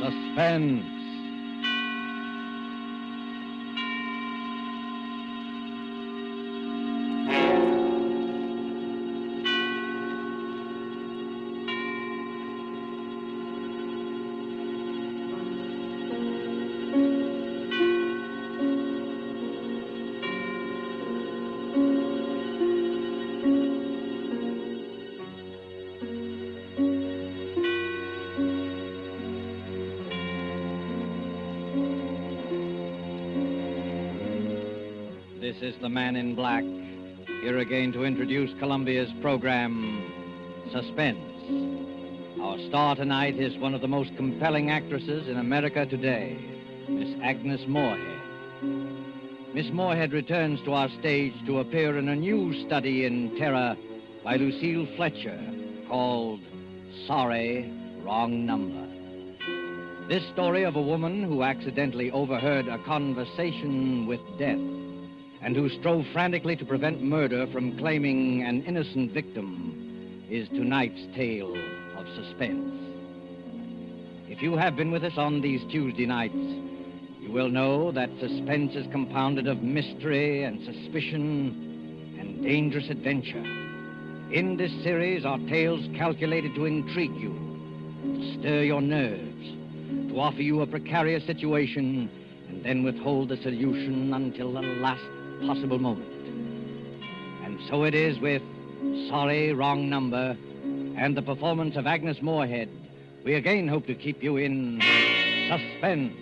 Suspense. This is the Man in Black, here again to introduce Columbia's program, Suspense. Our star tonight is one of the most compelling actresses in America today, Miss Agnes Moorehead. Miss Moorehead returns to our stage to appear in a new study in terror by Lucille Fletcher called Sorry, Wrong Number. This story of a woman who accidentally overheard a conversation with death and who strove frantically to prevent murder from claiming an innocent victim is tonight's tale of suspense. If you have been with us on these Tuesday nights, you will know that suspense is compounded of mystery and suspicion and dangerous adventure. In this series are tales calculated to intrigue you, to stir your nerves, to offer you a precarious situation, and then withhold the solution until the last possible moment. And so it is with Sorry, Wrong Number and the performance of Agnes Moorehead. We again hope to keep you in suspense.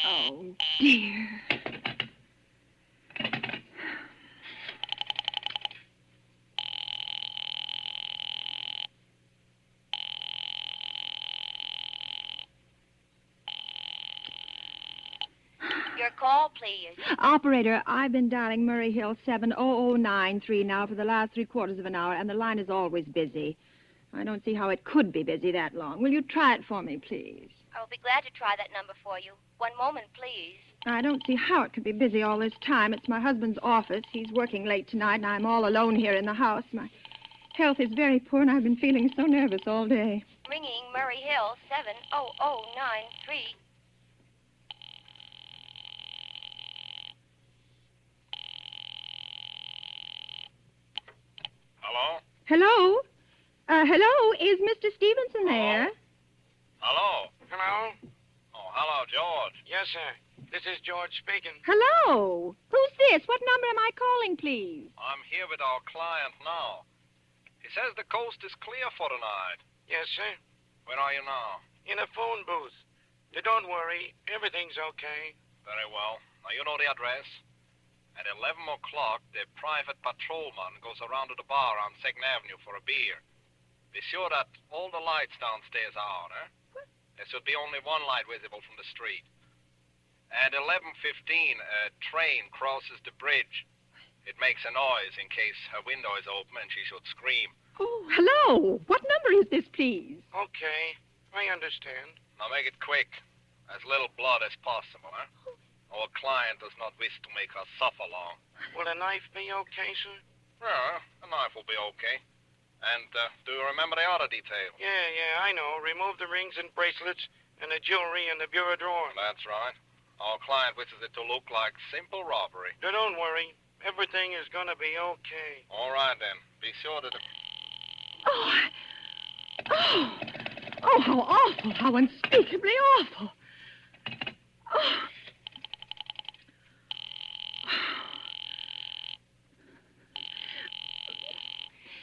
Oh, dear. Your call, please. Operator, I've been dialing Murray Hill 70093 now for the last 3/4 of an hour, and the line is always busy. I don't see how it could be busy that long. Will you try it for me, please? I'll be glad to try that number for you. One moment, please. I don't see how it could be busy all this time. It's my husband's office. He's working late tonight, and I'm all alone here in the house. My health is very poor, and I've been feeling so nervous all day. Ringing Murray Hill 70093. Hello? Hello? Hello? Is Mr. Stevenson there? Hello? Hello? Oh, hello, George. Yes, sir. This is George speaking. Hello? Who's this? What number am I calling, please? I'm here with our client now. He says the coast is clear for tonight. Yes, sir. Where are you now? In a phone booth. Don't worry. Everything's okay. Very well. Now, you know the address. At 11 o'clock, the private patrolman goes around to the bar on 2nd Avenue for a beer. Be sure that all the lights downstairs are on, eh? There should be only one light visible from the street. At 11:15, a train crosses the bridge. It makes a noise in case her window is open and she should scream. Oh, hello. What number is this, please? Okay. I understand. Now make it quick. As little blood as possible, eh? Our client does not wish to make her suffer long. Will a knife be okay, sir? Yeah, a knife will be okay. And do you remember the other detail? Yeah, I know. Remove the rings and bracelets and the jewelry in the bureau drawer. That's right. Our client wishes it to look like simple robbery. Don't worry. Everything is going to be okay. All right, then. Be sure that... Oh, how awful, how unspeakably awful. Oh.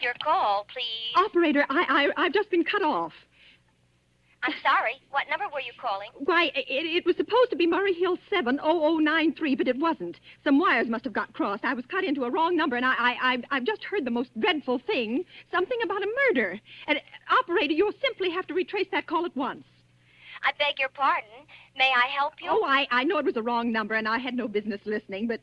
Your call, please. Operator, I've just been cut off. I'm sorry. What number were you calling? Why, it was supposed to be Murray Hill 70093, but it wasn't. Some wires must have got crossed. I was cut into a wrong number, and I've just heard the most dreadful thing. Something about a murder. And, operator, you'll simply have to retrace that call at once. I beg your pardon. May I help you? Oh, I know it was a wrong number, and I had no business listening, but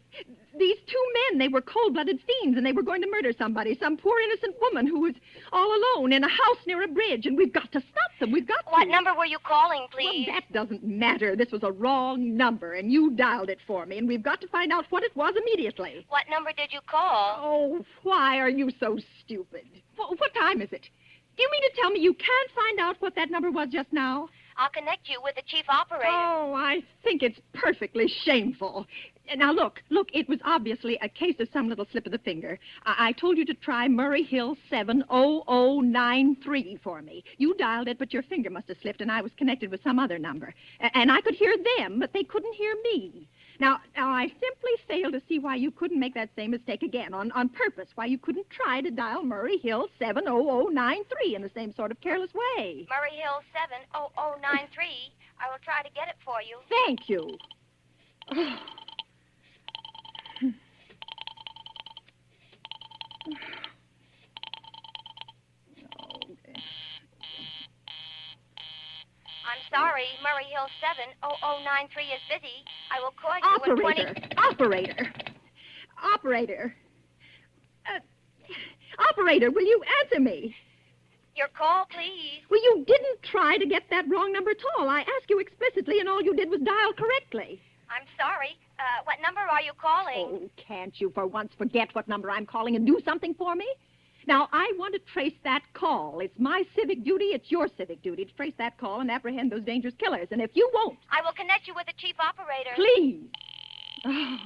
These two men, they were cold-blooded fiends, and they were going to murder somebody, some poor innocent woman who was all alone in a house near a bridge, and we've got to stop them. We've got to. What number were you calling, please? Well, that doesn't matter. This was a wrong number, and you dialed it for me, and we've got to find out what it was immediately. What number did you call? Oh, why are you so stupid? What time is it? Do you mean to tell me you can't find out what that number was just now? I'll connect you with the chief operator. Oh, I think it's perfectly shameful. Now, look, it was obviously a case of some little slip of the finger. I told you to try Murray Hill 70093 for me. You dialed it, but your finger must have slipped, and I was connected with some other number. And I could hear them, but they couldn't hear me. Now, I simply fail to see why you couldn't make that same mistake again on purpose, why you couldn't try to dial Murray Hill 70093 in the same sort of careless way. Murray Hill 70093. I will try to get it for you. Thank you. I'm sorry, Murray Hill 70093 is busy. I will call you in 20... Operator, will you answer me? Your call, please. Well, you didn't try to get that wrong number at all. I asked you explicitly, and all you did was dial correctly. I'm sorry. What number are you calling? Oh, can't you for once forget what number I'm calling and do something for me? Now, I want to trace that call. It's my civic duty, it's your civic duty to trace that call and apprehend those dangerous killers. And if you won't... I will connect you with the chief operator. Please. Oh.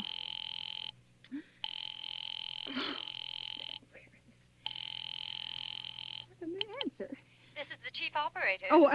Where's the answer? This is the chief operator. Oh,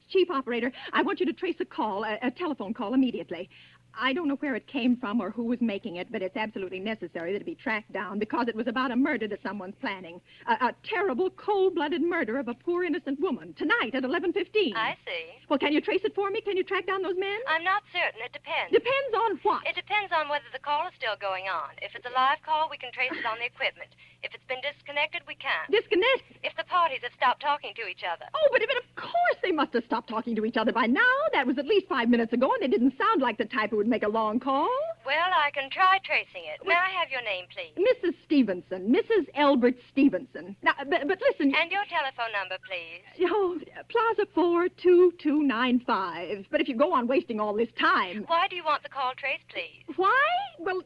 chief operator, I want you to trace a call, a telephone call immediately. I don't know where it came from or who was making it, but it's absolutely necessary that it be tracked down because it was about a murder that someone's planning. A terrible, cold-blooded murder of a poor innocent woman tonight at 11:15. I see. Well, can you trace it for me? Can you track down those men? I'm not certain. It depends. Depends on what? It depends on whether the call is still going on. If it's a live call, we can trace it on the equipment. If it's been disconnected, we can't. Disconnect? If the parties have stopped talking to each other. Oh, but of course they must have stopped talking to each other by now. That was at least 5 minutes ago, and they didn't sound like the type who would make a long call. Well, I can try tracing it. May I have your name, please? Mrs. Stevenson. Mrs. Elbert Stevenson. Now, but listen... And your telephone number, please. Oh, Plaza 42295. But if you go on wasting all this time... Why do you want the call traced, please? Why? Well...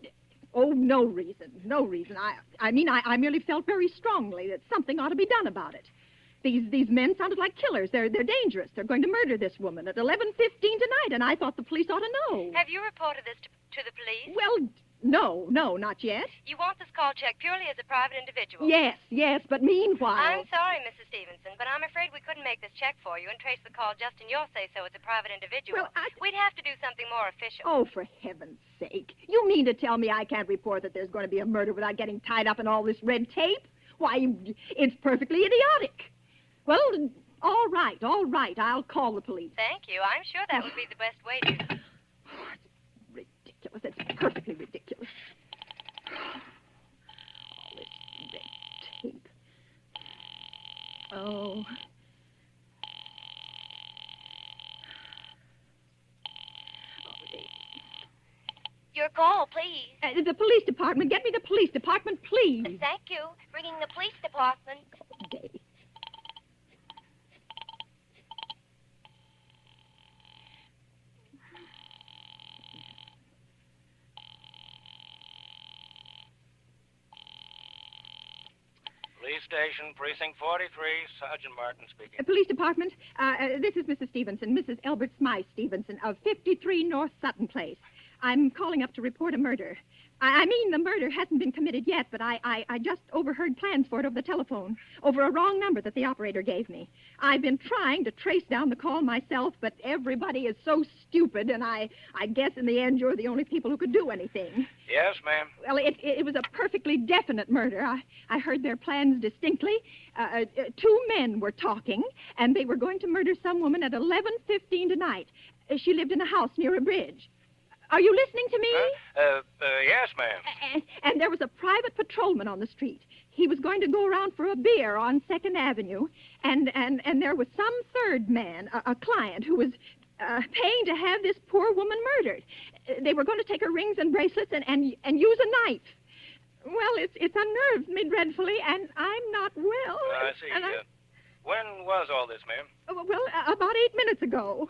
Oh, no reason. No reason. I mean, I merely felt very strongly that something ought to be done about it. These men sounded like killers. They're dangerous. They're going to murder this woman at 11:15 tonight, and I thought the police ought to know. Have you reported this to the police? Well, no, not yet. You want this call checked purely as a private individual? Yes, but meanwhile... I'm sorry, Mrs. Stevenson, but I'm afraid we couldn't make this check for you and trace the call just in your say-so as a private individual. Well, We'd have to do something more official. Oh, for heaven's sake. You mean to tell me I can't report that there's going to be a murder without getting tied up in all this red tape? Why, it's perfectly idiotic. Well, all right. I'll call the police. Thank you. I'm sure that would be the best way to... Oh, it's ridiculous. It's perfectly ridiculous. All this red tape. Oh. Your call, please. The police department. Get me the police department, please. Thank you. Ringing the police department. Okay. Police station, precinct 43, Sergeant Martin speaking. Police department, this is Mrs. Stevenson, Mrs. Elbert Smythe Stevenson of 53 North Sutton Place. I'm calling up to report a murder. I mean, the murder hasn't been committed yet, but I just overheard plans for it over the telephone, over a wrong number that the operator gave me. I've been trying to trace down the call myself, but everybody is so stupid, and I guess in the end you're the only people who could do anything. Yes, ma'am. Well, it was a perfectly definite murder. I heard their plans distinctly. Two men were talking, and they were going to murder some woman at 11:15 tonight. She lived in a house near a bridge. Are you listening to me? Yes, ma'am. And there was a private patrolman on the street. He was going to go around for a beer on 2nd Avenue, and there was some third man, a client, who was paying to have this poor woman murdered. They were going to take her rings and bracelets and use a knife. Well, it's unnerved me dreadfully, and I'm not well. I see. And When was all this, ma'am? well, about 8 minutes ago.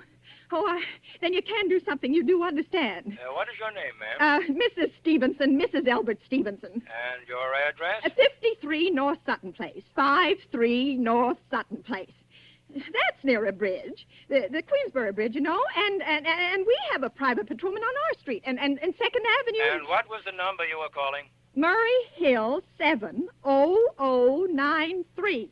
Oh, then you can do something. You do understand. What is your name, ma'am? Mrs. Stevenson, Mrs. Albert Stevenson. And your address? 53 North Sutton Place. 53 North Sutton Place. That's near a bridge, the Queensboro Bridge, you know, and we have a private patrolman on our street, and 2nd Avenue. And what was the number you were calling? Murray Hill 70093.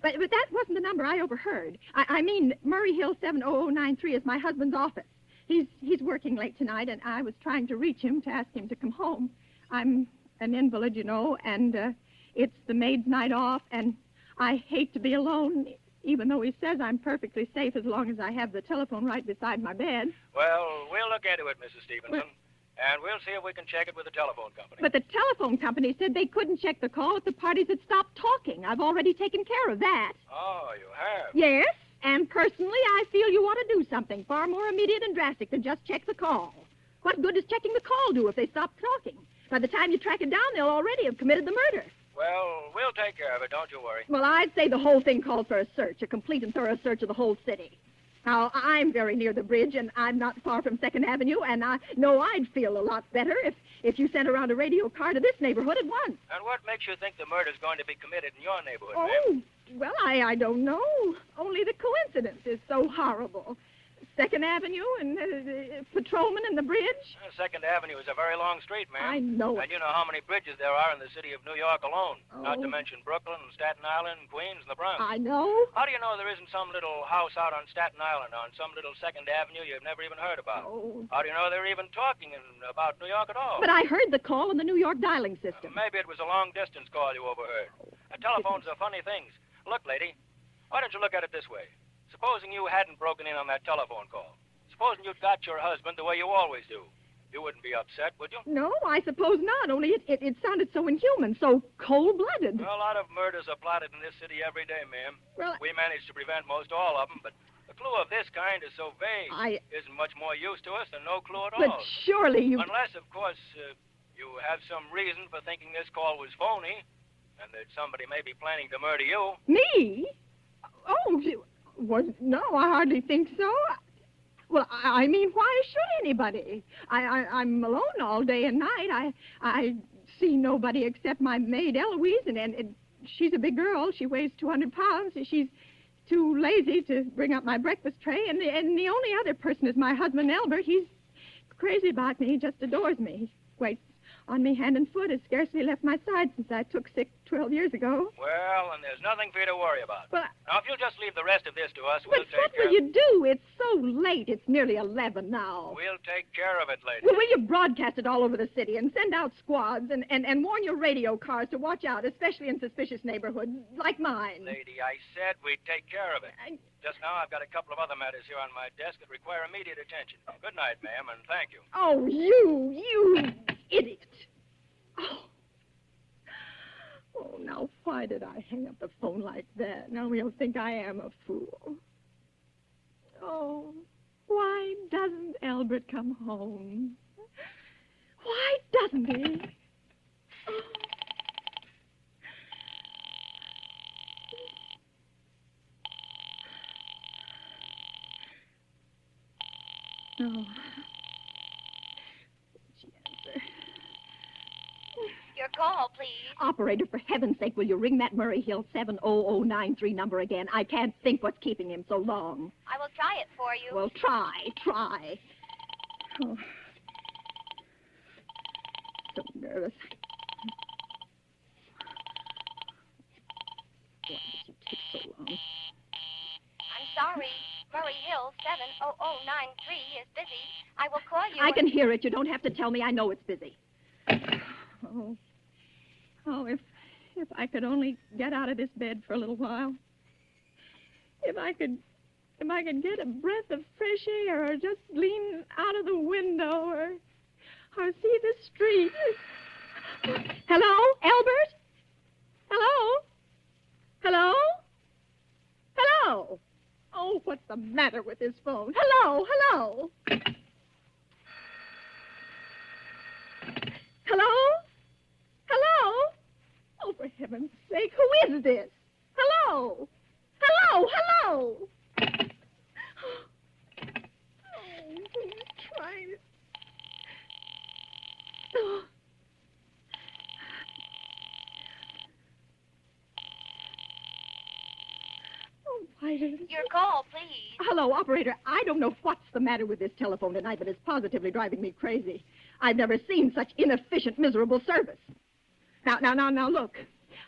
But that wasn't the number I overheard. I mean, Murray Hill 70093 is my husband's office. He's working late tonight, and I was trying to reach him to ask him to come home. I'm an invalid, you know, and it's the maid's night off, and I hate to be alone, even though he says I'm perfectly safe as long as I have the telephone right beside my bed. Well, we'll look into it, Mrs. Stevenson. And we'll see if we can check it with the telephone company. But the telephone company said they couldn't check the call if the parties had stopped talking. I've already taken care of that. Oh, you have? Yes, and personally, I feel you ought to do something far more immediate and drastic than just check the call. What good does checking the call do if they stop talking? By the time you track it down, they'll already have committed the murder. Well, we'll take care of it, don't you worry. Well, I'd say the whole thing called for a search, a complete and thorough search of the whole city. Now, I'm very near the bridge, and I'm not far from 2nd Avenue, and I know I'd feel a lot better if you sent around a radio car to this neighborhood at once. And what makes you think the murder's going to be committed in your neighborhood, Oh, ma'am? well, I don't know. Only the coincidence is so horrible. 2nd Avenue and the patrolman and the bridge. 2nd Avenue is a very long street, ma'am. I know it. And you know how many bridges there are in the city of New York alone. Not to Oh. mention Brooklyn, Staten Island, Queens, and the Bronx. I know. How do you know there isn't some little house out on Staten Island, on some little 2nd Avenue you've never even heard about? Oh. How do you know they're even talking about New York at all? But I heard the call on the New York dialing system. Maybe it was a long-distance call you overheard. Telephones are funny things. Look, lady, why don't you look at it this way? Supposing you hadn't broken in on that telephone call. Supposing you'd got your husband the way you always do. You wouldn't be upset, would you? No, I suppose not, only it sounded so inhuman, so cold-blooded. Well, a lot of murders are plotted in this city every day, ma'am. Well, We manage to prevent most all of them, but a clue of this kind is so vague. Isn't much more use to us than no clue at But all. surely you... Unless, of course, you have some reason for thinking this call was phony, and that somebody may be planning to murder you. Me? Oh, no, I hardly think so. Well, I mean, why should anybody? I'm alone all day and night. I see nobody except my maid, Eloise, and she's a big girl. She weighs 200 pounds. She's too lazy to bring up my breakfast tray, and the only other person is my husband, Albert. He's crazy about me. He just adores me. He waits on me hand and foot, has scarcely left my side since I took sick 12 years ago. Well, and there's nothing for you to worry about. Well, Now, if you'll just leave the rest of this to us, we'll but take what care will you do? It's so late. It's nearly 11 now. We'll take care of it, lady. Well, will you broadcast it all over the city and send out squads and warn your radio cars to watch out, especially in suspicious neighborhoods like mine? Lady, I said we'd take care of it. Just now, I've got a couple of other matters here on my desk that require immediate attention. Good night, ma'am, and thank you. Oh, you idiot. Oh, now, why did I hang up the phone like that? Now he'll think I am a fool. Oh, why doesn't Albert come home? Why doesn't he? Oh. Your call, please. Operator, for heaven's sake, will you ring that Murray Hill 70093 number again? I can't think what's keeping him so long. I will try it for you. Well, try. Oh. So nervous. Why does it take so long? I'm sorry. Murray Hill 70093 is busy. I will call you. I can hear it. You don't have to tell me. I know it's busy. Oh, if I could only get out of this bed for a little while. If I could get a breath of fresh air, or just lean out of the window, or see the street. Hello, Albert? Hello? Oh, what's the matter with this phone? Hello, hello. Hello? Hello? Oh, for heaven's sake, who is this? Hello? Hello, hello. Oh, please try it. Oh. Oh, why does it... Your call, please. Hello, operator. I don't know what's the matter with this telephone tonight, but it's positively driving me crazy. I've never seen such inefficient, miserable service. Now, look.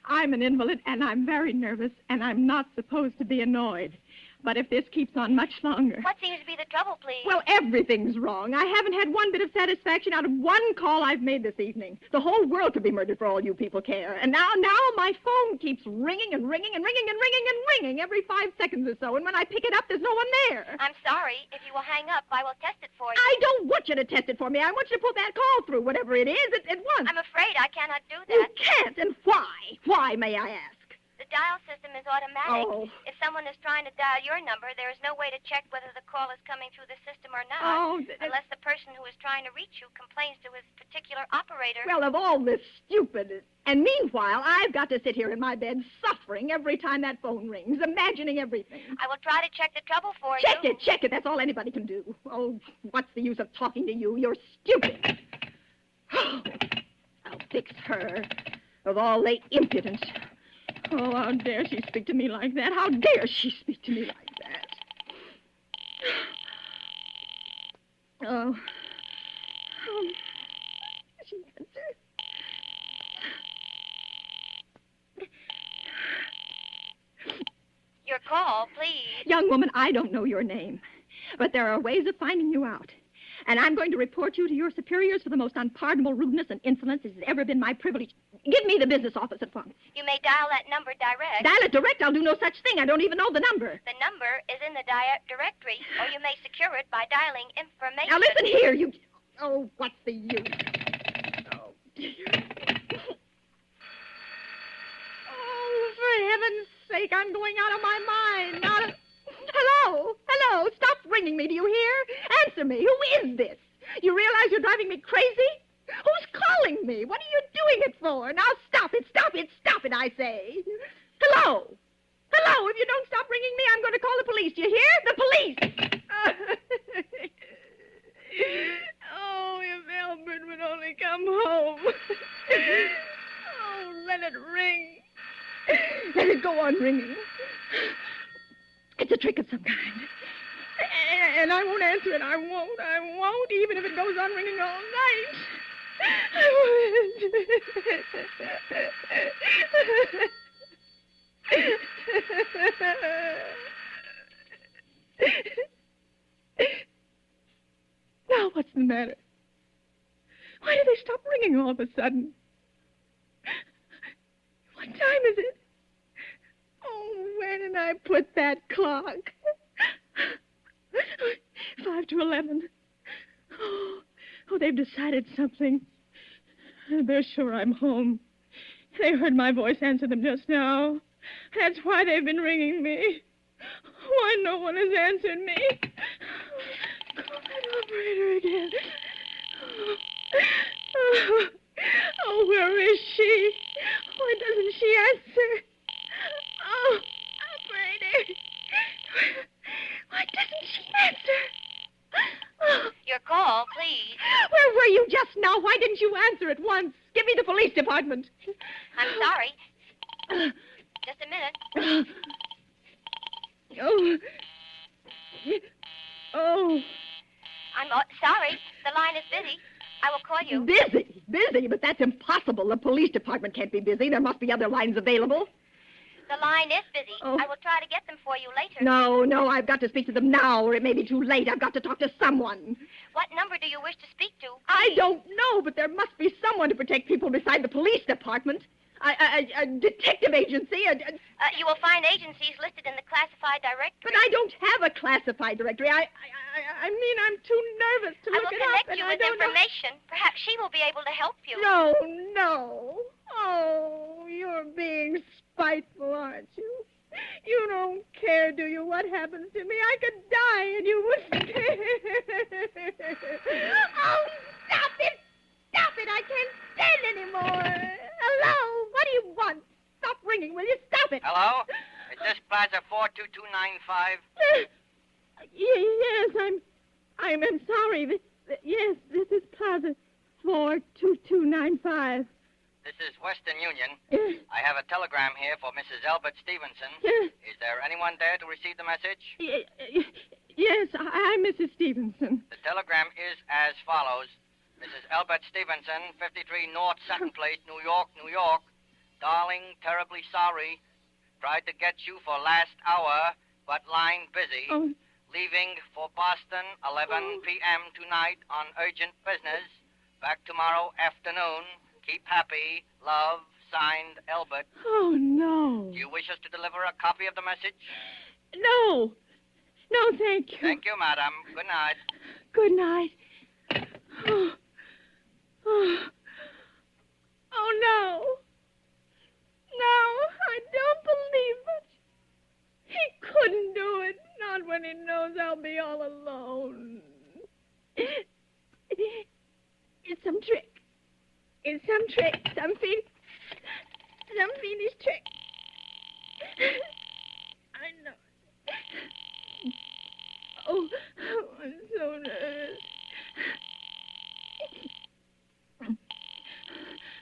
I'm an invalid, and I'm very nervous, and I'm not supposed to be annoyed. But if this keeps on much longer... What seems to be the trouble, please? Well, everything's wrong. I haven't had one bit of satisfaction out of one call I've made this evening. The whole world could be murdered for all you people care. And now my phone keeps ringing and ringing and ringing and ringing and ringing every 5 seconds or so. And when I pick it up, there's no one there. I'm sorry. If you will hang up, I will test it for you. I don't want you to test it for me. I want you to put that call through, whatever it is, at once. I'm afraid I cannot do You that. can't, and why? Why, may I ask? The dial system is automatic. Oh. If someone is trying to dial your number, there is no way to check whether the call is coming through the system or not. Oh, unless the person who is trying to reach you complains to his particular operator. Well, of all this stupid... And meanwhile, I've got to sit here in my bed suffering every time that phone rings, imagining everything. I will try to check the trouble for you. Check it. That's all anybody can do. Oh, what's the use of talking to you? You're stupid. I'll fix her. Of all the impudence. Oh, how dare she speak to me like that? How dare she speak to me like that? Oh. She answered. Your call, please. Young woman, I don't know your name, but there are ways of finding you out. And I'm going to report you to your superiors for the most unpardonable rudeness and insolence it has ever been my privilege. Give me the business office at once. You may dial that number direct. Dial it direct? I'll do no such thing. I don't even know the number. The number is in the directory, or you may secure it by dialing information. Now listen here, you... Oh, what's the use? Oh, dear. Oh, for heaven's sake, I'm going out of my mind. Now... Hello, stop ringing me, do you hear? Answer me, who is this? You realize you're driving me crazy? Who's calling me? What are you doing it for? Now stop it, I say. Hello, if you don't stop ringing me, I'm going to call the police, do you hear? The police! Oh, if Albert would only come home. Oh, let it ring. Let it go on ringing. It's a trick of some kind. And I won't answer it. I won't, even if it goes on ringing all night. I won't. Now, what's the matter? Why did they stop ringing all of a sudden? What time is it? Oh, where did I put that clock? 5 to 11. Oh, they've decided something. They're sure I'm home. They heard my voice answer them just now. That's why they've been ringing me. Why no one has answered me? Call that operator again. Oh, where is she? Why doesn't she answer? Oh, operator. Why doesn't she answer? Oh. Your call, please. Where were you just now? Why didn't you answer at once? Give me the police department. I'm sorry. Just a minute. Oh. Oh. I'm sorry. The line is busy. I will call you. Busy? But that's impossible. The police department can't be busy. There must be other lines available. The line is busy. Oh. I will try to get them for you later. No, I've got to speak to them now, or it may be too late. I've got to talk to someone. What number do you wish to speak to? I don't know, but there must be someone to protect people beside the police department. A detective agency. You will find agencies listed in the classified directory. But I don't have a classified directory. I mean, I'm too nervous to I look will it up. connect you with information. Perhaps she will be able to help you. No. Oh, you're being spiteful, aren't you? You don't care, do you, what happens to me? I could die and you wouldn't care. Oh, stop it! Stop it! I can't stand anymore. Hello? What do you want? Stop ringing, will you? Stop it! Hello? Is this Plaza 42295? Yes, I'm sorry. Yes, this is Plaza 42295. This is Western Union. Yes. I have a telegram here for Mrs. Albert Stevenson. Yes. Is there anyone there to receive the message? Yes, I'm Mrs. Stevenson. The telegram is as follows. Mrs. Albert Stevenson, 53 North Sutton Place, New York, New York. Darling, terribly sorry. Tried to get you for last hour, but line busy. Oh. Leaving for Boston, 11 p.m. tonight on urgent business. Back tomorrow afternoon. Keep happy. Love, signed, Albert. Oh, no. Do you wish us to deliver a copy of the message? No. No, thank you. Thank you, madam. Good night. Good night. Oh. Oh. Oh, no. No, I don't believe it. He couldn't do it. Not when he knows I'll be all alone. It's some trick. It's some trick. Some fiendish trick. I know. Oh, I'm so nervous.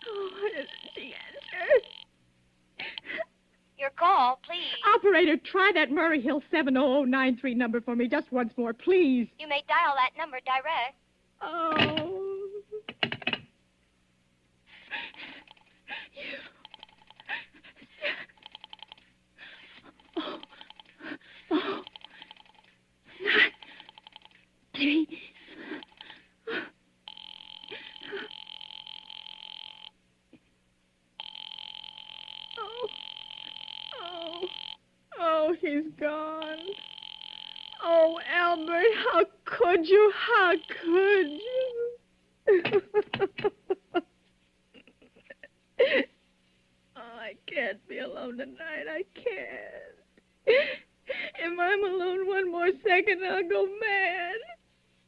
Oh, why doesn't she answer? Your call, please. Operator, try that Murray Hill 70093 number for me just once more, please. You may dial that number direct. Oh. Oh. 9, 3. Oh, he's gone. Oh, Albert, how could you? How could you? Oh, I can't be alone tonight. I can't. If I'm alone one more second, I'll go mad.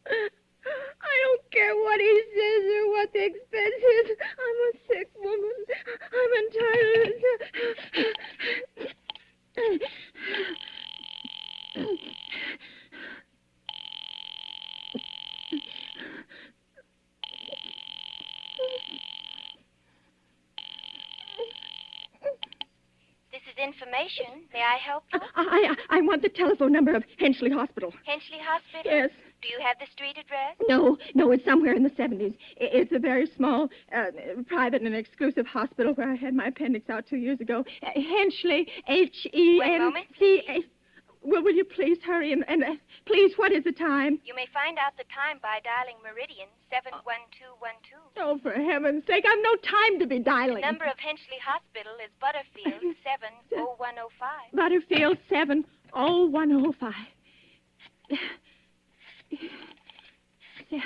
I don't care what he says or what the expense is. I'm a sick woman. I'm entitled. This is information. May I help you? I want the telephone number of Henchley Hospital. Henchley Hospital? Yes. Do you have the street address? No, it's somewhere in the 70s. It's a very small, private and exclusive hospital where I had my appendix out 2 years ago. Henchley, H-E-N-C-A. One moment, please. Well, will you please hurry and please, what is the time? You may find out the time by dialing Meridian 71212. Oh, for heaven's sake, I've no time to be dialing. The number of Henchley Hospital is Butterfield 70105. Butterfield 70105. 7.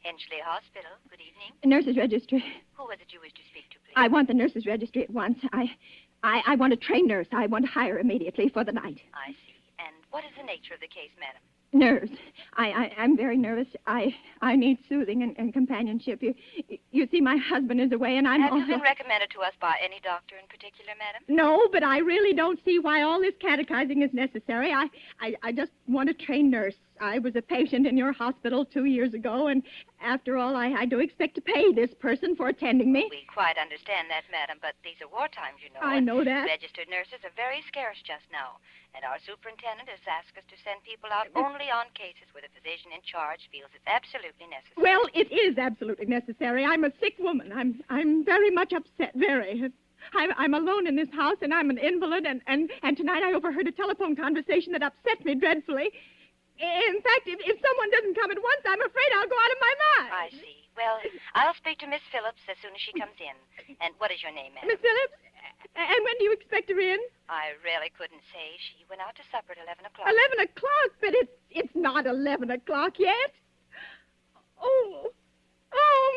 Henchley Hospital. Good evening. Nurses registry. Who was it you wished to speak to, please? I want the nurses registry at once. I want a trained nurse. I want to hire immediately for the night. I see. And what is the nature of the case, madam? Nerves. I'm very nervous. I need soothing and companionship. You see, my husband is away, and I'm Have you also... been recommended to us by any doctor in particular, madam? No, but I really don't see why all this catechizing is necessary. I just want a trained nurse. I was a patient in your hospital 2 years ago, and after all, I do expect to pay this person for attending me. We quite understand that, madam, but these are war times, you know. I know that. Registered nurses are very scarce just now, and our superintendent has asked us to send people out only on cases where the physician in charge feels it's absolutely necessary. Well, it is absolutely necessary. I'm a sick woman. I'm very much upset, very. I'm alone in this house, and I'm an invalid, and tonight I overheard a telephone conversation that upset me dreadfully. In fact, if someone doesn't come at once, I'm afraid I'll go out of my mind. I see. Well, I'll speak to Miss Phillips as soon as she comes in. And what is your name, ma'am? Miss Phillips? And when do you expect her in? I really couldn't say. She went out to supper at 11 o'clock. 11 o'clock, but it's not 11 o'clock yet. Oh,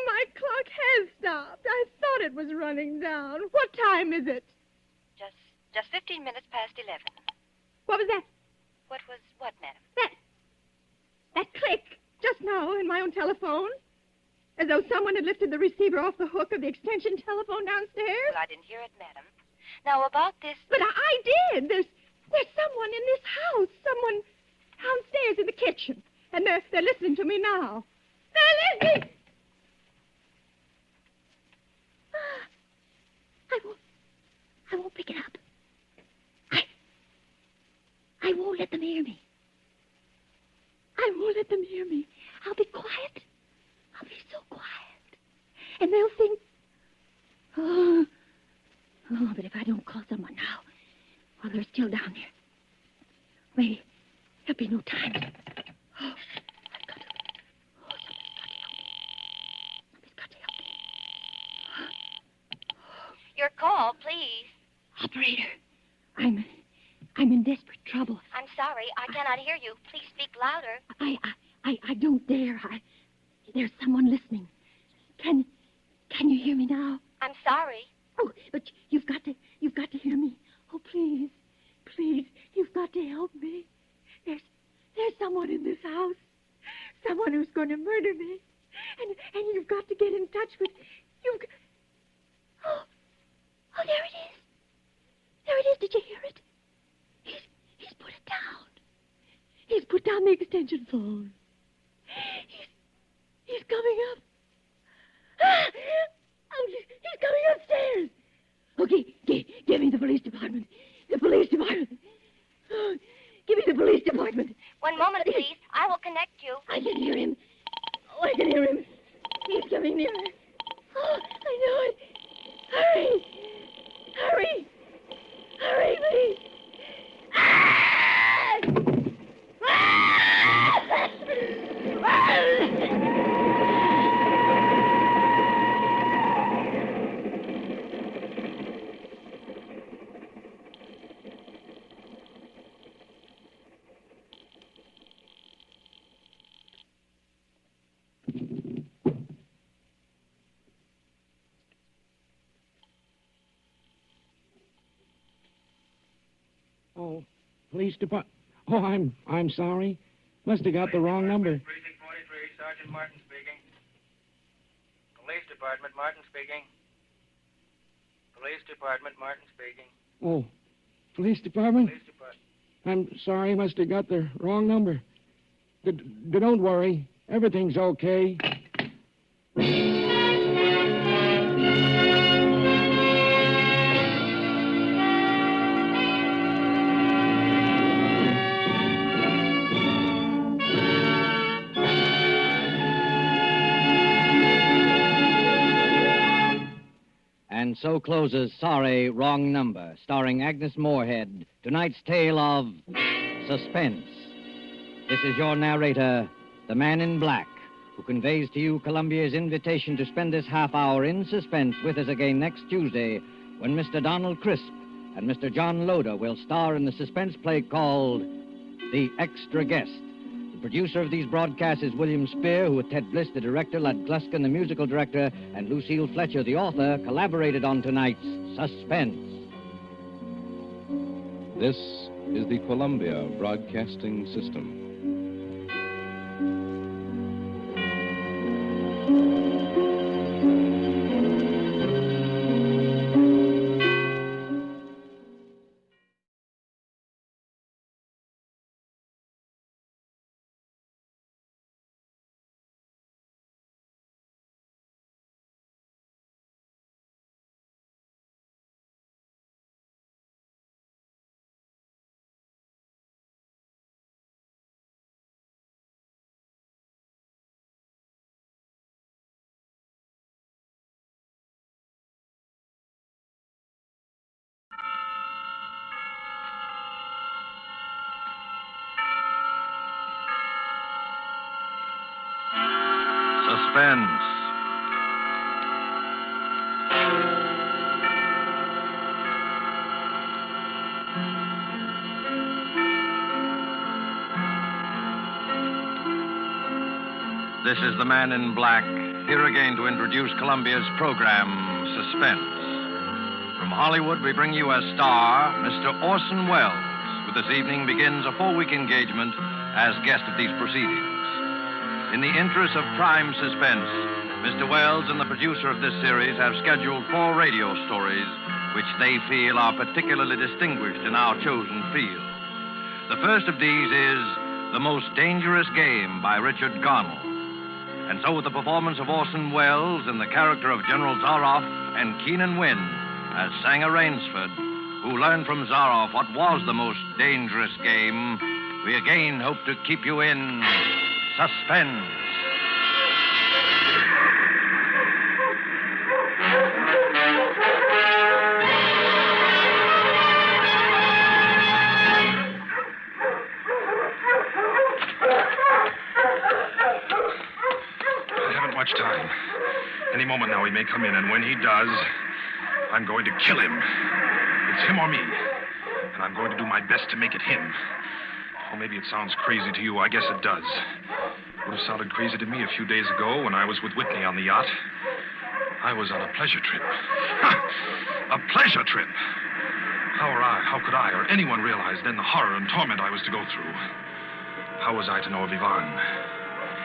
my clock has stopped. I thought it was running down. What time is it? Just 15 minutes past 11. What was that? What was what, madam? That click just now in my own telephone. As though someone had lifted the receiver off the hook of the extension telephone downstairs. Well, I didn't hear it, madam. Now, about this... But I did. There's someone in this house. Someone downstairs in the kitchen. And they're listening to me now. They're listening! I won't pick it up. I won't let them hear me. I won't let them hear me. I'll be quiet. I'll be so quiet. And they'll think... Oh, but if I don't call someone now, while they're still down there, maybe there'll be no time. Oh, somebody's got to help me. Your call, please. Operator, I'm in desperate trouble. I'm sorry. I cannot hear you. Please speak louder. I don't dare. There's someone listening. Can you hear me now? I'm sorry. Oh, but you've got to hear me. Oh, please, you've got to help me. There's someone in this house. Someone who's going to murder me. And you've got to get in touch with... Oh, there it is. There it is. Did you hear it? He's put it down. He's put down the extension phone. He's coming up. Oh, he's coming upstairs. Okay, give me the police department. The police department. Oh, give me the police department. One moment, please. I will connect you. I can hear him. Oh, I can hear him. He's coming nearer. Oh, I know it. Hurry. Hurry, please. Ah! Ah! Oh, police department. Oh, I'm sorry. Must have got the wrong number. Precinct 43, Sergeant Martin speaking. Police Department, Martin speaking. Police Department, Martin speaking. Oh, police department? Police Department. I'm sorry. Must have got the wrong number. Don't worry. Everything's okay. And so closes Sorry, Wrong Number, starring Agnes Moorehead, tonight's tale of suspense. This is your narrator, the man in black, who conveys to you Columbia's invitation to spend this half hour in suspense with us again next Tuesday, when Mr. Donald Crisp and Mr. John Loder will star in the suspense play called The Extra Guest. The producer of these broadcasts is William Spear, who with Ted Bliss, the director, Lud Gluskin, the musical director, and Lucille Fletcher, the author, collaborated on tonight's Suspense. This is the Columbia Broadcasting System. Suspense. This is the Man in Black, here again to introduce Columbia's program, Suspense. From Hollywood, we bring you as star, Mr. Orson Welles, who this evening begins a 4-week engagement as guest of these proceedings. In the interest of prime suspense, Mr. Welles and the producer of this series have scheduled 4 radio stories which they feel are particularly distinguished in our chosen field. The first of these is The Most Dangerous Game by Richard Garnell. And so with the performance of Orson Welles in the character of General Zaroff and Keenan Wynn as Sanger Rainsford, who learned from Zaroff what was the most dangerous game, we again hope to keep you in suspense. Much time. Any moment now he may come in, and when he does, I'm going to kill him. It's him or me. And I'm going to do my best to make it him. Oh, maybe it sounds crazy to you. I guess it does. It would have sounded crazy to me a few days ago when I was with Whitney on the yacht. I was on a pleasure trip. A pleasure trip! How could I or anyone realize then the horror and torment I was to go through? How was I to know of Yvonne?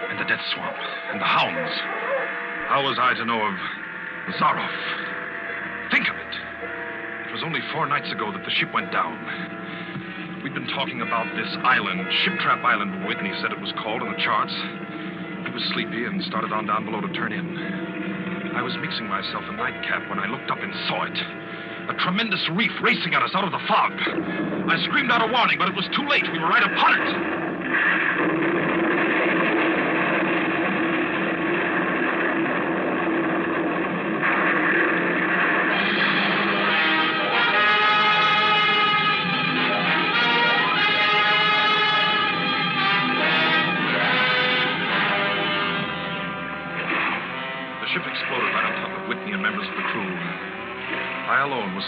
And the death swamp, and the hounds. How was I to know of Zaroff? Think of it. It was only 4 nights ago that the ship went down. We'd been talking about this island, Ship Trap Island, Whitney said it was called in the charts. He was sleepy and started on down below to turn in. I was mixing myself a nightcap when I looked up and saw it. A tremendous reef racing at us out of the fog. I screamed out a warning, but it was too late. We were right upon it.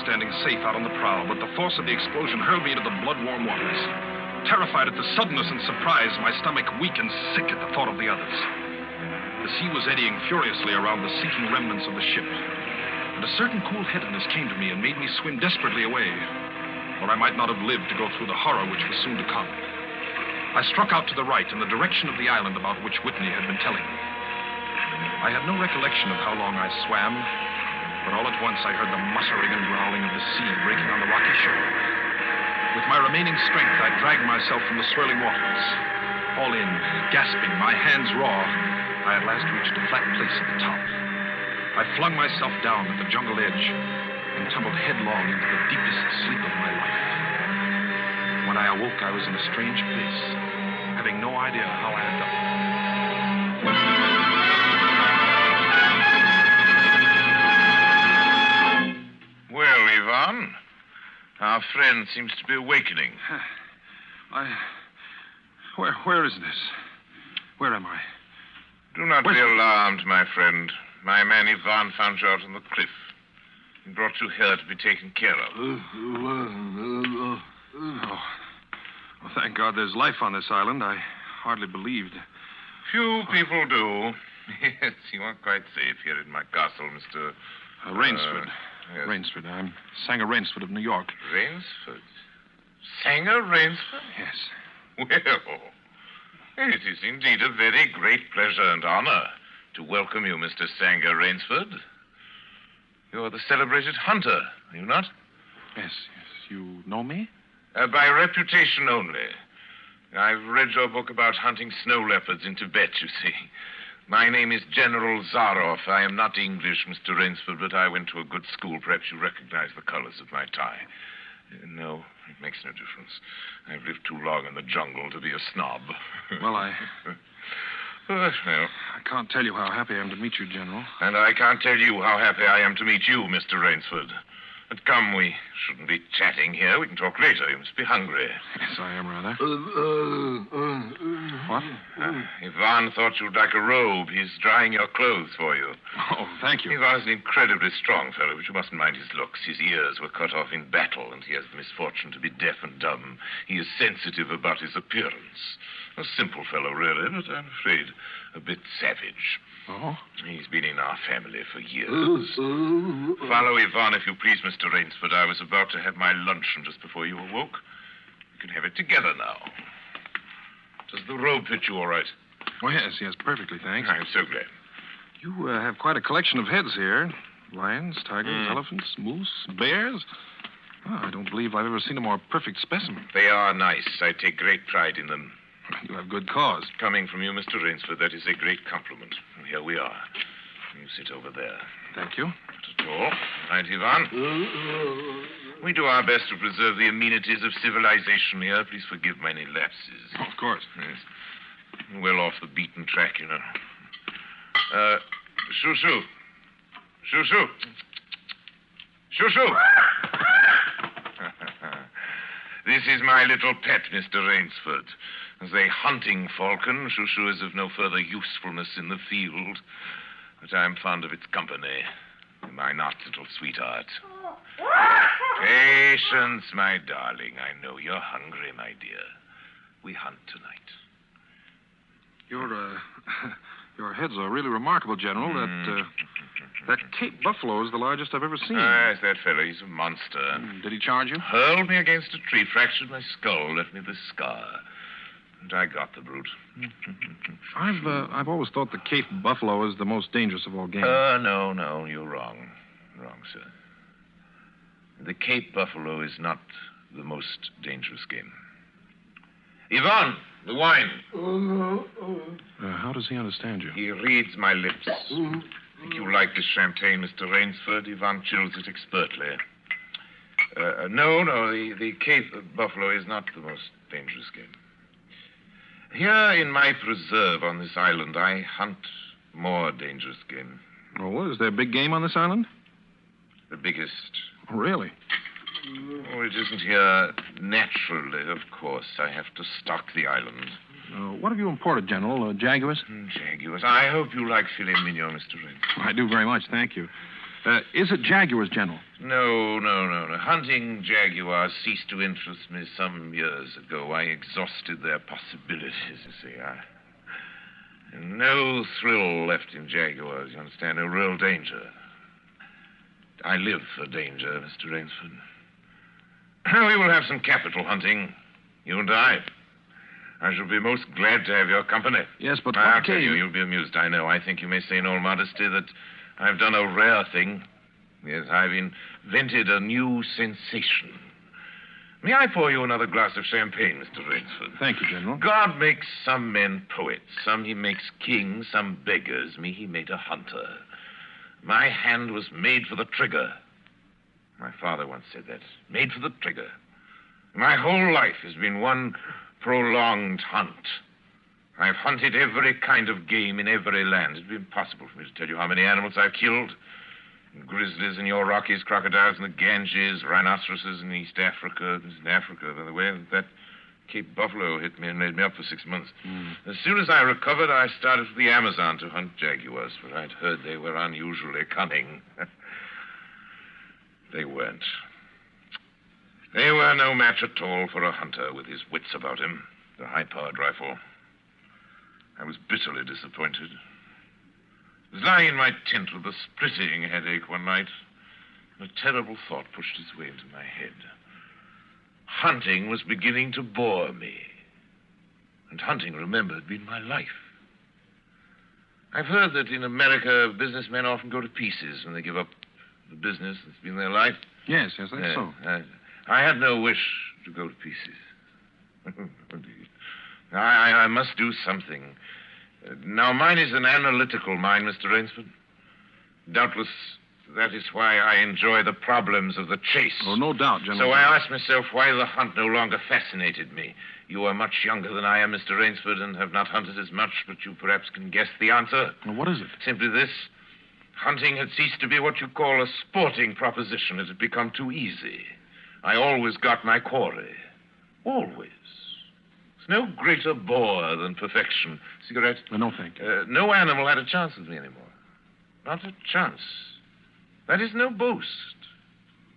Standing safe out on the prow, but the force of the explosion hurled me into the blood-warm waters. Terrified at the suddenness and surprise, my stomach weak and sick at the thought of the others. The sea was eddying furiously around the sinking remnants of the ship, and a certain cool-headedness came to me and made me swim desperately away, or I might not have lived to go through the horror which was soon to come. I struck out to the right in the direction of the island about which Whitney had been telling me. I had no recollection of how long I swam, but all at once I heard the muttering and growling of the sea breaking on the rocky shore. With my remaining strength, I dragged myself from the swirling waters. All in, gasping, my hands raw, I at last reached a flat place at the top. I flung myself down at the jungle edge and tumbled headlong into the deepest sleep of my life. When I awoke, I was in a strange place, having no idea how I had done it. Well, Yvonne, our friend seems to be awakening. Where is this? Where am I? Do not be alarmed, my friend. My man Yvonne found you out on the cliff and brought you here to be taken care of. Oh, thank God there's life on this island. I hardly believed. Few people do. Yes, you are quite safe here in my castle, Mr. Rainsford. Yes. Rainsford. I'm Sanger Rainsford of New York. Rainsford? Sanger Rainsford? Yes. Well, it is indeed a very great pleasure and honor to welcome you, Mr. Sanger Rainsford. You're the celebrated hunter, are you not? Yes. You know me? By reputation only. I've read your book about hunting snow leopards in Tibet, you see. My name is General Zaroff. I am not English, Mr. Rainsford, but I went to a good school. Perhaps you recognize the colors of my tie. No, it makes no difference. I've lived too long in the jungle to be a snob. Well, Well, I can't tell you how happy I am to meet you, General. and I can't tell you how happy I am to meet you, Mr. Rainsford. But come, we shouldn't be chatting here. We can talk later. You must be hungry. Yes, I am rather. What? Yvonne thought you'd like a robe. He's drying your clothes for you. Oh, thank you. Yvonne's an incredibly strong fellow, but you mustn't mind his looks. His ears were cut off in battle, and he has the misfortune to be deaf and dumb. He is sensitive about his appearance. A simple fellow, really, but I'm afraid a bit savage. Oh? He's been in our family for years. Follow Yvonne, if you please, Mr. Rainsford. I was about to have my luncheon just before you awoke. We can have it together now. Does the robe fit you all right? Oh, yes, perfectly, thanks. I'm so glad. You have quite a collection of heads here. Lions, tigers, elephants, moose, bears. Oh, I don't believe I've ever seen a more perfect specimen. They are nice. I take great pride in them. You have good cause. Coming from you, Mr. Rainsford, that is a great compliment. And here we are. You sit over there. Thank you. Not at all. Right, Yvonne? We do our best to preserve the amenities of civilization here. Please forgive my any lapses. Oh, of course. Yes. Well off the beaten track, you know. Shoo-shoo. Shoo-shoo. Shoo-shoo. This is my little pet, Mr. Rainsford. As a hunting falcon, Shoo-shoo is of no further usefulness in the field. But I'm fond of its company. Am I not, little sweetheart? Patience, my darling. I know you're hungry, my dear. We hunt tonight. Your heads are really remarkable, General. That Cape buffalo is the largest I've ever seen. Yes, that fellow. He's a monster. Did he charge you? Hurled me against a tree, fractured my skull, left me this scar. And I got the brute. I've always thought the Cape buffalo is the most dangerous of all game. No, you're wrong. Wrong, sir. The Cape buffalo is not the most dangerous game. Yvonne, the wine. How does he understand you? He reads my lips. Think you like this champagne, Mr. Rainsford? Yvonne chills it expertly. No, the Cape buffalo is not the most dangerous game. Here in my preserve on this island, I hunt more dangerous game. Oh, is there big game on this island? The biggest. Oh, really? Oh, it isn't here naturally, of course. I have to stock the island. What have you imported, General? Jaguars? Jaguars. I hope you like filet mignon, Mr. Rainsford. I do very much, thank you. Is it jaguars, General? No. Hunting jaguars ceased to interest me some years ago. I exhausted their possibilities, you see. No thrill left in jaguars, you understand? No real danger. I live for danger, Mr. Rainsford. We will have some capital hunting, you and I. I shall be most glad to have your company. Yes, but I'll what tell game? you'll be amused, I know. I think you may say in all modesty that I've done a rare thing. Yes, I've invented a new sensation. May I pour you another glass of champagne, Mr. Rainsford? Thank you, General. God makes some men poets. Some he makes kings, some beggars. Me, he made a hunter. My hand was made for the trigger. My father once said that. Made for the trigger. My whole life has been one prolonged hunt. I've hunted every kind of game in every land. It'd be impossible for me to tell you how many animals I've killed. Grizzlies in your Rockies, crocodiles in the Ganges, rhinoceroses in East Africa. This is in Africa, by the way. That Cape buffalo hit me and laid me up for 6 months. As soon as I recovered, I started for the Amazon to hunt jaguars, for I'd heard they were unusually cunning. They weren't. They were no match at all for a hunter with his wits about him, the high-powered rifle. I was bitterly disappointed. I was lying in my tent with a splitting headache one night, and a terrible thought pushed its way into my head. Hunting was beginning to bore me. And hunting, remember, had been my life. I've heard that in America, businessmen often go to pieces when they give up the business that's been their life. Yes, that's so. I had no wish to go to pieces. I must do something. Now, mine is an analytical mind, Mr. Rainsford. Doubtless, that is why I enjoy the problems of the chase. Oh, no doubt, General. So I asked myself why the hunt no longer fascinated me. You are much younger than I am, Mr. Rainsford, and have not hunted as much, but you perhaps can guess the answer. Well, what is it? Simply this. Hunting had ceased to be what you call a sporting proposition. It had become too easy. I always got my quarry. Always. It's no greater bore than perfection. Cigarette? No, thank you. No animal had a chance with me anymore. Not a chance. That is no boast.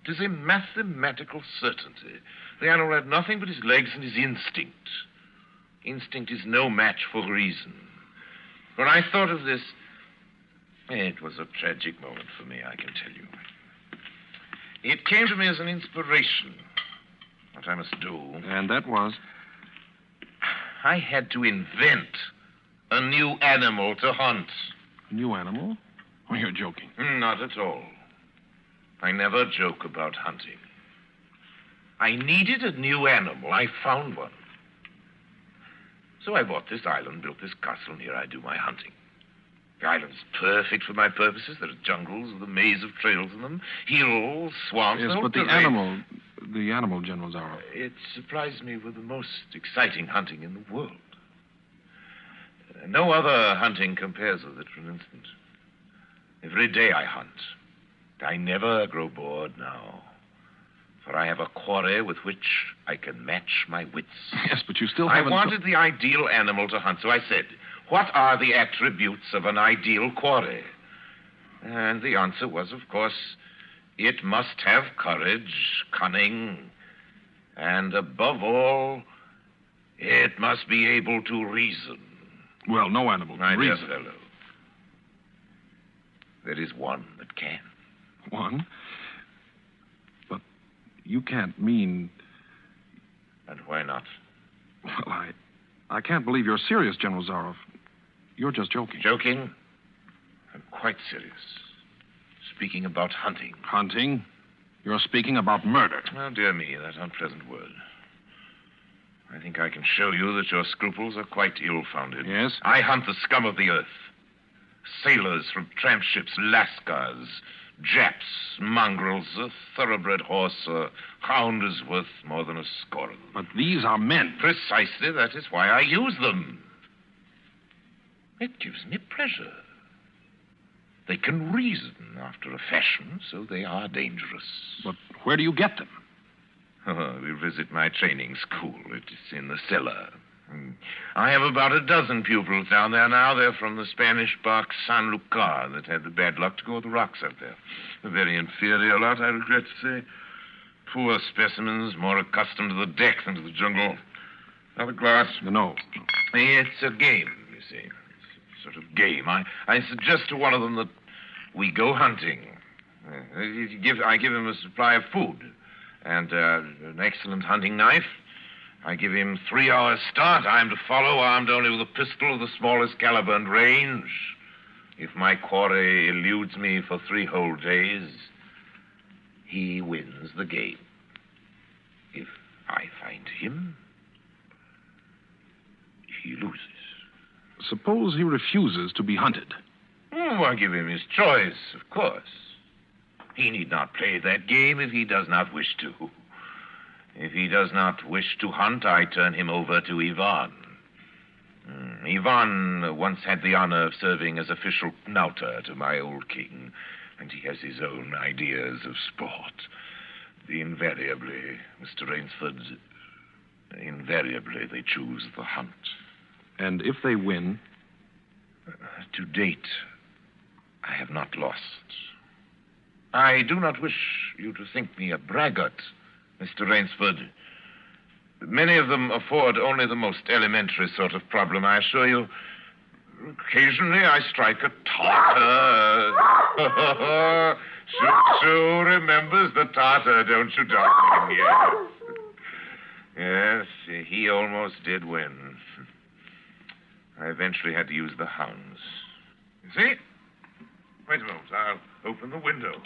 It is a mathematical certainty. The animal had nothing but his legs and his instinct. Instinct is no match for reason. When I thought of this, it was a tragic moment for me, I can tell you. It came to me as an inspiration. What I must do. And that was? I had to invent a new animal to hunt. New animal? Oh, you're joking. Not at all. I never joke about hunting. I needed a new animal. I found one. So I bought this island, built this castle, and here I do my hunting. The island's perfect for my purposes. There are jungles with a maze of trails in them, hills, swamps. Yes, but the animal, General Zaroff. It supplies me with the most exciting hunting in the world. No other hunting compares with it, for an instant. Every day I hunt. I never grow bored now. For I have a quarry with which I can match my wits. Yes, but you still haven't... I wanted the ideal animal to hunt, so I said, what are the attributes of an ideal quarry? And the answer was, of course, it must have courage, cunning, and above all, it must be able to reason. Well, no animal can reason. My dear fellow, there is one that can. One? But you can't mean... And why not? Well, I can't believe you're serious, General Zaroff. You're just joking. Joking? I'm quite serious. Speaking about hunting. Hunting? You're speaking about murder. Oh, dear me, that unpleasant word. I think I can show you that your scruples are quite ill-founded. Yes? I hunt the scum of the earth. Sailors from tramp ships, lascars, Japs, mongrels, a thoroughbred horse, a hound is worth more than a score of them. But these are men. Precisely, that is why I use them. It gives me pleasure. They can reason after a fashion, so they are dangerous. But where do you get them? Oh, we visit my training school. It is in the cellar. I have about a dozen pupils down there now. They're from the Spanish bark San Lucar that had the bad luck to go with the rocks out there. A very inferior lot, I regret to say. Poor specimens, more accustomed to the deck than to the jungle. Another glass? No. It's a game, you see. It's a sort of game. I suggest to one of them that we go hunting. I give him a supply of food and an excellent hunting knife. I give him 3 hours' start. I am to follow, armed only with a pistol of the smallest caliber and range. If my quarry eludes me for 3 whole days, he wins the game. If I find him, he loses. Suppose he refuses to be hunted. I give him his choice, of course. He need not play that game if he does not wish to. If he does not wish to hunt, I turn him over to Ivan. Ivan once had the honor of serving as official knouter to my old king, and he has his own ideas of sport. Invariably, Mr. Rainsford, invariably they choose the hunt. And if they win? To date, I have not lost. I do not wish you to think me a braggart, Mr. Rainsford. Many of them afford only the most elementary sort of problem, I assure you. Occasionally I strike a Tartar. Sue remembers the Tartar, don't you, darling? Yes, he almost did win. I eventually had to use the hounds. You see? Wait a moment, I'll open the window.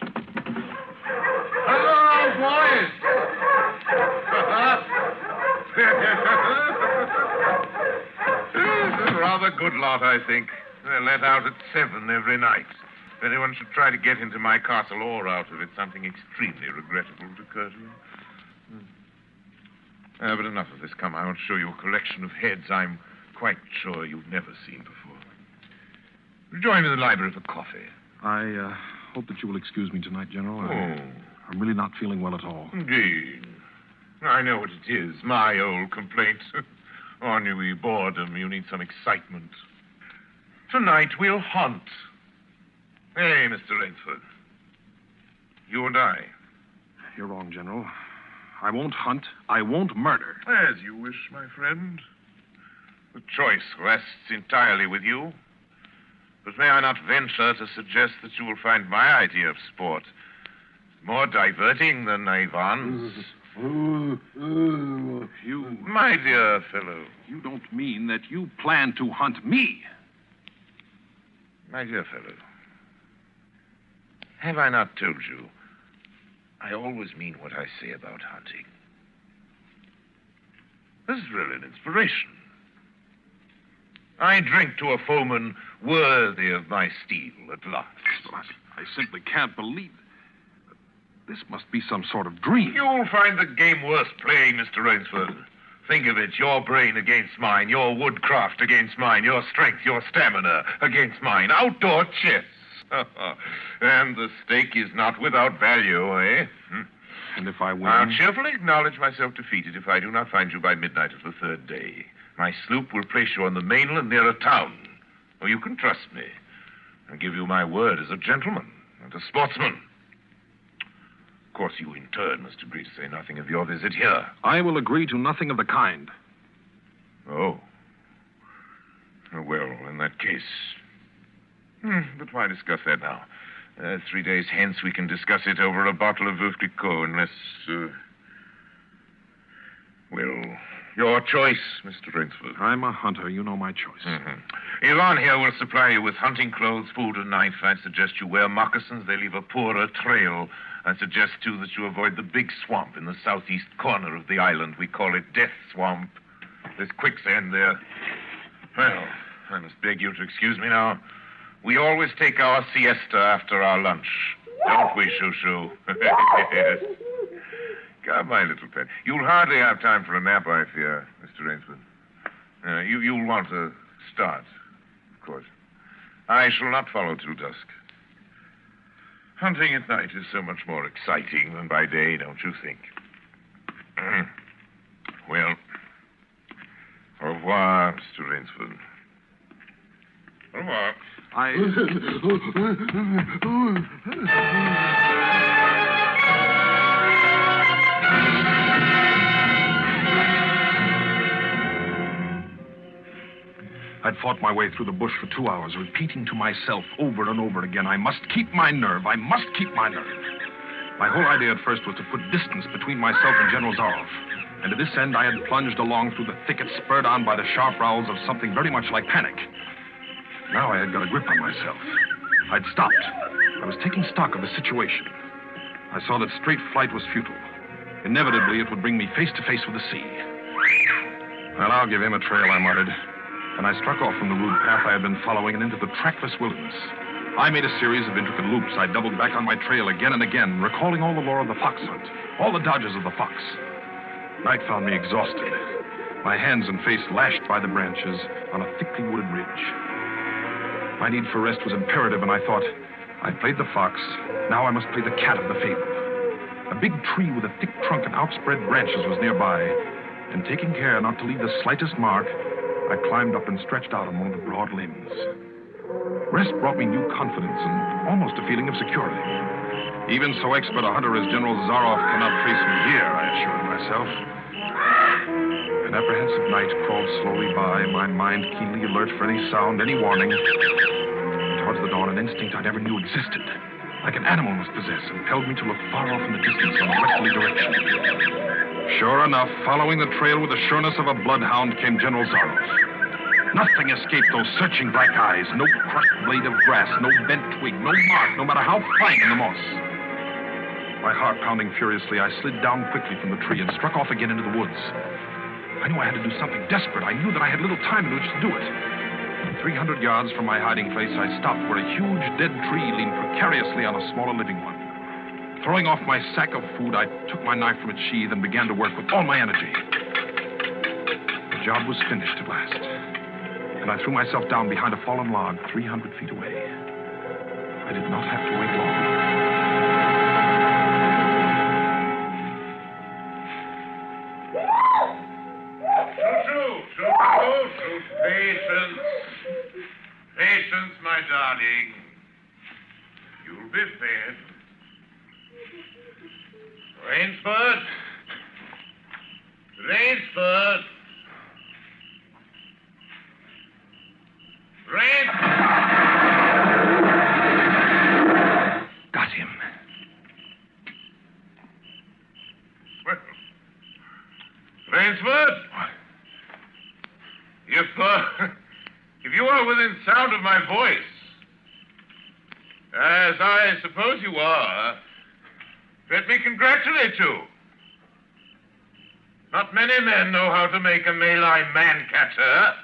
Hello, boys! A rather good lot, I think. They're let out at 7 every night. If anyone should try to get into my castle or out of it, something extremely regrettable would occur to them. But enough of this. Come, I want to show you a collection of heads I'm quite sure you've never seen before. Join me in the library for coffee. I hope that you will excuse me tonight, General. I'm really not feeling well at all. Indeed. I know what it is. My old complaint. Ennui, boredom. You need some excitement. Tonight we'll hunt. Hey, Mr. Rainsford. You and I. You're wrong, General. I won't hunt. I won't murder. As you wish, my friend. The choice rests entirely with you. But may I not venture to suggest that you will find my idea of sport more diverting than Ivan's? You... My dear fellow. You don't mean that you plan to hunt me? My dear fellow. Have I not told you? I always mean what I say about hunting. This is really an inspiration. I drink to a foeman worthy of my steel at last. I simply can't believe it. This must be some sort of dream. You'll find the game worth playing, Mr. Rainsford. Think of it, your brain against mine, your woodcraft against mine, your strength, your stamina against mine. Outdoor chess. And the stake is not without value, eh? And if I win? I'll cheerfully acknowledge myself defeated if I do not find you by midnight of the third day. My sloop will place you on the mainland near a town. Oh, you can trust me. I'll give you my word as a gentleman and a sportsman. Of course, you in turn must agree to say nothing of your visit here. I will agree to nothing of the kind. Oh. Well, in that case. But why discuss that now? 3 days hence we can discuss it over a bottle of Veuve Clicquot, unless, well, your choice, Mr. Rainsford. I'm a hunter. You know my choice. Yvonne here will supply you with hunting clothes, food, and knife. I suggest you wear moccasins. They leave a poorer trail. I suggest, too, that you avoid the big swamp in the southeast corner of the island. We call it Death Swamp. There's quicksand there. Well, I must beg you to excuse me now. We always take our siesta after our lunch. Don't we, Shoo-Shoo? Yes. Come, my little pet. You'll hardly have time for a nap, I fear, Mr. Rainsford. You'll want to start, of course. I shall not follow till dusk. Hunting at night is so much more exciting than by day, don't you think? Well, au revoir, Mr. Rainsford. Au revoir. I'd fought my way through the bush for 2 hours, repeating to myself over and over again, I must keep my nerve. I must keep my nerve. My whole idea at first was to put distance between myself and General Zaroff. And to this end, I had plunged along through the thicket, spurred on by the sharp rowels of something very much like panic. Now I had got a grip on myself. I'd stopped. I was taking stock of the situation. I saw that straight flight was futile. Inevitably, it would bring me face to face with the sea. Well, I'll give him a trail, I muttered. And I struck off from the rude path I had been following and into the trackless wilderness. I made a series of intricate loops. I doubled back on my trail again and again, recalling all the lore of the fox hunt, all the dodges of the fox. Night found me exhausted, my hands and face lashed by the branches on a thickly wooded ridge. My need for rest was imperative, and I thought, I played the fox, now I must play the cat of the fable. A big tree with a thick trunk and outspread branches was nearby, and taking care not to leave the slightest mark, I climbed up and stretched out on one of the broad limbs. Rest brought me new confidence and almost a feeling of security. Even so expert a hunter as General Zaroff cannot trace me here, I assured myself. An apprehensive night crawled slowly by, my mind keenly alert for any sound, any warning. And towards the dawn, an instinct I never knew existed, like an animal must possess, impelled me to look far off in the distance in a westerly direction. Sure enough, following the trail with the sureness of a bloodhound came General Zaroff. Nothing escaped those searching black eyes. No crushed blade of grass, no bent twig, no mark, no matter how fine in the moss. My heart pounding furiously, I slid down quickly from the tree and struck off again into the woods. I knew I had to do something desperate. I knew that I had little time in which to do it. 300 yards from my hiding place, I stopped where a huge dead tree leaned precariously on a smaller living one. Throwing off my sack of food, I took my knife from its sheath and began to work with all my energy. The job was finished at last, and I threw myself down behind a fallen log 300 feet away. I did not have to wait long. Patience. Patience, my darling. You'll be fed. Rainsford. Rainsford. Rain! Got him. Well, Rainsford? If you are within sound of my voice, as I suppose you are, let me congratulate you. Not many men know how to make a malign man-catcher.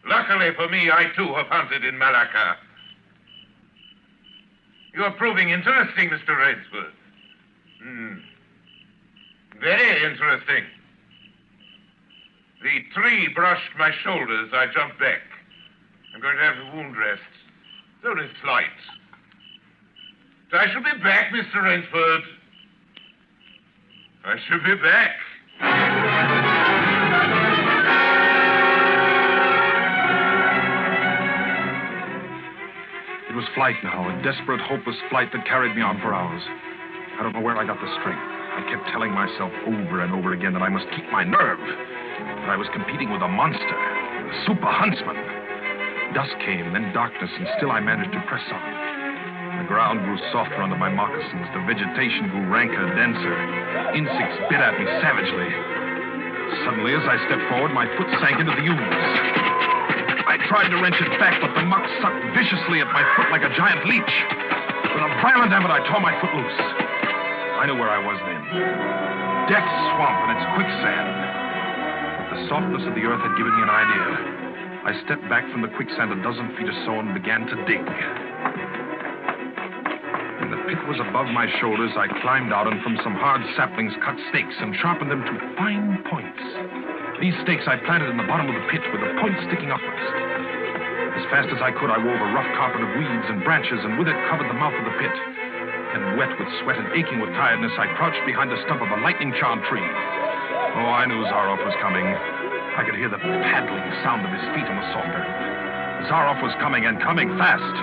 Luckily for me, I too have hunted in Malacca. You are proving interesting, Mr. Rainsford. Very interesting. The tree brushed my shoulders. I jumped back. I'm going to have the wound dressed. It's only slight. But I shall be back, Mr. Rainsford. I shall be back. It was flight now, a desperate, hopeless flight that carried me on for hours. I don't know where I got the strength. I kept telling myself over and over again that I must keep my nerve. That I was competing with a monster, a super huntsman. Dusk came, then darkness, and still I managed to press on. The ground grew softer under my moccasins. The vegetation grew ranker, denser. Insects bit at me savagely. Suddenly, as I stepped forward, my foot sank into the ooze. I tried to wrench it back, but the muck sucked viciously at my foot like a giant leech. With a violent effort, I tore my foot loose. I knew where I was then. Death's swamp and its quicksand. But the softness of the earth had given me an idea. I stepped back from the quicksand a dozen feet or so and began to dig. When the pit was above my shoulders, I climbed out and from some hard saplings cut stakes and sharpened them to fine points. These stakes I planted in the bottom of the pit with the points sticking upwards. As fast as I could, I wove a rough carpet of weeds and branches and with it covered the mouth of the pit. And wet with sweat and aching with tiredness, I crouched behind the stump of a lightning-charmed tree. Oh, I knew Zaroff was coming. I could hear the paddling sound of his feet on the soft earth. Zaroff was coming, and coming fast.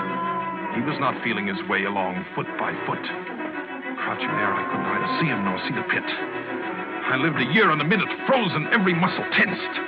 He was not feeling his way along foot by foot. Crouching there, I could neither see him nor see the pit. I lived a year and a minute, frozen, every muscle tensed.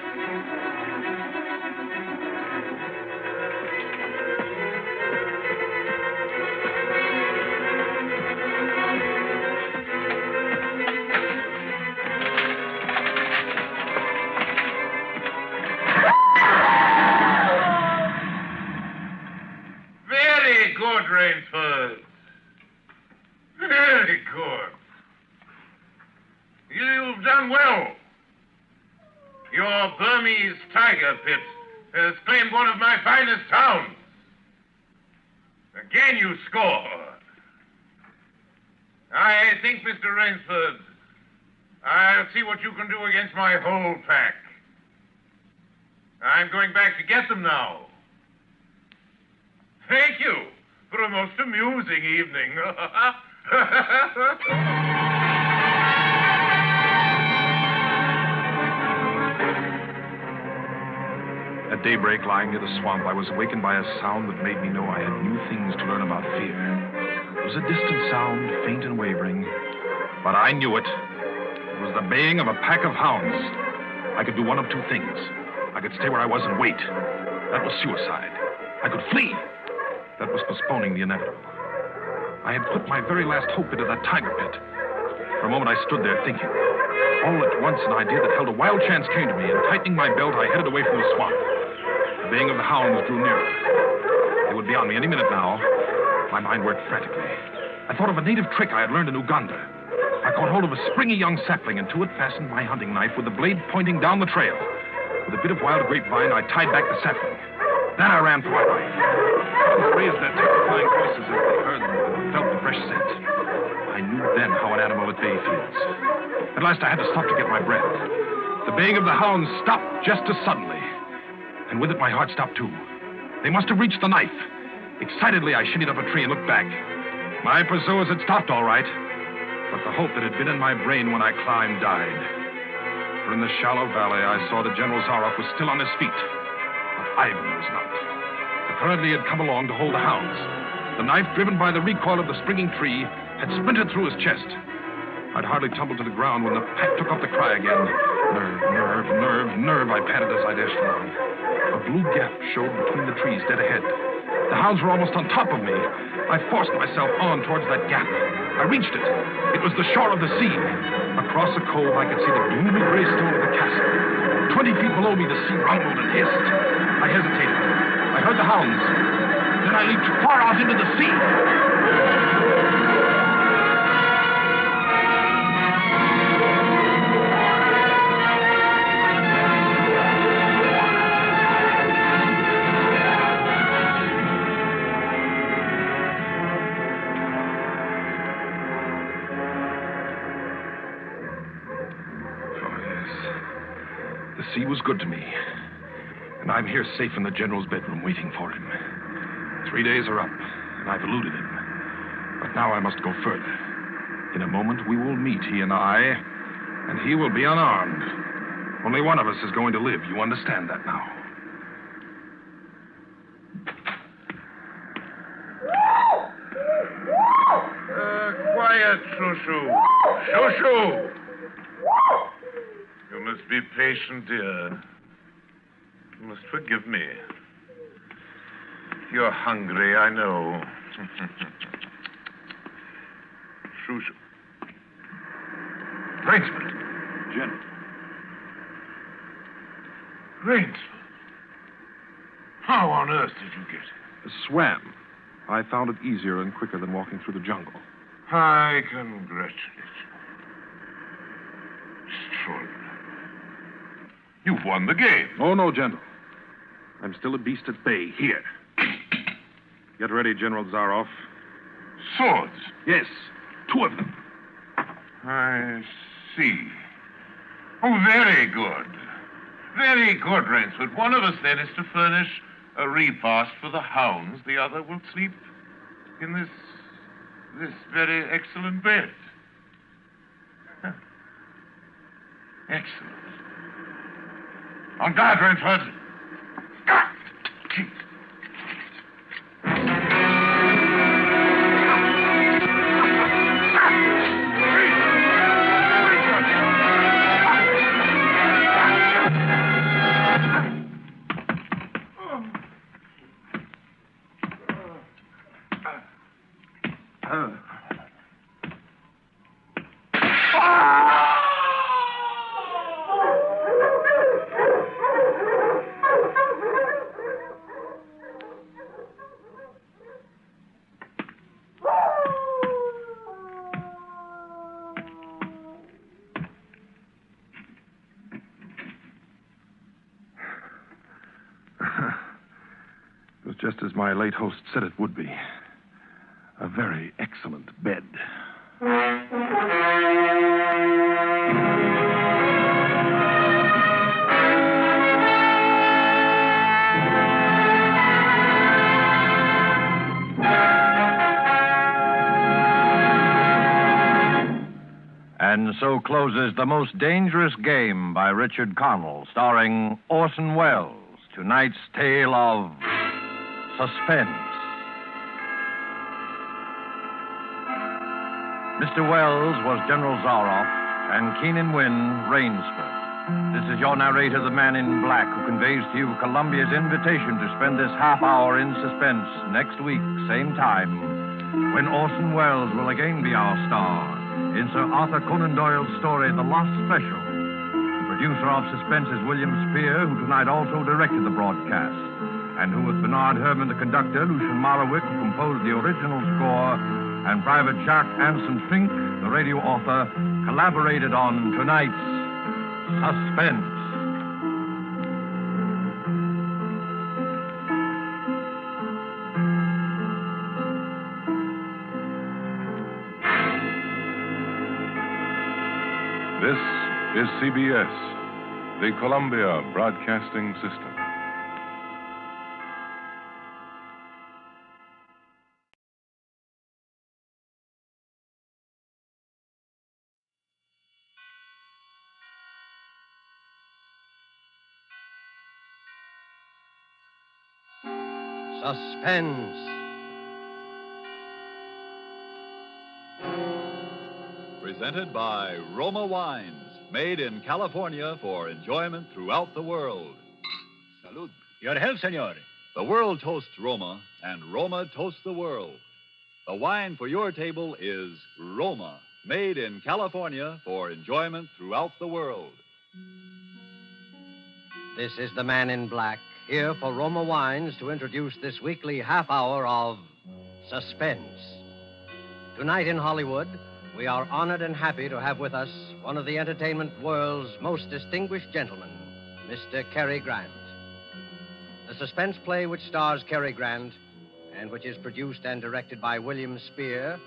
Rainsford. Very good. You've done well. Your Burmese tiger pit has claimed one of my finest towns. Again, you score. I think, Mr. Rainsford, I'll see what you can do against my whole pack. I'm going back to get them now. Thank you for a most amusing evening. At daybreak, lying near the swamp, I was awakened by a sound that made me know I had new things to learn about fear. It was a distant sound, faint and wavering, but I knew it. It was the baying of a pack of hounds. I could do one of two things. I could stay where I was and wait. That was suicide. I could flee. That was postponing the inevitable. I had put my very last hope into that tiger pit. For a moment, I stood there thinking. All at once, an idea that held a wild chance came to me, and tightening my belt, I headed away from the swamp. The baying of the hounds drew nearer. They would be on me any minute now. My mind worked frantically. I thought of a native trick I had learned in Uganda. I caught hold of a springy young sapling, and to it fastened my hunting knife with the blade pointing down the trail. With a bit of wild grapevine, I tied back the sapling. Then I ran for my life. They raised their terrifying voices as they heard them and felt the fresh scent. I knew then how an animal at bay feels. At last I had to stop to get my breath. The baying of the hounds stopped just as suddenly. And with it, my heart stopped too. They must have reached the knife. Excitedly, I shinnied up a tree and looked back. My pursuers had stopped all right. But the hope that had been in my brain when I climbed died. For in the shallow valley, I saw that General Zaroff was still on his feet. But Ivan was not. Apparently, he had come along to hold the hounds. The knife, driven by the recoil of the springing tree, had splintered through his chest. I'd hardly tumbled to the ground when the pack took up the cry again. Nerve, I panted as I dashed along. A blue gap showed between the trees dead ahead. The hounds were almost on top of me. I forced myself on towards that gap. I reached it. It was the shore of the sea. Across the cove, I could see the gloomy gray stone of the castle. 20 feet below me, the sea rumbled and hissed. I hesitated. I heard the hounds. Then I leaped far out into the sea. The sea was good to me. And I'm here safe in the general's bedroom waiting for him. 3 days are up, and I've eluded him. But now I must go further. In a moment, we will meet, he and I, and he will be unarmed. Only one of us is going to live. You understand that now? Quiet, Shushu. Shushu! You must be patient, dear. You must forgive me. You're hungry, I know. Shushu. Rainsford. General. Rainsford. How on earth did you get here? Swam. I found it easier and quicker than walking through the jungle. I congratulate you. Extraordinary. You've won the game. Oh, no, General. I'm still a beast at bay here. Get ready, General Zaroff. Swords? Yes, 2 of them. I see. Oh, very good. Very good, Rainsford. One of us, then, is to furnish a repast for the hounds. The other will sleep in this very excellent bed. Huh. Excellent. On guard, Rainsford. It was just as my late host said it would be. A very excellent bed. And so closes The Most Dangerous Game by Richard Connell, starring Orson Welles. Tonight's tale of suspense. Mr. Wells was General Zaroff, and Keenan Wynn, Rainsford. This is your narrator, the man in black, who conveys to you Columbia's invitation to spend this half hour in suspense next week, same time, when Orson Welles will again be our star in Sir Arthur Conan Doyle's story, The Lost Special. The producer of Suspense is William Spear, who tonight also directed the broadcast, and who, with Bernard Herrmann, the conductor, Lucian Morawick, who composed the original score, and Private Jacques Anson Fink, the radio author, collaborated on tonight's Suspense. This is CBS, the Columbia Broadcasting System. Suspense. Presented by Roma Wines, made in California for enjoyment throughout the world. Salud. Your health, senor. The world toasts Roma, and Roma toasts the world. The wine for your table is Roma, made in California for enjoyment throughout the world. This is the Man in Black, here for Roma Wines to introduce this weekly half hour of Suspense. Tonight in Hollywood, we are honored and happy to have with us one of the entertainment world's most distinguished gentlemen, Mr. Cary Grant. The suspense play which stars Cary Grant and which is produced and directed by William Spear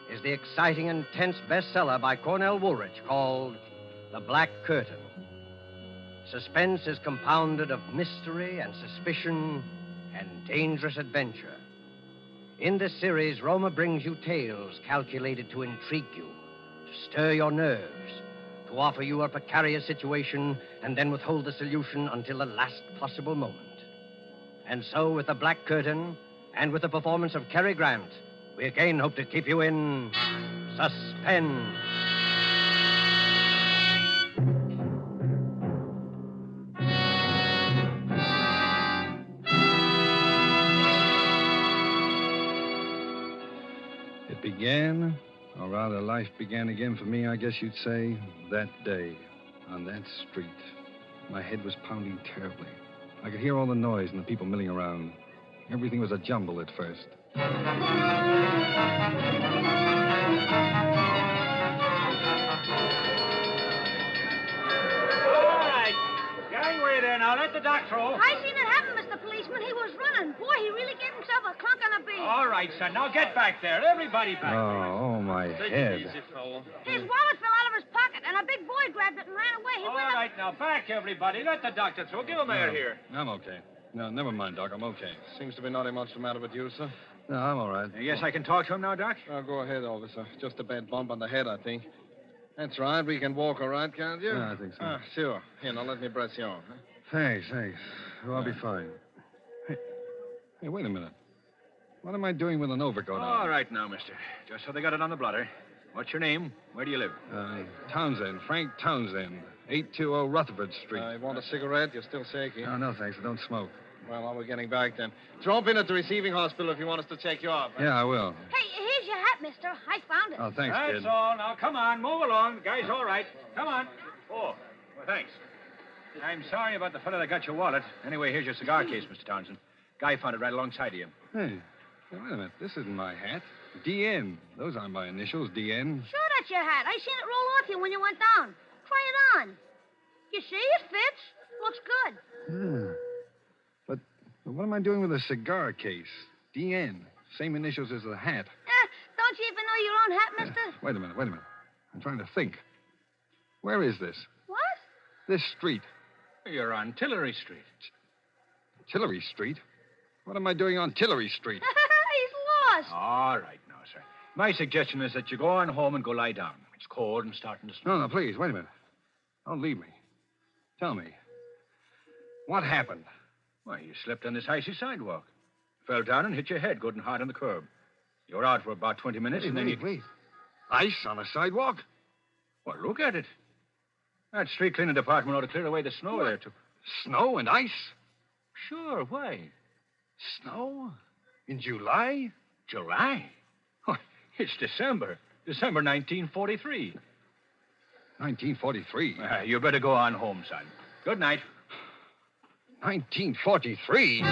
is the exciting and tense bestseller by Cornell Woolrich called The Black Curtain. Suspense is compounded of mystery and suspicion and dangerous adventure. In this series, Roma brings you tales calculated to intrigue you, to stir your nerves, to offer you a precarious situation and then withhold the solution until the last possible moment. And so, with The Black Curtain and with the performance of Cary Grant, we again hope to keep you in suspense. It began, or rather, life began again for me, I guess you'd say, that day, on that street. My head was pounding terribly. I could hear all the noise and the people milling around. Everything was a jumble at first. All right. Gangway there now. Let the dock through. I seen it happen, Mr. Policeman. He was running. Boy, he really gave himself a clunk on the bean. All right, son. Now get back there. Everybody back. Oh, my head. Easy, fellow. His wallet fell out of his pocket, and a big boy grabbed it and ran away. He All went up... right, now back, everybody. Let the doctor through. Give him air here. I'm okay. No, never mind, Doc. I'm okay. Seems to be not much the matter with you, sir. No, I'm all right. Yes, I can talk to him now, Doc? Oh, go ahead, officer. Just a bad bump on the head, I think. That's right. We can walk all right, can't you? Yeah, I think so. Ah, sure. Here, now let me press you on. Huh? Thanks. Oh, I'll be fine. Hey, wait a minute. What am I doing with an overcoat on? All right now, mister. Just so they got it on the blotter. What's your name? Where do you live? Townsend. Frank Townsend. 820 Rutherford Street. You want a cigarette? You're still shaky. No, thanks. I don't smoke. Well, while we're getting back then. Drop in at the receiving hospital if you want us to check you up. Huh? Yeah, I will. Hey, here's your hat, mister. I found it. Oh, thanks, That's kid. all. Now, come on. Move along. The guy's all right. Come on. Oh, well, thanks. I'm sorry about the fellow that got your wallet. Anyway, here's your cigar case, Mr. Townsend. Guy found it right alongside of you. Hey, wait a minute. This isn't my hat. DN. Those aren't my initials, DN. Sure, that's your hat. I seen it roll off you when you went down. Try it on. You see, it fits. Looks good. But what am I doing with a cigar case? DN. Same initials as the hat. Don't you even know your own hat, mister? Wait a minute. I'm trying to think. Where is this? What? This street. You're on Tillery Street. Tillery Street? What am I doing on Tillery Street? He's lost. All right now, sir. My suggestion is that you go on home and go lie down. It's cold and starting to snow. No, please, wait a minute. Don't leave me. Tell me. What happened? Why, you slipped on this icy sidewalk. Fell down and hit your head good and hard on the curb. You were out for about 20 minutes, and then you... Wait. Ice on a sidewalk? Well, look at it. That street cleaning department ought to clear away the snow there, too. Snow and ice? Sure, why? Snow? In July? July? Oh, it's December. December 1943. 1943? You better go on home, son. Good night. 1943?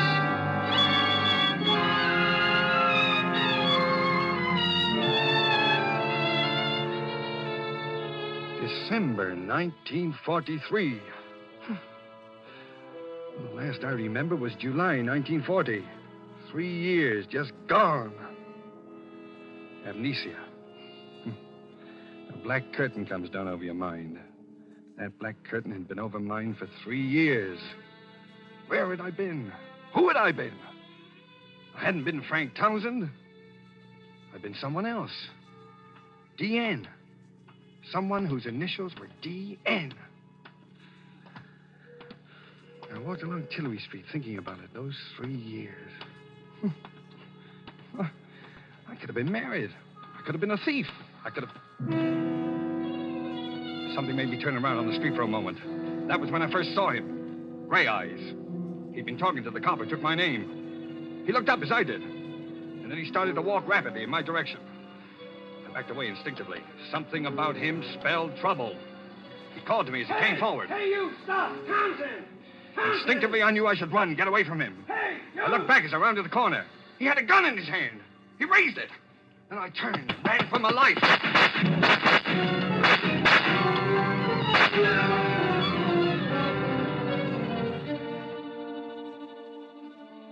December 1943. The last I remember was July 1940. 3 years just gone. Amnesia. A black curtain comes down over your mind. That black curtain had been over mine for 3 years. Where had I been? Who had I been? I hadn't been Frank Townsend. I'd been someone else. DN. Someone whose initials were DN. I walked along Tillery Street thinking about it those 3 years. I could have been married. I could have been a thief. I could have... Something made me turn around on the street for a moment. That was when I first saw him. Gray Eyes. He'd been talking to the cop who took my name. He looked up as I did. And then he started to walk rapidly in my direction. I backed away instinctively. Something about him spelled trouble. He called to me as he came forward. Hey, you, stop! Townsend! Instinctively, I knew I should run, get away from him. Hey, you! I looked back as I rounded the corner. He had a gun in his hand. He raised it. Then I turned and ran for my life.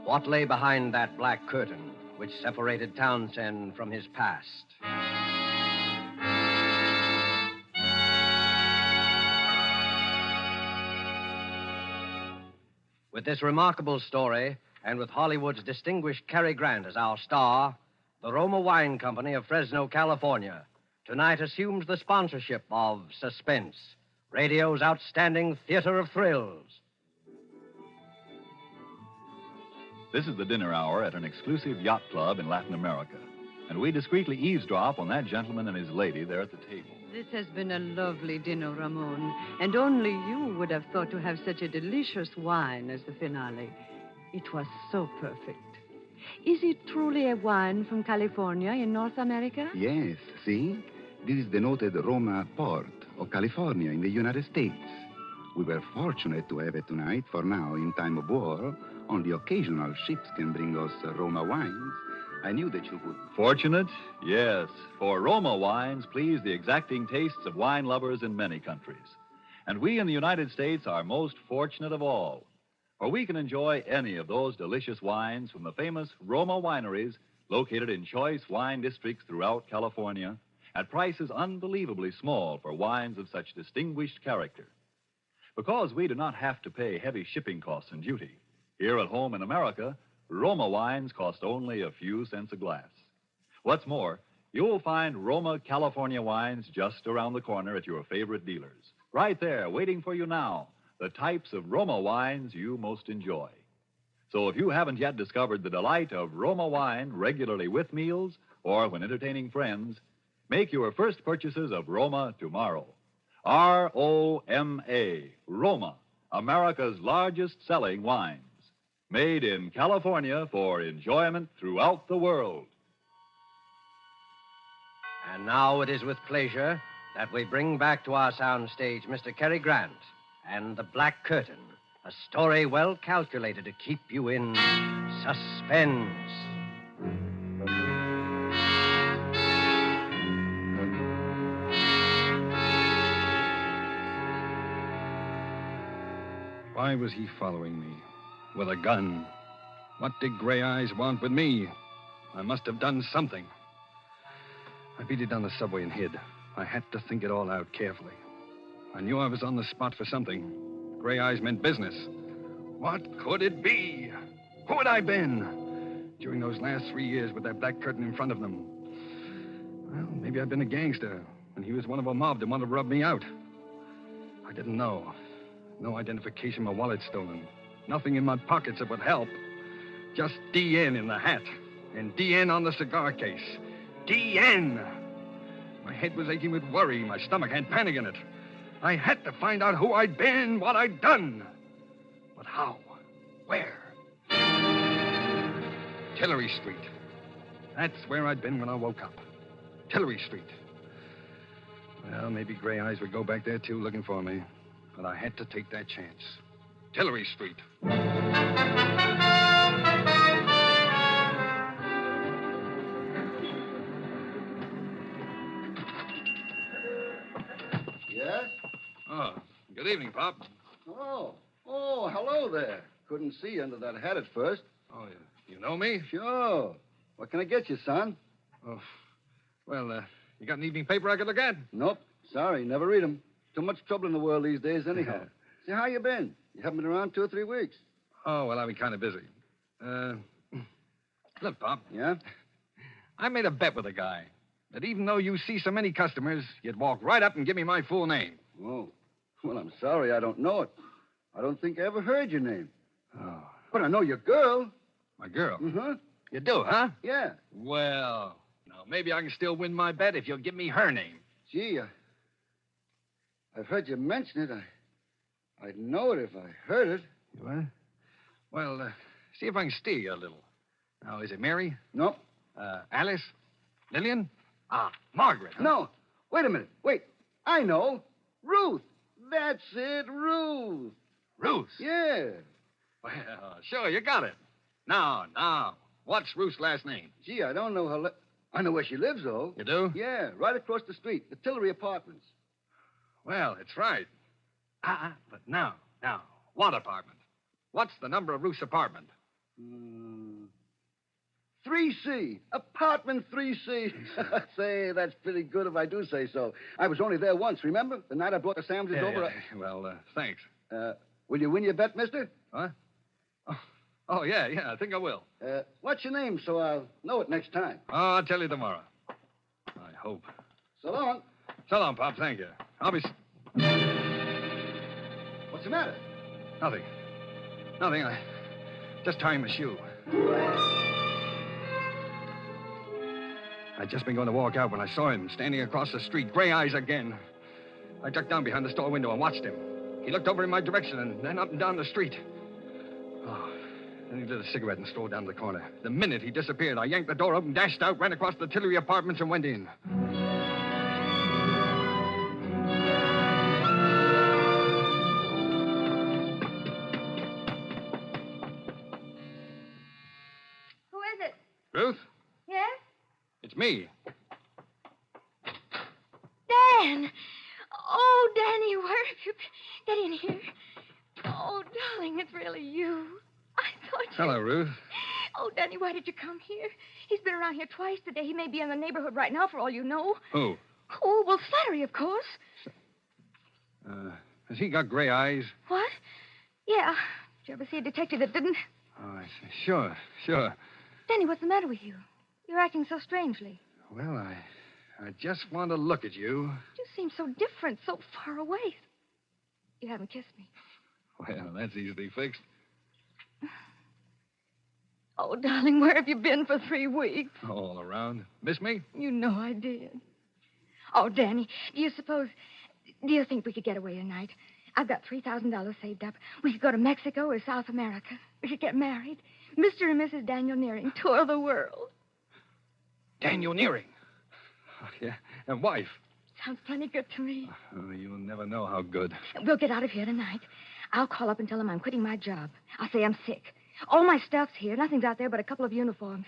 What lay behind that black curtain which separated Townsend from his past? With this remarkable story, and with Hollywood's distinguished Cary Grant as our star, the Roma Wine Company of Fresno, California, tonight assumes the sponsorship of Suspense, radio's outstanding theater of thrills. This is the dinner hour at an exclusive yacht club in Latin America, and we discreetly eavesdrop on that gentleman and his lady there at the table. This has been a lovely dinner, Ramon, and only you would have thought to have such a delicious wine as the finale. It was so perfect. Is it truly a wine from California in North America? Yes, see? This is the noted Roma port of California in the United States. We were fortunate to have it tonight, for now, in time of war, only occasional ships can bring us Roma wines. I knew that you would. Fortunate? Yes, for Roma wines please the exacting tastes of wine lovers in many countries. And we in the United States are most fortunate of all, for we can enjoy any of those delicious wines from the famous Roma wineries located in choice wine districts throughout California at prices unbelievably small for wines of such distinguished character. Because we do not have to pay heavy shipping costs and duty, here at home in America, Roma wines cost only a few cents a glass. What's more, you'll find Roma California wines just around the corner at your favorite dealers. Right there, waiting for you now, the types of Roma wines you most enjoy. So if you haven't yet discovered the delight of Roma wine regularly with meals or when entertaining friends, make your first purchases of Roma tomorrow. R-O-M-A, Roma, America's largest selling wines. Made in California for enjoyment throughout the world. And now it is with pleasure that we bring back to our soundstage Mr. Cary Grant and The Black Curtain, a story well calculated to keep you in suspense. Why was he following me? With a gun. What did Gray Eyes want with me? I must have done something. I beat it down the subway and hid. I had to think it all out carefully. I knew I was on the spot for something. Gray Eyes meant business. What could it be? Who had I been during those last 3 years with that black curtain in front of them? Well, maybe I'd been a gangster, and he was one of a mob that wanted to rub me out. I didn't know. No identification, my wallet stolen. Nothing in my pockets that would help. Just DN in the hat. And DN on the cigar case. DN! My head was aching with worry. My stomach had panic in it. I had to find out who I'd been, what I'd done. But how? Where? Tillery Street. That's where I'd been when I woke up. Tillery Street. Well, maybe Gray Eyes would go back there, too, looking for me. But I had to take that chance. Tillery Street. Yes? Oh, good evening, Pop. Oh, hello there. Couldn't see you under that hat at first. Oh, you know me? Sure. What can I get you, son? Oh, well, you got an evening paper I could look at? Nope. Sorry, never read 'em. Too much trouble in the world these days, anyhow. Say, how you been? You haven't been around 2 or 3 weeks. Oh, well, I've been kind of busy. Look, Pop. Yeah? I made a bet with a guy that even though you see so many customers, you'd walk right up and give me my full name. Oh. Well, I'm sorry, I don't know it. I don't think I ever heard your name. Oh. But I know your girl. My girl? Mm-hmm. You do, huh? Yeah. Well, now, maybe I can still win my bet if you'll give me her name. Gee, I've heard you mention it. I'd know it if I heard it. You what? Well, see if I can steer you a little. Now, is it Mary? No. Alice? Lillian? Margaret. Huh? No. Wait a minute. Wait. I know. Ruth. That's it, Ruth. Ruth? Yeah. Well, sure, you got it. Now. What's Ruth's last name? Gee, I don't know her. I know where she lives, though. You do? Yeah, right across the street, the Tillery Apartments. Well, it's right. But now, what apartment? What's the number of Ruth's apartment? 3C. Apartment 3C. Say, that's pretty good if I do say so. I was only there once, remember? The night I brought the sandwiches over. Well, thanks. Will you win your bet, mister? Huh? Oh, yeah, I think I will. What's your name so I'll know it next time? Oh, I'll tell you tomorrow. I hope. So long. So long, Pop. Thank you. I'll be... What's the matter? Nothing. I just tying my shoe. I'd just been going to walk out when I saw him standing across the street, gray eyes again. I ducked down behind the store window and watched him. He looked over in my direction and then up and down the street. Oh, then he lit a cigarette and strolled down to the corner. The minute he disappeared, I yanked the door open, dashed out, ran across the Tillery Apartments, and went in. Who is it? Ruth? Yes? It's me. Dan! Oh, Danny, where have you been? Get in here. Oh, darling, it's really you. I thought you... Hello, Ruth. Oh, Danny, why did you come here? He's been around here twice today. He may be in the neighborhood right now, for all you know. Who? Oh, well, Slattery, of course. Has he got gray eyes? What? Yeah. Did you ever see a detective that didn't? Oh, I see. Sure. Danny, what's the matter with you? You're acting so strangely. Well, I just want to look at you. You seem so different, so far away. You haven't kissed me. Well, that's easily fixed. Oh, darling, where have you been for 3 weeks? All around. Miss me? You know I did. Oh, Danny, do you think we could get away tonight? I've got $3,000 saved up. We could go to Mexico or South America. We could get married. Mr. and Mrs. Daniel Nearing tour the world. Daniel Nearing? Oh, yeah. And wife? Sounds plenty good to me. Oh, you'll never know how good. We'll get out of here tonight. I'll call up and tell them I'm quitting my job. I'll say I'm sick. All my stuff's here. Nothing's out there but a couple of uniforms.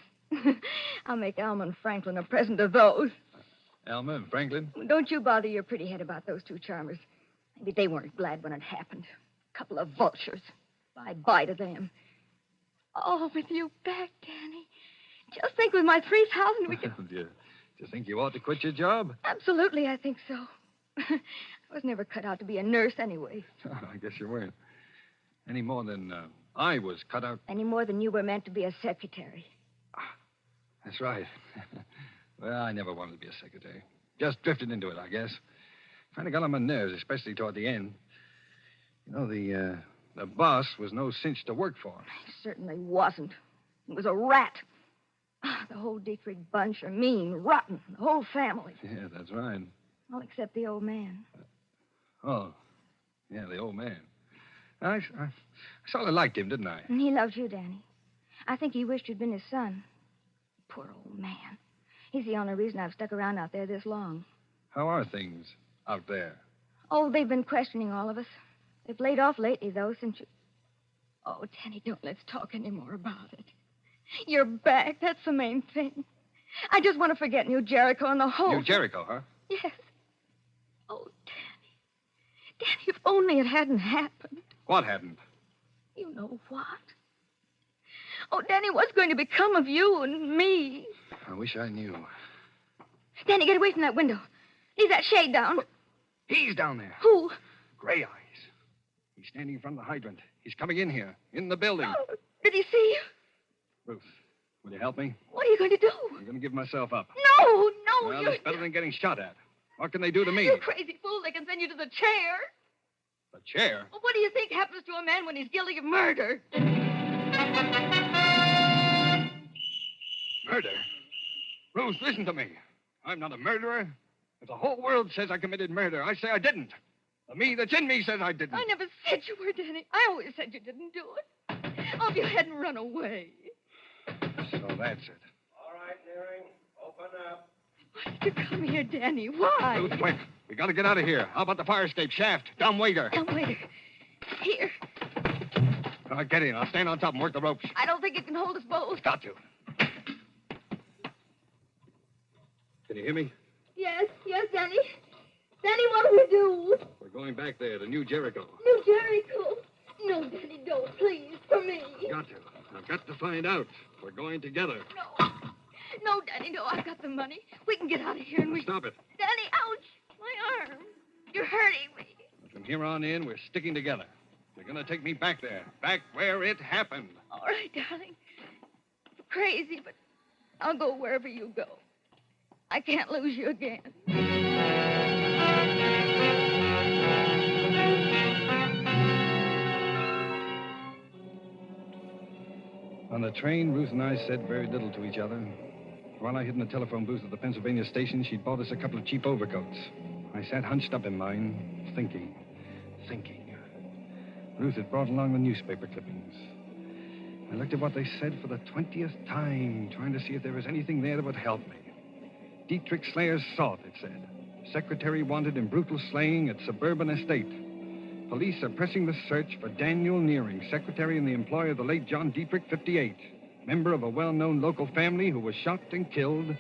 I'll make Alma and Franklin a present of those. Alma and Franklin? Don't you bother your pretty head about those 2 charmers. Maybe they weren't glad when it happened. A couple of vultures. Bye-bye to them. Oh, with you back, Danny. Just think with my $3,000 we could... Do you think you ought to quit your job? Absolutely, I think so. I was never cut out to be a nurse anyway. Oh, I guess you weren't. Any more than I was cut out. Any more than you were meant to be a secretary. That's right. Well, I never wanted to be a secretary. Just drifted into it, I guess. Kind of got on my nerves, especially toward the end. You know, the boss was no cinch to work for. He certainly wasn't. He was a rat. The whole Dietrich bunch are mean, rotten. The whole family. Yeah, that's right. All except the old man. Oh, yeah, the old man. I sort of liked him, didn't I? And he loves you, Danny. I think he wished you'd been his son. Poor old man. He's the only reason I've stuck around out there this long. How are things out there? Oh, they've been questioning all of us. They've laid off lately, though, since you... Oh, Danny, don't let's talk any more about it. You're back. That's the main thing. I just want to forget New Jericho and the whole... New Jericho, huh? Yes. Oh, Danny. Danny, if only it hadn't happened. What hadn't? You know what? Oh, Danny, what's going to become of you and me? I wish I knew. Danny, get away from that window. Leave that shade down. He's down there. Who? Gray eyes. He's standing in front of the hydrant. He's coming in here, in the building. Oh, did he see you? Ruth, will you help me? What are you going to do? I'm going to give myself up. No, Well, you... it's better than getting shot at. What can they do to me? You crazy fool. They can send you to the chair. The chair? Well, what do you think happens to a man when he's guilty of murder? Murder? Ruth, listen to me. I'm not a murderer. If the whole world says I committed murder, I say I didn't. The me that's in me says I didn't. I never said you were, Danny. I always said you didn't do it. Oh, if you hadn't run away. So that's it. All right, Nearing. Open up. Why did you come here, Danny? Why? Ruth, quick. We got to get out of here. How about the fire escape shaft? Dumb waiter. Waiter. Here. All right, get in. I'll stand on top and work the ropes. I don't think it can hold us both. Got to. Can you hear me? Yes, Danny. Danny, what do we do? We're going back there to New Jericho. New Jericho. No, Danny, don't, please, for me. Got to. I've got to find out. We're going together. No, Danny, no, I've got the money. We can get out of here and we... Stop it. Danny, ouch! My arm. You're hurting me. From here on in, we're sticking together. You're going to take me back there. Back where it happened. All right, darling. You're crazy, but I'll go wherever you go. I can't lose you again. On the train, Ruth and I said very little to each other. While I hid in the telephone booth at the Pennsylvania station, she'd bought us a couple of cheap overcoats. I sat hunched up in mine, thinking. Ruth had brought along the newspaper clippings. I looked at what they said for the 20th time, trying to see if there was anything there that would help me. Dietrich Slayer's sought, it said. Secretary wanted in brutal slaying at suburban estate. Police are pressing the search for Daniel Nearing, secretary in the employ of the late John Dietrich, 58, member of a well-known local family who was shot and killed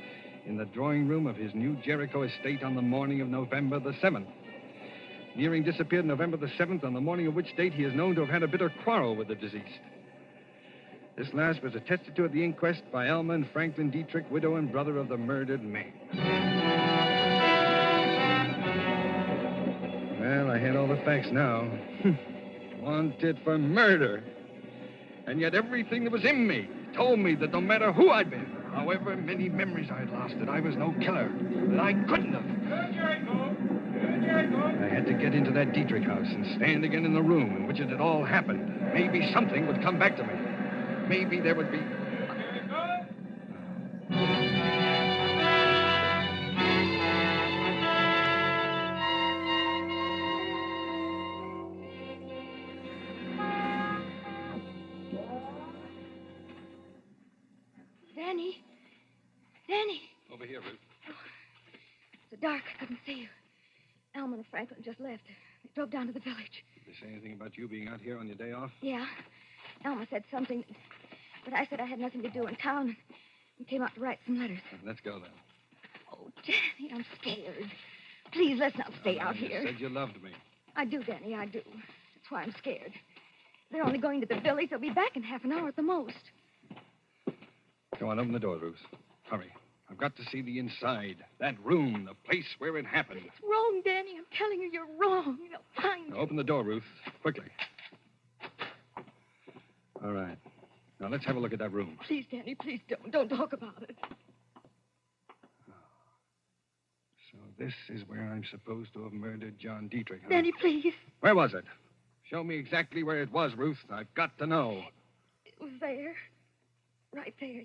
in the drawing room of his New Jericho estate on the morning of November the 7th. Nearing disappeared November the 7th, on the morning of which date he is known to have had a bitter quarrel with the deceased. This last was attested to at the inquest by Alma and Franklin Dietrich, widow and brother of the murdered man. Well, I had all the facts now. Wanted for murder. And yet everything that was in me told me that no matter who I'd been, however many memories I'd lost, that I was no killer, that I couldn't have. I had to get into that Dietrich house and stand again in the room in which it had all happened. Maybe something would come back to me. Maybe there would be... Danny. Over here, Ruth. It's dark. I couldn't see you. Alma and Franklin just left. They drove down to the village. Did they say anything about you being out here on your day off? Yeah. Alma said something, but I said I had nothing to do in town and came out to write some letters. Let's go, then. Oh, Danny, I'm scared. Please, let's not stay out You here. said you loved me. I do, Danny, I do. That's why I'm scared. They're only going to the village. They'll be back in half an hour at the most. Go on, open the door, Ruth. Hurry. I've got to see the inside. That room, the place where it happened. It's wrong, Danny. I'm telling you, you're wrong. They'll find you. Now, open the door, Ruth. Quickly. All right. Now, let's have a look at that room. Please, Danny, please don't. Don't talk about it. So this is where I'm supposed to have murdered John Dietrich, huh? Danny, please. Where was it? Show me exactly where it was, Ruth. I've got to know. It was there. Right there.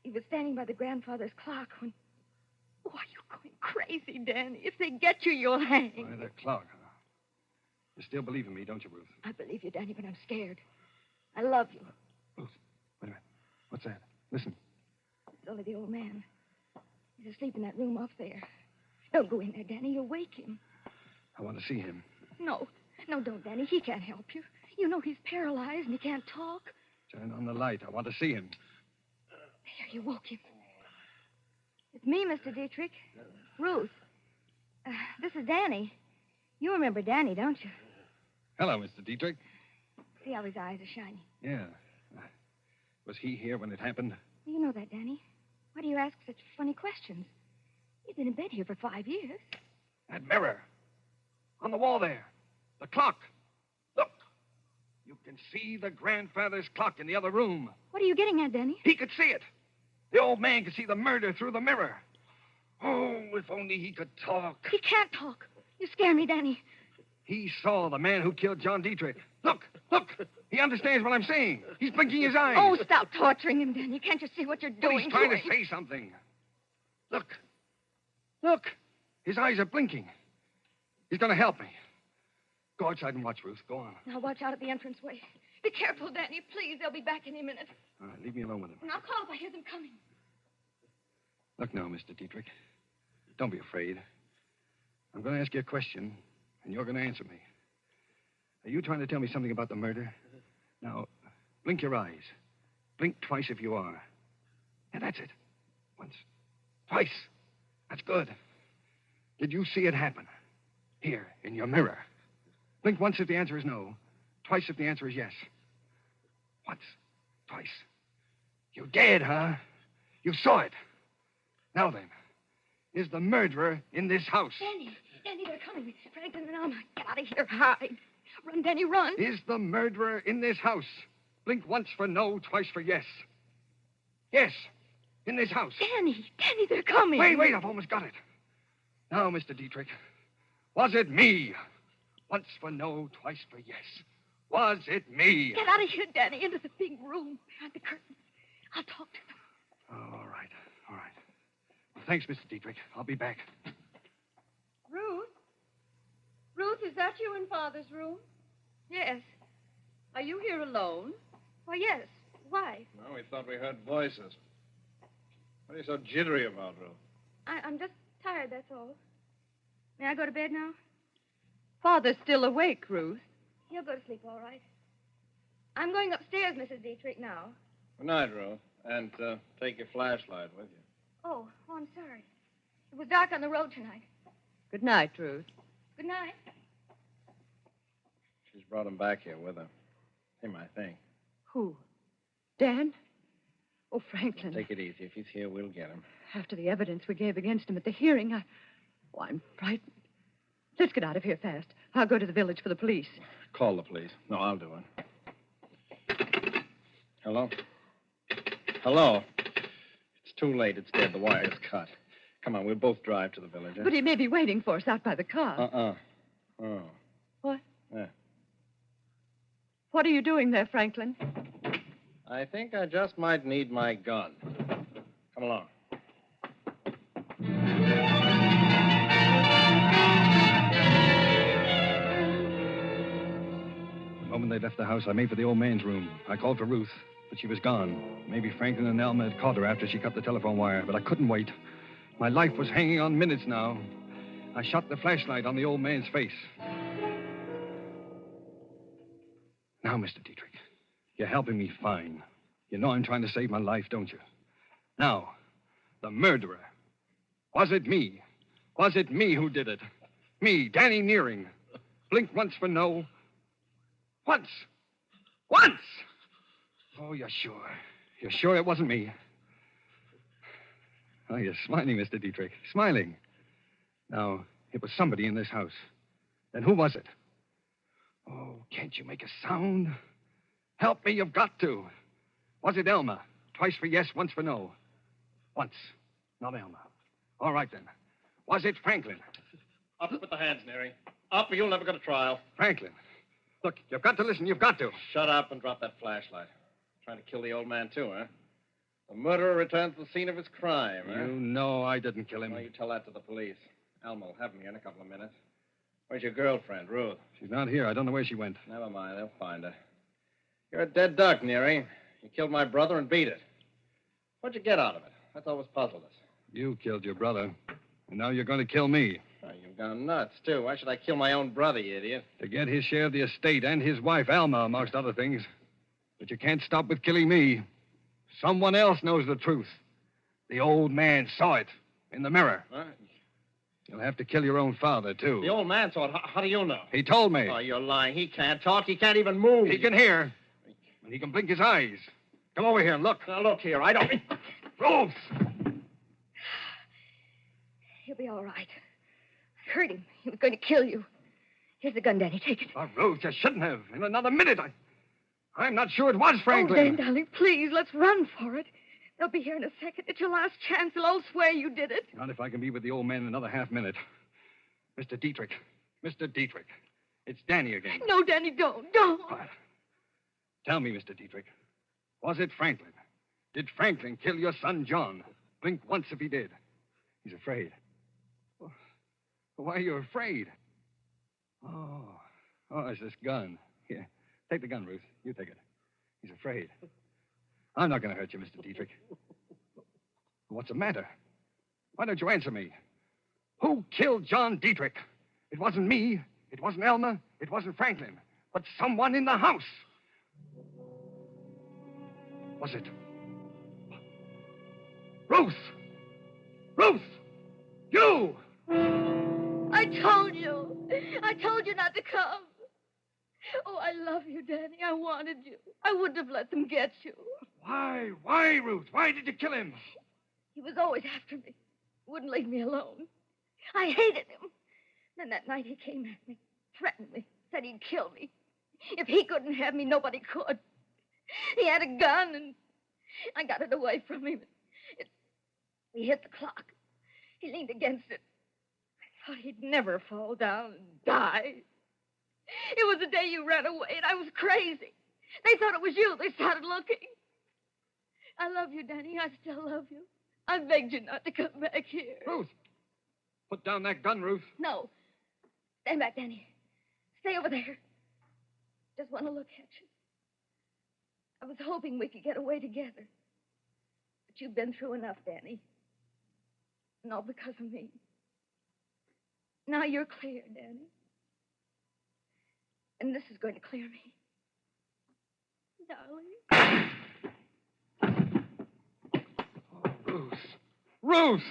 He was standing by the grandfather's clock when... Oh, are you going crazy, Danny? If they get you, you'll hang. By the clock, huh? You still believe in me, don't you, Ruth? I believe you, Danny, but I'm scared. I love you. Ruth, wait a minute. What's that? Listen. It's only the old man. He's asleep in that room off there. Don't go in there, Danny. You'll wake him. I want to see him. No, don't, Danny. He can't help you. You know he's paralyzed and he can't talk. Turn on the light. I want to see him. There, you woke him. It's me, Mr. Dietrich. Ruth. This is Danny. You remember Danny, don't you? Hello, Mr. Dietrich. See how his eyes are shining. Yeah. Was he here when it happened? You know that, Danny. Why do you ask such funny questions? He's been in bed here for 5 years. That mirror. On the wall there. The clock. Look. You can see the grandfather's clock in the other room. What are you getting at, Danny? He could see it. The old man could see the murder through the mirror. Oh, if only he could talk. He can't talk. You scare me, Danny. He saw the man who killed John Dietrich. Look. He understands what I'm saying. He's blinking his eyes. Oh, stop torturing him, Danny. Can't you see what you're doing? But he's trying to say something. Look. His eyes are blinking. He's going to help me. Go outside and watch, Ruth. Go on. Now, watch out at the entranceway. Be careful, Danny. Please, they'll be back any minute. All right, leave me alone with him. And I'll call if I hear them coming. Look now, Mr. Dietrich. Don't be afraid. I'm going to ask you a question, and you're going to answer me. Are you trying to tell me something about the murder? Now, blink your eyes. Blink twice if you are. Yeah, that's it. Once. Twice. That's good. Did you see it happen? Here, in your mirror. Blink once if the answer is no. Twice if the answer is yes. Once. Twice. You did, huh? You saw it. Now then, is the murderer in this house? Danny, they're coming. Franklin and Alma, get out of here. Hide. Run, Danny, run. Is the murderer in this house? Blink once for no, twice for yes. Yes, in this house. Danny, they're coming. Wait, I've almost got it. Now, Mr. Dietrich, was it me? Once for no, twice for yes. Was it me? Get out of here, Danny, into the big room behind the curtains. I'll talk to them. Oh, all right. Well, thanks, Mr. Dietrich. I'll be back. Ruth, is that you in Father's room? Yes. Are you here alone? Why, yes. Why? Well, we thought we heard voices. What are you so jittery about, Ruth? I'm just tired, that's all. May I go to bed now? Father's still awake, Ruth. He'll go to sleep, all right. I'm going upstairs, Mrs. Dietrich, now. Good night, Ruth. And take your flashlight with you. Oh, I'm sorry. It was dark on the road tonight. Good night, Ruth. Good night. She's brought him back here with her. Him, I think. Who? Dan? Oh, Franklin. Take it easy. If he's here, we'll get him. After the evidence we gave against him at the hearing, I'm frightened. Let's get out of here fast. I'll go to the village for the police. Call the police. No, I'll do it. Hello? Hello? It's too late. It's dead. The wire's cut. Come on, we'll both drive to the village. But he may be waiting for us out by the car. Oh. What? Yeah. What are you doing there, Franklin? I think I just might need my gun. Come along. The moment they left the house, I made for the old man's room. I called for Ruth, but she was gone. Maybe Franklin and Alma had caught her after she cut the telephone wire, but I couldn't wait. My life was hanging on minutes now. I shot the flashlight on the old man's face. Now, Mr. Dietrich, you're helping me fine. You know I'm trying to save my life, don't you? Now, the murderer. Was it me? Was it me who did it? Me, Danny Nearing. Blink once for no. Once! Oh, you're sure? You're sure it wasn't me? Oh, you're smiling, Mr. Dietrich. Smiling. Now, it was somebody in this house. Then who was it? Oh, can't you make a sound? Help me, you've got to. Was it Elma? Twice for yes, once for no. Once. Not Elma. All right, then. Was it Franklin? Up with the hands, Neary. Up, or you'll never go to trial. Franklin. Look, you've got to listen. You've got to. Shut up and drop that flashlight. Trying to kill the old man, too, huh? The murderer returns to the scene of his crime, huh? You know I didn't kill him. Well, you tell that to the police. Alma will have him here in a couple of minutes. Where's your girlfriend, Ruth? She's not here. I don't know where she went. Never mind. They'll find her. You're a dead duck, Neary. You killed my brother and beat it. What'd you get out of it? That's always puzzled us. You killed your brother. And now you're going to kill me. Oh, you've gone nuts, too. Why should I kill my own brother, you idiot? To get his share of the estate and his wife, Alma, amongst other things. But you can't stop with killing me. Someone else knows the truth. The old man saw it in the mirror. Huh? You'll have to kill your own father, too. The old man saw it. How do you know? He told me. Oh, you're lying. He can't talk. He can't even move. He can hear. And he can blink his eyes. Come over here and look. Now, look here. I don't... Ruth! He'll be all right. I heard him. He was going to kill you. Here's the gun, Danny. Take it. Oh, Ruth, you shouldn't have. In another minute, I'm not sure it was Franklin. Oh, Dan, darling, please, let's run for it. They'll be here in a second. It's your last chance. They'll all swear you did it. Not if I can be with the old man in another half minute. Mr. Dietrich. Mr. Dietrich. It's Danny again. No, Danny, don't. What? Tell me, Mr. Dietrich. Was it Franklin? Did Franklin kill your son, John? Blink once if he did. He's afraid. Why are you afraid? Oh, Oh, it's this gun. Here, take the gun, Ruth. You take it. He's afraid. I'm not going to hurt you, Mr. Dietrich. What's the matter? Why don't you answer me? Who killed John Dietrich? It wasn't me. It wasn't Elmer. It wasn't Franklin. But someone in the house. Was it? Ruth! Ruth! You! I told you. I told you not to come. Oh, I love you, Danny. I wanted you. I wouldn't have let them get you. Why? Why, Ruth? Why did you kill him? He was always after me. Wouldn't leave me alone. I hated him. Then that night he came at me, threatened me, said he'd kill me. If he couldn't have me, nobody could. He had a gun, and I got it away from him. He hit the clock. He leaned against it. I thought he'd never fall down and die. It was the day you ran away, and I was crazy. They thought it was you. They started looking. I love you, Danny. I still love you. I begged you not to come back here. Ruth! Put down that gun, Ruth. No. Stand back, Danny. Stay over there. Just want to look at you. I was hoping we could get away together. But you've been through enough, Danny. And all because of me. Now you're clear, Danny. And this is going to clear me. Darling. Ruth! Ruth!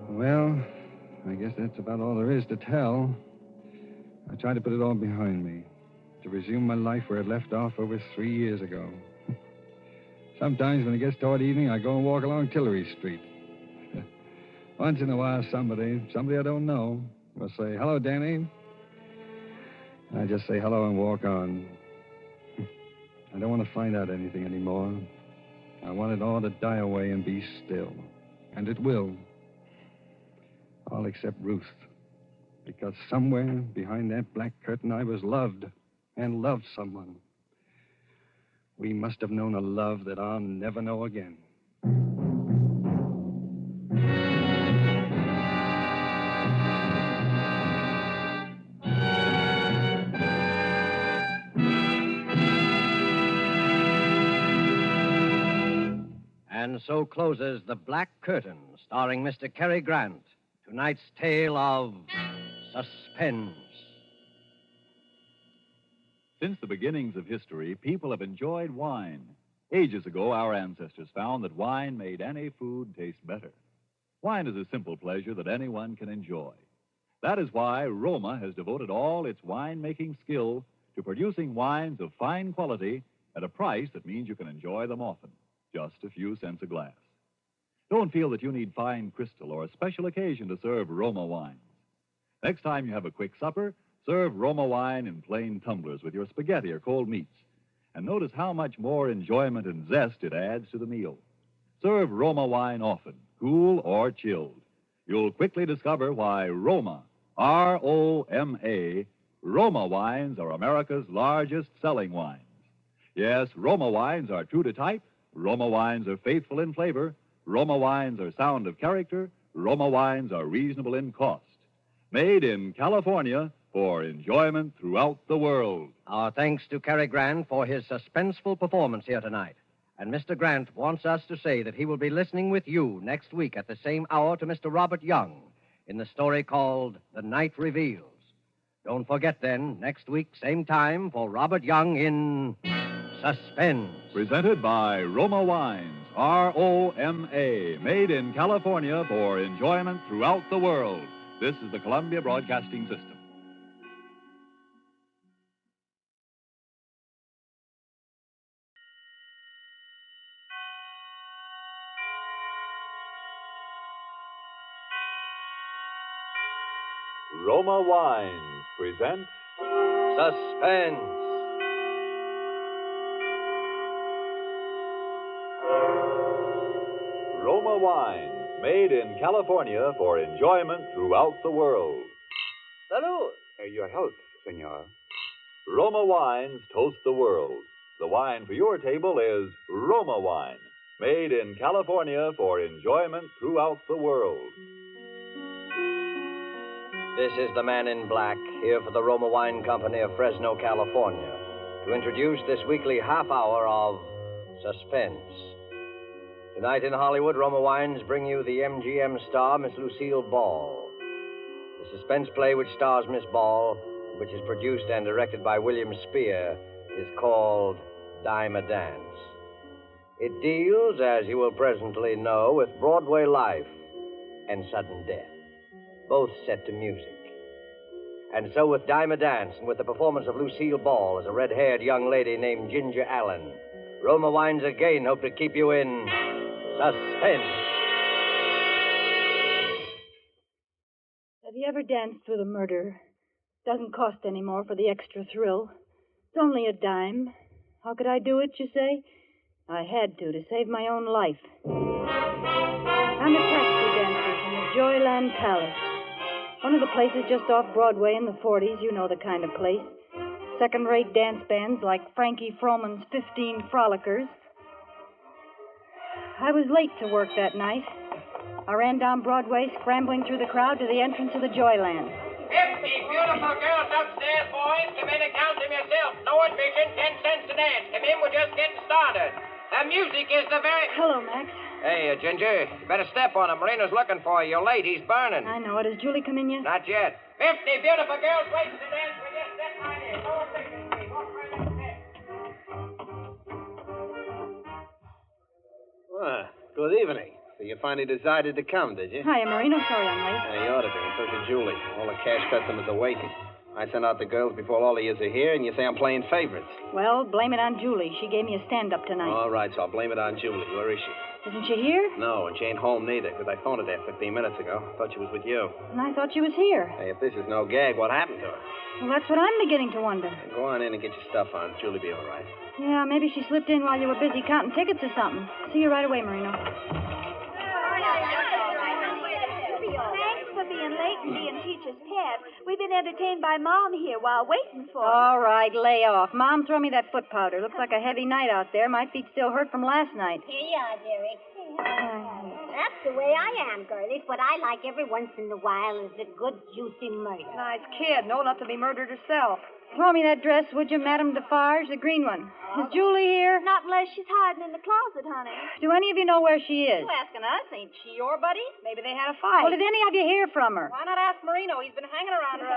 Well, I guess that's about all there is to tell. I tried to put it all behind me, to resume my life where it left off over 3 years ago. Sometimes when it gets toward evening, I go and walk along Tillery Street. Once in a while, somebody I don't know, will say, "Hello, Danny." I just say hello and walk on. I don't want to find out anything anymore. I want it all to die away and be still. And it will. All except Ruth. Because somewhere behind that black curtain, I was loved and loved someone. We must have known a love that I'll never know again. And so closes The Black Curtain, starring Mr. Cary Grant. Tonight's tale of suspense. Since the beginnings of history, people have enjoyed wine. Ages ago, our ancestors found that wine made any food taste better. Wine is a simple pleasure that anyone can enjoy. That is why Roma has devoted all its wine-making skill to producing wines of fine quality at a price that means you can enjoy them often, just a few cents a glass. Don't feel that you need fine crystal or a special occasion to serve Roma wines. Next time you have a quick supper, serve Roma wine in plain tumblers with your spaghetti or cold meats. And notice how much more enjoyment and zest it adds to the meal. Serve Roma wine often, cool or chilled. You'll quickly discover why Roma, R-O-M-A, Roma wines are America's largest selling wines. Yes, Roma wines are true to type. Roma wines are faithful in flavor. Roma wines are sound of character. Roma wines are reasonable in cost. Made in California for enjoyment throughout the world. Our thanks to Cary Grant for his suspenseful performance here tonight. And Mr. Grant wants us to say that he will be listening with you next week at the same hour to Mr. Robert Young in the story called The Night Reveals. Don't forget then, next week, same time, for Robert Young in Suspense. Presented by Roma Wines, R-O-M-A, made in California for enjoyment throughout the world. This is the Columbia Broadcasting System. Roma Wines present Suspense. Roma Wines, made in California for enjoyment throughout the world. Salud. Your health, senor. Roma Wines toast the world. The wine for your table is Roma Wine, made in California for enjoyment throughout the world. This is the man in black, here for the Roma Wine Company of Fresno, California, to introduce this weekly half hour of Suspense. Tonight in Hollywood, Roma Wines bring you the MGM star, Miss Lucille Ball. The suspense play which stars Miss Ball, which is produced and directed by William Spear, is called Dime a Dance. It deals, as you will presently know, with Broadway life and sudden death, both set to music. And so with Dime a Dance and with the performance of Lucille Ball as a red-haired young lady named Ginger Allen, Roma Wines again hope to keep you in suspense. Have you ever danced with a murderer? Doesn't cost any more for the extra thrill. It's only a dime. How could I do it, you say? I had to save my own life. I'm a taxi dancer from the Joyland Palace. One of the places just off Broadway in the 40s, you know the kind of place. Second-rate dance bands like Frankie Froman's 15 Frolickers. I was late to work that night. I ran down Broadway, scrambling through the crowd to the entrance of the Joyland. 50 beautiful girls upstairs, boys. Come in and count them yourself. No admission, 10 cents a dance. Come in, we're just getting started. The music is the very... Hello, Max. Hey, Ginger, you better step on him. Marina's looking for you. Your lady's burning. I know it. Has Julie come in yet? Not yet. 50 beautiful girls waiting to dance with you. Step right in. No admission, please. Walk right up there. Well, good evening. So you finally decided to come, did you? Hiya, Marino. Sorry I'm late. Yeah, you ought to be. And so should Julie. All the cash customers are waiting. I sent out the girls before all of you are here, and you say I'm playing favorites. Well, blame it on Julie. She gave me a stand-up tonight. All right, so I'll blame it on Julie. Where is she? Isn't she here? No, and she ain't home neither, because I phoned her there 15 minutes ago. Thought she was with you. And I thought she was here. Hey, if this is no gag, what happened to her? Well, that's what I'm beginning to wonder. Hey, go on in and get your stuff on. Julie be all right. Yeah, maybe she slipped in while you were busy counting tickets or something. See you right away, Marino. Thanks for being late and being teacher's pet. We've been entertained by Mom here while waiting for All right, lay off. Mom, throw me that foot powder. Looks like a heavy night out there. My feet still hurt from last night. Here you are, dearie. That's the way I am, girlies. What I like every once in a while is a good, juicy murder. Nice kid, old enough to be murdered herself. Throw me that dress, would you, Madame Defarge, the green one. Is Julie here? Not unless she's hiding in the closet, honey. Do any of you know where she is? You asking us? Ain't she your buddy? Maybe they had a Well, did any of you hear from her? Why not ask Marino? He's been hanging around her.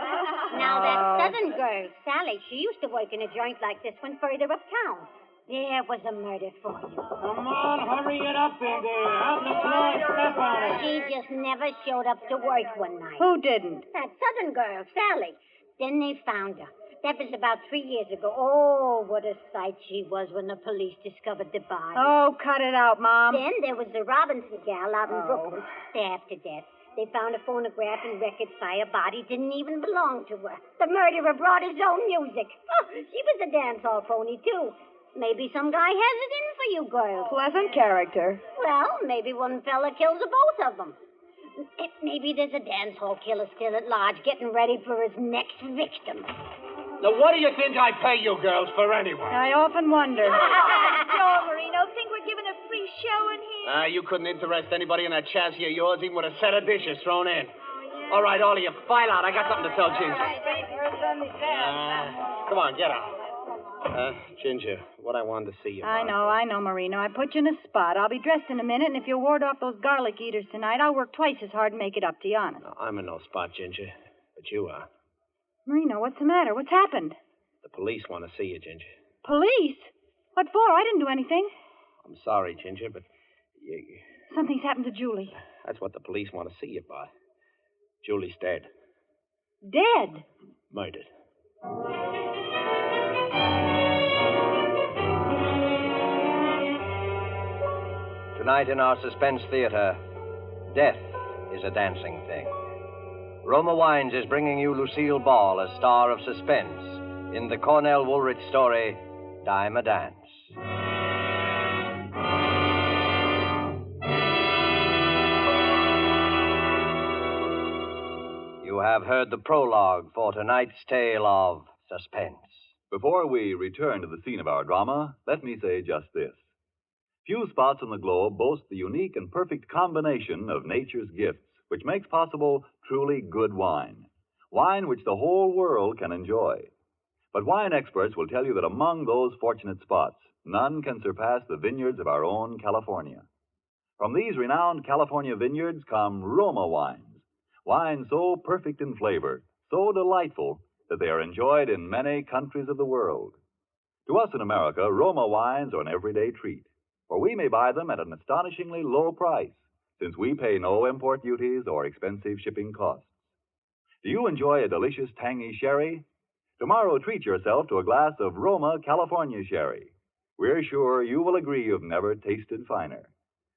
Now, that southern girl, Sally, she used to work in a joint like this one further uptown. There was a murder for you. Come on, hurry it up in there. Out on the floor and step on it. She just never showed up to work one night. Who didn't? That southern girl, Sally. Then they found her. That was about 3 years ago. Oh, what a sight she was when the police discovered the body. Oh, cut it out, Mom. Then there was the Robinson gal out in Brooklyn, stabbed to death. They found a phonograph and records by a body didn't even belong to her. The murderer brought his own music. Oh, she was a dance hall phony, too. Maybe some guy has it in for you girls. Pleasant character. Well, maybe one fella kills the both of them. Maybe there's a dance hall killer still at large getting ready for his next victim. Now, what do you think I pay you girls for anyway? I often wonder. Joe Marino, think we're giving a free show in here? You couldn't interest anybody in that chassis of yours, even with a set of dishes thrown in. All right, all of you, file out. I got something to tell Ginger. Come on, get out. Ginger, what I wanted to see you about. I know, Marino. I put you in a spot. I'll be dressed in a minute, and if you'll ward off those garlic eaters tonight, I'll work twice as hard and make it up to you, honest. No, I'm in no spot, Ginger. But you are. Marino, what's the matter? What's happened? The police want to see you, Ginger. Police? What for? I didn't do anything. I'm sorry, Ginger, but Something's happened to Julie. that's what the police want to see you by. Julie's dead. Dead? Murdered. Tonight in our Suspense Theater, death is a dancing thing. Roma Wines is bringing you Lucille Ball as star of Suspense in the Cornell Woolrich story, Dime a Dance. You have heard the prologue for tonight's tale of Suspense. Before we return to the scene of our drama, let me say just this. Few spots on the globe boast the unique and perfect combination of nature's gifts, which makes possible truly good wine. Wine which the whole world can enjoy. But wine experts will tell you that among those fortunate spots, none can surpass the vineyards of our own California. From these renowned California vineyards come Roma wines, wines so perfect in flavor, so delightful, that they are enjoyed in many countries of the world. To us in America, Roma wines are an everyday treat, for we may buy them at an astonishingly low price, since we pay no import duties or expensive shipping costs. Do you enjoy a delicious tangy sherry? Tomorrow, treat yourself to a glass of Roma California sherry. We're sure you will agree you've never tasted finer.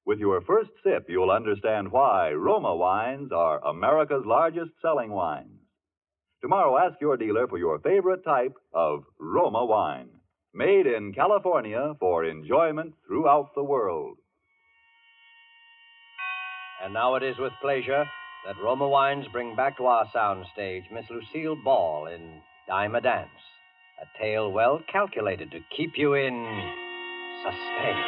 With your first sip, you'll understand why Roma wines are America's largest selling wines. Tomorrow, ask your dealer for your favorite type of Roma wine, made in California for enjoyment throughout the world. And now it is with pleasure that Roma Wines bring back to our soundstage Miss Lucille Ball in Dime a Dance, a tale well calculated to keep you in suspense.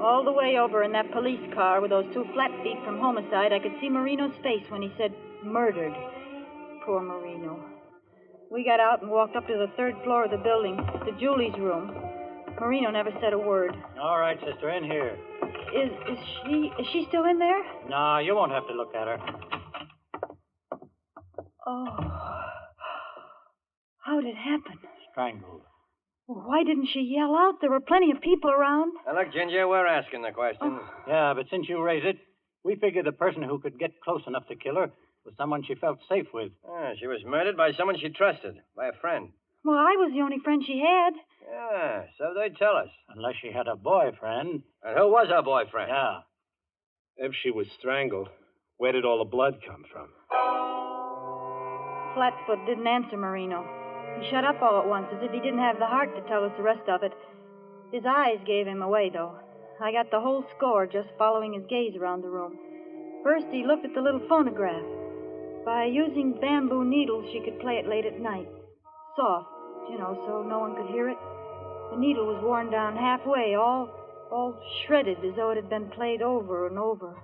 All the way over in that police car with those two flat feet from homicide, I could see Marino's face when he said murdered. Poor Marino. We got out and walked up to the third floor of the building, to Julie's room. Marino never said a word. All right, sister, in here. Is she still in there? No, you won't have to look at her. Oh. How did it happen? Strangled. Why didn't she yell out? There were plenty of people around. Now, look, Ginger, we're asking the questions. Yeah, but since you raise it, we figured the person who could get close enough to kill her was someone she felt safe with. She was murdered by someone she trusted, by a friend. Well, I was the only friend she had. Yeah, so they tell us. Unless she had a boyfriend. And who was her boyfriend? Yeah. If she was strangled, where did all the blood come from? Flatfoot didn't answer Marino. He shut up all at once, as if he didn't have the heart to tell us the rest of it. His eyes gave him away, though. I got the whole score just following his gaze around the room. First, he looked at the little phonograph. By using bamboo needles, she could play it late at night. Soft, so no one could hear it. The needle was worn down halfway, all shredded as though it had been played over and over.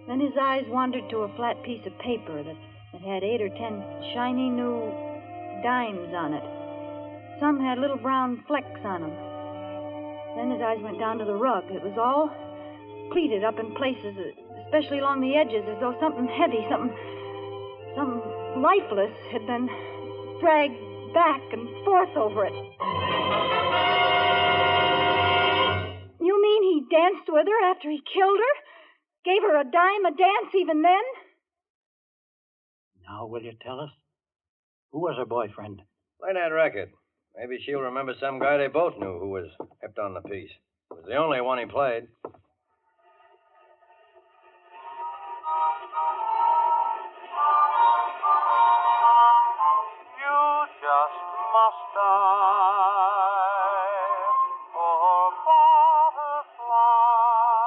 Then his eyes wandered to a flat piece of paper that had 8 or 10 shiny new dimes on it. Some had little brown flecks on them. Then his eyes went down to the rug. It was all pleated up in places, especially along the edges, as though something heavy, something lifeless had been dragged back and forth over it. You mean he danced with her after he killed her? Gave her a dime a dance even then? Now, will you tell us? Who was her boyfriend? Play that record. Maybe she'll remember some guy they both knew who was kept on the piece. It was the only one he played.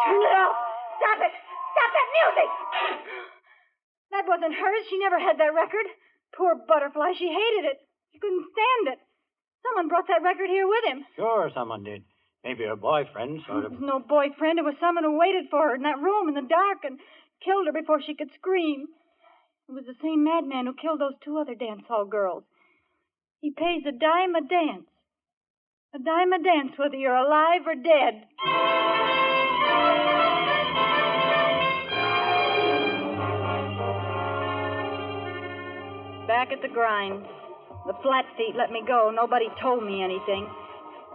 Turn it off! Stop it! Stop that music! That wasn't hers. She never had that record. Poor butterfly. She hated it. She couldn't stand it. Someone brought that record here with him. Sure, someone did. Maybe her boyfriend sort It of... was no boyfriend. It was someone who waited for her in that room in the dark and killed her before she could scream. It was the same madman who killed those 2 other dance hall girls. He pays a dime a dance. A dime a dance whether you're alive or dead. Back at the grind. The flat feet let me go. Nobody told me anything.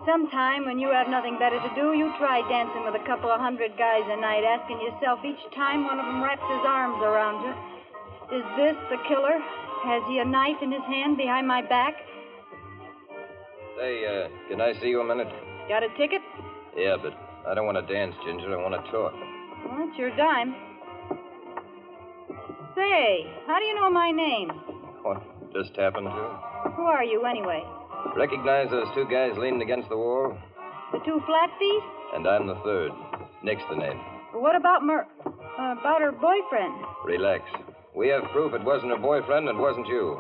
Sometime when you have nothing better to do, you try dancing with a couple of 100 guys a night, asking yourself each time one of them wraps his arms around you, is this the killer? Has he a knife in his hand behind my back? Say, can I see you a minute? Got a ticket? Yeah, but I don't want to dance, Ginger. I want to talk. Well, it's your dime. Say, how do you know my name? What, just happened to? Who are you, anyway? Recognize those 2 guys leaning against the wall? The two flat feet? And I'm the third. Nick's the name. What about about her boyfriend? Relax. We have proof it wasn't her boyfriend and wasn't you.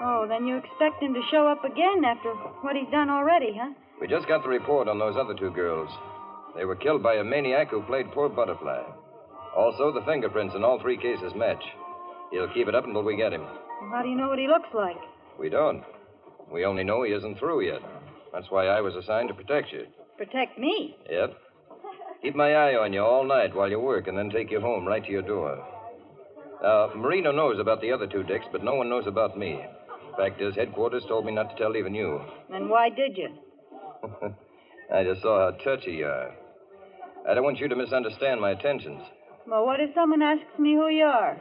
Oh, then you expect him to show up again after what he's done already, huh? We just got the report on those other two girls. They were killed by a maniac who played poor butterfly. Also, the fingerprints in all three cases match. He'll keep it up until we get him. Well, how do you know what he looks like? We don't. We only know he isn't through yet. That's why I was assigned to protect you. Protect me? Yep. Keep my eye on you all night while you work and then take you home right to your door. Marino knows about the other two dicks, but no one knows about me. Fact is, headquarters told me not to tell even you. Then why did you? I just saw how touchy you are. I don't want you to misunderstand my intentions. Well, what if someone asks me who you are?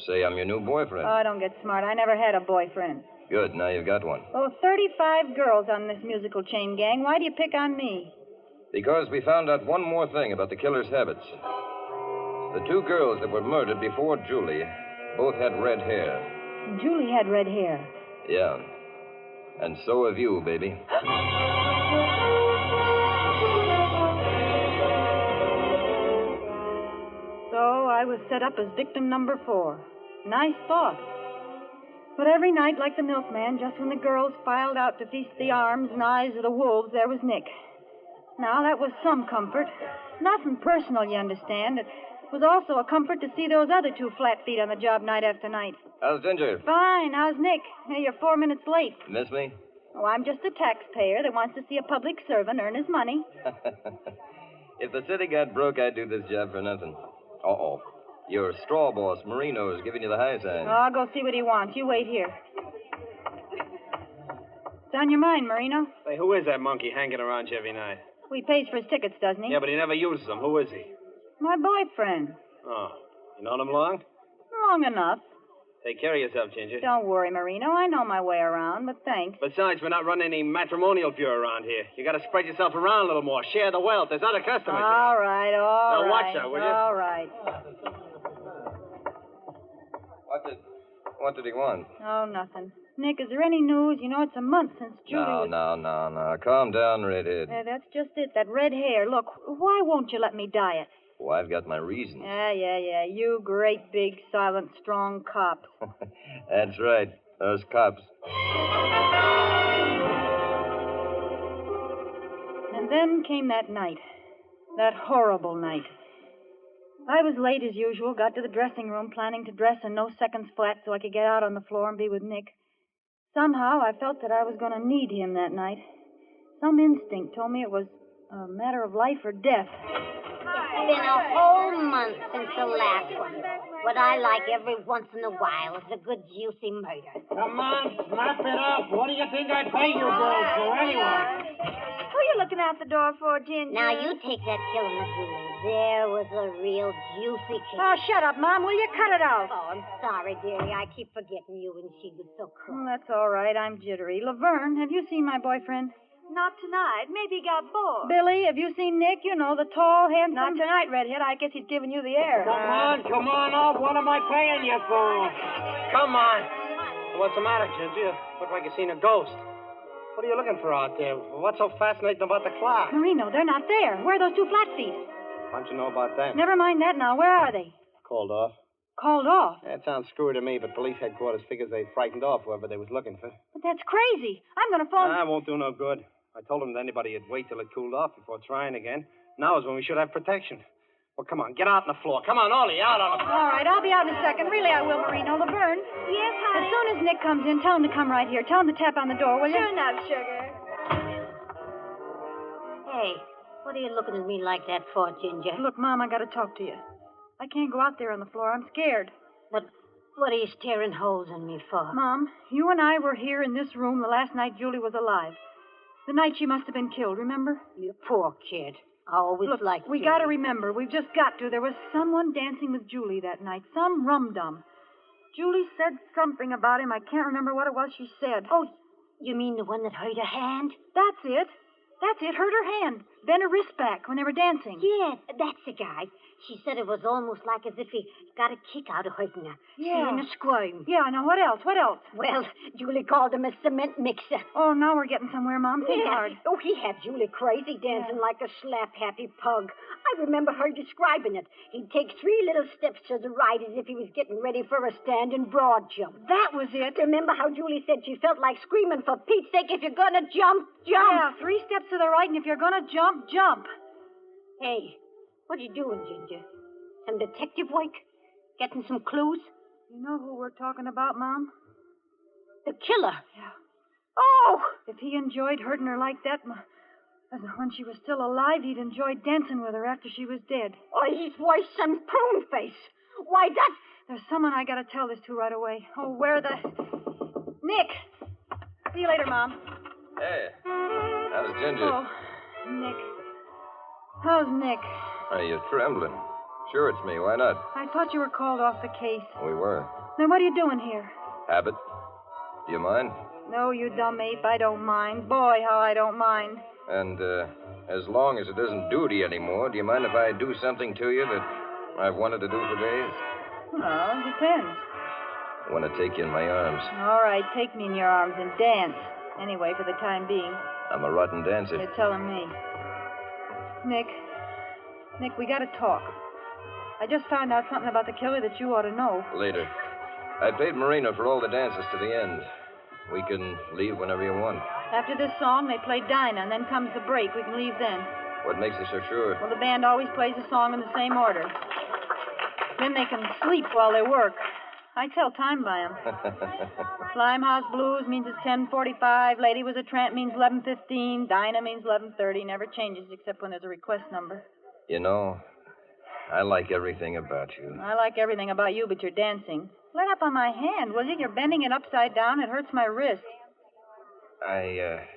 Say I'm your new boyfriend. Oh, don't get smart. I never had a boyfriend. Good, now you've got one. Oh, 35 girls on this musical chain gang. Why do you pick on me? Because we found out one more thing about the killer's habits. The two girls that were murdered before Julie both had red hair. Julie had red hair. Yeah. And so have you, baby. So I was set up as victim number 4. Nice thought. But every night, like the milkman, just when the girls filed out to feast the arms and eyes of the wolves, there was Nick. Now, that was some comfort. Nothing personal, you understand. It was also a comfort to see those other two flat feet on the job night after night. How's Ginger? Fine. How's Nick? Hey, you're 4 minutes late. Miss me? Oh, I'm just a taxpayer that wants to see a public servant earn his money. If the city got broke, I'd do this job for nothing. Uh-oh. Your straw boss, Marino, is giving you the high sign. Oh, I'll go see what he wants. You wait here. It's on your mind, Marino. Say, who is that monkey hanging around you every night? He pays for his tickets, doesn't he? Yeah, but he never uses them. Who is he? My boyfriend. Oh, you known him long? Long enough. Take care of yourself, Ginger. Don't worry, Marino. I know my way around, but thanks. Besides, we're not running any matrimonial bureau around here. You got to spread yourself around a little more. Share the wealth. There's other customers. All right. Now watch her, will you? All right. What did he want? Oh, nothing. Nick, is there any news? You know, it's a month since Julie was... No. Calm down, redhead. That's just it. That red hair. Look, why won't you let me dye it? Well, I've got my reasons. Yeah. You great, big, silent, strong cop. That's right. Those cops. And then came that night. That horrible night. I was late as usual, got to the dressing room planning to dress in no seconds flat so I could get out on the floor and be with Nick. Somehow I felt that I was going to need him that night. Some instinct told me it was a matter of life or death. It's been a whole month since the last one. What I like every once in a while is a good juicy murder. Come on, snap it up. What do you think I pay you girls for anyway? Who are you looking out the door for, Ginger? Now, you take that killing of Julie. There was a real juicy case. Oh, shut up, Mom. Will you cut it out? Oh, I'm sorry, dearie. I keep forgetting you, and she was so cruel. Oh, that's all right. I'm jittery. Laverne, have you seen my boyfriend? Not tonight. Maybe he got bored. Billy, have you seen Nick? You know, the tall, handsome... Not tonight, Redhead. I guess he's giving you the air. Come on up. What am I paying you for? Come on. What's the matter, Ginger? You look like you've seen a ghost. What are you looking for out there? What's so fascinating about the clock? Marino, they're not there. Where are those two flat feet? How'd you know about them? Never mind that now. Where are they? Called off. Called off? That sounds screwy to me, but police headquarters figures they frightened off whoever they was looking for. But that's crazy. I'm going to phone... That won't do no good. I told them that anybody would wait till it cooled off before trying again. Now is when we should have protection. Well, come on, get out on the floor. Come on, Ollie, out on the floor. All right, I'll be out in a second. Really, I will, Marino. Laverne. Yes, honey? As soon as Nick comes in, tell him to come right here. Tell him to tap on the door, will you? Sure enough, sugar. Hey, what are you looking at me like that for, Ginger? Look, Mom, I got to talk to you. I can't go out there on the floor. I'm scared. What are you staring holes in me for? Mom, you and I were here in this room the last night Julie was alive. The night she must have been killed, remember? You poor kid. I always Look, liked we Julie. got to remember. We've just got to. There was someone dancing with Julie that night. Some rum-dum. Julie said something about him. I can't remember what it was she said. Oh, you mean the one that hurt her hand? That's it. Hurt her hand. bent her wrist back when they were dancing. Yeah, that's the guy. She said it was almost like as if he got a kick out of hurting her. Yeah. Seeing her squirm. Yeah, now what else? What else? Well, Julie called him a cement mixer. Oh, now we're getting somewhere, Mom. Think hard. Oh, he had Julie crazy, dancing like a slap-happy pug. I remember her describing it. He'd take 3 little steps to the right as if he was getting ready for a standing broad jump. That was it. Remember how Julie said she felt like screaming, for Pete's sake, if you're gonna jump, jump. Yeah, 3 steps to the right, and if you're gonna jump, jump. Hey, what are you doing, Ginger? Some detective work? Getting some clues? You know who we're talking about, Mom? The killer. Yeah. Oh! If he enjoyed hurting her like that when she was still alive, he'd enjoy dancing with her after she was dead. Oh, he's worse than Prune Face. Why, that... There's someone I gotta tell this to right away. Oh, where the... Nick! See you later, Mom. Hey, how's Ginger? Oh, Nick. How's Nick? Are you trembling? Sure, it's me. Why not? I thought you were called off the case. We were. Then what are you doing here? Habit. Do you mind? No, you dumb ape. I don't mind. Boy, how I don't mind. And, as long as it isn't duty anymore, do you mind if I do something to you that I've wanted to do for days? Well, it depends. I want to take you in my arms. All right, take me in your arms and dance. Anyway, for the time being. I'm a rotten dancer. You're telling me. Nick, we gotta talk. I just found out something about the killer that you ought to know. Later. I paid Marina for all the dances to the end. We can leave whenever you want. After this song, they play Dinah, and then comes the break. We can leave then. What makes you so sure? Well, the band always plays the song in the same order. Then they can sleep while they work. I tell time by 'em. Limehouse Blues means it's 10:45. Lady was a Tramp means 11:15. Dinah means 11:30. Never changes except when there's a request number. You know, I like everything about you. I like everything about you but your dancing. Let up on my hand, will you? You're bending it upside down. It hurts my wrist. I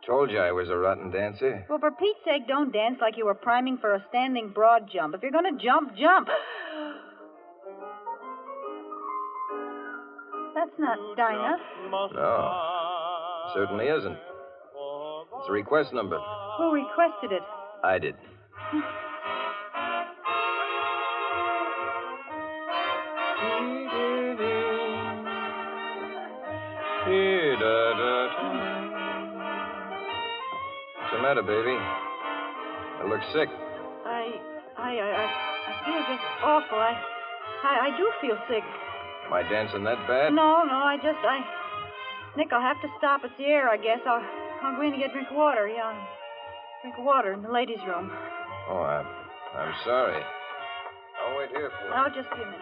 told you I was a rotten dancer. Well, for Pete's sake, don't dance like you were priming for a standing broad jump. If you're going to jump, jump. That's not Dinah. No, certainly isn't. It's a request number. Who requested it? I did. What's the matter, baby? You look sick. I feel just awful. I do feel sick. Am I dancing that bad? No, Nick, I'll have to stop. It's the air, I guess. I'll go in and get a drink of water. Yeah, drink of water in the ladies' room. Oh, I'm sorry. I'll wait here for you. Oh, just be a minute.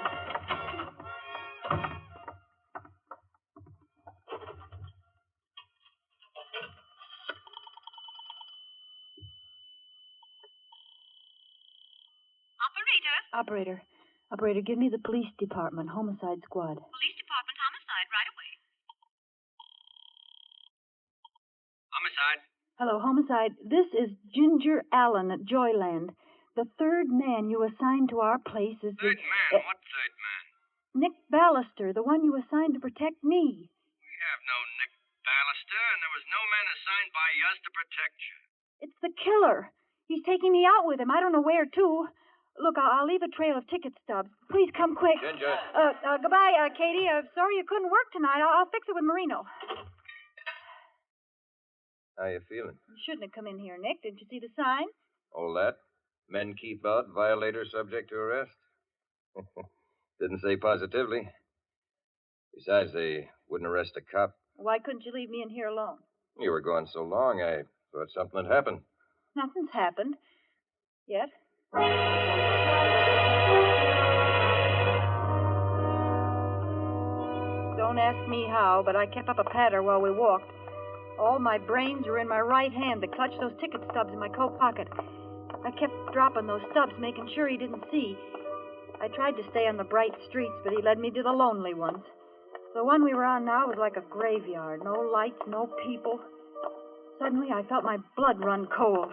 Operator, give me the police department, homicide squad. Police department, homicide, right away. Homicide. Hello, homicide. This is Ginger Allen at Joyland. The third man you assigned to our place is Third man? What third man? Nick Ballister, the one you assigned to protect me. We have no Nick Ballister, and there was no man assigned by us to protect you. It's the killer. He's taking me out with him. I don't know where to. Look, I'll leave a trail of ticket stubs. Please come quick. Ginger. Goodbye, Katie. Sorry you couldn't work tonight. I'll fix it with Marino. How you feeling? You shouldn't have come in here, Nick. Didn't you see the sign? All that? Men keep out, violator subject to arrest? Didn't say positively. Besides, they wouldn't arrest a cop. Why couldn't you leave me in here alone? You were gone so long, I thought something had happened. Nothing's happened. Yet. Don't ask me how, but I kept up a patter while we walked. All my brains were in my right hand to clutch those ticket stubs in my coat pocket. I kept dropping those stubs, making sure he didn't see. I tried to stay on the bright streets, but he led me to the lonely ones. The one we were on now was like a graveyard. No lights, no people. Suddenly, I felt my blood run cold.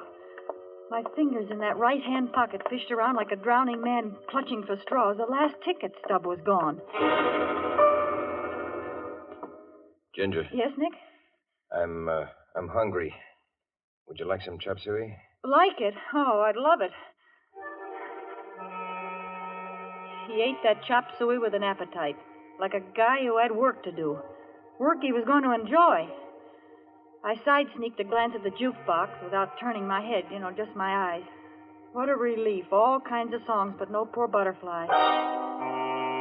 My fingers in that right-hand pocket fished around like a drowning man clutching for straws. The last ticket stub was gone. Ginger. Yes, Nick? I'm hungry. Would you like some chop suey? Like it? Oh, I'd love it. He ate that chop suey with an appetite, like a guy who had work to do. Work he was going to enjoy. I side-sneaked a glance at the jukebox without turning my head, just my eyes. What a relief. All kinds of songs, but no poor butterfly.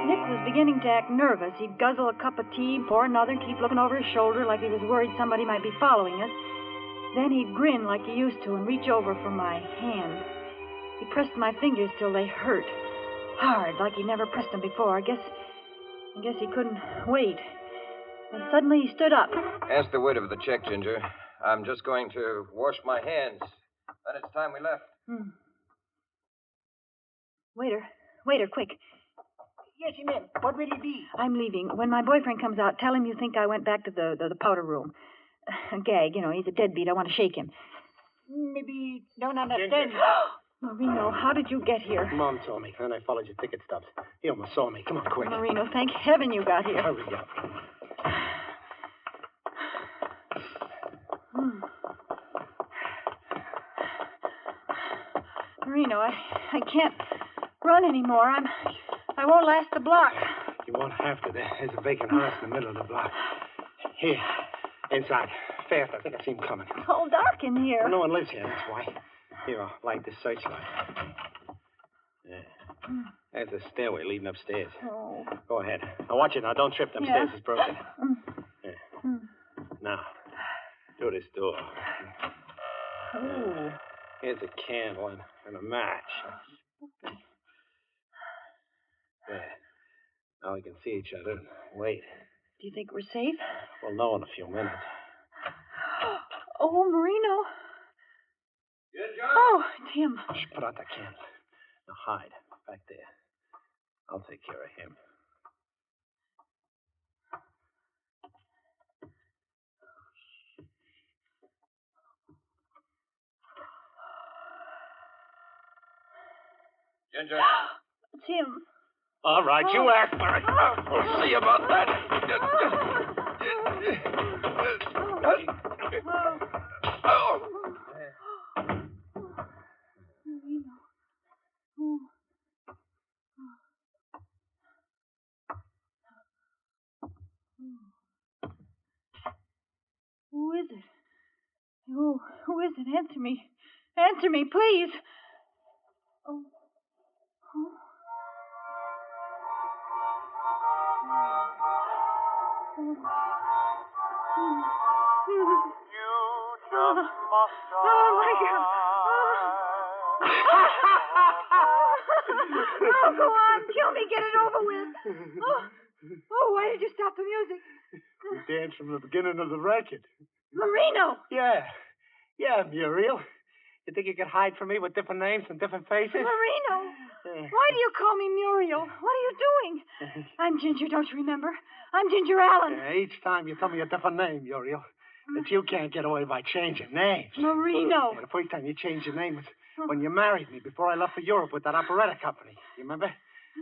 Nick was beginning to act nervous. He'd guzzle a cup of tea, pour another, and keep looking over his shoulder like he was worried somebody might be following us. Then he'd grin like he used to and reach over for my hand. He pressed my fingers till they hurt. Hard, like he never pressed them before. I guess he couldn't wait. And suddenly he stood up. Ask the waiter for the check, Ginger. I'm just going to wash my hands. Then it's time we left. Waiter, quick. Yes, ma'am. What will it be? I'm leaving. When my boyfriend comes out, tell him you think I went back to the powder room. Gag, he's a deadbeat. I want to shake him. Maybe don't understand. Marino, how did you get here? Mom told me, and I followed your ticket stubs. He almost saw me. Come on, quick. Marino, thank heaven you got here. Hurry up. Marino, I can't run anymore. I won't last the block. You won't have to. There's a vacant house in the middle of the block. Here, inside. Fast, I think I see him coming. It's all dark in here. Well, no one lives here, that's why. Here, I'll light this searchlight. Yeah. There's a stairway leading upstairs. Oh. Go ahead. Now, watch it. Now, don't trip. Them stairs is broken. Yeah. Now, through this door. Oh. Here's a candle and a match. There. Now we can see each other and wait. Do you think we're safe? We'll know in a few minutes. Oh, Marino. Good job. Oh, Tim. Shh, put out that candle. Now hide back there. I'll take care of him. Ginger. Tim. All right, you ask for it. We'll see about that. Who is it? Who is it? Answer me. Answer me, please. Oh. Oh, my God. Oh, go on. Kill me. Get it over with. Oh, why did you stop the music? We danced from the beginning of the record. Marino. Yeah, Muriel. You think you could hide from me with different names and different faces? Marino. Why do you call me Muriel? What are you doing? I'm Ginger, don't you remember? I'm Ginger Allen. Each time you tell me a different name, Muriel. That you can't get away by changing names. Marino. The first time you changed your name was when you married me before I left for Europe with that operetta company. You remember?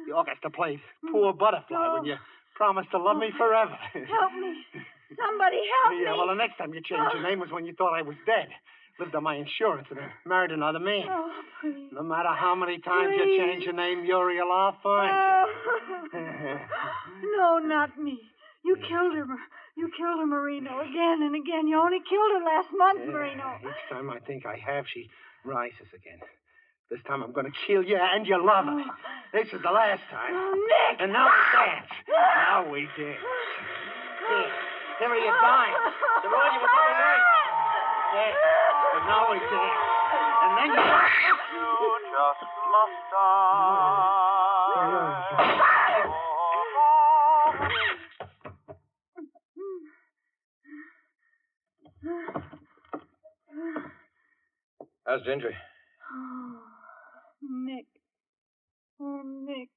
The orchestra played Poor Butterfly when you promised to love me forever. Help me. Somebody help me. Yeah, well, the next time you changed your name was when you thought I was dead. Lived on my insurance and married another man. Oh, please. No matter how many times you change your name, Muriel, I'll find you. No, not me. You killed her. You killed her, Marino, again and again. You only killed her last month, Marino. Each time I think I have, she rises again. This time I'm going to kill you and your lover. This is the last time. Oh, Nick! And now we dance. Now we dance. Here are your dimes. The one you were doing right. Yes. And now we dance. And then you just must die. How's Ginger? Oh, Nick. Oh, Nick.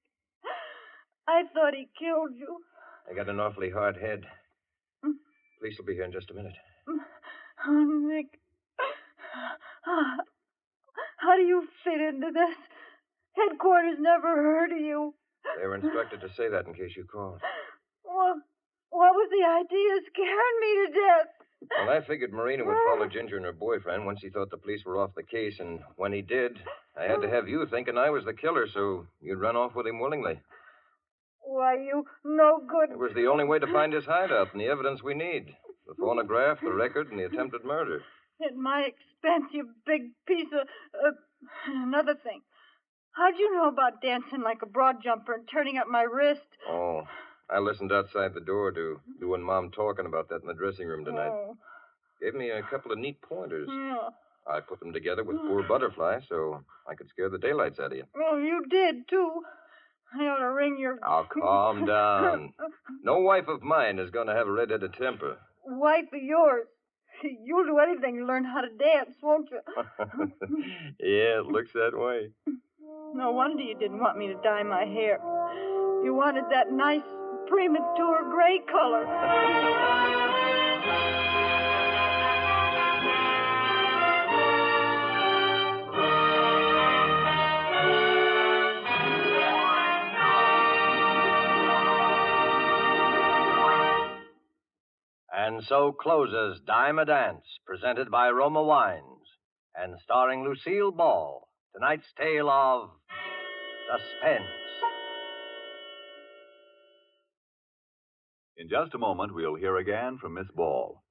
I thought he killed you. I got an awfully hard head. Police will be here in just a minute. Oh, Nick. How do you fit into this? Headquarters never heard of you. They were instructed to say that in case you called. Well, what was the idea of scaring me to death? Well, I figured Marina would follow Ginger and her boyfriend once he thought the police were off the case, and when he did, I had to have you thinking I was the killer, so you'd run off with him willingly. Why, you no good. It was the only way to find his hideout and the evidence we need. The phonograph, the record, and the attempted murder. At my expense, you big piece of... another thing. How'd you know about dancing like a broad jumper and turning up my wrist? Oh, I listened outside the door to you and Mom talking about that in the dressing room tonight. Oh. Gave me a couple of neat pointers. Yeah. I put them together with poor Butterfly so I could scare the daylights out of you. Oh, you did, too. I ought to ring your... Now, calm down. No wife of mine is going to have a red-headed temper. Wife of yours. You'll do anything to learn how to dance, won't you? Yeah, it looks that way. No wonder you didn't want me to dye my hair. You wanted that nice, premature gray color. And so closes Dime a Dance, presented by Roma Wines, and starring Lucille Ball, tonight's tale of Suspense. In just a moment, we'll hear again from Miss Ball.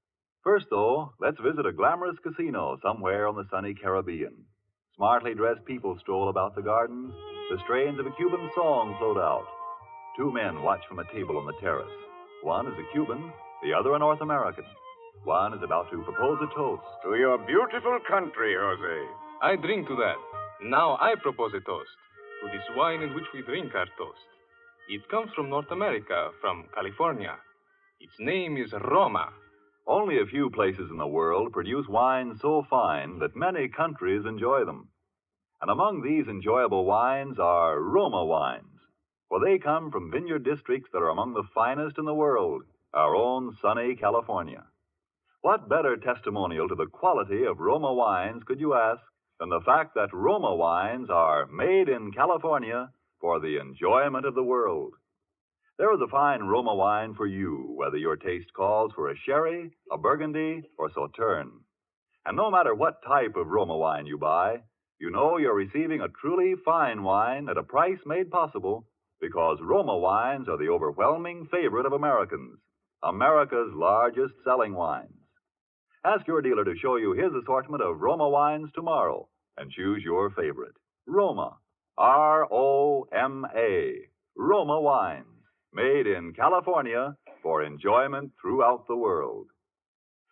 First, though, let's visit a glamorous casino somewhere on the sunny Caribbean. Smartly dressed people stroll about the gardens. The strains of a Cuban song float out. Two men watch from a table on the terrace. One is a Cuban, the other a North American. One is about to propose a toast. To your beautiful country, Jose. I drink to that. Now I propose a toast to this wine in which we drink our toast. It comes from North America, from California. Its name is Roma. Only a few places in the world produce wines so fine that many countries enjoy them. And among these enjoyable wines are Roma wines, for they come from vineyard districts that are among the finest in the world, our own sunny California. What better testimonial to the quality of Roma wines could you ask than the fact that Roma wines are made in California for the enjoyment of the world? There is a fine Roma wine for you, whether your taste calls for a sherry, a burgundy, or sauterne. And no matter what type of Roma wine you buy, you know you're receiving a truly fine wine at a price made possible because Roma wines are the overwhelming favorite of Americans, America's largest selling wines. Ask your dealer to show you his assortment of Roma wines tomorrow and choose your favorite. Roma, R-O-M-A, Roma wines, made in California for enjoyment throughout the world.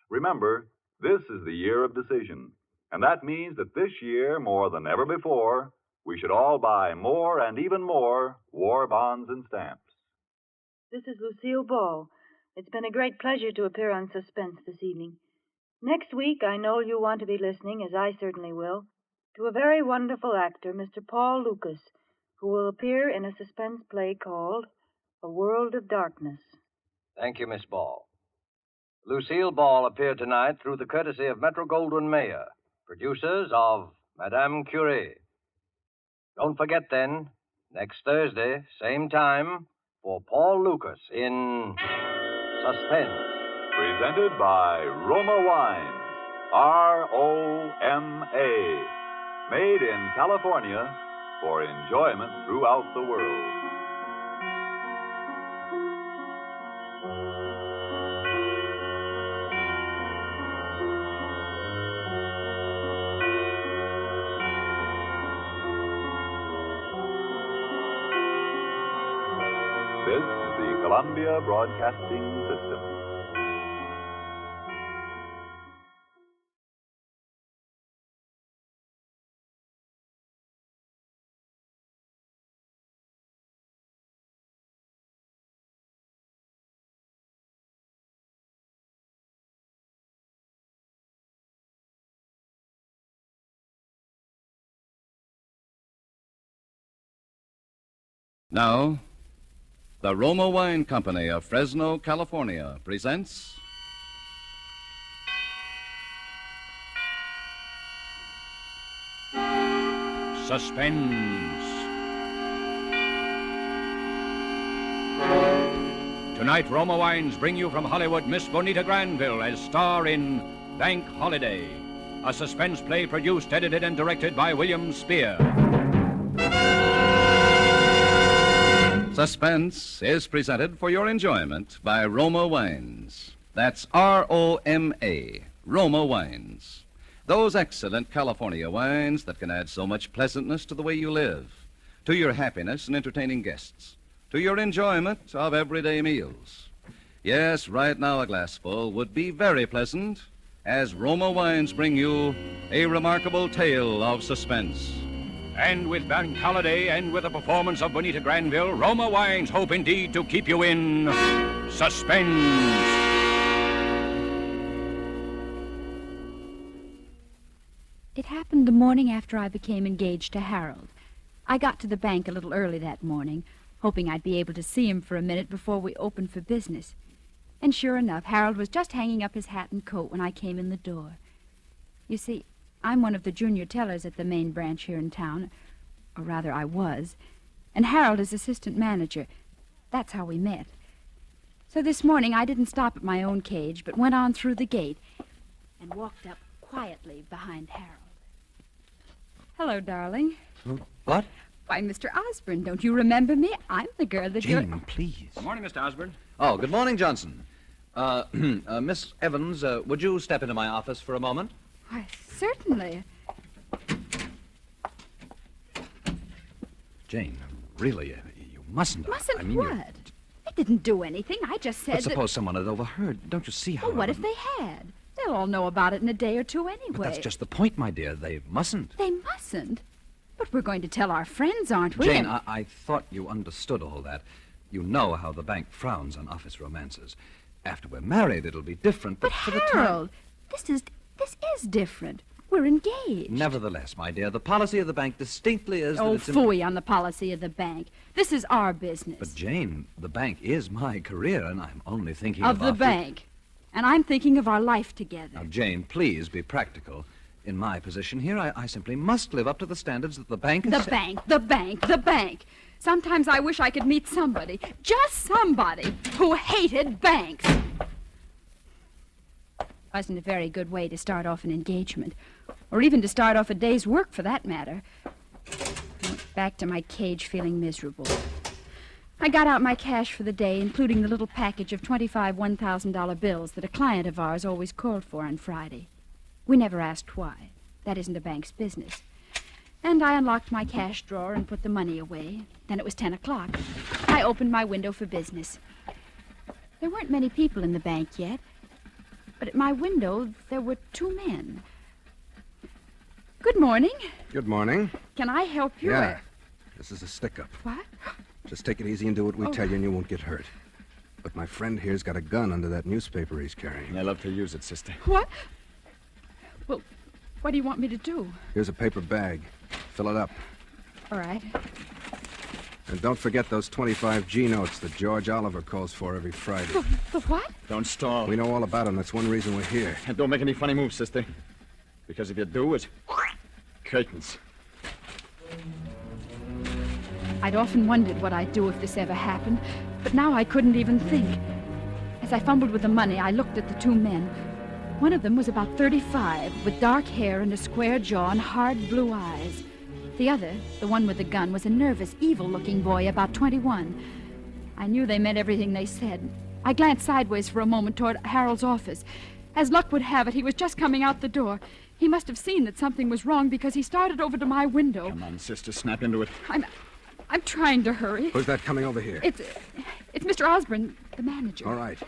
Remember, this is the year of decision, and that means that this year, more than ever before, we should all buy more and even more war bonds and stamps. This is Lucille Ball. It's been a great pleasure to appear on Suspense this evening. Next week, I know you'll want to be listening, as I certainly will, to a very wonderful actor, Mr. Paul Lucas, who will appear in a suspense play called A World of Darkness. Thank you, Miss Ball. Lucille Ball appeared tonight through the courtesy of Metro-Goldwyn-Mayer, producers of Madame Curie. Don't forget, then, next Thursday, same time, for Paul Lucas in Suspense. Presented by Roma Wines, R-O-M-A, made in California for enjoyment throughout the world. This is the Columbia Broadcasting System. Now, the Roma Wine Company of Fresno, California presents Suspense. Tonight, Roma Wines bring you from Hollywood Miss Bonita Granville as star in Bank Holiday, a suspense play produced, edited, and directed by William Spear. Suspense is presented for your enjoyment by Roma Wines. That's R-O-M-A, Roma Wines. Those excellent California wines that can add so much pleasantness to the way you live, to your happiness in entertaining guests, to your enjoyment of everyday meals. Yes, right now a glassful would be very pleasant as Roma Wines bring you a remarkable tale of suspense. And with Bank Holiday and with the performance of Bonita Granville, Roma Wines hope indeed to keep you in suspense. It happened the morning after I became engaged to Harold. I got to the bank a little early that morning, hoping I'd be able to see him for a minute before we opened for business. And sure enough, Harold was just hanging up his hat and coat when I came in the door. You see, I'm one of the junior tellers at the main branch here in town, or rather I was, and Harold is assistant manager. That's how we met. So this morning I didn't stop at my own cage, but went on through the gate and walked up quietly behind Harold. Hello, darling. What? Why, Mr. Osborne, don't you remember me? I'm the girl that you're... Jane, please. Good morning, Mr. Osborne. Oh, good morning, Johnson. Miss Evans, would you step into my office for a moment? Why, certainly. Jane, really, you mustn't. Mustn't I mean, what? I didn't do anything. I just said But suppose someone had overheard. Don't you see how... Well, what if they had? They'll all know about it in a day or two anyway. But that's just the point, my dear. They mustn't. They mustn't? But we're going to tell our friends, aren't we? Jane, I thought you understood all that. You know how the bank frowns on office romances. After we're married, it'll be different, but for the time... Harold, this is different. We're engaged. Nevertheless, my dear, the policy of the bank distinctly is Oh, that it's... phooey on the policy of the bank. This is our business. But, Jane, the bank is my career, and I'm only thinking of the bank. And I'm thinking of our life together. Now, Jane, please be practical. In my position here, I simply must live up to the standards that the bank has... The bank. Sometimes I wish I could meet somebody, just somebody, who hated banks. Wasn't a very good way to start off an engagement, or even to start off a day's work, for that matter. I went back to my cage feeling miserable. I got out my cash for the day, including the little package of 25 $1,000 bills that a client of ours always called for on Friday. We never asked why. That isn't a bank's business. And I unlocked my cash drawer and put the money away. Then it was 10 o'clock. I opened my window for business. There weren't many people in the bank yet, but at my window there were two men. Good morning. Good morning. Can I help you? Yeah. This is a stick-up. What? Just take it easy and do what we tell you and you won't get hurt. But my friend here's got a gun under that newspaper he's carrying. I love to use it, sister. What? Well, what do you want me to do? Here's a paper bag. Fill it up. All right. And don't forget those 25 G notes that George Oliver calls for every Friday. The what? Don't stall. We know all about them. That's one reason we're here. And don't make any funny moves, sister. Because if you do, it's curtains. I'd often wondered what I'd do if this ever happened, but now I couldn't even think. As I fumbled with the money, I looked at the two men. One of them was about 35, with dark hair and a square jaw and hard blue eyes. The other, the one with the gun, was a nervous, evil-looking boy about 21. I knew they meant everything they said. I glanced sideways for a moment toward Harold's office. As luck would have it, he was just coming out the door. He must have seen that something was wrong because he started over to my window. Come on, sister, snap into it. I'm trying to hurry. Who's that coming over here? It's Mr. Osborne, the manager. All right.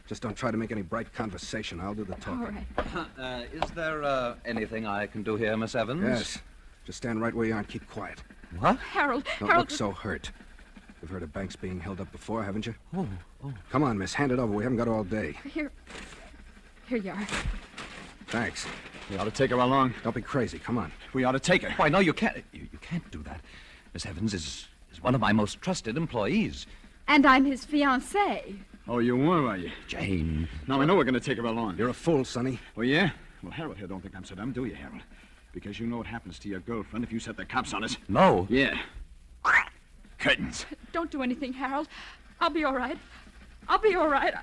Just don't try to make any bright conversation. I'll do the talking. All right. Is there anything I can do here, Miss Evans? Yes. Just stand right where you are and keep quiet. What? Harold. Don't look so hurt. You've heard of banks being held up before, haven't you? Oh. Come on, miss. Hand it over. We haven't got all day. Here you are. Thanks. We ought to take her along. Don't be crazy. Come on. We ought to take her. Why, no, you can't. You can't do that. Miss Evans is one of my most trusted employees. And I'm his fiancée. Oh, you are you? Jane. Now, I know we're going to take her along. You're a fool, Sonny. Oh, yeah? Well, Harold here don't think I'm so dumb, do you, Harold? Because you know what happens to your girlfriend if you set the cops on us. No. Yeah. Curtains. Don't do anything, Harold. I'll be all right. I'll be all right.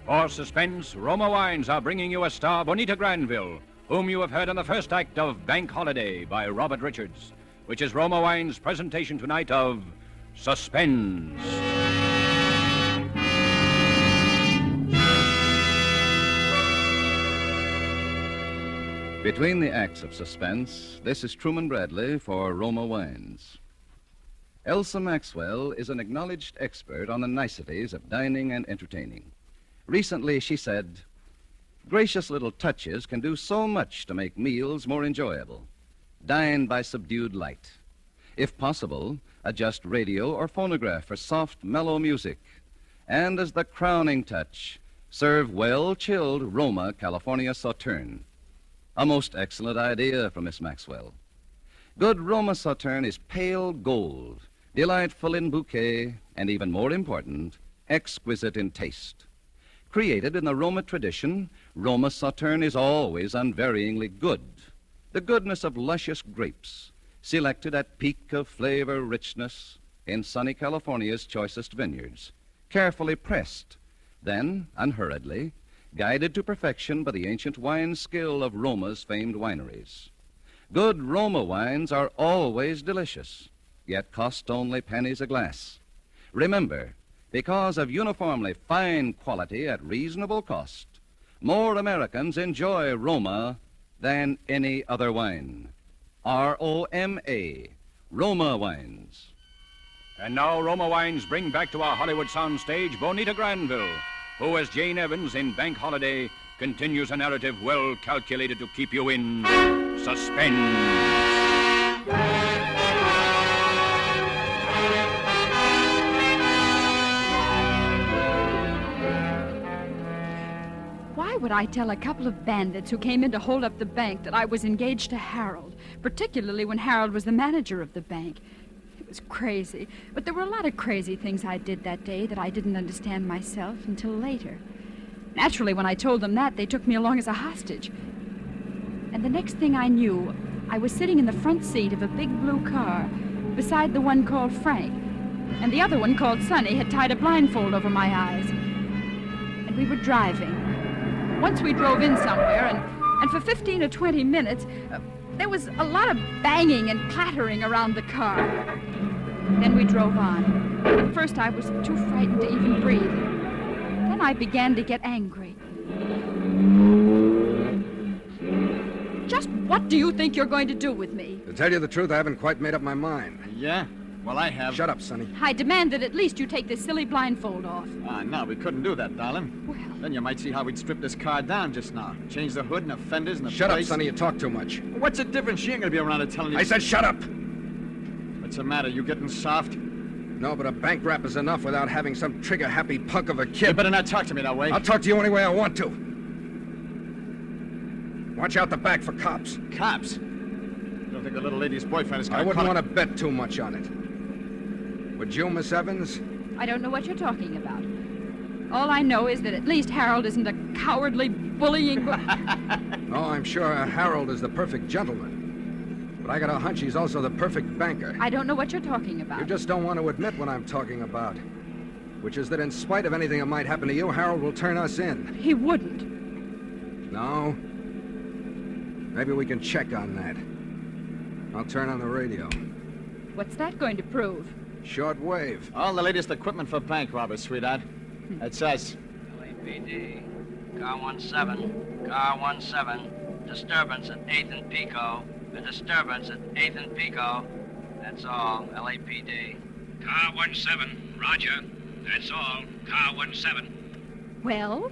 For Suspense, Roma Wines are bringing you a star, Bonita Granville, whom you have heard in the first act of Bank Holiday by Robert Richards, which is Roma Wines' presentation tonight of Suspense. Between the acts of Suspense, this is Truman Bradley for Roma Wines. Elsa Maxwell is an acknowledged expert on the niceties of dining and entertaining. Recently, she said, "Gracious little touches can do so much to make meals more enjoyable. Dine by subdued light. If possible, adjust radio or phonograph for soft, mellow music. And as the crowning touch, serve well-chilled Roma California Sauterne." A most excellent idea from Miss Maxwell. Good Roma Sauterne is pale gold, delightful in bouquet, and even more important, exquisite in taste. Created in the Roma tradition, Roma Sauterne is always unvaryingly good. The goodness of luscious grapes, selected at peak of flavor richness in sunny California's choicest vineyards, carefully pressed, then, unhurriedly, guided to perfection by the ancient wine skill of Roma's famed wineries. Good Roma wines are always delicious, yet cost only pennies a glass. Remember, because of uniformly fine quality at reasonable cost, more Americans enjoy Roma than any other wine. R-O-M-A, Roma Wines. And now Roma Wines bring back to our Hollywood soundstage Bonita Granville, who, as Jane Evans in Bank Holiday, continues a narrative well calculated to keep you in suspense. Why would I tell a couple of bandits who came in to hold up the bank that I was engaged to Harold, particularly when Harold was the manager of the bank? It was crazy, but there were a lot of crazy things I did that day that I didn't understand myself until later. Naturally, when I told them that, they took me along as a hostage. And the next thing I knew, I was sitting in the front seat of a big blue car beside the one called Frank, and the other one called Sonny had tied a blindfold over my eyes. And we were driving. Once we drove in somewhere, and for 15 or 20 minutes, there was a lot of banging and clattering around the car. Then we drove on. At first, I was too frightened to even breathe. Then I began to get angry. Just what do you think you're going to do with me? To tell you the truth, I haven't quite made up my mind. Yeah? Well, I have. Shut up, Sonny. I demand that at least you take this silly blindfold off. No, we couldn't do that, darling. Well... Then you might see how we'd strip this car down just now. Change the hood and the fenders and the Shut plates. up, Sonny. You talk too much. What's the difference? She ain't gonna be around to telling you... I said shut up! What's the matter? You getting soft? No, but a bank rap is enough without having some trigger-happy punk of a kid. You better not talk to me that way. I'll talk to you any way I want to. Watch out the back for cops. Cops? You don't think the little lady's boyfriend is gonna... I wouldn't want to bet too much on it. Would you, Miss Evans? I don't know what you're talking about. All I know is that at least Harold isn't a cowardly, bullying... Oh, I'm sure Harold is the perfect gentleman. But I got a hunch he's also the perfect banker. I don't know what you're talking about. You just don't want to admit what I'm talking about. Which is that in spite of anything that might happen to you, Harold will turn us in. He wouldn't. No? Maybe we can check on that. I'll turn on the radio. What's that going to prove? Short wave. All the latest equipment for bank robbers, sweetheart. That's us. LAPD. Car 17. Car 17. Disturbance at 8th and Pico. A disturbance at 8th and Pico. That's all. LAPD. Car 17. Roger. That's all. Car 17. Well?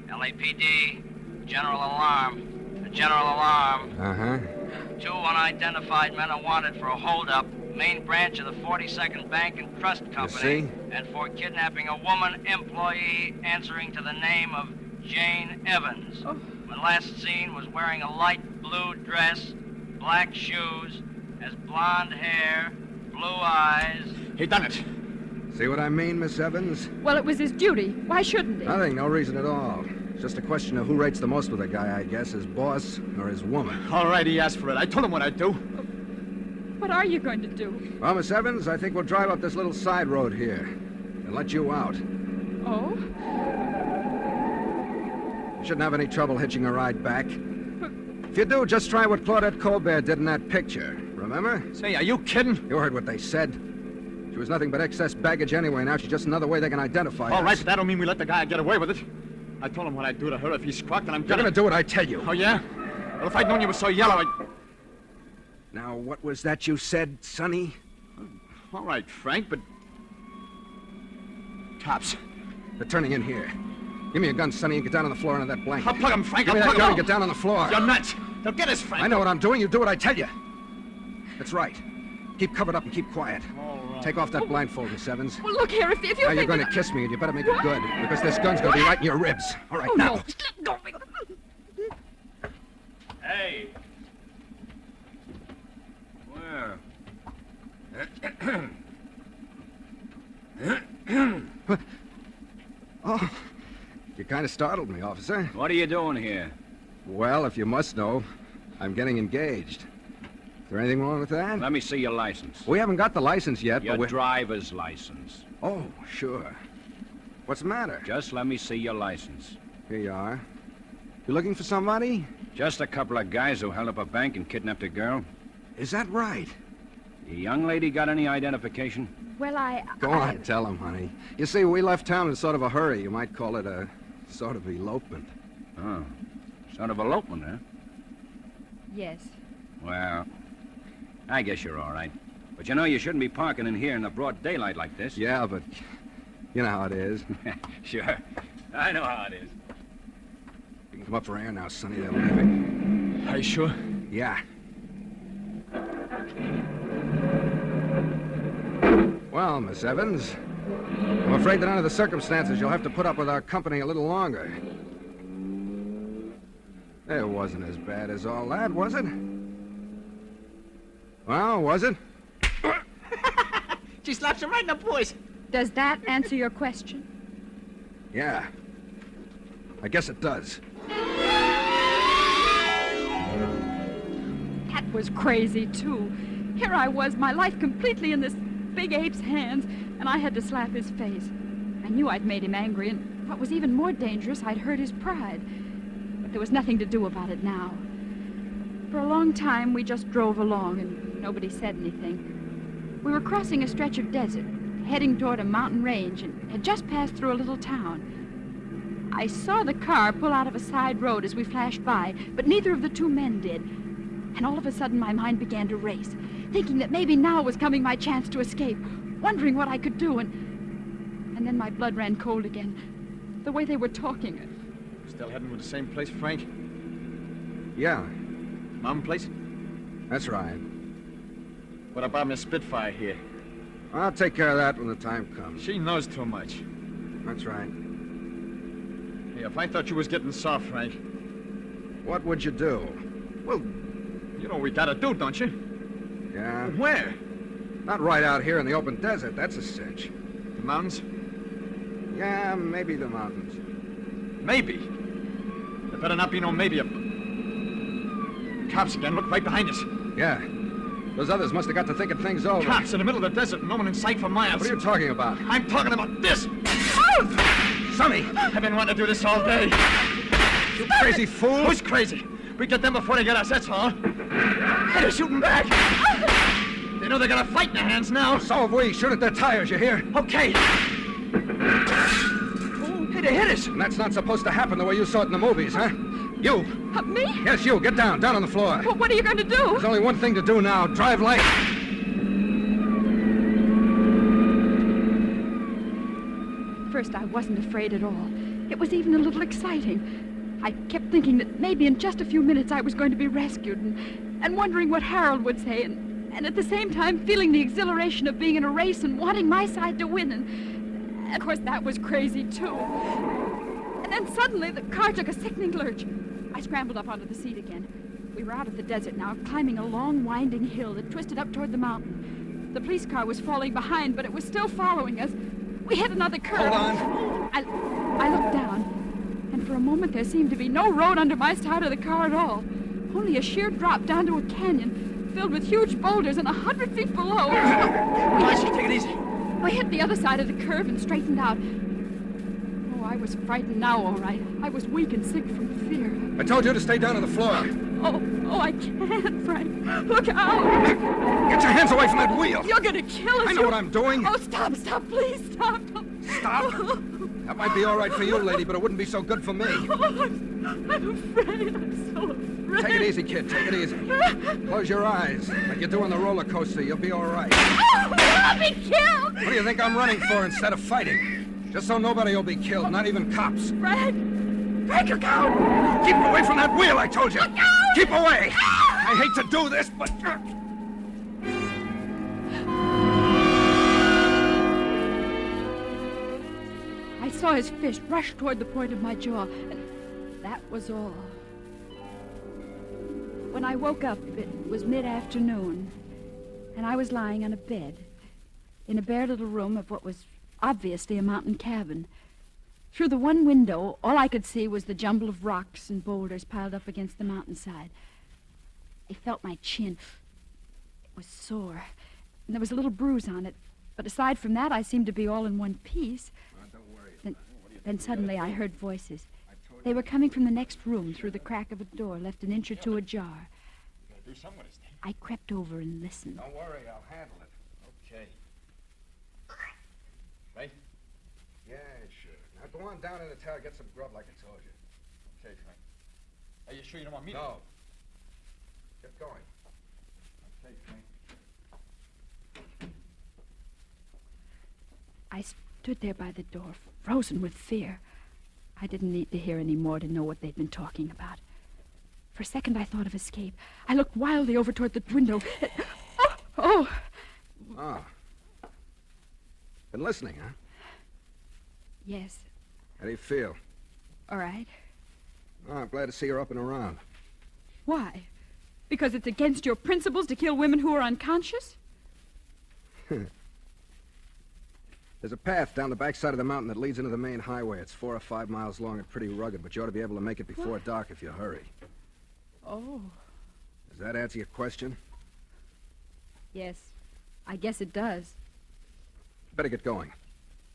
LAPD. General alarm. A general alarm. Uh-huh. 2 unidentified men are wanted for a holdup. Main branch of the 42nd Bank and Trust Company, and for kidnapping a woman employee answering to the name of Jane Evans. Oh. When last seen was wearing a light blue dress, black shoes, has blonde hair, blue eyes. He done it. See what I mean, Miss Evans? Well, it was his duty. Why shouldn't he? Nothing, no reason at all. Just a question of who rates the most with a guy, I guess, his boss or his woman. All right, he asked for it. I told him what I'd do. What are you going to do? Well, Miss Evans, I think we'll drive up this little side road here and let you out. Oh? You shouldn't have any trouble hitching a ride back. If you do, just try what Claudette Colbert did in that picture. Remember? Say, are you kidding? You heard what they said. She was nothing but excess baggage anyway. Now she's just another way they can identify us. All right, but that don't mean we let the guy get away with it. I told him what I'd do to her if he squawked, and I'm You're gonna do what I tell you. Oh, yeah? Well, if I'd known you were so yellow, I'd... Now, what was that you said, Sonny? All right, Frank, but... Cops. They're turning in here. Give me a gun, Sonny, and get down on the floor under that blanket. I'll plug him, Frank. Give me I'll that plug gun him. and get down on the floor. You're nuts. They'll get us, Frank. I know what I'm doing. You do what I tell you. That's right. Keep covered up and keep quiet. All right. Take off that blindfold, Miss Evans. Well, look here, if you Now you're think going to that- kiss me, and you better make it good, because this gun's going to be right in your ribs. All right, now. No. Hey. Where? Oh, you kind of startled me, officer. What are you doing here? Well, if you must know, I'm getting engaged. Is there anything wrong with that? Let me see your license. We haven't got the license yet, Your but we're... driver's license. Oh, sure. What's the matter? Just let me see your license. Here you are. You looking for somebody? Just a couple of guys who held up a bank and kidnapped a girl. Is that right? The young lady got any identification? Well, Go on, tell him, honey. You see, we left town in sort of a hurry. You might call it a sort of elopement. Oh, sort of elopement, huh? Yes. Well, I guess you're all right. But you know you shouldn't be parking in here in the broad daylight like this. Yeah, but you know how it is. Sure. I know how it is. You can come up for air now, Sonny. They're leaving. Are you sure? Yeah. Well, Miss Evans, I'm afraid that under the circumstances, you'll have to put up with our company a little longer. It wasn't as bad as all that, was it? Well, was it? She slaps him right in the voice. Does that answer your question? Yeah. I guess it does. That was crazy, too. Here I was, my life completely in this big ape's hands, and I had to slap his face. I knew I'd made him angry, and what was even more dangerous, I'd hurt his pride. But there was nothing to do about it now. For a long time, we just drove along, and nobody said anything. We were crossing a stretch of desert, heading toward a mountain range, and had just passed through a little town. I saw the car pull out of a side road as we flashed by, but neither of the two men did. And all of a sudden, my mind began to race, thinking that maybe now was coming my chance to escape, wondering what I could do, and then my blood ran cold again. The way they were talking. Still heading to the same place, Frank? Yeah. Mountain place? That's right. What about Miss Spitfire here? I'll take care of that when the time comes. She knows too much. That's right. Hey, if I thought you was getting soft, Frank. What would you do? Well, you know what we gotta do, don't you? Yeah? Where? Not right out here in the open desert. That's a cinch. The mountains? Yeah, maybe the mountains. Maybe. There better not be no maybe. Cops again. Look right behind us. Yeah. Those others must have got to thinking things over. Cops in the middle of the desert. No one in sight for miles. What are you talking about? I'm talking about this. Sonny! I've been wanting to do this all day. You crazy fool! Who's crazy? We get them before they get us, that's all. Hey, they're shooting back. They know they got a fight in their hands now. So have we. Shoot at their tires, you hear? Okay. Oh, hey, they hit us. And that's not supposed to happen the way you saw it in the movies, huh? You. Me? Yes, you. Get down. Down on the floor. Well, what are you going to do? There's only one thing to do now. Drive light. First, I wasn't afraid at all. It was even a little exciting. I kept thinking that maybe in just a few minutes I was going to be rescued and wondering what Harold would say and at the same time feeling the exhilaration of being in a race and wanting my side to win. And of course, that was crazy, too. And then suddenly the car took a sickening lurch. I scrambled up onto the seat again. We were out of the desert now, climbing a long, winding hill that twisted up toward the mountain. The police car was falling behind, but it was still following us. We hit another curve. Hold on. I looked down. And for For a moment, there seemed to be no road under my side of the car at all. Only a sheer drop down to a canyon filled with huge boulders and 100 feet below. Take it easy. I hit the other side of the curve and straightened out. Oh, I was frightened now, all right. I was weak and sick from fear. I told you to stay down on the floor. Oh, I can't, Frank. Look out. Get your hands away from that wheel. You're going to kill us. I know what I'm doing. Oh, stop, please, stop. Stop? That might be all right for you, lady, but it wouldn't be so good for me. Oh, I'm afraid. I'm so afraid. Take it easy, kid. Take it easy. Close your eyes. Like you do on the roller coaster, you'll be all right. Oh, I'll be killed. What do you think I'm running for instead of fighting? Just so nobody will be killed, not even cops. Frank, look out. Keep away from that wheel, I told you. Look out. Keep away. I hate to do this, but... I saw his fist rush toward the point of my jaw, and that was all. When I woke up, it was mid-afternoon, and I was lying on a bed in a bare little room of what was obviously a mountain cabin. Through the one window, all I could see was the jumble of rocks and boulders piled up against the mountainside. I felt my chin. It was sore, and there was a little bruise on it, but aside from that, I seemed to be all in one piece. Then suddenly I heard voices. They were coming from the next room through the crack of a door left an inch or two ajar. I crept over and listened. Don't worry, I'll handle it. Okay. Right? Yeah, sure. Now go on down in the tower, get some grub like I told you. Okay, Frank. Are you sure you don't want me to? No. Get going. Okay, Frank. I stood there by the door, frozen with fear. I didn't need to hear any more to know what they'd been talking about. For a second, I thought of escape. I looked wildly over toward the window. Oh! Been listening, huh? Yes. How do you feel? All right. Oh, I'm glad to see you're up and around. Why? Because it's against your principles to kill women who are unconscious? There's a path down the backside of the mountain that leads into the main highway. It's 4 or 5 miles long and pretty rugged, but you ought to be able to make it before dark if you hurry. Oh. Does that answer your question? Yes. I guess it does. Better get going.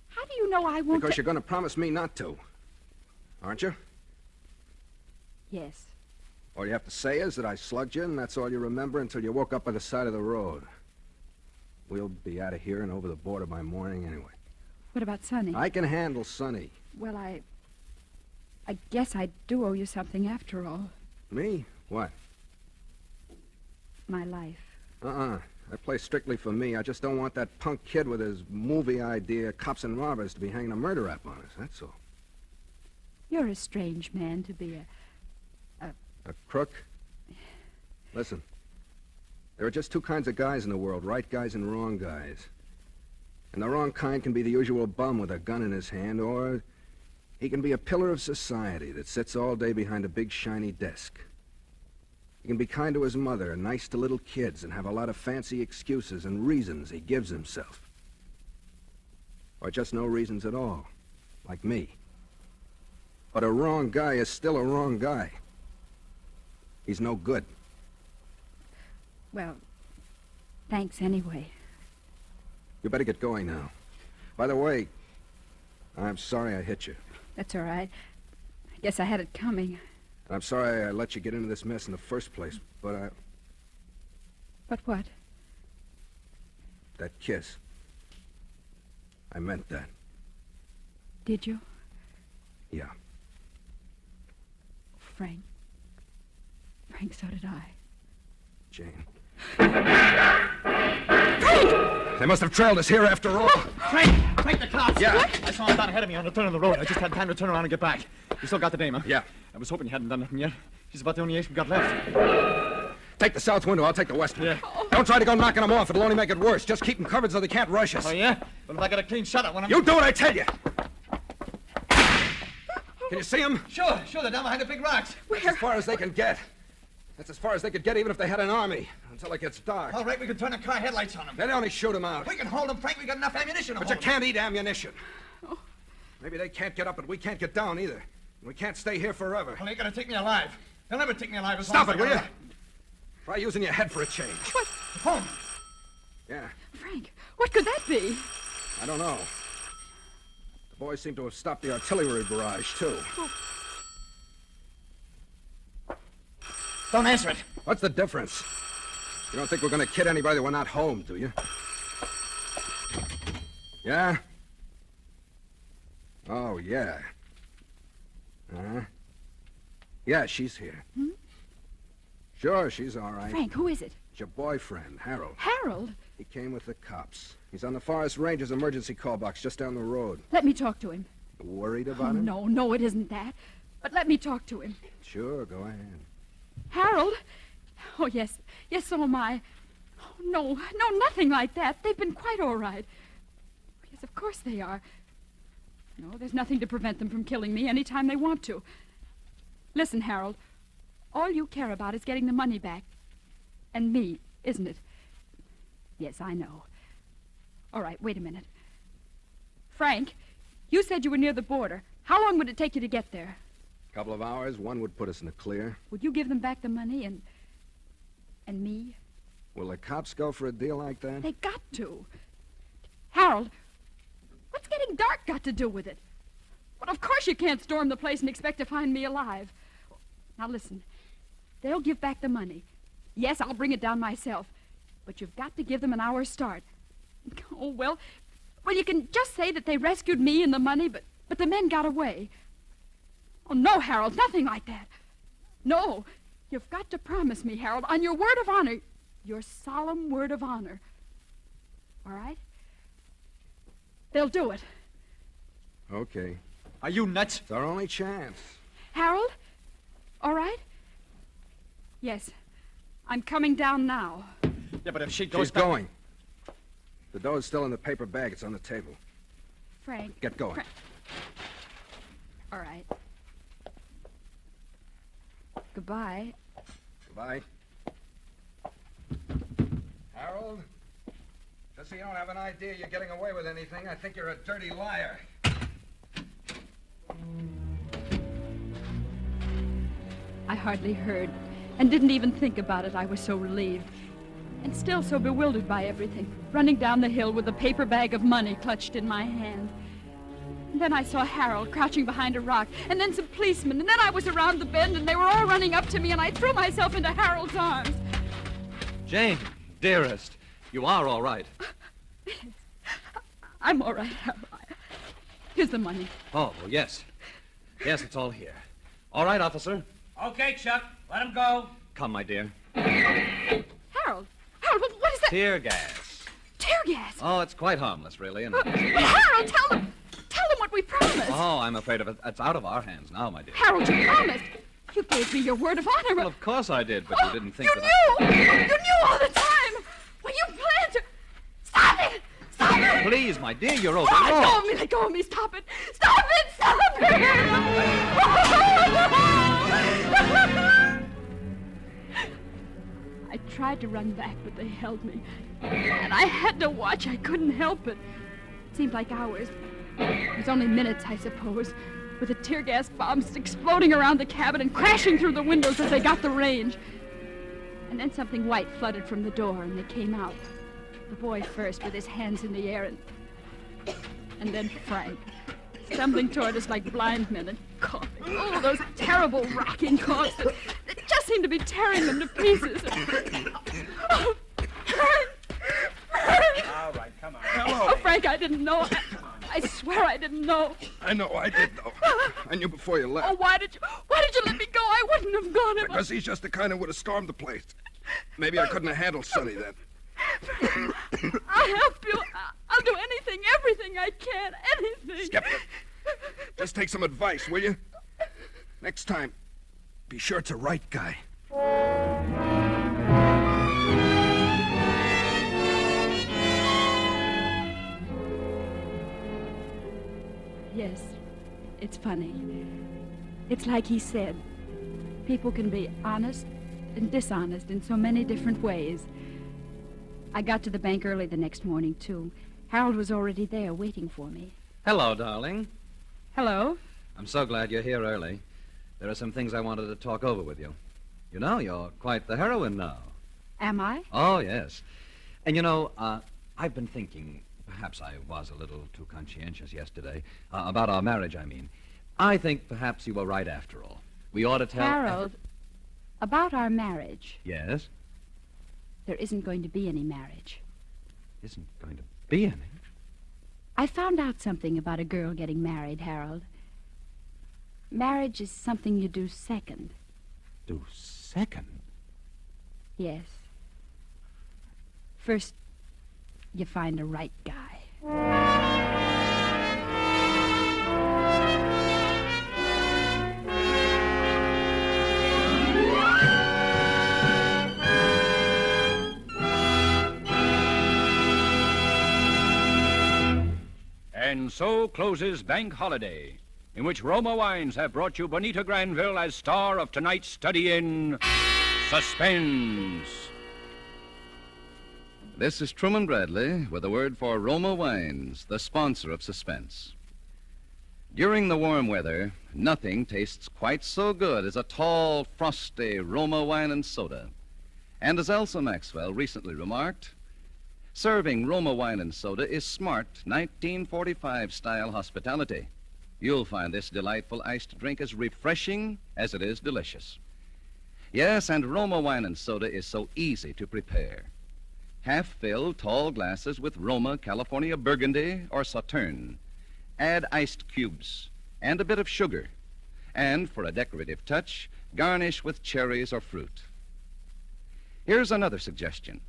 How do you know I won't... Because you're going to promise me not to. Aren't you? Yes. All you have to say is that I slugged you, and that's all you remember until you woke up by the side of the road. We'll be out of here and over the border by morning anyway. What about Sonny? I can handle Sonny. Well, I guess I do owe you something after all. Me? What? My life. That plays strictly for me. I just don't want that punk kid with his movie idea, Cops and Robbers, to be hanging a murder rap on us, that's all. You're a strange man to be A crook? Listen, there are just two kinds of guys in the world, right guys and wrong guys. And the wrong kind can be the usual bum with a gun in his hand, or he can be a pillar of society that sits all day behind a big shiny desk. He can be kind to his mother and nice to little kids and have a lot of fancy excuses and reasons he gives himself. Or just no reasons at all, like me. But a wrong guy is still a wrong guy. He's no good. Well, thanks anyway. You better get going now. By the way, I'm sorry I hit you. That's all right. I guess I had it coming. And I'm sorry I let you get into this mess in the first place, but I... But what? That kiss. I meant that. Did you? Yeah. Frank, so did I. Jane. Frank! They must have trailed us here after all. Frank, the cops! Yeah. What? I saw him down ahead of me on the turn of the road. I just had time to turn around and get back. You still got the dame, huh? Yeah. I was hoping you hadn't done nothing yet. She's about the only ace we've got left. Take the south window. I'll take the west one. Yeah. Don't try to go knocking them off. It'll only make it worse. Just keep them covered so they can't rush us. Oh, yeah? But if I got a clean shot at one of them... You do what I tell you. Can you see them? Sure. They're down behind the big rocks. That's as far as they can get. That's as far as they could get even if they had an army. Until it gets dark. All right, we can turn the car headlights on them. They'd only shoot them out. We can hold them, Frank. We got enough ammunition to But hold you can't eat ammunition. Maybe they can't get up, but we can't get down either. We can't stay here forever. Well, you're going to take me alive. They'll never take me alive as Stop long it, as will I you? got Try using your head for a change. What? The phone. Yeah, Frank, what could that be? I don't know. The boys seem to have stopped the artillery barrage, too. Don't answer it. What's the difference? You don't think we're going to kid anybody we're not home, do you? Yeah? Oh, yeah. Uh-huh. Yeah, she's here. Hmm? Sure, she's all right. Frank, who is it? It's your boyfriend, Harold. Harold? He came with the cops. He's on the Forest Ranger's emergency call box just down the road. Let me talk to him. Worried about him? No, it isn't that. But let me talk to him. Sure, go ahead. Harold? Oh, yes, so am I. Oh, no, nothing like that. They've been quite all right. Yes, of course they are. No, there's nothing to prevent them from killing me any time they want to. Listen, Harold, all you care about is getting the money back. And me, isn't it? Yes, I know. All right, wait a minute. Frank, you said you were near the border. How long would it take you to get there? A couple of hours, one would put us in the clear. Would you give them back the money and me? Will the cops go for a deal like that? They got to. Harold, what's getting dark got to do with it? Well, of course you can't storm the place and expect to find me alive. Now listen, they'll give back the money. Yes, I'll bring it down myself. But you've got to give them an hour's start. Oh, well, you can just say that they rescued me and the money, but the men got away. Oh, no, Harold, nothing like that. No, you've got to promise me, Harold, on your word of honor, your solemn word of honor. All right? They'll do it. Okay. Are you nuts? It's our only chance. Harold? All right? Yes. I'm coming down now. Yeah, but if she goes She's going. The dough's still in the paper bag. It's on the table. Frank. Get going. All right. Goodbye. Goodbye. Harold? Just so you don't have an idea you're getting away with anything, I think you're a dirty liar. I hardly heard and didn't even think about it. I was so relieved and still so bewildered by everything, running down the hill with a paper bag of money clutched in my hand. And then I saw Harold crouching behind a rock, and then some policemen, and then I was around the bend, and they were all running up to me, and I threw myself into Harold's arms. Jane, dearest, you are all right. I'm all right, Harold. Here's the money. Oh, well, yes. Yes, it's all here. All right, officer. Okay, Chuck. Let him go. Come, my dear. Harold, what is that? Tear gas. Tear gas? Oh, it's quite harmless, really. And... But Harold, tell them what we promised. Oh, I'm afraid of it. It's out of our hands now, my dear. Harold, you promised. You gave me your word of honor. Well, of course I did, but you didn't think you that knew! You knew all the time! Well, you planned to... Stop it! Stop it! Please, my dear, you're over. Let go of me, stop it! Stop it! Stop it! I tried to run back, but they held me. And I had to watch. I couldn't help it. It seemed like hours. It was only minutes, I suppose, with the tear gas bombs exploding around the cabin and crashing through the windows as they got the range. And then something white fluttered from the door, and they came out. The boy first, with his hands in the air, and then Frank, stumbling toward us like blind men and coughing. Oh, those terrible racking coughs that just seemed to be tearing them to pieces. Oh, Frank! All right, come on. Hello. Oh, Frank, I didn't know. I swear I didn't know. I know, I did know. I knew before you left. Oh, why did you let me go? I wouldn't have gone if Because he's just the kind who would have stormed the place. Maybe I couldn't have handled Sonny then. I'll help you. I'll do anything, everything I can, anything. Skipper, just take some advice, will you? Next time, be sure it's a right guy. Yes, it's funny. It's like he said. People can be honest and dishonest in so many different ways. I got to the bank early the next morning, too. Harold was already there waiting for me. Hello, darling. Hello? I'm so glad you're here early. There are some things I wanted to talk over with you. You know, you're quite the heroine now. Am I? Oh, yes. And you know, I've been thinking, perhaps I was a little too conscientious yesterday, about our marriage, I mean. I think perhaps you were right after all. We ought to tell... Harold, about our marriage. Yes? There isn't going to be any marriage. Isn't going to be any? I found out something about a girl getting married, Harold. Marriage is something you do second. Do second? Yes. First, you find a right guy. And so closes Bank Holiday, in which Roma Wines have brought you Bonita Granville as star of tonight's study in Suspense. This is Truman Bradley with a word for Roma Wines, the sponsor of Suspense. During the warm weather, nothing tastes quite so good as a tall, frosty Roma wine and soda. And as Elsa Maxwell recently remarked, serving Roma wine and soda is smart 1945-style hospitality. You'll find this delightful iced drink as refreshing as it is delicious. Yes, and Roma wine and soda is so easy to prepare. Half-filled tall glasses with Roma California Burgundy or Sauterne. Add iced cubes and a bit of sugar. And for a decorative touch, garnish with cherries or fruit. Here's another suggestion.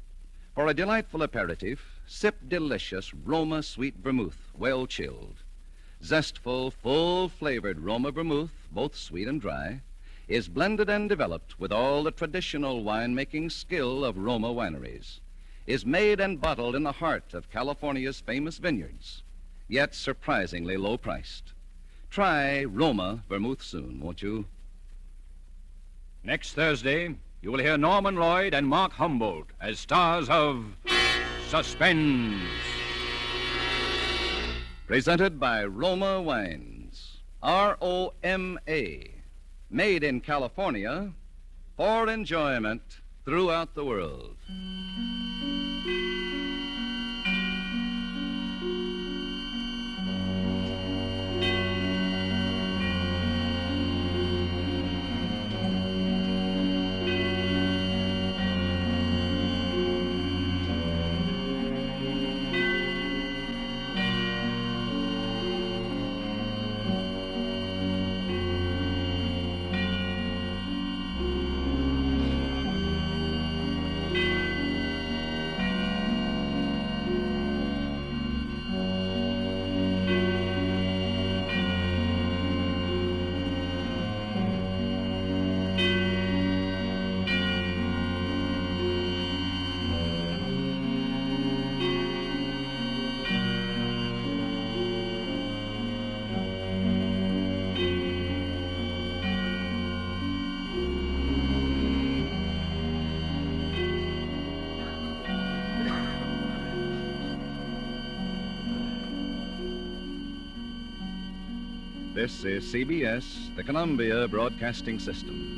For a delightful aperitif, sip delicious Roma sweet vermouth, well chilled. Zestful, full-flavored Roma vermouth, both sweet and dry, is blended and developed with all the traditional wine-making skill of Roma wineries, is made and bottled in the heart of California's famous vineyards, yet surprisingly low-priced. Try Roma vermouth soon, won't you? Next Thursday, you will hear Norman Lloyd and Mark Humboldt as stars of Suspense. Presented by Roma Wines. R-O-M-A. Made in California for enjoyment throughout the world. This is CBS, the Columbia Broadcasting System.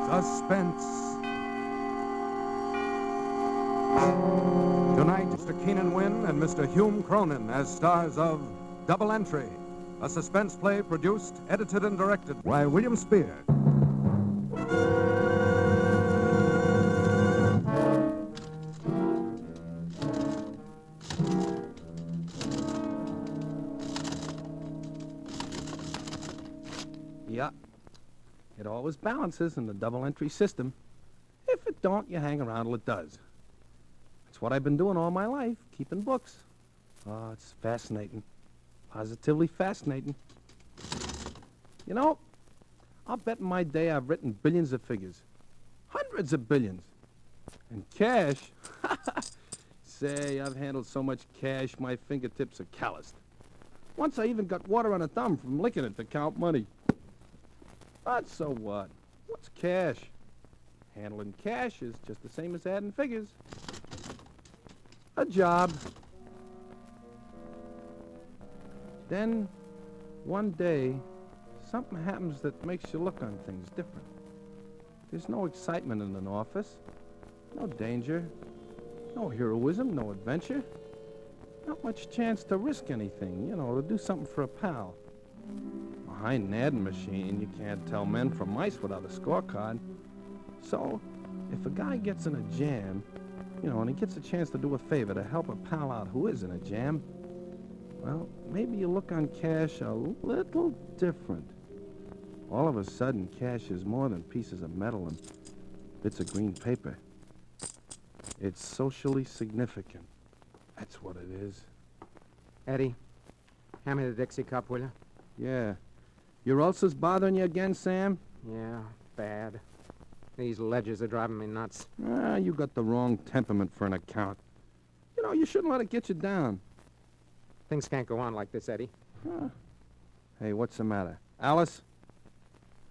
Suspense. Tonight, Mr. Keenan Wynn and Mr. Hume Cronin as stars of Double Entry, a suspense play produced, edited, and directed by William Spear. It always balances in the double-entry system. If it don't, you hang around till it does. That's what I've been doing all my life, keeping books. Oh, it's fascinating. Positively fascinating. You know, I'll bet in my day I've written billions of figures. Hundreds of billions. And cash, say, I've handled so much cash my fingertips are calloused. Once I even got water on a thumb from licking it to count money. But so what? What's cash? Handling cash is just the same as adding figures. A job. Then, one day, something happens that makes you look on things different. There's no excitement in an office, no danger, no heroism, no adventure. Not much chance to risk anything, to do something for a pal. Behind an adding machine, you can't tell men from mice without a scorecard. So, if a guy gets in a jam, and he gets a chance to do a favor to help a pal out who is in a jam, well, maybe you look on cash a little different. All of a sudden, cash is more than pieces of metal and bits of green paper. It's socially significant. That's what it is. Eddie, hand me the Dixie cup, will you? Yeah. Your ulcers bothering you again, Sam? Yeah, bad. These ledgers are driving me nuts. You got the wrong temperament for an account. You shouldn't let it get you down. Things can't go on like this, Eddie. Hey, what's the matter? Alice?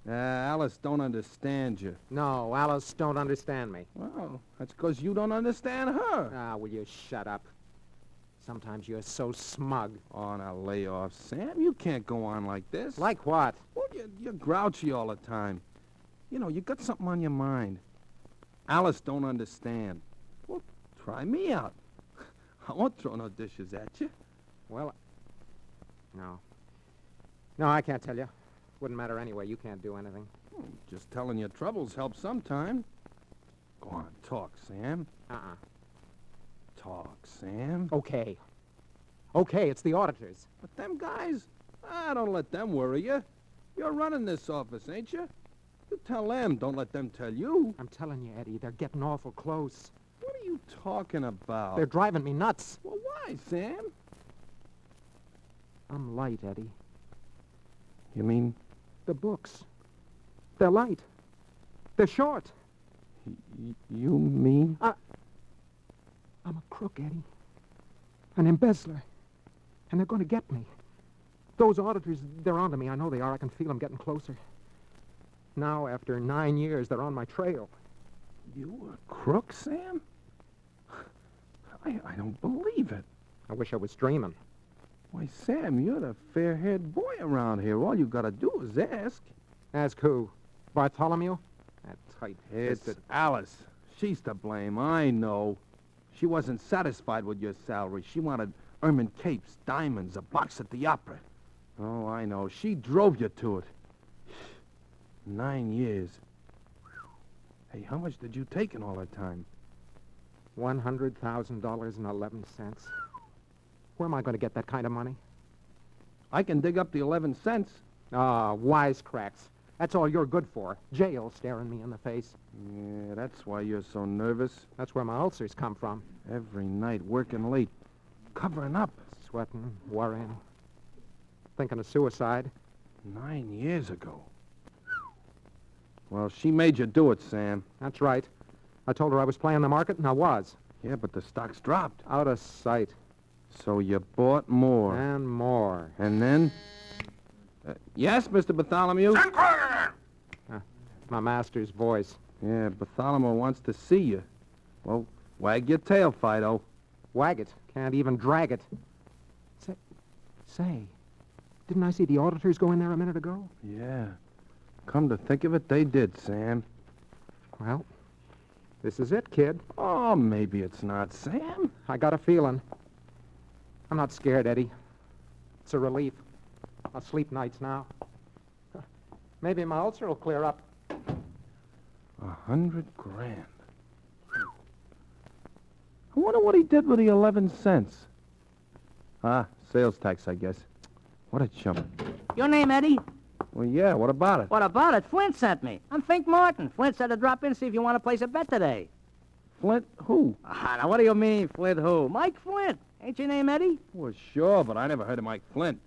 Alice don't understand you. No, Alice don't understand me. Well, that's because you don't understand her. Will you shut up? Sometimes you're so smug. On a layoff, Sam. You can't go on like this. Like what? Well, you're grouchy all the time. You got something on your mind. Alice don't understand. Well, try me out. I won't throw no dishes at you. Well, no. No, I can't tell you. Wouldn't matter anyway. You can't do anything. Just telling your troubles helps sometime. Go on, talk, Sam. Talk, Sam. Okay. Okay, it's the auditors. But them guys, don't let them worry you. You're running this office, ain't you? You tell them, don't let them tell you. I'm telling you, Eddie, they're getting awful close. What are you talking about? They're driving me nuts. Well, why, Sam? I'm light, Eddie. You mean? The books. They're light. They're short. You mean? I'm a crook, Eddie. An embezzler. And they're going to get me. Those auditors, they're onto me. I know they are. I can feel them getting closer. Now, after 9 years, they're on my trail. You a crook, Sam? I don't believe it. I wish I was dreaming. Why, Sam, you're the fair-haired boy around here. All you gotta do is ask. Ask who? Bartholomew? That tight-fisted... It's Alice. She's to blame, I know. She wasn't satisfied with your salary. She wanted ermine capes, diamonds, a box at the opera. Oh, I know. She drove you to it. 9 years. Hey, how much did you take in all that time? $100,000.11. Where am I going to get that kind of money? I can dig up the 11 cents. Wisecracks. That's all you're good for. Jail staring me in the face. Yeah, that's why you're so nervous. That's where my ulcers come from. Every night, working late, covering up. Sweating, worrying, thinking of suicide. 9 years ago. Well, she made you do it, Sam. That's right. I told her I was playing the market, and I was. Yeah, but the stock's dropped. Out of sight. So you bought more. And more. And then? Yes, Mr. Bartholomew? My master's voice. Yeah, Bartholomew wants to see you. Well, wag your tail, Fido. Wag it. Can't even drag it. Say, didn't I see the auditors go in there a minute ago? Yeah. Come to think of it, they did, Sam. Well, this is it, kid. Oh, maybe it's not, Sam. I got a feeling. I'm not scared, Eddie. It's a relief. I'll sleep nights now. Maybe my ulcer will clear up. 100 grand. I wonder what he did with the 11 cents. Sales tax, I guess. What a chump. Your name, Eddie? Well, yeah, what about it? What about it? Flint sent me. I'm Fink Martin. Flint said to drop in and see if you want to place a bet today. Flint who? Now, what do you mean, Flint who? Mike Flint. Ain't your name Eddie? Well, sure, but I never heard of Mike Flint.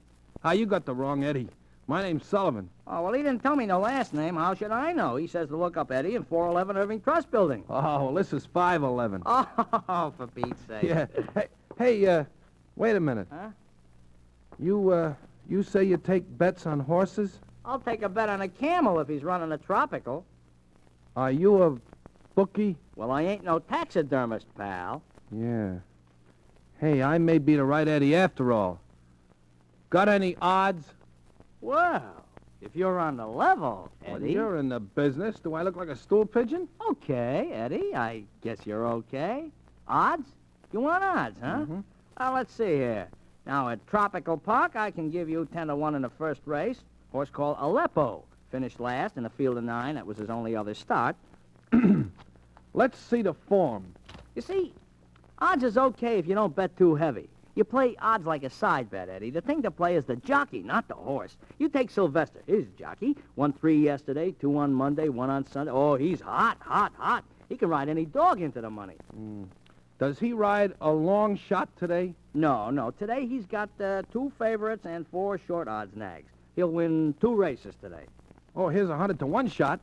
You got the wrong Eddie. My name's Sullivan. Oh, well, he didn't tell me no last name. How should I know? He says to look up Eddie in 411 Irving Trust Building. Oh, well, this is 511. Oh, for Pete's sake. Yeah. Hey, wait a minute. Huh? You say you take bets on horses? I'll take a bet on a camel if he's running a tropical. Are you a bookie? Well, I ain't no taxidermist, pal. Yeah. Hey, I may be the right Eddie after all. Got any odds? Well, if you're on the level, Eddie... Well, you're in the business. Do I look like a stool pigeon? Okay, Eddie. I guess you're okay. Odds? You want odds, huh? Mm-hmm. Let's see here. Now, at Tropical Park, I can give you 10-1 in the first race. Horse called Aleppo. Finished last in a field of 9. That was his only other start. Let's see the form. You see, odds is okay if you don't bet too heavy. You play odds like a side bet, Eddie. The thing to play is the jockey, not the horse. You take Sylvester. He's a jockey. Won 3 yesterday, 2 on Monday, 1 on Sunday. Oh, he's hot, hot, hot. He can ride any dog into the money. Does he ride a long shot today? No. Today he's got 2 favorites and 4 short odds nags. He'll win 2 races today. Oh, here's a 100-to-1 shot.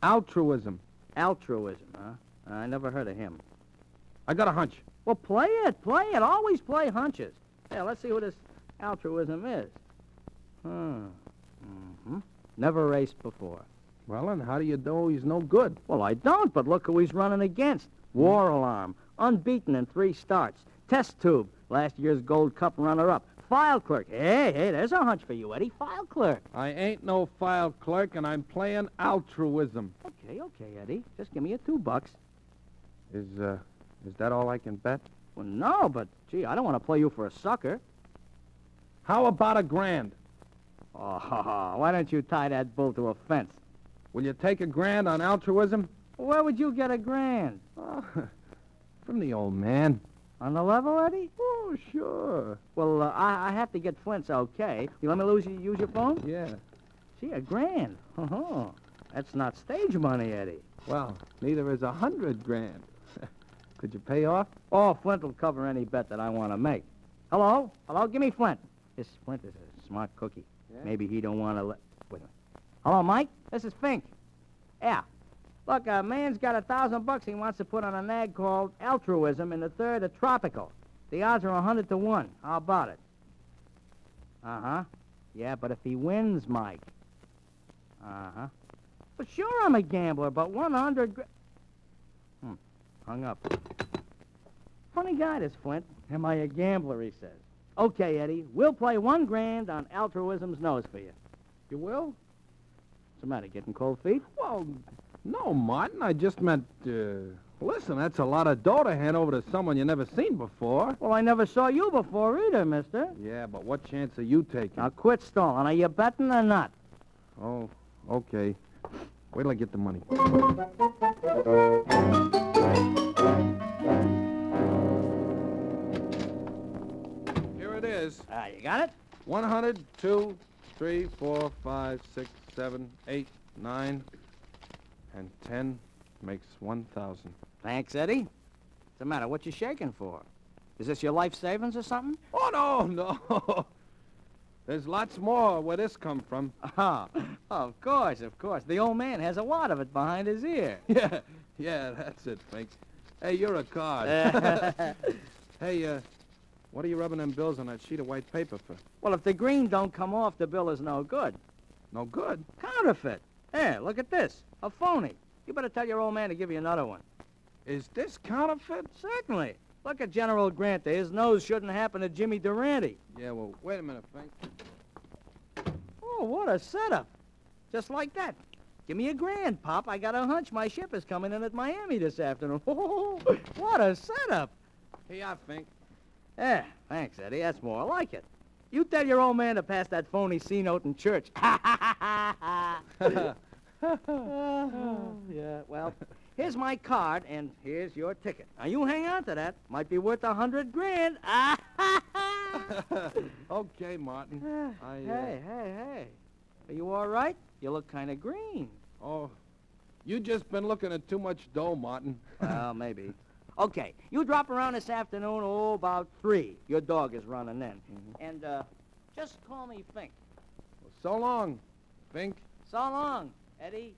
Altruism. Altruism, huh? I never heard of him. I got a hunch. Well, play it. Always play hunches. Yeah, let's see what this altruism is. Never raced before. Well, and how do you know he's no good? Well, I don't, but look who he's running against. War Alarm, unbeaten in 3 starts. Test Tube, last year's Gold Cup runner-up. File Clerk. Hey, there's a hunch for you, Eddie. File Clerk. I ain't no file clerk, and I'm playing altruism. Okay, Eddie. Just give me a $2. Is that all I can bet? Well, no, but, gee, I don't want to play you for a sucker. How about $1,000? Oh, why don't you tie that bull to a fence? Will you take $1,000 on altruism? Where would you get $1,000? From the old man. On the level, Eddie? Oh, sure. Well, I have to get Flint's okay. You let me use your phone? Yeah. Gee, $1,000. That's not stage money, Eddie. Well, neither is $100,000. Could you pay off? Oh, Flint will cover any bet that I want to make. Hello? Give me Flint. This Flint is a smart cookie. Yeah? Maybe he don't want to let... Wait a minute. Hello, Mike? This is Fink. Yeah. Look, a man's got $1,000 he wants to put on a nag called Altruism in the 3rd of Tropical. The odds are 100-to-1. How about it? Yeah, but if he wins, Mike. But sure I'm a gambler, but 100... Hung up. Funny guy, this Flint. Am I a gambler, he says. Okay, Eddie, we'll play $1,000 on Altruism's nose for you. You will? What's the matter, getting cold feet? Well, no, Martin. I just meant, listen, that's a lot of dough to hand over to someone you never seen before. Well, I never saw you before either, mister. Yeah, but what chance are you taking? Now, quit stalling. Are you betting or not? Oh, okay. Wait till I get the money. Here it is. You got it? 100, 2, 3, 4, 5, 6, 7, 8, 9, and 10 makes 1,000. Thanks, Eddie. What's the matter? What you shaking for? Is this your life savings or something? Oh, no. There's lots more where this come from. Oh, of course. The old man has a wad of it behind his ear. Yeah, that's it, Fink. Hey, you're a card. Hey, what are you rubbing them bills on that sheet of white paper for? Well, if the green don't come off, the bill is no good. No good? Counterfeit. Here, look at this. A phony. You better tell your old man to give you another one. Is this counterfeit? Certainly. Look at General Grant there. His nose shouldn't happen to Jimmy Durante. Yeah, well, wait a minute, Fink. Oh, what a setup. Just like that. Give me $1,000, Pop. I got a hunch my ship is coming in at Miami this afternoon. Oh, what a setup. Here you are, Fink. Yeah, thanks, Eddie. That's more like it. You tell your old man to pass that phony C-note in church. Yeah, well, here's my card, and here's your ticket. Now, you hang on to that. Might be worth $100,000. Okay, Martin. Hey. Are you all right? You look kind of green. Oh, you just been looking at too much dough, Martin. Well, maybe. Okay, you drop around this afternoon, about 3. Your dog is running in. And, just call me Fink. Well, so long, Fink. So long, Eddie.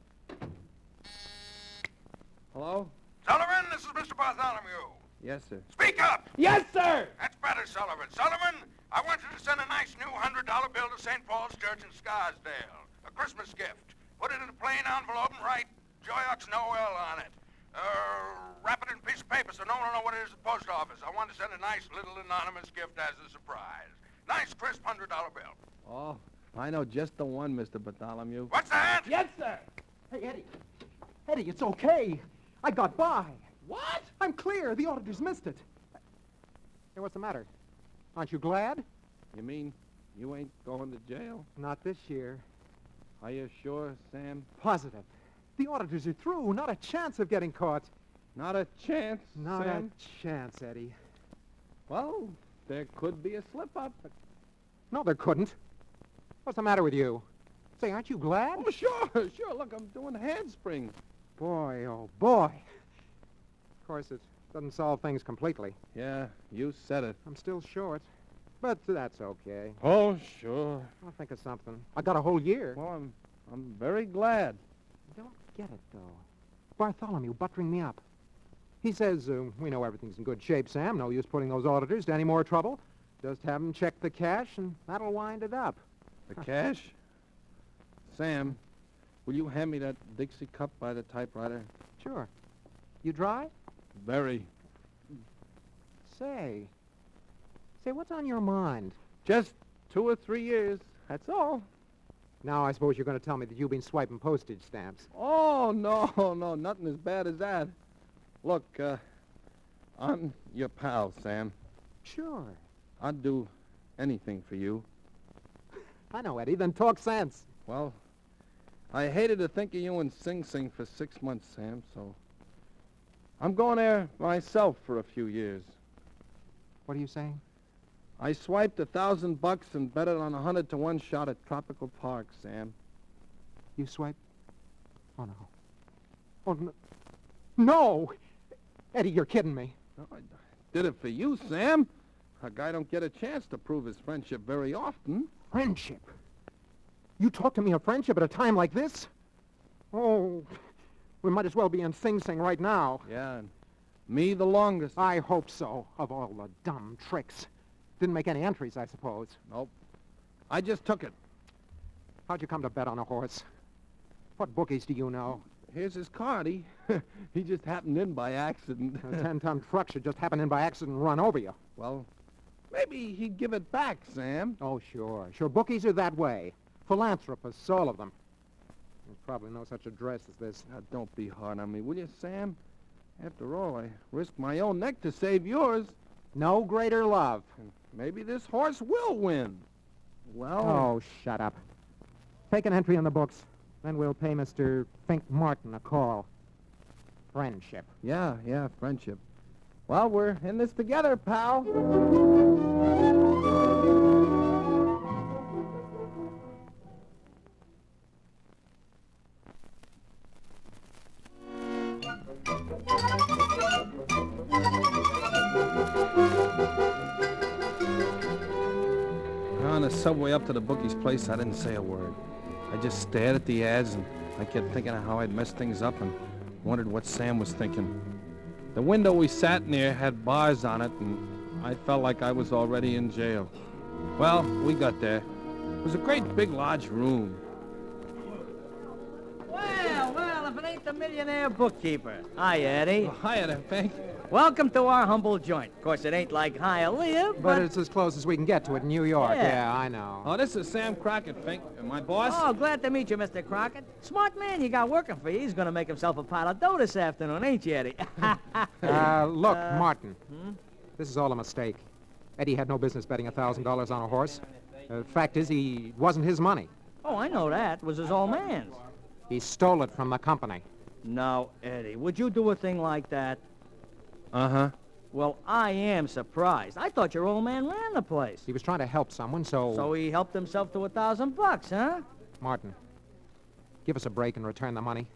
Hello? Sullivan, this is Mr. Bartholomew. Yes, sir. Speak up! Yes, sir! That's better, Sullivan. Sullivan, I want you to send a nice new $100 bill to St. Paul's Church in Scarsdale. A Christmas gift. Put it in a plain envelope and write Joyeux Noel on it. Wrap it in a piece of paper so no one will know what it is at the post office. I want to send a nice little anonymous gift as a surprise. Nice, crisp $100 bill. Oh, I know just the one, Mr. Bartholomew. What's that? Yes, sir. Hey, Eddie. Eddie, it's okay. I got by. What? I'm clear. The auditors missed it. Hey, what's the matter? Aren't you glad? You mean you ain't going to jail? Not this year. Are you sure, Sam? Positive. The auditors are through. Not a chance of getting caught. Not a chance, Not Sam? a chance, Eddie. Well, there could be a slip-up. No, there couldn't. What's the matter with you? Say, aren't you glad? Oh, sure. Look, I'm doing handsprings. Boy, oh, boy. Of course, it doesn't solve things completely. Yeah, you said it. I'm still short. But that's okay. Oh, sure. I'll think of something. I got a whole year. Well, I'm very glad. Don't get it, though. Bartholomew buttering me up. He says, we know everything's in good shape, Sam. No use putting those auditors to any more trouble. Just have them check the cash, and that'll wind it up. The cash? Sam, will you hand me that Dixie cup by the typewriter? Sure. You dry? Very. Say, what's on your mind? Just 2 or 3 years, that's all. Now I suppose you're going to tell me that you've been swiping postage stamps. Oh, no, nothing as bad as that. Look, I'm your pal, Sam. Sure. I'd do anything for you. I know, Eddie. Then talk sense. Well, I hated to think of you in Sing Sing for 6 months, Sam, so I'm going there myself for a few years. What are you saying? I swiped $1,000 and bet it on a 100-to-1 shot at Tropical Park, Sam. You swiped? Oh, no. Oh, no. No! Eddie, you're kidding me. No, I did it for you, Sam. A guy don't get a chance to prove his friendship very often. Friendship? You talk to me of friendship at a time like this? Oh, we might as well be in Sing Sing right now. Yeah, and me the longest. I hope so, of all the dumb tricks. Didn't make any entries, I suppose. Nope. I just took it. How'd you come to bet on a horse? What bookies do you know? Here's his card. He just happened in by accident. A 10-ton truck should just happen in by accident and run over you. Well, maybe he'd give it back, Sam. Oh, sure. Sure, bookies are that way. Philanthropists, all of them. There's probably no such address as this. Now, don't be hard on me, will you, Sam? After all, I risked my own neck to save yours. No greater love. And maybe this horse will win. Well... Oh, shut up. Take an entry in the books. Then we'll pay Mr. Fink Martin a call. Friendship. Yeah, friendship. Well, we're in this together, pal. On the subway up to the bookie's place, I didn't say a word. I just stared at the ads, and I kept thinking of how I'd messed things up and wondered what Sam was thinking. The window we sat near had bars on it, and I felt like I was already in jail. Well, we got there. It was a great big large room. Well, if it ain't the millionaire bookkeeper. Hi, Eddie. Oh, hiya there, Fink. Welcome to our humble joint. Of course, it ain't like Hialeah, but it's as close as we can get to it in New York. Yeah, I know. Oh, this is Sam Crockett, Fink. My boss. Oh, glad to meet you, Mr. Crockett. Smart man you got working for you. He's going to make himself a pile of dough this afternoon, ain't you, Eddie? Look, Martin. This is all a mistake. Eddie had no business betting $1,000 on a horse. The fact is, he wasn't his money. Oh, I know that. It was his old man's. He stole it from the company. No, Eddie, would you do a thing like that? Uh-huh. Well, I am surprised. I thought your old man ran the place. He was trying to help someone, so... So he helped himself to $1,000, huh? Martin, give us a break and return the money.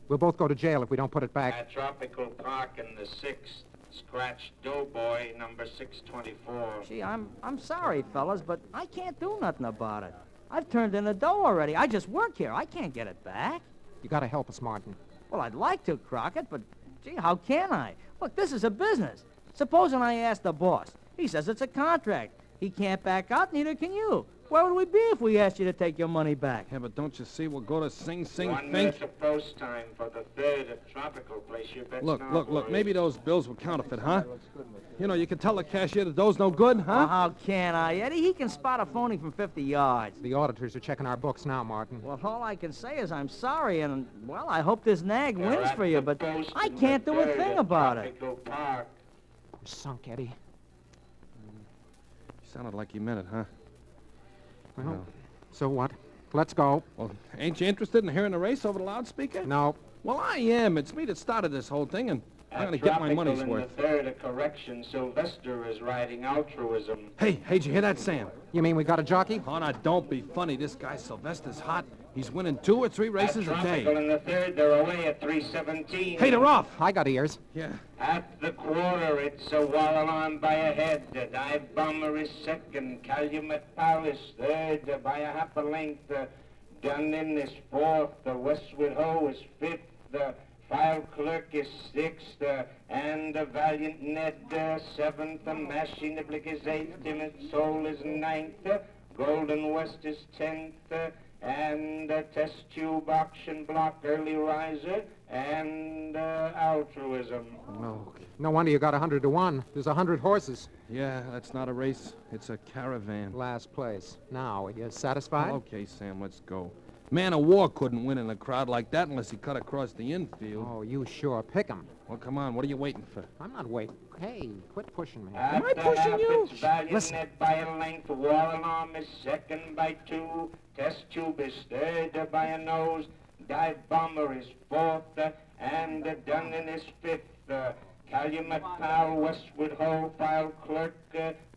We'll both go to jail if we don't put it back. At Tropical Park in the 6th, scratch Doughboy, number 624. Gee, I'm sorry, fellas, but I can't do nothing about it. I've turned in the dough already. I just work here. I can't get it back. You gotta help us, Martin. Well, I'd like to, Crockett, but, gee, how can I? Look, this is a business. Supposing I ask the boss. He says it's a contract. He can't back out, neither can you. Where would we be if we asked you to take your money back? Yeah, but don't you see we'll go to Sing Sing One Fink? minute to post time for the 3rd at Tropical Place. You bet. Look, now, look, look. boys. Maybe those bills were counterfeit, huh? You know, you can tell the cashier the dough's no good, huh? How can I, Eddie? He can spot a phony from 50 yards. The auditors are checking our books now, Martin. Well, all I can say is I'm sorry, and, well, I hope this nag They're wins at for you, the but post I in the can't do a 3rd thing at about it. Tropical Park. We're sunk, Eddie. Sounded like you meant it, huh? Well, so what? Let's go. Well, ain't you interested in hearing the race over the loudspeaker? No. Well, I am. It's me that started this whole thing, and I'm going to get my money's worth. In the 3rd at Correction, Sylvester is riding altruism. Hey, did you hear that, Sam? You mean we got a jockey? Oh, now, don't be funny. This guy Sylvester's hot. He's winning 2 or 3 races a day. Tropical in the 3rd, they're away at 3:17. Hey, they're off. I got ears. Yeah. At the quarter, it's a Wallalon by a head. The Dive Bomber is 2nd. Calumet Palace 3rd by a half a length. Dunnan is 4th. The Westwood Hoe is 5th. The File Clerk is 6th. And the Valiant Ned 7th. The Machine Blick is 8th. Timid Soul is 9th. Golden West is 10th. And Test Tube Auction Block Early Riser and Altruism. No wonder you got 100 to 1. There's 100 horses. Yeah, that's not a race. It's a caravan. Last place. Now, are you satisfied? Okay, Sam, let's go. Man of War couldn't win in a crowd like that unless he cut across the infield. Oh, you sure pick 'em. Well, come on. What are you waiting for? I'm not waiting. Hey, quit pushing me. Am I pushing you? Listen. By a length. Wall Alarm is 2nd by 2. Test Tube is 3rd by a nose. Dive Bomber is 4th. And Dunnan is 5th. Calumet Pal, Westwood Hoe, File Clerk,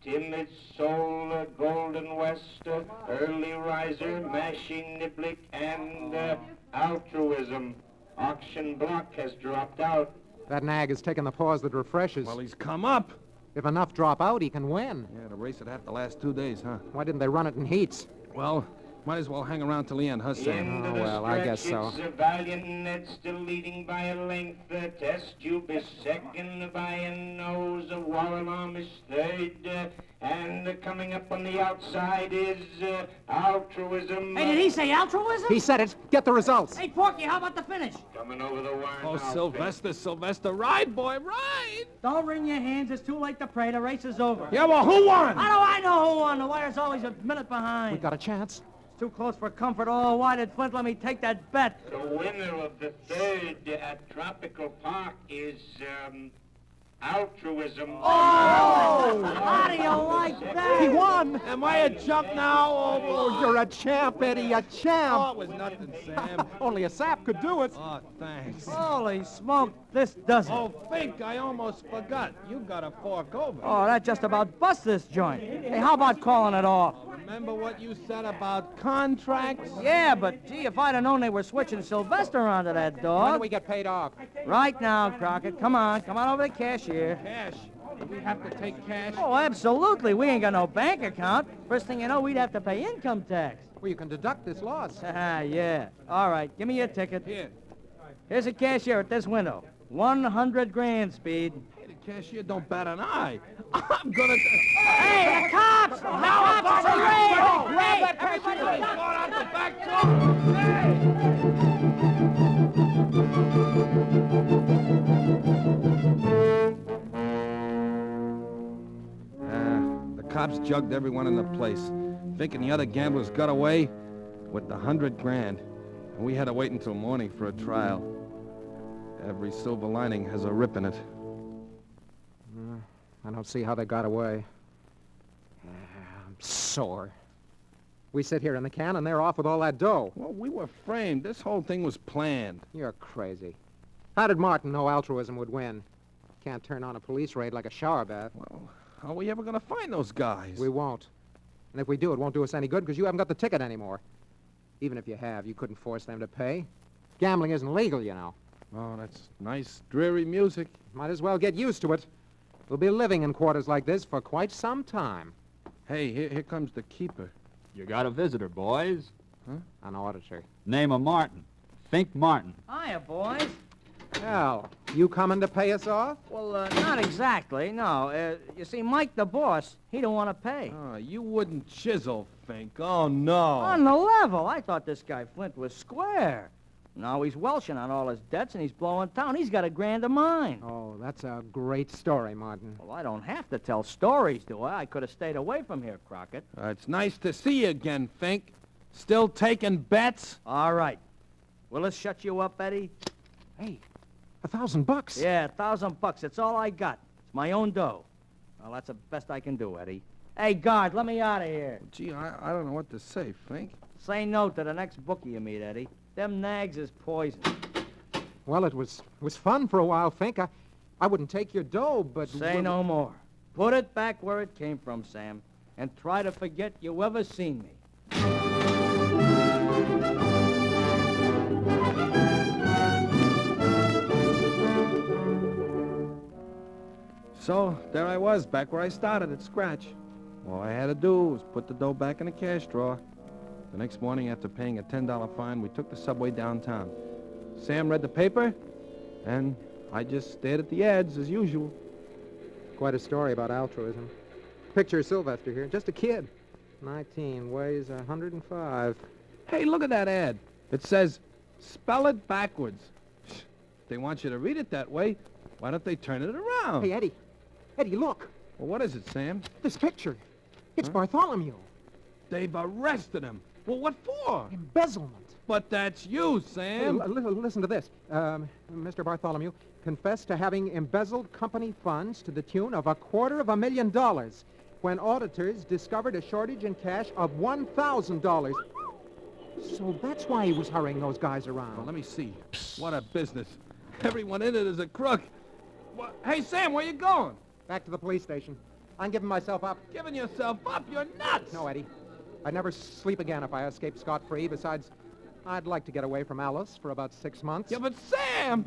Timid Soul, Golden West, Early Riser, Mashing Niblick, and Altruism. Auction Block has dropped out. That nag has taken the pause that refreshes. Well, he's come up. If enough drop out, he can win. Yeah, the race would have to last 2 days, huh? Why didn't they run it in heats? Well, might as well hang around till the end, huh, Sam? Into Oh, the well, I guess stretch, so. It's a Valiant Ned still leading by a length. Test Tube is 2nd by a nose. War Alarm is 3rd. And coming up on the outside is Altruism. Hey, did he say altruism? He said it. Get the results. Hey, Porky, how about the finish? Coming over the wire Oh, now. Sylvester, ride, boy, ride! Don't wring your hands. It's too late to pray. The race is over. Yeah, well, who won? How do I know who won? The wire's always a minute behind. We got a chance. Too close for comfort. Oh, why did Flint let me take that bet? The winner of the 3rd at Tropical Park is Altruism. Oh! How do you like that? He won. Am I a chump now? Oh, you're a champ, Eddie, a champ. Oh, it was nothing, Sam. Only a sap could do it. Oh, thanks. Holy smoke, this doesn't. Oh, Fink, I almost forgot. You got to fork over. Oh, that just about busts this joint. Hey, how about calling it off? Remember what you said about contracts? Yeah, but gee, if I'd have known they were switching Sylvester onto that When dog. do we get paid off? Right now, Crockett. Come on over to the cashier. Cash? Do we have to take cash? Oh, absolutely. We ain't got no bank account. First thing you know, we'd have to pay income tax. Well, you can deduct this loss. Yeah. All right, give me your ticket. Here. Here's a cashier at this window. 100 grand, Speed. Hey, the cashier don't bat an eye. I'm gonna... Hey, the cops! The cops are raiding! Hey, everybody! out the back door! The cops jugged everyone in the place, thinking the other gamblers got away with the 100 grand. And we had to wait until morning for a trial. Every silver lining has a rip in it. I don't see how they got away. I'm sore. We sit here in the can, and they're off with all that dough. Well, we were framed. This whole thing was planned. You're crazy. How did Martin know altruism would win? Can't turn on a police raid like a shower bath. Well, how are we ever going to find those guys? We won't. And if we do, it won't do us any good because you haven't got the ticket anymore. Even if you have, you couldn't force them to pay. Gambling isn't legal, you know. Oh, that's nice, dreary music. Might as well get used to it. We'll be living in quarters like this for quite some time. Hey, here comes the keeper. You got a visitor, boys. Huh? An auditor. Name of Martin. Think Martin. Hiya, boys. Al, you coming to pay us off? Well, not exactly, no. You see, Mike, the boss, he don't want to pay. Oh, you wouldn't chisel, Fink. Oh, no. On the level. I thought this guy Flint was square. Now he's welshing on all his debts, and he's blowing town. He's got $1,000 of mine. Oh, that's a great story, Martin. Well, I don't have to tell stories, do I? I could have stayed away from here, Crockett. It's nice to see you again, Fink. Still taking bets? All right. Will this shut you up, Eddie? Hey, $1,000? Yeah, $1,000. It's all I got. It's my own dough. Well, that's the best I can do, Eddie. Hey, guard, let me out of here. Gee, I don't know what to say, Fink. Say no to the next bookie you meet, Eddie. Them nags is poison. Well, it was fun for a while, Fink. I wouldn't take your dough, but... Say no more. Put it back where it came from, Sam, and try to forget you ever seen me. So, there I was, back where I started, at scratch. All I had to do was put the dough back in the cash drawer. The next morning, after paying a $10 fine, we took the subway downtown. Sam read the paper, and I just stared at the ads as usual. Quite a story about altruism. Picture Sylvester here, just a kid. 19, weighs 105. Hey, look at that ad. It says, spell it backwards. If they want you to read it that way, why don't they turn it around? Hey, Eddie. Eddie, look. Well, what is it, Sam? This picture. It's Bartholomew. They've arrested him. Well, what for? Embezzlement. But that's you, Sam. Hey, listen to this. Mr. Bartholomew confessed to having embezzled company funds to the tune of $250,000 when auditors discovered a shortage in cash of $1,000. So that's why he was hurrying those guys around. Well, let me see. What a business. Everyone in it is a crook. What? Hey, Sam, where you going? Back to the police station. I'm giving myself up. Giving yourself up? You're nuts! No, Eddie. I'd never sleep again if I escaped scot-free. Besides, I'd like to get away from Alice for about 6 months. Yeah, but Sam!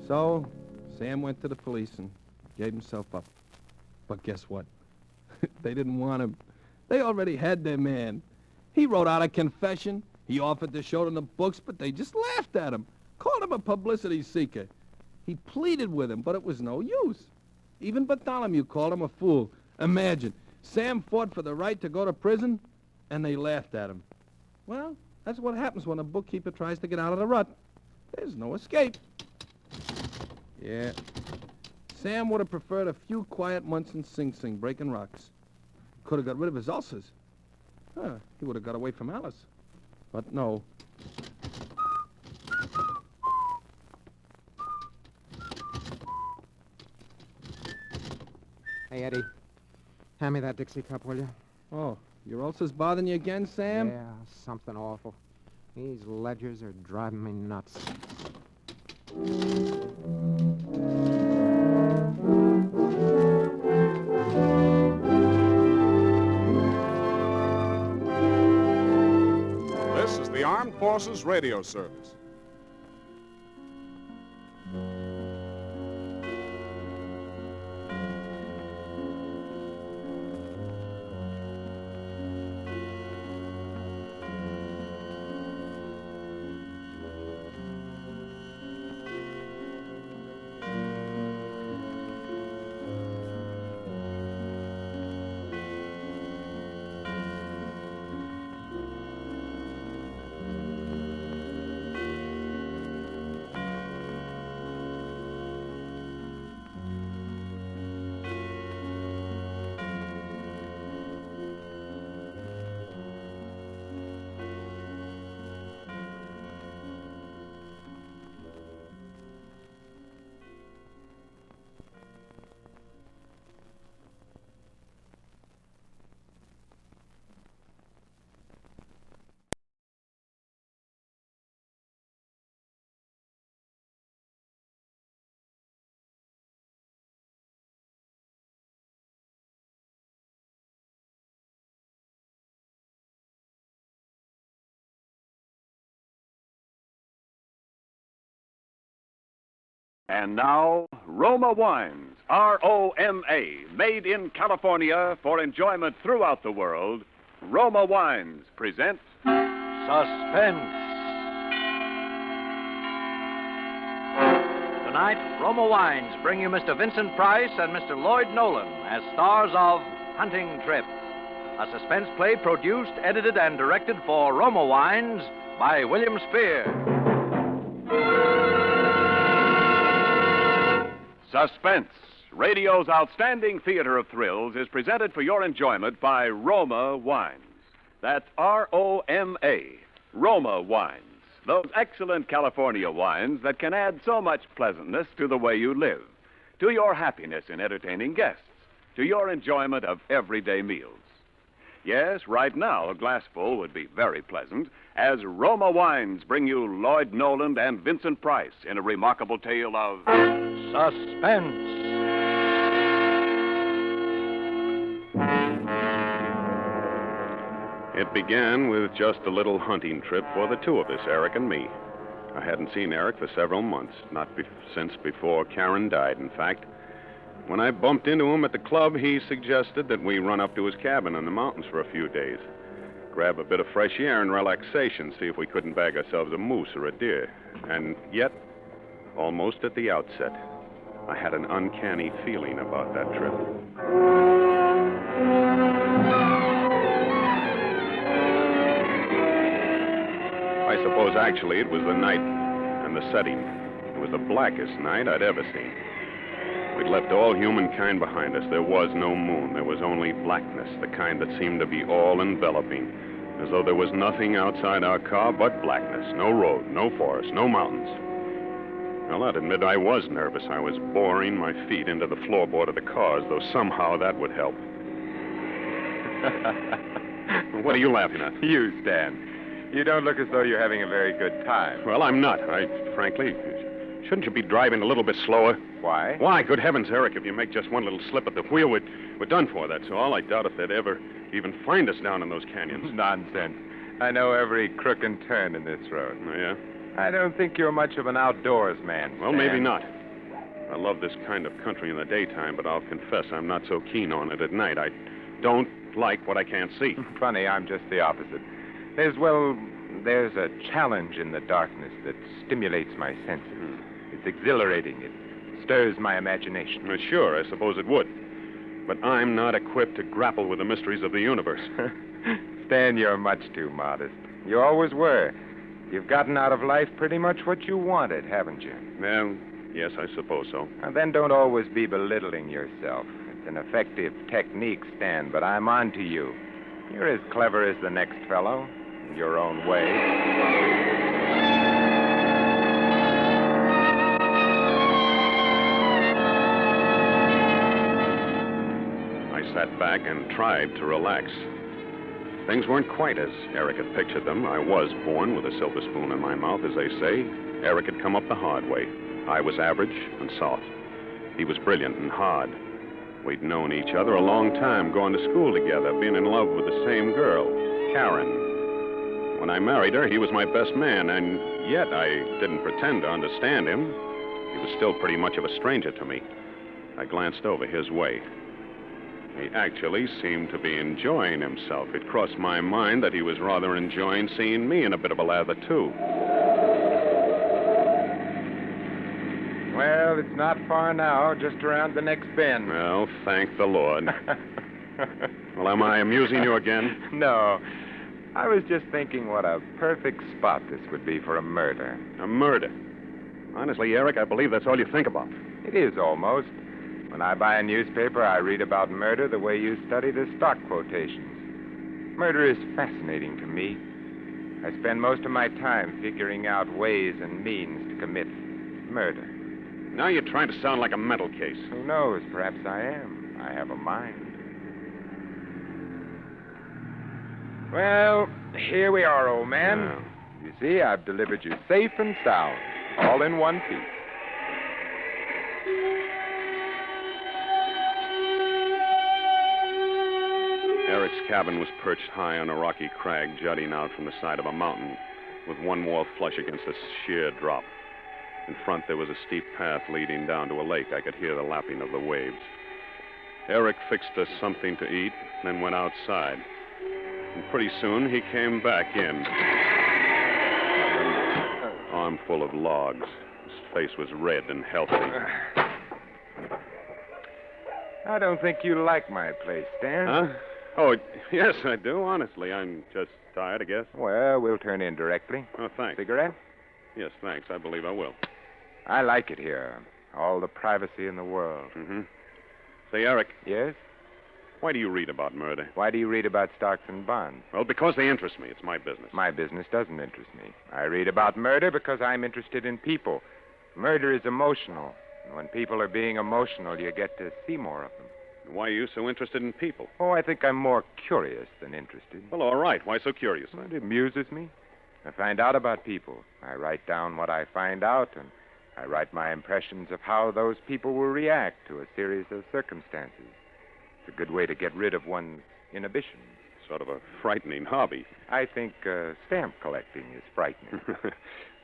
So, Sam went to the police and gave himself up. But guess what? They didn't want him. They already had their man. He wrote out a confession. He offered to show them the books, but they just laughed at him. Called him a publicity seeker. He pleaded with him, but it was no use. Even Bartholomew called him a fool. Imagine, Sam fought for the right to go to prison, and they laughed at him. Well, that's what happens when a bookkeeper tries to get out of the rut. There's no escape. Yeah. Sam would have preferred a few quiet months in Sing Sing, breaking rocks. Could have got rid of his ulcers. He would have got away from Alice. But no. Hey, Eddie. Hand me that Dixie cup, will you? Oh, your ulcers bothering you again, Sam? Yeah, something awful. These ledgers are driving me nuts. This is the Armed Forces Radio Service. And now, Roma Wines, R-O-M-A, made in California for enjoyment throughout the world. Roma Wines present Suspense. Tonight, Roma Wines bring you Mr. Vincent Price and Mr. Lloyd Nolan as stars of Hunting Trip, a suspense play produced, edited, and directed for Roma Wines by William Spear. Suspense, radio's outstanding theater of thrills, is presented for your enjoyment by Roma Wines. That's R-O-M-A, Roma Wines. Those excellent California wines that can add so much pleasantness to the way you live, to your happiness in entertaining guests, to your enjoyment of everyday meals. Yes, right now, a glassful would be very pleasant, as Roma Wines bring you Lloyd Nolan and Vincent Price in a remarkable tale of Suspense. It began with just a little hunting trip for the two of us, Eric and me. I hadn't seen Eric for several months, since before Karen died, in fact. When I bumped into him at the club, he suggested that we run up to his cabin in the mountains for a few days, grab a bit of fresh air and relaxation, see if we couldn't bag ourselves a moose or a deer. And yet, almost at the outset, I had an uncanny feeling about that trip. I suppose actually it was the night and the setting. It was the blackest night I'd ever seen. We'd left all humankind behind us. There was no moon. There was only blackness, the kind that seemed to be all-enveloping, as though there was nothing outside our car but blackness. No road, no forest, no mountains. Well, I'd admit I was nervous. I was boring my feet into the floorboard of the car as though somehow that would help. What are you laughing at? You, Stan. You don't look as though you're having a very good time. Well, I'm not. Frankly, shouldn't you be driving a little bit slower? Why? Why? Good heavens, Eric, if you make just one little slip at the wheel, we're done for, that's all. I doubt if they'd ever even find us down in those canyons. Nonsense. I know every crook and turn in this road. Oh, yeah? I don't think you're much of an outdoors man, Well, Stan. maybe not. I love this kind of country in the daytime, but I'll confess I'm not so keen on it at night. I don't like what I can't see. Funny, I'm just the opposite. There's a challenge in the darkness that stimulates my senses. It's exhilarating. It stirs my imagination. Well, sure, I suppose it would. But I'm not equipped to grapple with the mysteries of the universe. Stan, you're much too modest. You always were. You've gotten out of life pretty much what you wanted, haven't you? Well, yes, I suppose so. And then don't always be belittling yourself. It's an effective technique, Stan, but I'm on to you. You're as clever as the next fellow, in your own way. I sat back and tried to relax. Things weren't quite as Eric had pictured them. I was born with a silver spoon in my mouth, as they say. Eric had come up the hard way. I was average and soft. He was brilliant and hard. We'd known each other a long time, going to school together, being in love with the same girl, Karen. When I married her, he was my best man, and yet I didn't pretend to understand him. He was still pretty much of a stranger to me. I glanced over his way. He actually seemed to be enjoying himself. It crossed my mind that he was rather enjoying seeing me in a bit of a lather, too. Well, it's not far now, just around the next bend. Well, thank the Lord. Well, am I amusing you again? No. I was just thinking what a perfect spot this would be for a murder. A murder? Honestly, Eric, I believe that's all you think about. It is almost. When I buy a newspaper, I read about murder the way you study the stock quotations. Murder is fascinating to me. I spend most of my time figuring out ways and means to commit murder. Now you're trying to sound like a mental case. Who knows? Perhaps I am. I have a mind. Well, here we are, old man. Well. You see, I've delivered you safe and sound, all in one piece. Eric's cabin was perched high on a rocky crag jutting out from the side of a mountain, with one wall flush against a sheer drop. In front, there was a steep path leading down to a lake. I could hear the lapping of the waves. Eric fixed us something to eat, then went outside. And pretty soon, he came back in. An armful of logs. His face was red and healthy. I don't think you like my place, Stan. Huh? Oh, yes, I do, honestly. I'm just tired, I guess. Well, we'll turn in directly. Oh, thanks. Cigarette? Yes, thanks. I believe I will. I like it here. All the privacy in the world. Mm-hmm. Say, Eric. Yes? Why do you read about murder? Why do you read about stocks and bonds? Well, because they interest me. It's my business. My business doesn't interest me. I read about murder because I'm interested in people. Murder is emotional. And when people are being emotional, you get to see more of them. Why are you so interested in people? Oh, I think I'm more curious than interested. Well, all right. Why so curious, then? It amuses me. I find out about people. I write down what I find out, and I write my impressions of how those people will react to a series of circumstances. It's a good way to get rid of one's inhibitions. Sort of a frightening hobby. I think stamp collecting is frightening.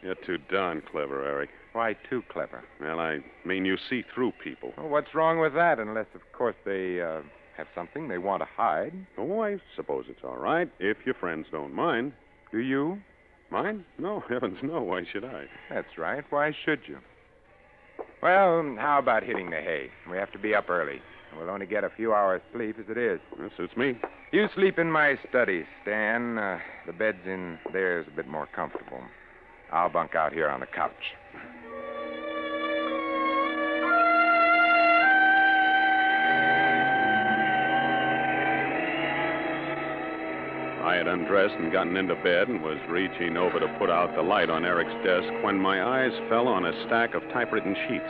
You're too darn clever, Eric. Why too clever? Well, I mean you see through people. Well, what's wrong with that, unless, of course, they have something they want to hide? Oh, I suppose it's all right, if your friends don't mind. Do you? Mind? No, heavens no. Why should I? That's right. Why should you? Well, how about hitting the hay? We have to be up early. We'll only get a few hours' sleep as it is. That suits me. You sleep in my study, Stan. The bed's in there is a bit more comfortable. I'll bunk out here on the couch. I had undressed and gotten into bed and was reaching over to put out the light on Eric's desk when my eyes fell on a stack of typewritten sheets.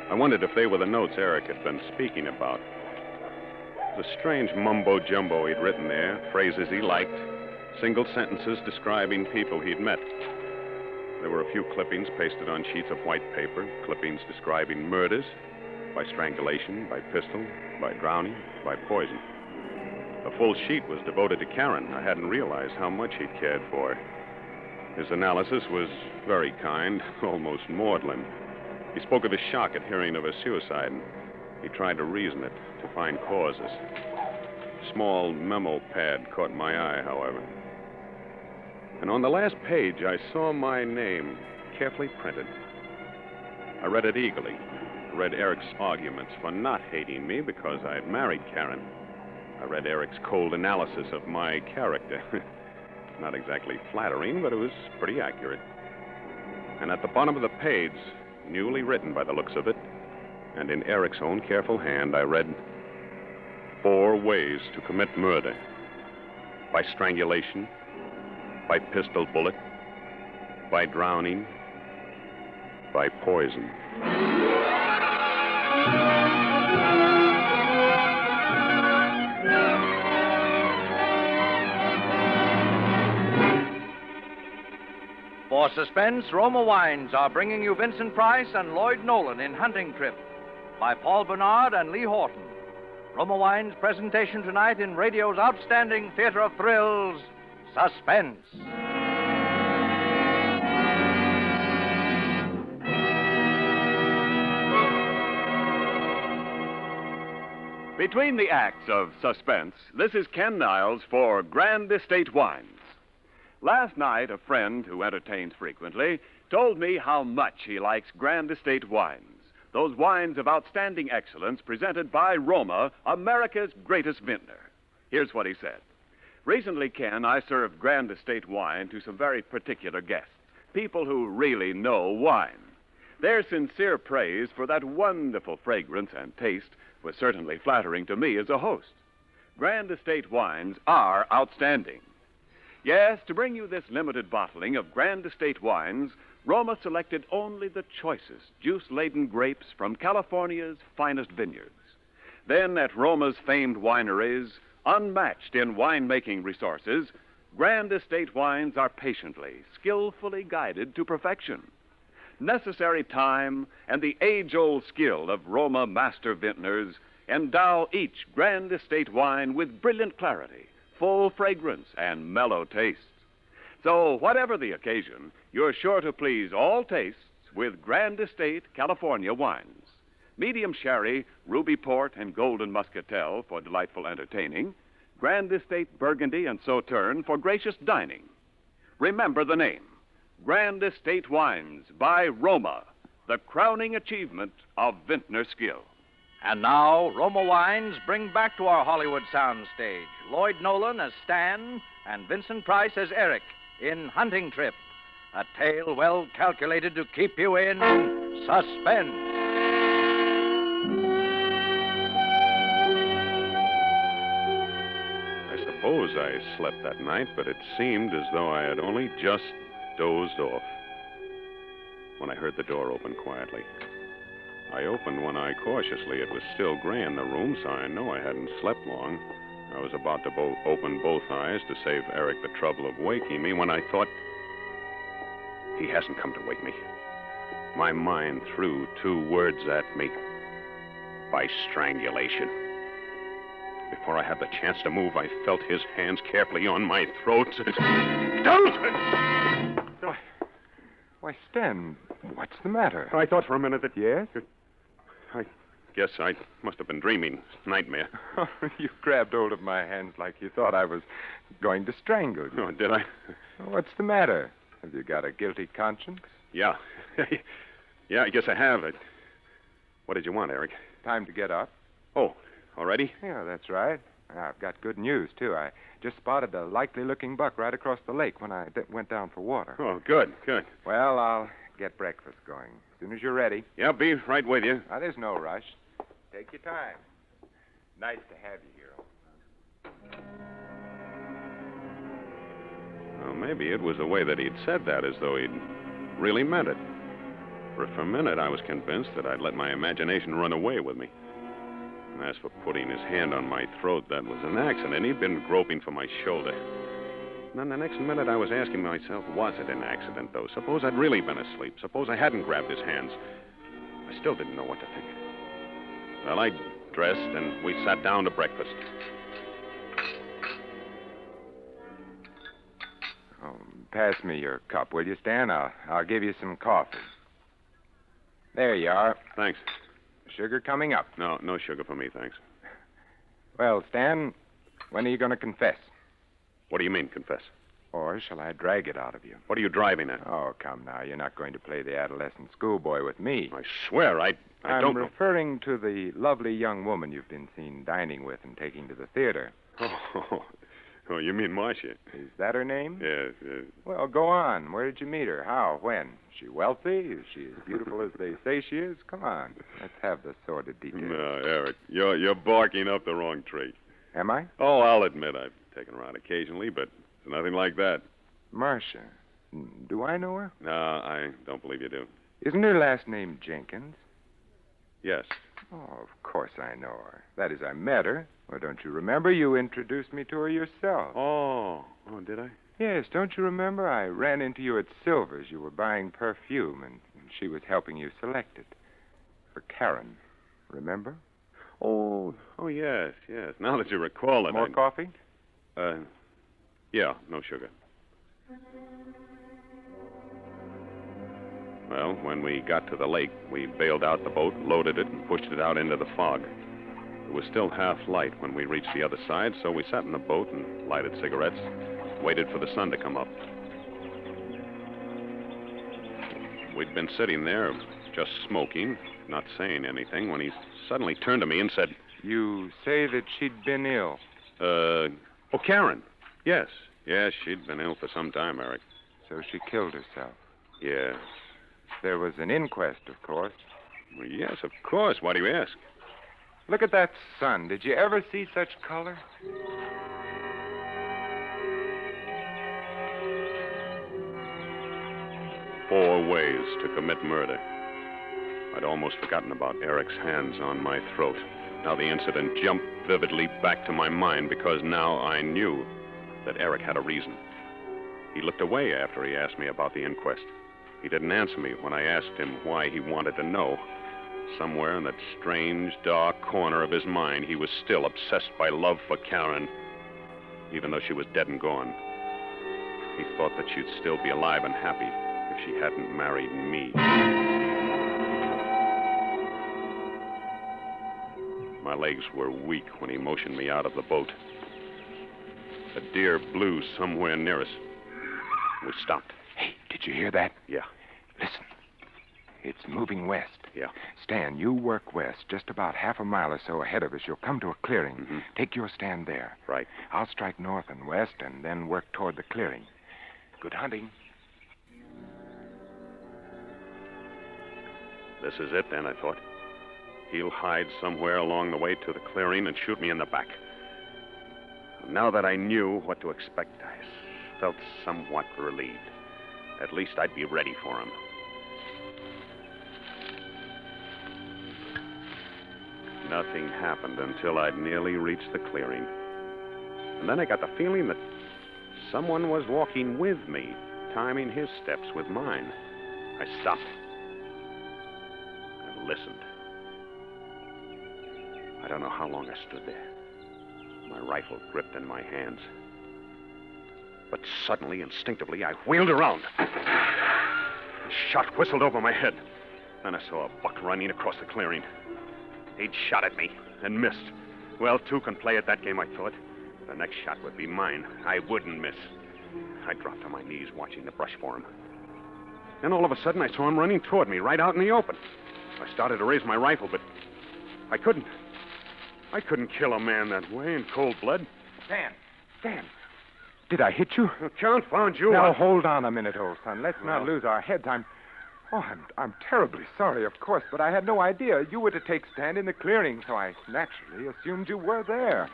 I wondered if they were the notes Eric had been speaking about. It was a strange mumbo-jumbo he'd written there, phrases he liked, single sentences describing people he'd met. There were a few clippings pasted on sheets of white paper, clippings describing murders by strangulation, by pistol, by drowning, by poison. A full sheet was devoted to Karen. I hadn't realized how much he'd cared for her. His analysis was very kind, almost maudlin. He spoke of his shock at hearing of her suicide, and he tried to reason it, to find causes. A small memo pad caught my eye, however. And on the last page, I saw my name carefully printed. I read it eagerly. I read Eric's arguments for not hating me because I had married Karen. I read Eric's cold analysis of my character. Not exactly flattering, but it was pretty accurate. And at the bottom of the page, newly written by the looks of it, and in Eric's own careful hand, I read 4 ways to commit murder. By strangulation, by pistol bullet, by drowning, by poison. For Suspense, Roma Wines are bringing you Vincent Price and Lloyd Nolan in Hunting Trip by Paul Bernard and Lee Horton. Roma Wines' presentation tonight in radio's outstanding theater of thrills, Suspense. Between the acts of Suspense, this is Ken Niles for Grand Estate Wines. Last night, a friend who entertains frequently told me how much he likes Grand Estate wines, those wines of outstanding excellence presented by Roma, America's greatest vintner. Here's what he said. Recently, Ken, I served Grand Estate wine to some very particular guests, people who really know wine. Their sincere praise for that wonderful fragrance and taste was certainly flattering to me as a host. Grand Estate wines are outstanding. Yes, to bring you this limited bottling of Grand Estate wines, Roma selected only the choicest, juice-laden grapes from California's finest vineyards. Then, at Roma's famed wineries, unmatched in winemaking resources, Grand Estate wines are patiently, skillfully guided to perfection. Necessary time and the age-old skill of Roma master vintners endow each Grand Estate wine with brilliant clarity, full fragrance, and mellow taste. So, whatever the occasion, you're sure to please all tastes with Grand Estate California wines. Medium sherry, ruby port, and golden muscatel for delightful entertaining. Grand Estate Burgundy and Sauterne for gracious dining. Remember the name, Grand Estate Wines by Roma, the crowning achievement of vintner skill. And now, Roma Wines bring back to our Hollywood soundstage Lloyd Nolan as Stan and Vincent Price as Eric in Hunting Trip, a tale well calculated to keep you in suspense. I suppose I slept that night, but it seemed as though I had only just dozed off when I heard the door open quietly. I opened one eye cautiously. It was still gray in the room, so I know I hadn't slept long. I was about to open both eyes to save Eric the trouble of waking me when I thought, he hasn't come to wake me. My mind threw two words at me. By strangulation. Before I had the chance to move, I felt his hands carefully on my throat. Don't! Why, Stan, what's the matter? I thought for a minute that... Yes? I guess I must have been dreaming. Nightmare. You grabbed hold of my hands like you thought I was going to strangle you. Oh, did I? What's the matter? Have you got a guilty conscience? Yeah. Yeah, I guess I have. What did you want, Eric? Time to get up. Oh, already? Yeah, that's right. I've got good news, too. I just spotted a likely-looking buck right across the lake when I went down for water. Oh, good. Well, I'll get breakfast going as soon as you're ready. Yeah, I'll be right with you. Now, there's no rush. Take your time. Nice to have you here. Well, maybe it was the way that he'd said that, as though he'd really meant it. For a minute, I was convinced that I'd let my imagination run away with me. And as for putting his hand on my throat, that was an accident. He'd been groping for my shoulder. And then the next minute, I was asking myself, was it an accident, though? Suppose I'd really been asleep. Suppose I hadn't grabbed his hands. I still didn't know what to think. Well, I dressed, and we sat down to breakfast. Oh, pass me your cup, will you, Stan? I'll give you some coffee. There you are. Thanks. Sugar coming up. No sugar for me, thanks. Well, Stan, when are you going to confess? What do you mean, confess? Or shall I drag it out of you? What are you driving at? Oh, come now. You're not going to play the adolescent schoolboy with me. I swear, I don't I'm know. referring to the lovely young woman you've been seen dining with and taking to the theater. Oh, you mean Marcia? Is that her name? Yes. Well, go on. Where did you meet her? How? When? Is she wealthy? Is she as beautiful as they say she is? Come on. Let's have the sordid details. No, Eric, you're barking up the wrong tree. Am I? Oh, I'll admit I've taken her out occasionally, but it's nothing like that. Marcia. Do I know her? No, I don't believe you do. Isn't her last name Jenkins? Yes. Oh, of course I know her. That is, I met her. Well, don't you remember? You introduced me to her yourself. Oh, did I? Yes, don't you remember? I ran into you at Silver's. You were buying perfume, and she was helping you select it. For Karen. Remember? Oh, yes. Now that you recall it. More coffee? Yeah, no sugar. Well, when we got to the lake, we bailed out the boat, loaded it, and pushed it out into the fog. It was still half light when we reached the other side, so we sat in the boat and lighted cigarettes, waited for the sun to come up. We'd been sitting there, just smoking, not saying anything, when he suddenly turned to me and said... You say that she'd been ill? Karen. Yes, she'd been ill for some time, Eric. So she killed herself? Yes. There was an inquest, of course. Well, yes, of course. Why do you ask? Look at that sun. Did you ever see such color? Four ways to commit murder. I'd almost forgotten about Eric's hands on my throat. Now the incident jumped vividly back to my mind because now I knew that Eric had a reason. He looked away after he asked me about the inquest. He didn't answer me when I asked him why he wanted to know. Somewhere in that strange, dark corner of his mind, he was still obsessed by love for Karen, even though she was dead and gone. He thought that she'd still be alive and happy if she hadn't married me. My legs were weak when he motioned me out of the boat. A deer blew somewhere near us. We stopped. Hey, did you hear that? Yeah. Listen. It's moving west. Yeah. Stan, you work west, just about half a mile or so ahead of us. You'll come to a clearing. Mm-hmm. Take your stand there. Right. I'll strike north and west and then work toward the clearing. Good hunting. This is it, then, I thought. He'll hide somewhere along the way to the clearing and shoot me in the back. Now that I knew what to expect, I felt somewhat relieved. At least I'd be ready for him. Nothing happened until I'd nearly reached the clearing. And then I got the feeling that someone was walking with me, timing his steps with mine. I stopped and listened. I don't know how long I stood there, my rifle gripped in my hands. But suddenly, instinctively, I wheeled around. A shot whistled over my head. Then I saw a buck running across the clearing. He'd shot at me and missed. Well, two can play at that game, I thought. The next shot would be mine. I wouldn't miss. I dropped on my knees watching the brush for him. Then all of a sudden, I saw him running toward me, right out in the open. I started to raise my rifle, but I couldn't. I couldn't kill a man that way in cold blood. Stan. Did I hit you? Confound you. Now, hold on a minute, old son. Let's not lose our heads. I'm terribly sorry, of course, but I had no idea you were to take stand in the clearing, so I naturally assumed you were there.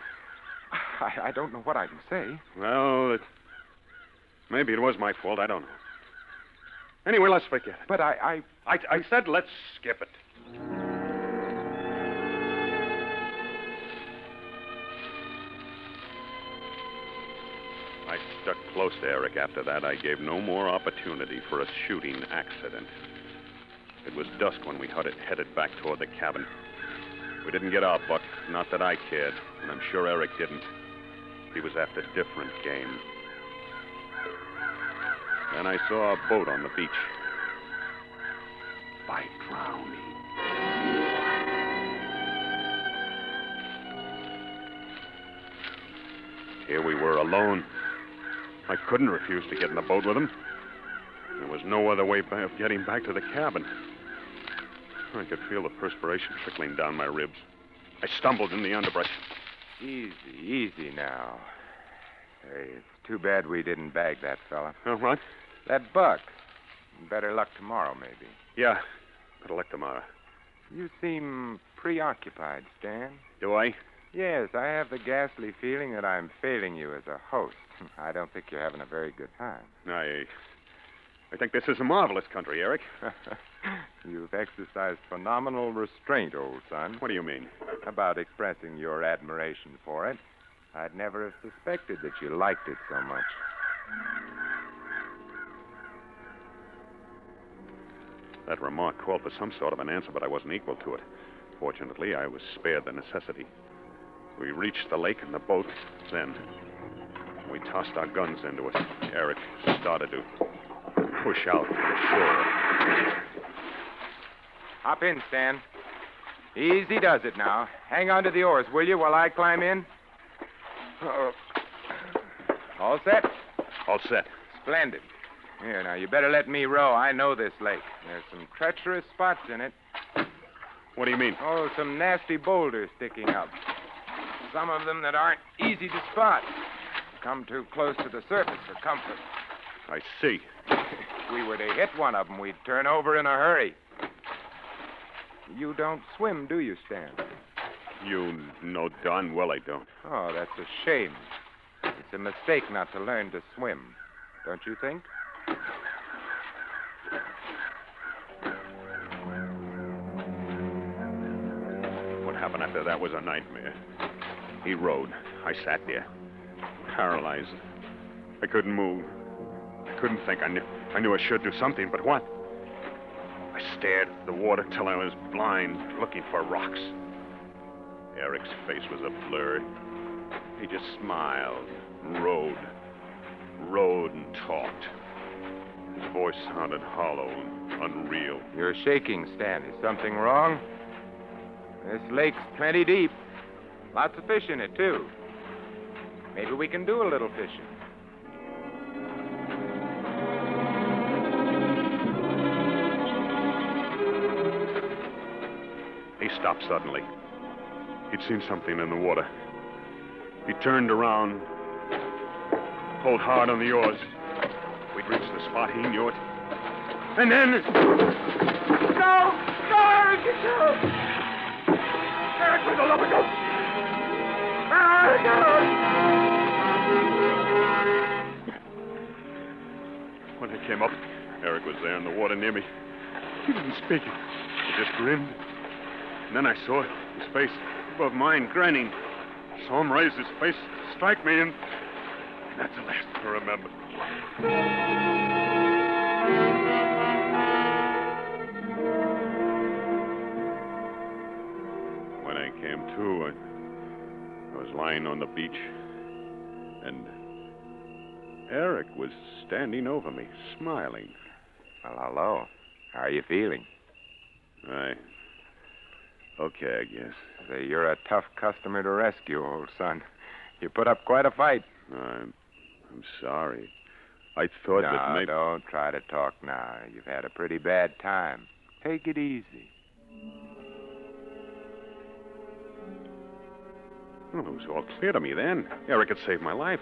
I don't know what I can say. Well, maybe it was my fault. I don't know. Anyway, let's forget it. But I said let's skip it. I stuck close to Eric after that. I gave no more opportunity for a shooting accident. It was dusk when we headed back toward the cabin. We didn't get our buck, not that I cared, and I'm sure Eric didn't. He was after different game. Then I saw a boat on the beach. By drowning. Here we were alone. I couldn't refuse to get in the boat with him. There was no other way of getting back to the cabin. I could feel the perspiration trickling down my ribs. I stumbled in the underbrush. Easy now. Hey, it's too bad we didn't bag that fella. What? That buck. Better luck tomorrow, maybe. Yeah, better luck tomorrow. You seem preoccupied, Stan. Do I? Yes, I have the ghastly feeling that I'm failing you as a host. I don't think you're having a very good time. I think this is a marvelous country, Eric. You've exercised phenomenal restraint, old son. What do you mean? About expressing your admiration for it. I'd never have suspected that you liked it so much. That remark called for some sort of an answer, but I wasn't equal to it. Fortunately, I was spared the necessity. We reached the lake in the boat. Then we tossed our guns into it. Eric started to push out to the shore. Hop in, Stan. Easy does it now. Hang on to the oars, will you, while I climb in? All set? All set. Splendid. Here, now, you better let me row. I know this lake. There's some treacherous spots in it. What do you mean? Oh, some nasty boulders sticking up. Some of them that aren't easy to spot. Come too close to the surface for comfort. I see. If we were to hit one of them, we'd turn over in a hurry. You don't swim, do you, Stan? You know darn well I don't. Oh, that's a shame. It's a mistake not to learn to swim, don't you think? What happened after that was a nightmare. He rowed. I sat there, paralyzed. I couldn't move. I couldn't think. I knew I should do something, but what? I stared at the water till I was blind, looking for rocks. Eric's face was a blur. He just smiled, rowed and talked. His voice sounded hollow and unreal. You're shaking, Stan. Is something wrong? This lake's plenty deep. Lots of fish in it, too. Maybe we can do a little fishing. He stopped suddenly. He'd seen something in the water. He turned around, pulled hard on the oars. We'd reached the spot. He knew it. And then... No! No, Eric! No! Eric, for the love of God! When I came up, Eric was there in the water near me. He didn't speak. He just grinned. And then I saw his face above mine, grinning. Saw him raise his face, strike me, and that's the last I remember. When I came to, I was lying on the beach, and Eric was standing over me, smiling. Well, hello. How are you feeling? Okay, I guess. Say, you're a tough customer to rescue, old son. You put up quite a fight. I'm sorry. I thought that maybe... don't try to talk now. You've had a pretty bad time. Take it easy. Well, it was all clear to me then. Eric had saved my life.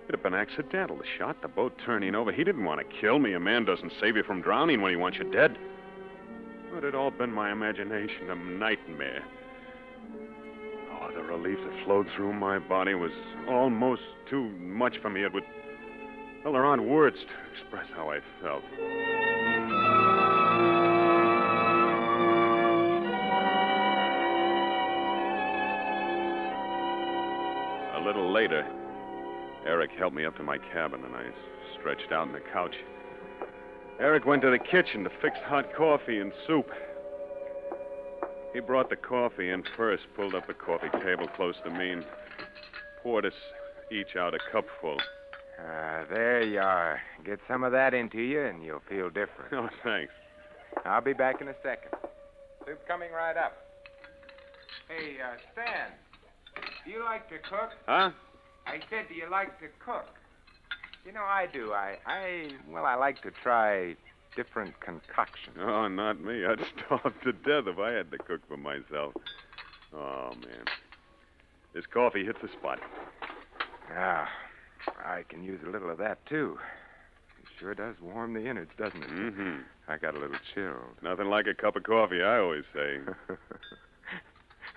It had been accidental. The shot, the boat turning over. He didn't want to kill me. A man doesn't save you from drowning when he wants you dead. But it had all been my imagination, a nightmare. Oh, the relief that flowed through my body was almost too much for me. It would... Well, there aren't words to express how I felt. A little later, Eric helped me up to my cabin, and I stretched out on the couch. Eric went to the kitchen to fix hot coffee and soup. He brought the coffee in first, pulled up the coffee table close to me, and poured us each out a cupful. There you are. Get some of that into you, and you'll feel different. Oh, thanks. I'll be back in a second. Soup's coming right up. Hey, Stan, do you like to cook? Huh? I said, do you like to cook? You know, I do. I like to try different concoctions. Oh, not me. I'd starve to death if I had to cook for myself. Oh, man. This coffee hits the spot. Ah, I can use a little of that, too. It sure does warm the innards, doesn't it? Mm-hmm. I got a little chilled. Nothing like a cup of coffee, I always say.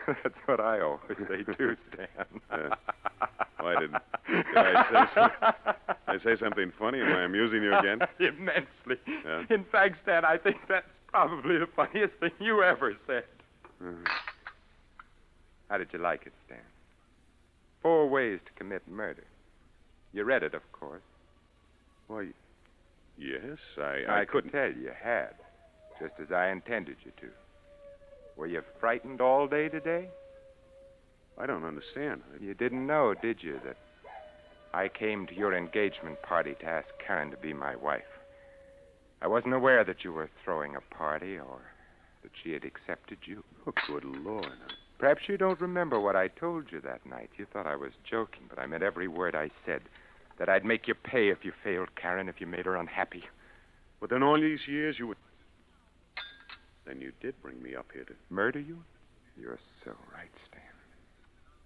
That's what I always say, too, Stan. Why did I say something funny? Am I amusing you again? Immensely. Yeah? In fact, Stan, I think that's probably the funniest thing you ever said. How did you like it, Stan? 4 ways to commit murder. You read it, of course. Why, yes, I couldn't tell you had, just as I intended you to. Were you frightened all day today? I don't understand. You didn't know, did you, that I came to your engagement party to ask Karen to be my wife? I wasn't aware that you were throwing a party or that she had accepted you. Oh, good Lord. Perhaps you don't remember what I told you that night. You thought I was joking, but I meant every word I said. That I'd make you pay if you failed Karen, if you made her unhappy. Within all these years, you would... Then you did bring me up here to... Murder you? You're so right, Stan.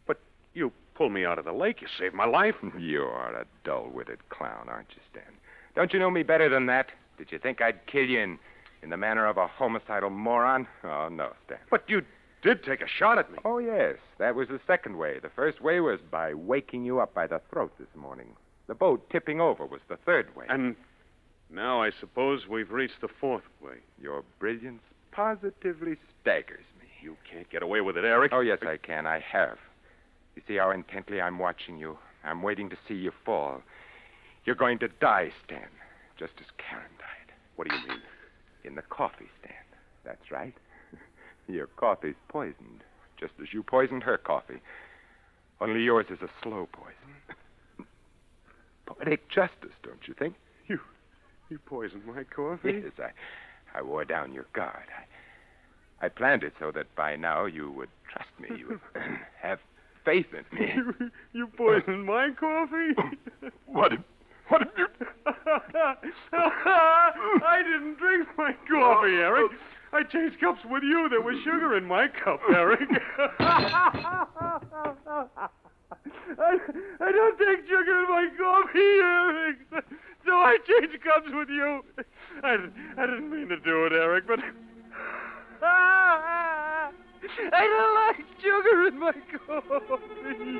But you pulled me out of the lake. You saved my life. You are a dull-witted clown, aren't you, Stan? Don't you know me better than that? Did you think I'd kill you in the manner of a homicidal moron? Oh, no, Stan. But you did take a shot at me. Oh, yes. That was the second way. The first way was by waking you up by the throat this morning. The boat tipping over was the third way. And now I suppose we've reached the 4th way. Your brilliance positively staggers me. You can't get away with it, Eric. Oh, yes, I can. I have. You see how intently I'm watching you. I'm waiting to see you fall. You're going to die, Stan, just as Karen died. What do you mean? In the coffee stand. That's right. Your coffee's poisoned, just as you poisoned her coffee. Only yours is a slow poison. Poetic justice, don't you think? You poisoned my coffee? Yes, I wore down your guard. I planned it so that by now you would trust me. You would have faith in me. You poisoned my coffee? What have you... I didn't drink my coffee, Eric. I changed cups with you. There was sugar in my cup, Eric. I don't take sugar in my coffee, Eric. So I changed cups with you. I didn't mean to do it, Eric, but... I don't like sugar in my coffee.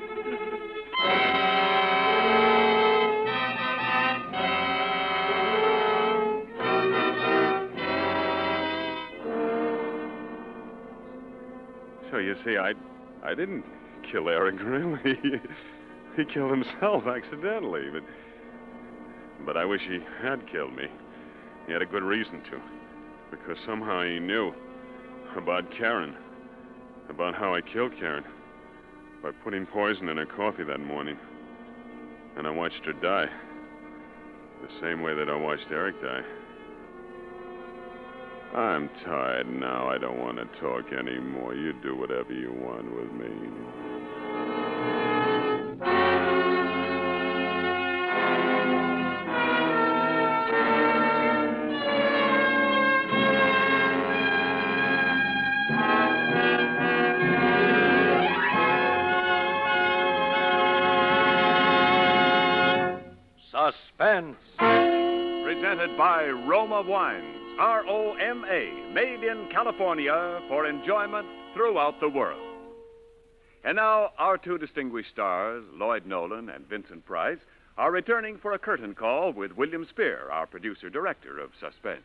So you see, I didn't kill Eric, really. He killed himself accidentally, but I wish he had killed me. He had a good reason to, because somehow he knew about Karen, about how I killed Karen by putting poison in her coffee that morning. And I watched her die, the same way that I watched Eric die. I'm tired now. I don't want to talk anymore. You do whatever you want with me. Suspense. Presented by Roma Wines. R-O-M-A, made in California for enjoyment throughout the world. And now, our two distinguished stars, Lloyd Nolan and Vincent Price, are returning for a curtain call with William Spear, our producer-director of Suspense.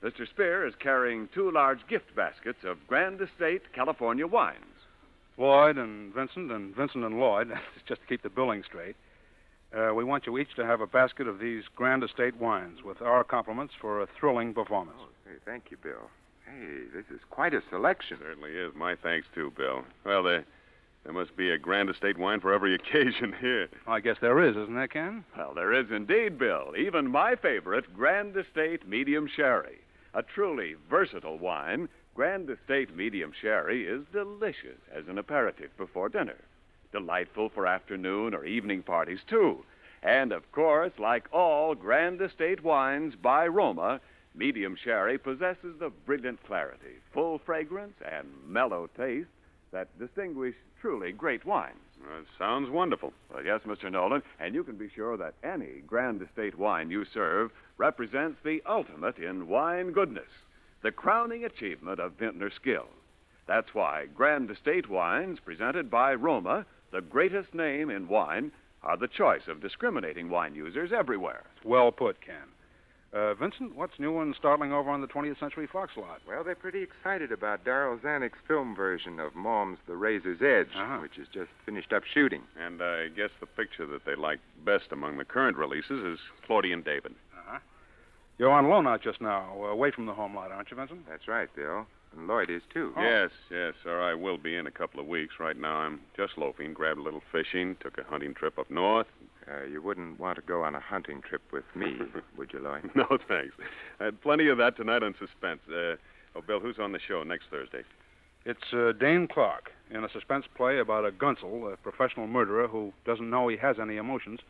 Mr. Spear is carrying two large gift baskets of Grand Estate California wines. Lloyd and Vincent and Lloyd, just to keep the billing straight. We want you each to have a basket of these Grand Estate wines with our compliments for a thrilling performance. Oh, hey, thank you, Bill. Hey, this is quite a selection. Certainly is. My thanks, too, Bill. Well, there must be a Grand Estate wine for every occasion here. I guess there is, isn't there, Ken? Well, there is indeed, Bill. Even my favorite, Grand Estate Medium Sherry. A truly versatile wine, Grand Estate Medium Sherry is delicious as an aperitif before dinner. Delightful for afternoon or evening parties, too. And, of course, like all Grand Estate wines by Roma, Medium Sherry possesses the brilliant clarity, full fragrance, and mellow taste that distinguish truly great wines. That sounds wonderful. Well, yes, Mr. Nolan, and you can be sure that any Grand Estate wine you serve represents the ultimate in wine goodness, the crowning achievement of vintner skill. That's why Grand Estate wines presented by Roma, the greatest name in wine, are the choice of discriminating wine users everywhere. Well put, Ken. Vincent, what's new and startling over on the 20th Century Fox lot? Well, they're pretty excited about Darryl Zanuck's film version of Mom's The Razor's Edge, which has just finished up shooting. And I guess the picture that they like best among the current releases is Claudian David. You're on loan out just now, away from the home lot, aren't you, Vincent? That's right, Bill. And Lloyd is, too. Yes, sir. I will be in a couple of weeks. Right now, I'm just loafing. Grabbed a little fishing, took a hunting trip up north. You wouldn't want to go on a hunting trip with me, would you, Lloyd? No, thanks. I had plenty of that tonight on Suspense. Bill, who's on the show next Thursday? It's Dane Clark in a suspense play about a gunsel, a professional murderer who doesn't know he has any emotions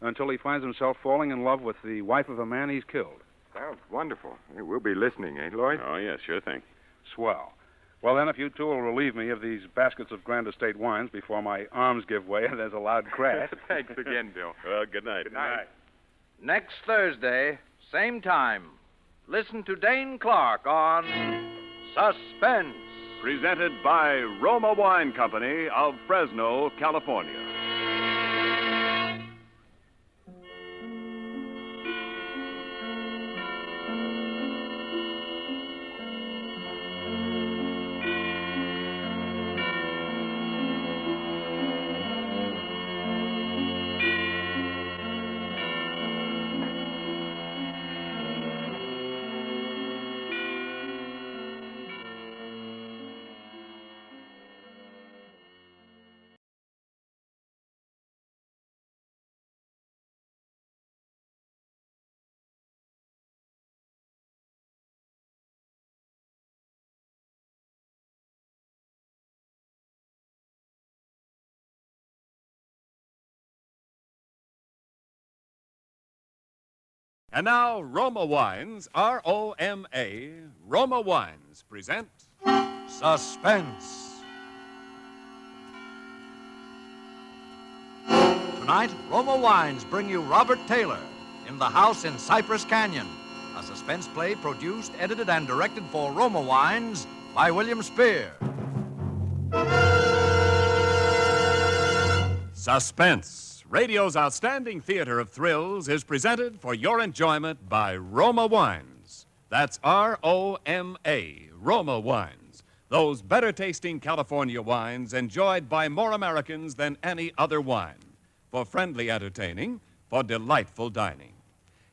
until he finds himself falling in love with the wife of a man he's killed. Sounds wonderful. Hey, we'll be listening, eh, Lloyd? Oh, yeah, sure thing. Swell. Well, then, if you two will relieve me of these baskets of Grand Estate wines before my arms give way and there's a loud crash. Thanks again, Bill. Well, good night. Good night. Next Thursday, same time, listen to Dane Clark on Suspense. Presented by Roma Wine Company of Fresno, California. And now, Roma Wines, R-O-M-A, Roma Wines present Suspense. Tonight, Roma Wines bring you Robert Taylor in The House in Cypress Canyon, a suspense play produced, edited, and directed for Roma Wines by William Spear. Suspense, radio's outstanding theater of thrills, is presented for your enjoyment by Roma Wines. That's R-O-M-A, Roma Wines. Those better-tasting California wines enjoyed by more Americans than any other wine. For friendly entertaining, for delightful dining.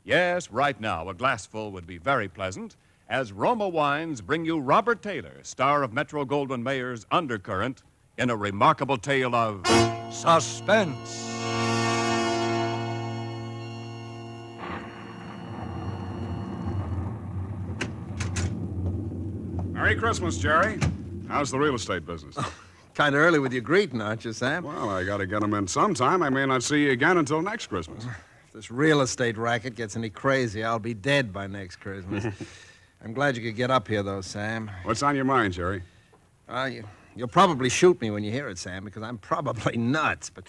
Yes, right now, a glassful would be very pleasant, as Roma Wines bring you Robert Taylor, star of Metro-Goldwyn-Mayer's Undercurrent, in a remarkable tale of suspense. Merry Christmas, Jerry. How's the real estate business? Kind of early with your greeting, aren't you, Sam? Well, I got to get them in sometime. I may not see you again until next Christmas. If this real estate racket gets any crazy, I'll be dead by next Christmas. I'm glad you could get up here, though, Sam. What's on your mind, Jerry? You'll probably shoot me when you hear it, Sam, because I'm probably nuts. But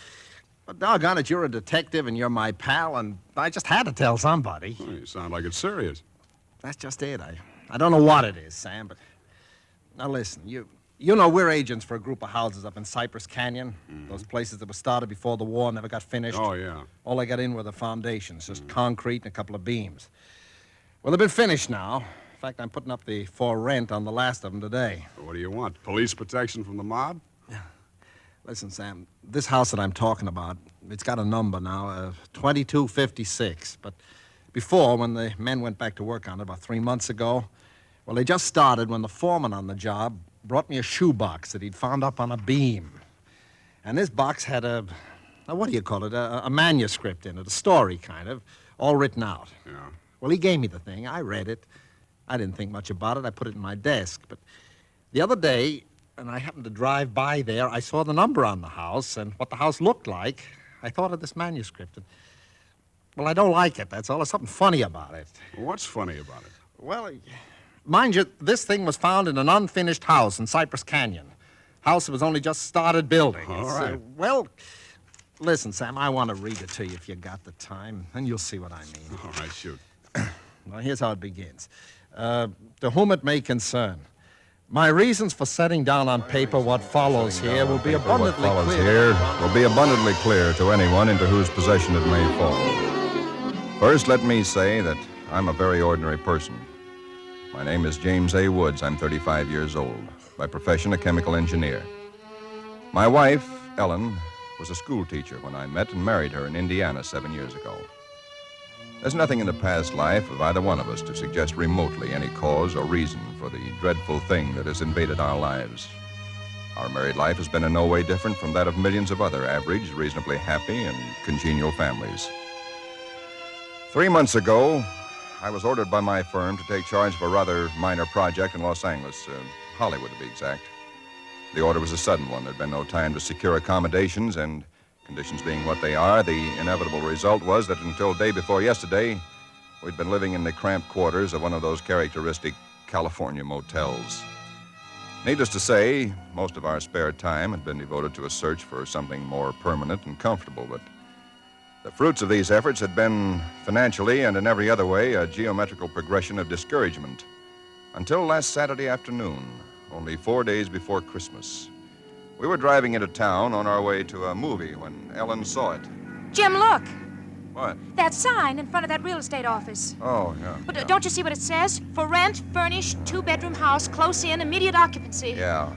doggone it, you're a detective and you're my pal, and I just had to tell somebody. Well, you sound like it's serious. That's just it. I don't know what it is, Sam, but... Now, listen, you know we're agents for a group of houses up in Cypress Canyon. Mm-hmm. Those places that were started before the war, never got finished. Oh, yeah. All they got in were the foundations, just concrete and a couple of beams. Well, they've been finished now. In fact, I'm putting up the for rent on the last of them today. What do you want? Police protection from the mob? Listen, Sam, this house that I'm talking about, it's got a number now, 2256. But before, when the men went back to work on it about 3 months ago, well, they just started when the foreman on the job brought me a shoebox that he'd found up on a beam. And this box had what do you call it, a manuscript in it, a story, kind of, all written out. Yeah. Well, he gave me the thing. I read it. I didn't think much about it. I put it in my desk. But the other day, and I happened to drive by there, I saw the number on the house and what the house looked like. I thought of this manuscript. And, well, I don't like it, that's all. There's something funny about it. What's funny about it? Well, mind you, this thing was found in an unfinished house in Cypress Canyon. House that was only just started building. All right. Well, listen, Sam, I want to read it to you if you got the time, and you'll see what I mean. All right, shoot. Well, here's how it begins. To whom it may concern, my reasons for setting down on paper what follows here will be abundantly clear to anyone into whose possession it may fall. First, let me say that I'm a very ordinary person. My name is James A. Woods. I'm 35 years old. By profession, a chemical engineer. My wife, Ellen, was a school teacher when I met and married her in Indiana 7 years ago. There's nothing in the past life of either one of us to suggest remotely any cause or reason for the dreadful thing that has invaded our lives. Our married life has been in no way different from that of millions of other average, reasonably happy, and congenial families. 3 months ago, I was ordered by my firm to take charge of a rather minor project in Los Angeles, Hollywood to be exact. The order was a sudden one. There'd been no time to secure accommodations, and conditions being what they are, the inevitable result was that until day before yesterday, we'd been living in the cramped quarters of one of those characteristic California motels. Needless to say, most of our spare time had been devoted to a search for something more permanent and comfortable, but the fruits of these efforts had been, financially and in every other way, a geometrical progression of discouragement. Until last Saturday afternoon, only 4 days before Christmas. We were driving into town on our way to a movie when Ellen saw it. Jim, look. What? That sign in front of that real estate office. Oh, yeah. But don't you see what it says? For rent, furnished, 2-bedroom house, close in, immediate occupancy. Yeah,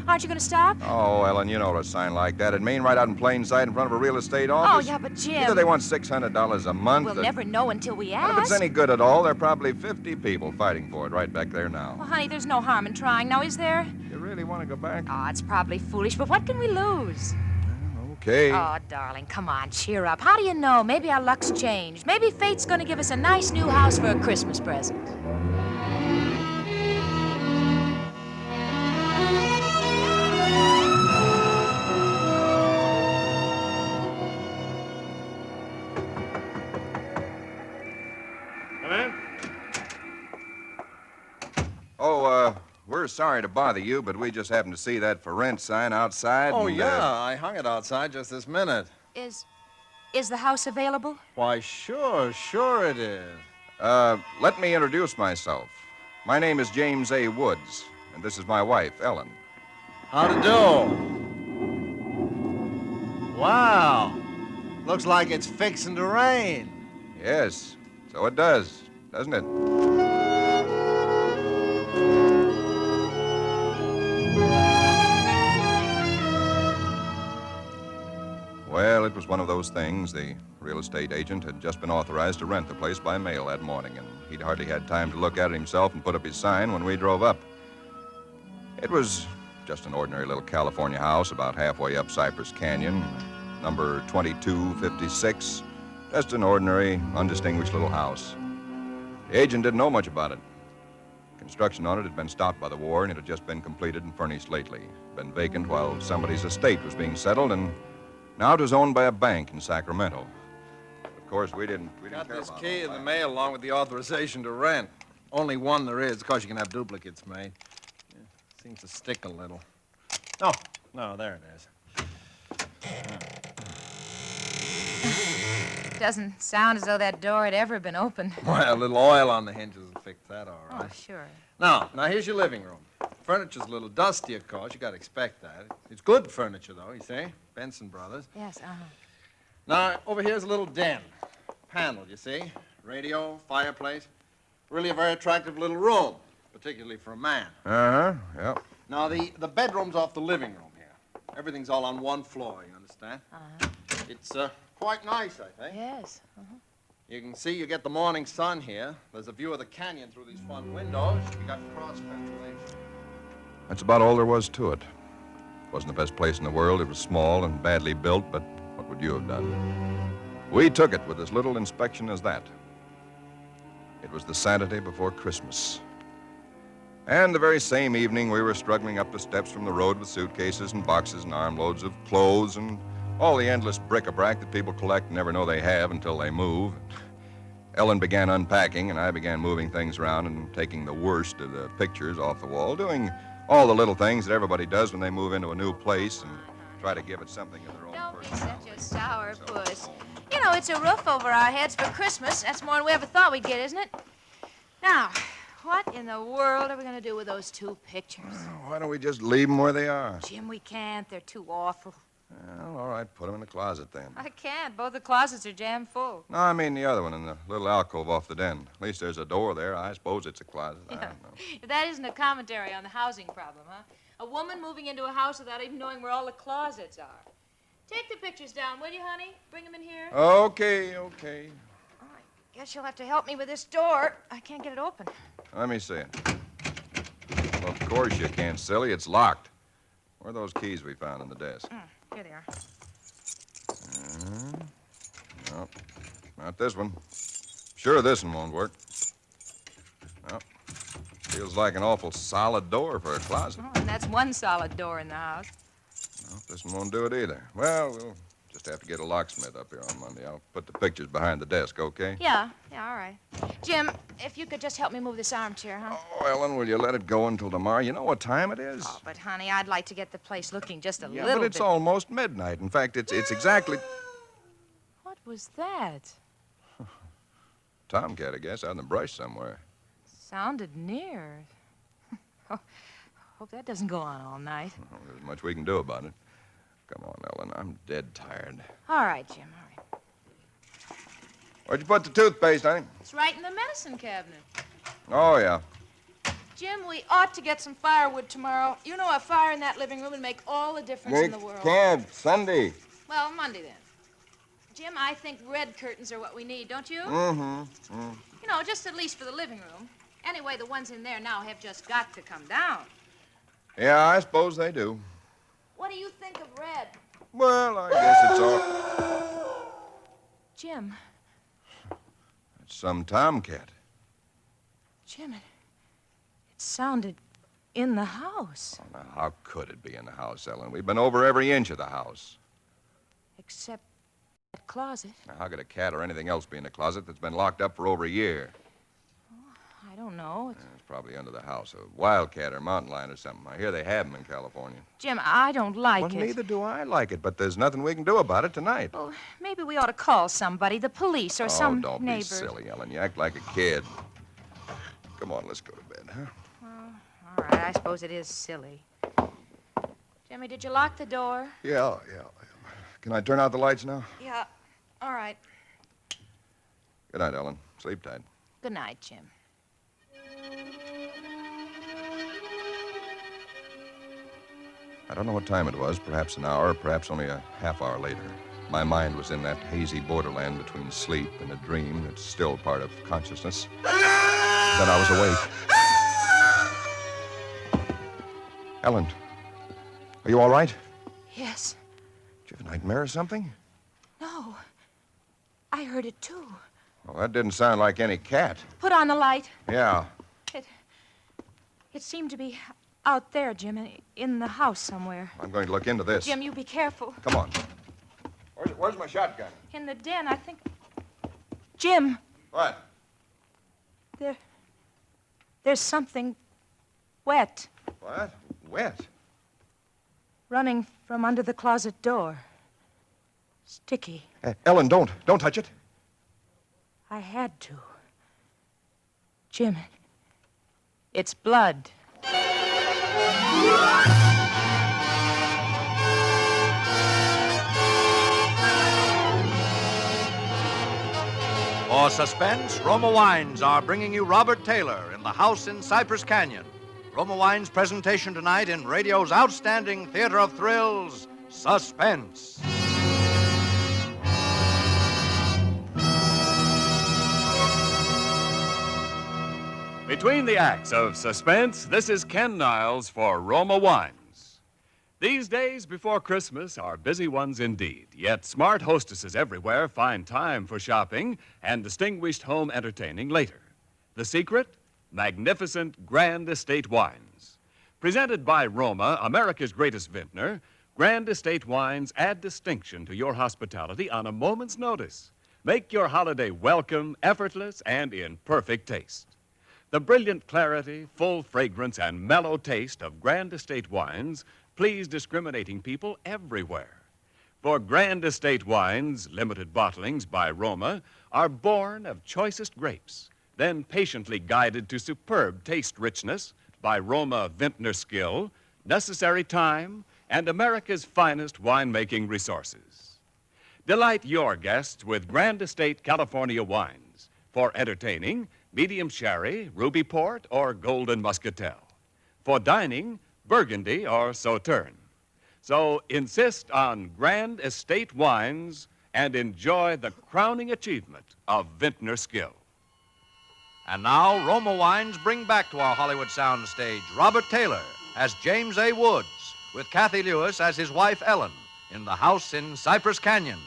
Aren't you going to stop? Oh, Ellen, you know what a sign like that. It'd mean right out in plain sight in front of a real estate office. Oh, yeah, but Jim... Either they want $600 a month... We'll never know until we And ask. if it's any good at all, there are probably 50 people fighting for it right back there now. Well, honey, there's no harm in trying. Now, is there? You really want to go back? Oh, it's probably foolish, but what can we lose? Okay. Oh, darling, come on, cheer up. How do you know? Maybe our luck's changed. Maybe fate's going to give us a nice new house for a Christmas present. sorry to bother you, but we just happened to see that for rent sign outside. Oh, and, yeah, I hung it outside just this minute. Is the house available? Why, sure it is. Let me introduce myself. My name is James A. Woods, and this is my wife, Ellen. How to do? Wow. Looks like it's fixing to rain. Yes, so it does, doesn't it? Well, it was one of those things. The real estate agent had just been authorized to rent the place by mail that morning, and he'd hardly had time to look at it himself and put up his sign when we drove up. It was just an ordinary little California house about halfway up Cypress Canyon, number 2256. Just an ordinary, undistinguished little house. The agent didn't know much about it. Construction on it had been stopped by the war, and it had just been completed and furnished lately. Been vacant while somebody's estate was being settled, and now it was owned by a bank in Sacramento. Of course, we didn't Got care this about key all in the that. mail along with the authorization to rent. Only one there is. Of course, you can have duplicates made. Yeah, seems to stick a little. Oh, no, there it is. Doesn't sound as though that door had ever been opened. Well, a little oil on the hinges will fix that, all right. Oh, sure. Now, here's your living room. Furniture's a little dusty, of course. You got to expect that. It's good furniture, though, you see? Benson Brothers. Yes, Now, over here's a little den. Panel, you see? Radio, fireplace. Really a very attractive little room, particularly for a man. Uh-huh, yeah. Now, the bedroom's off the living room here. Everything's all on one floor, you understand? It's quite nice, I think. Yes. You can see you get the morning sun here. There's a view of the canyon through these front windows. You got cross ventilation. That's about all there was to it. It wasn't the best place in the world. It was small and badly built, but what would you have done? We took it with as little inspection as that. It was the Saturday before Christmas. And the very same evening, we were struggling up the steps from the road with suitcases and boxes and armloads of clothes and all the endless bric-a-brac that people collect and never know they have until they move. Ellen began unpacking, and I began moving things around and taking the worst of the pictures off the wall, doing all the little things that everybody does when they move into a new place and try to give it something of their own Don't be personality. such a sour puss. You know, it's a roof over our heads for Christmas. That's more than we ever thought we'd get, isn't it? Now, what in the world are we going to do with those two pictures? Why don't we just leave them where they are? Jim, we can't. They're too awful. Well, all right, put them in the closet then. I can't. Both the closets are jammed full. No, I mean the other one in the little alcove off the den. At least there's a door there. I suppose it's a closet. I don't know. That isn't a commentary on the housing problem, huh? A woman moving into a house without even knowing where all the closets are. Take the pictures down, will you, honey? Bring them in here. Okay. Guess you'll have to help me with this door. I can't get it open. Let me see it. Well, of course you can't, silly. It's locked. Where are those keys we found in the desk? Here they are. No, not this one. Sure, this one won't work. No. Feels like an awful solid door for a closet. Oh, and that's one solid door in the house. No, this one won't do it either. Well, we'll just have to get a locksmith up here on Monday. I'll put the pictures behind the desk, okay? Yeah, all right. Jim, if you could just help me move this armchair, huh? Oh, Ellen, will you let it go until tomorrow? You know what time it is? Oh, but, honey, I'd like to get the place looking just a Yeah, little but it's bit... almost midnight. In fact, it's exactly... What was that? Tomcat, I guess, out in the brush somewhere. Sounded near. Oh, hope that doesn't go on all night. Well, there's much we can do about it. Come on, Ellen, I'm dead tired. All right, Jim, all right. Where'd you put the toothpaste, honey? It's right in the medicine cabinet. Oh, yeah. Jim, we ought to get some firewood tomorrow. You know, a fire in that living room would make all the difference in the world. Cab, Sunday. Well, Monday then. Jim, I think red curtains are what we need, don't you? Mm-hmm. You know, just at least for the living room. Anyway, the ones in there now have just got to come down. Yeah, I suppose they do. What do you think of red? Well, I guess it's all... Jim. It's some tomcat. Jim, it sounded in the house. Oh, now, how could it be in the house, Ellen? We've been over every inch of the house. Except that closet. Now, how could a cat or anything else be in a closet that's been locked up for over a year? I don't know. It's probably under the house. A wildcat or mountain lion or something. I hear they have them in California. Jim, I don't like Well, it. neither do I like it, but there's nothing we can do about it tonight. Well, maybe we ought to call somebody, the police or some don't neighbor. be silly, Ellen. You act like a kid. Come on, let's go to bed, huh? All right, I suppose it is silly. Jimmy, did you lock the door? Yeah. Can I turn out the lights now? Yeah. All right. Good night, Ellen. Sleep tight. Good night, Jim. I don't know what time it was, perhaps an hour, perhaps only a half hour later. My mind was in that hazy borderland between sleep and a dream that's still part of consciousness. Then I was awake. Ellen, are you all right? Yes. Did you have a nightmare or something? No. I heard it, too. Well, that didn't sound like any cat. Put on the light. Yeah. It seemed to be out there, Jim, in the house somewhere. I'm going to look into this. Jim, you be careful. Come on. Where's my shotgun? In the den, I think. Jim. What? There's something wet What? Wet? running from under the closet door. Sticky. Ellen, don't touch it. I had to. Jim, it's blood. For Suspense, Roma Wines are bringing you Robert Taylor in The House in Cypress Canyon. Roma Wines' presentation tonight in radio's outstanding theater of thrills, Suspense. Between the acts of Suspense, this is Ken Niles for Roma Wines. These days before Christmas are busy ones indeed, yet smart hostesses everywhere find time for shopping and distinguished home entertaining later. The secret? Magnificent Grand Estate wines. Presented by Roma, America's greatest vintner, Grand Estate wines add distinction to your hospitality on a moment's notice. Make your holiday welcome, effortless, and in perfect taste. The brilliant clarity, full fragrance, and mellow taste of Grand Estate wines please discriminating people everywhere. For Grand Estate wines, limited bottlings by Roma, are born of choicest grapes, then patiently guided to superb taste richness by Roma vintner skill, necessary time, and America's finest winemaking resources. Delight your guests with Grand Estate California wines for entertaining, medium sherry, ruby port, or golden muscatel. For dining, Burgundy or Sauterne. So insist on Grand Estate wines and enjoy the crowning achievement of vintner skill. And now, Roma Wines bring back to our Hollywood soundstage Robert Taylor as James A. Woods, with Kathy Lewis as his wife Ellen, in The House in Cypress Canyon.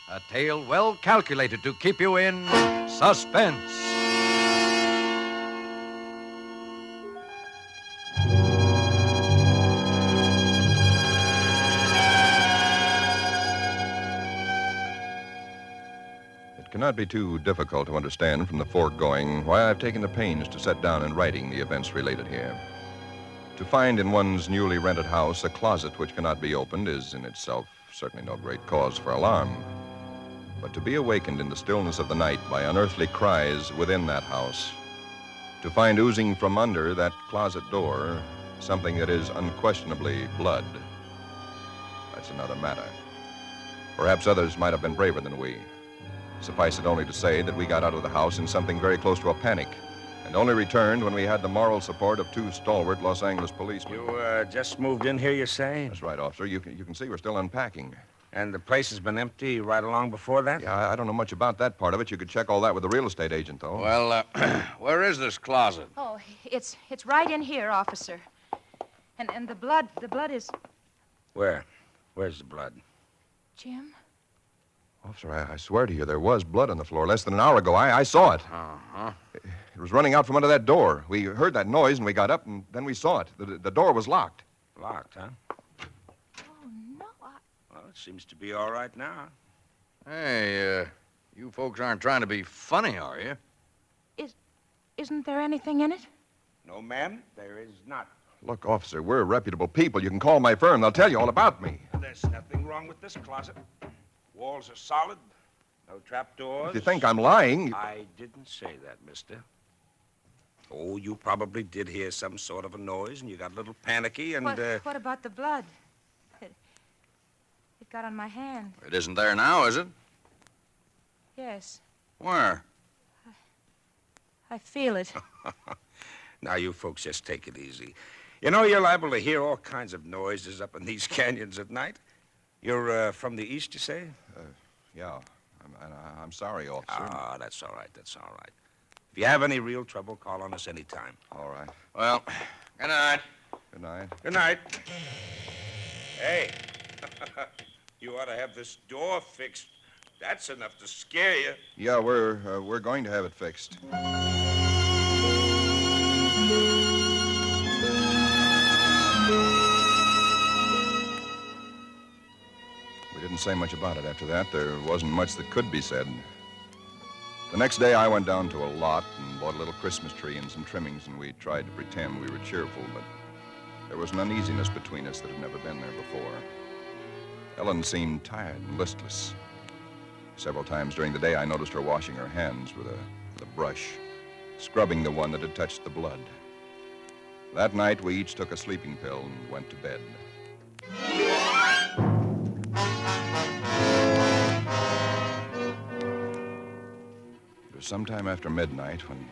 A tale well calculated to keep you in suspense. It cannot be too difficult to understand from the foregoing why I've taken the pains to set down in writing the events related here. To find in one's newly rented house a closet which cannot be opened is in itself certainly no great cause for alarm. But to be awakened in the stillness of the night by unearthly cries within that house, to find oozing from under that closet door something that is unquestionably blood, that's another matter. Perhaps others might have been braver than we. Suffice it only to say that we got out of the house in something very close to a panic, and only returned when we had the moral support of two stalwart Los Angeles policemen. You just moved in here, you say? That's right, officer. You can see we're still unpacking. And the place has been empty right along before that? Yeah, I don't know much about that part of it. You could check all that with the real estate agent, though. Well, where is this closet? Oh, it's right in here, officer. And the blood is... Where? Where's the blood? Jim? Officer, I swear to you, there was blood on the floor less than an hour ago. I saw it. Uh-huh. It was running out from under that door. We heard that noise, and we got up, and then we saw it. The door was locked. Locked, huh? Oh, no, Well, it seems to be all right now. Hey, you folks aren't trying to be funny, are you? Isn't there anything in it? No, ma'am, there is not. Look, officer, we're reputable people. You can call my firm. They'll tell you all about me. There's nothing wrong with this closet. Walls are solid. No trapdoors. If you think I'm lying... I didn't say that, mister. Oh, you probably did hear some sort of a noise, and you got a little panicky, and, What about the blood? It got on my hand. It isn't there now, is it? Yes, Where? I feel it. Now, you folks just take it easy. You know, you're liable to hear all kinds of noises up in these canyons at night. You're from the east, you say? Yeah. I'm sorry, officer. Ah, that's all right. That's all right. If you have any real trouble, call on us anytime. All right. Well, good night. Good night. Good night. Hey, you ought to have this door fixed. That's enough to scare you. Yeah, we're going to have it fixed. We didn't say much about it after that. There wasn't much that could be said. The next day, I went down to a lot and bought a little Christmas tree and some trimmings, and we tried to pretend we were cheerful, but there was an uneasiness between us that had never been there before. Ellen seemed tired and listless. Several times during the day, I noticed her washing her hands with a brush, scrubbing the one that had touched the blood. That night, we each took a sleeping pill and went to bed. It was sometime after midnight when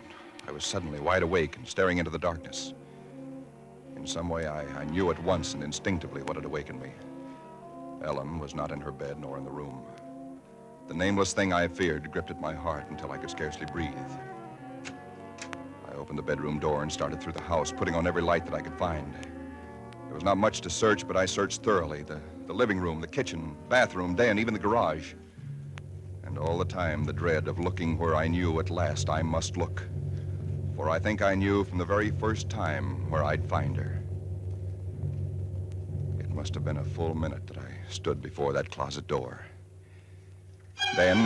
I was suddenly wide awake and staring into the darkness. In some way, I knew at once and instinctively what had awakened me. Ellen was not in her bed nor in the room. The nameless thing I feared gripped at my heart until I could scarcely breathe. I opened the bedroom door and started through the house, putting on every light that I could find. There was not much to search, but I searched thoroughly. The living room, the kitchen, bathroom, den, even the garage. And all the time, the dread of looking where I knew at last I must look. For I think I knew from the very first time where I'd find her. It must have been a full minute that I stood before that closet door. Then,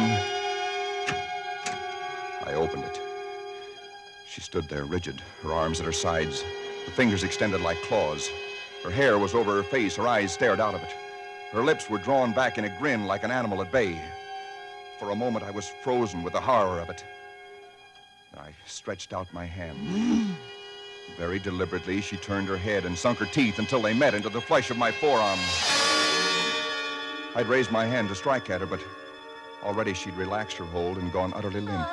I opened it. She stood there rigid, her arms at her sides, the fingers extended like claws. Her hair was over her face, her eyes stared out of it. Her lips were drawn back in a grin like an animal at bay. For a moment, I was frozen with the horror of it. I stretched out my hand. Very deliberately, she turned her head and sunk her teeth until they met into the flesh of my forearm. I'd raised my hand to strike at her, but already she'd relaxed her hold and gone utterly limp.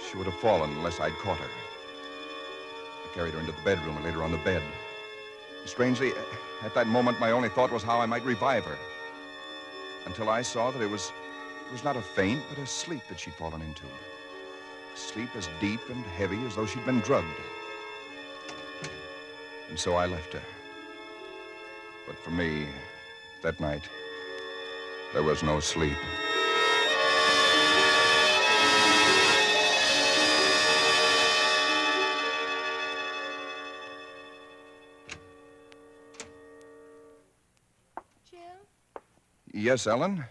She would have fallen unless I'd caught her. I carried her into the bedroom and laid her on the bed. Strangely, at that moment, my only thought was how I might revive her. Until I saw that it was not a faint, but a sleep that she'd fallen into. Sleep as deep and heavy as though she'd been drugged. And so I left her. But for me, that night, there was no sleep. Jim? Yes, Ellen?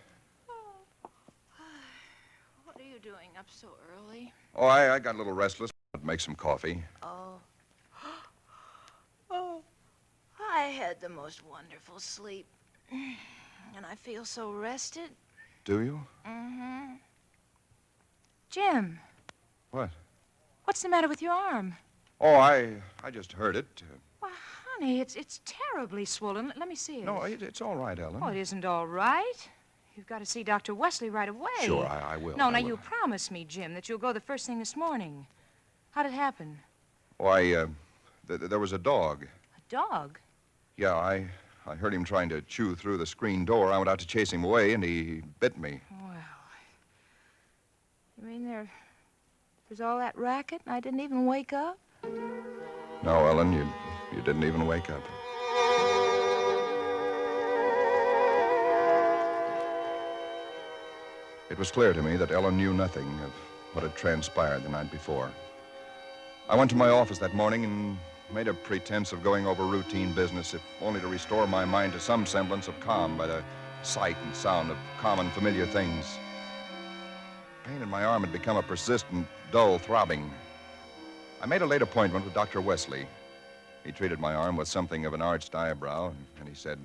What are you doing up so early? Oh, I got a little restless. I'd make some coffee. Oh. Oh. I had the most wonderful sleep. And I feel so rested. Do you? Mm-hmm. Jim. What? What's the matter with your arm? Oh, I just heard it. Well, honey, it's terribly swollen. Let me see it. No, it's all right, Ellen. Oh, it isn't all right. You've got to see Dr. Wesley right away. Sure, I will. No, I now will. you promised me, Jim, that you'll go the first thing this morning. How'd it happen? Oh, there was a dog. A dog? Yeah, I heard him trying to chew through the screen door. I went out to chase him away, and he bit me. Well, you mean there's all that racket and I didn't even wake up? No, Ellen, you didn't even wake up. It was clear to me that Ellen knew nothing of what had transpired the night before. I went to my office that morning and made a pretense of going over routine business, if only to restore my mind to some semblance of calm by the sight and sound of common, familiar things. Pain in my arm had become a persistent, dull throbbing. I made a late appointment with Dr. Wesley. He treated my arm with something of an arched eyebrow, and he said,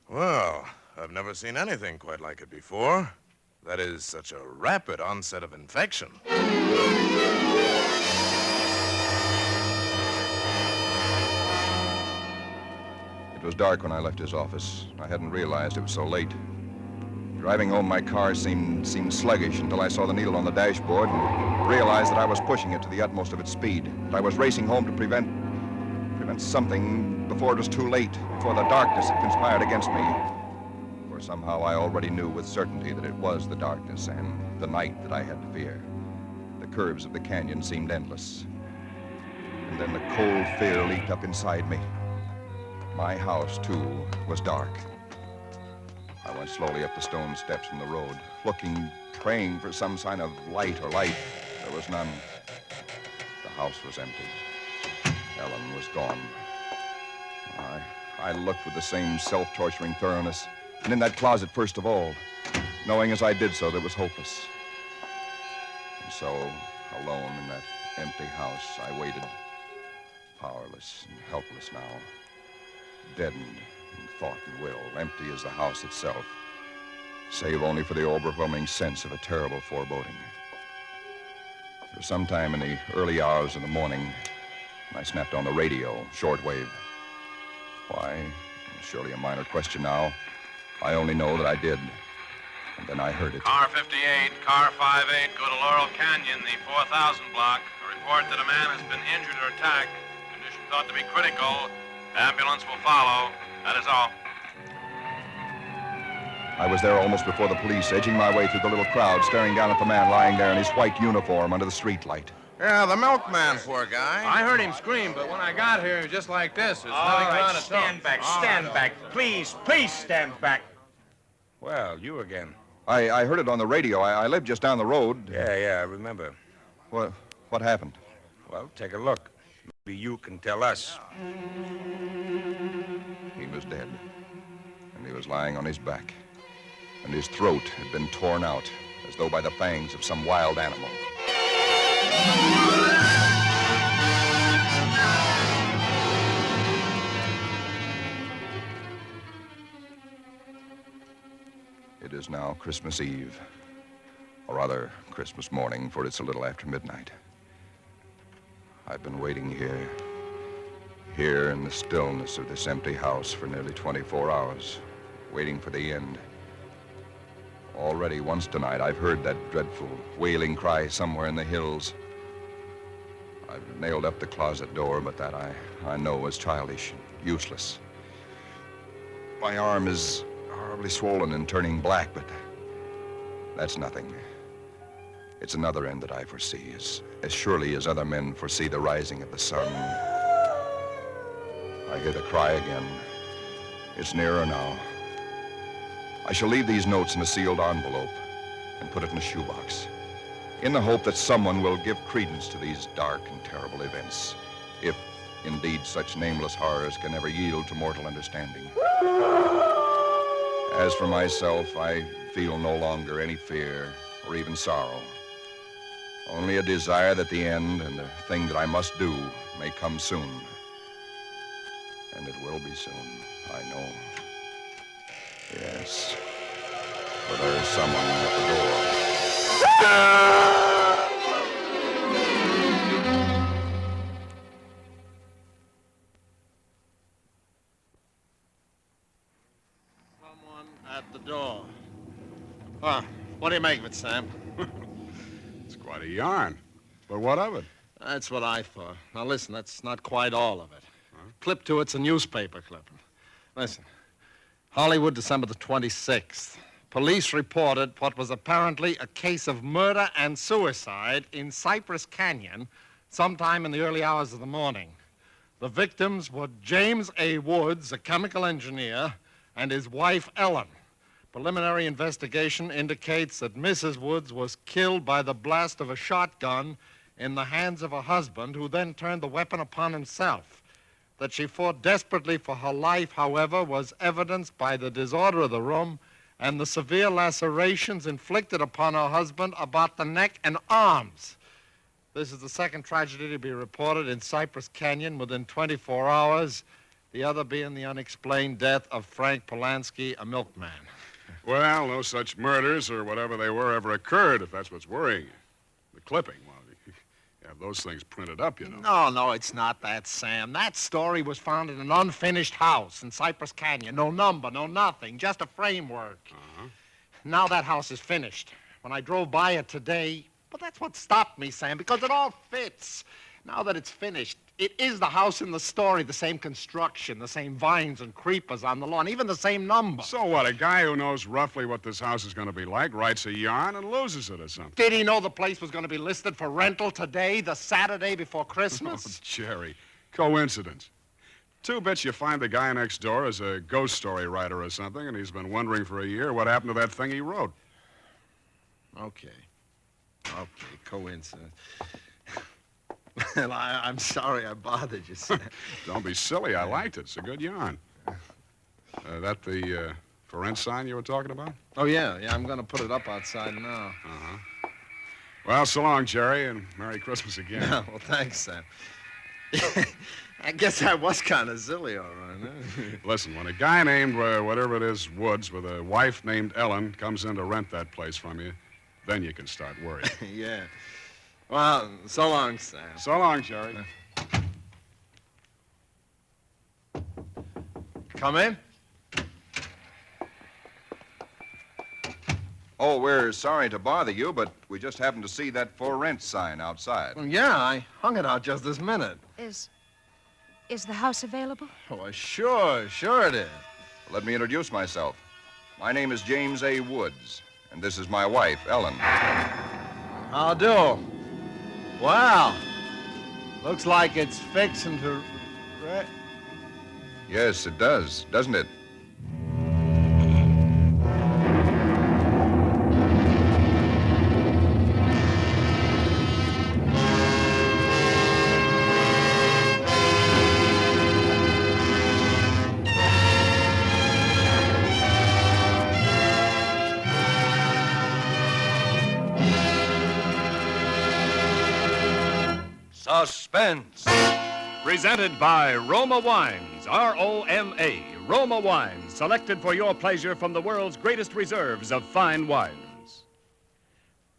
Well, I've never seen anything quite like it before. That is such a rapid onset of infection. It was dark when I left his office. I hadn't realized it was so late. Driving home, my car seemed sluggish until I saw the needle on the dashboard and realized that I was pushing it to the utmost of its speed. That I was racing home to prevent something before it was too late, before the darkness had conspired against me. For somehow I already knew with certainty that it was the darkness and the night that I had to fear. The curves of the canyon seemed endless. And then the cold fear leaped up inside me. My house, too, was dark. I went slowly up the stone steps from the road, looking, praying for some sign of light or life. There was none. The house was empty. Ellen was gone. I looked with the same self-torturing thoroughness, and in that closet first of all, knowing as I did so that it was hopeless. And so, alone in that empty house, I waited, powerless and helpless now, deadened in thought and will, empty as the house itself, save only for the overwhelming sense of a terrible foreboding. For some time in the early hours of the morning, I snapped on the radio, shortwave. Why? Surely a minor question now. I only know that I did. And then I heard it. Car 58, car 58, go to Laurel Canyon, the 4000 block. A report that a man has been injured or attacked. Condition thought to be critical. Ambulance will follow. That is all. I was there almost before the police, edging my way through the little crowd, staring down at the man lying there in his white uniform under the streetlight. Yeah, the milkman, poor guy. I heard him scream, but when I got here, he was just like this. There's nothing on it. Stand back, stand back. Please stand back. Well, you again. I heard it on the radio. I lived just down the road. Yeah, I remember. What happened? Well, take a look. Maybe you can tell us. He was dead. And he was lying on his back. And his throat had been torn out, as though by the fangs of some wild animal. It is now Christmas Eve, or rather Christmas morning, for it's a little after midnight. I've been waiting here in the stillness of this empty house for nearly 24 hours, waiting for the end. Already once tonight, I've heard that dreadful wailing cry somewhere in the hills. I've nailed up the closet door, but that I know is childish and useless. My arm is horribly swollen and turning black, but that's nothing. It's another end that I foresee, as surely as other men foresee the rising of the sun. I hear the cry again. It's nearer now. I shall leave these notes in a sealed envelope and put it in a shoebox, in the hope that someone will give credence to these dark and terrible events, if indeed such nameless horrors can ever yield to mortal understanding. As for myself, I feel no longer any fear or even sorrow, only a desire that the end and the thing that I must do may come soon. And it will be soon, I know. Yes, for there is someone at the door. Someone at the door. Huh. What do you make of it, Sam? It's quite a yarn. But what of it? That's what I thought. Now, listen, that's not quite all of it. Clip to it's a newspaper clipping. Listen. Hollywood, December the 26th. Police reported what was apparently a case of murder and suicide in Cypress Canyon sometime in the early hours of the morning. The victims were James A. Woods, a chemical engineer, and his wife, Ellen. Preliminary investigation indicates that Mrs. Woods was killed by the blast of a shotgun in the hands of her husband, who then turned the weapon upon himself. That she fought desperately for her life, however, was evidenced by the disorder of the room and the severe lacerations inflicted upon her husband about the neck and arms. This is the second tragedy to be reported in Cypress Canyon within 24 hours, the other being the unexplained death of Frank Polanski, a milkman. Well, no such murders or whatever they were ever occurred, if that's what's worrying you. The clipping, well, you have those things printed up, you know. No, it's not that, Sam. That story was found in an unfinished house in Cypress Canyon. No number, no nothing, just a framework. Uh-huh. Now that house is finished. When I drove by it today, but that's what stopped me, Sam, because it all fits. Now that it's finished, it is the house in the story, the same construction, the same vines and creepers on the lawn, even the same number. So what, a guy who knows roughly what this house is going to be like writes a yarn and loses it or something? Did he know the place was going to be listed for rental today, the Saturday before Christmas? Oh, Jerry, coincidence. Two bits you find the guy next door is a ghost story writer or something, and he's been wondering for a year what happened to that thing he wrote. Okay, coincidence. Well, I'm sorry I bothered you, Sam. Don't be silly. I liked it. It's a good yarn. That the for rent sign you were talking about? Oh, yeah, I'm going to put it up outside now. Uh-huh. Well, so long, Jerry, and Merry Christmas again. Well, thanks, Sam. I guess I was kind of silly, all right, huh? Listen, when a guy named, whatever it is, Woods, with a wife named Ellen comes in to rent that place from you, then you can start worrying. Yeah. Well, so long, Sam. So long, Jerry. Come in. Oh, we're sorry to bother you, but we just happened to see that for rent sign outside. Well, yeah, I hung it out just this minute. Is the house available? Oh, sure it is. Let me introduce myself. My name is James A. Woods, and this is my wife, Ellen. How do? Wow. Looks like it's fixing to... Yes, it does, doesn't it? Suspense. Presented by Roma Wines, R-O-M-A, Roma Wines, selected for your pleasure from the world's greatest reserves of fine wines.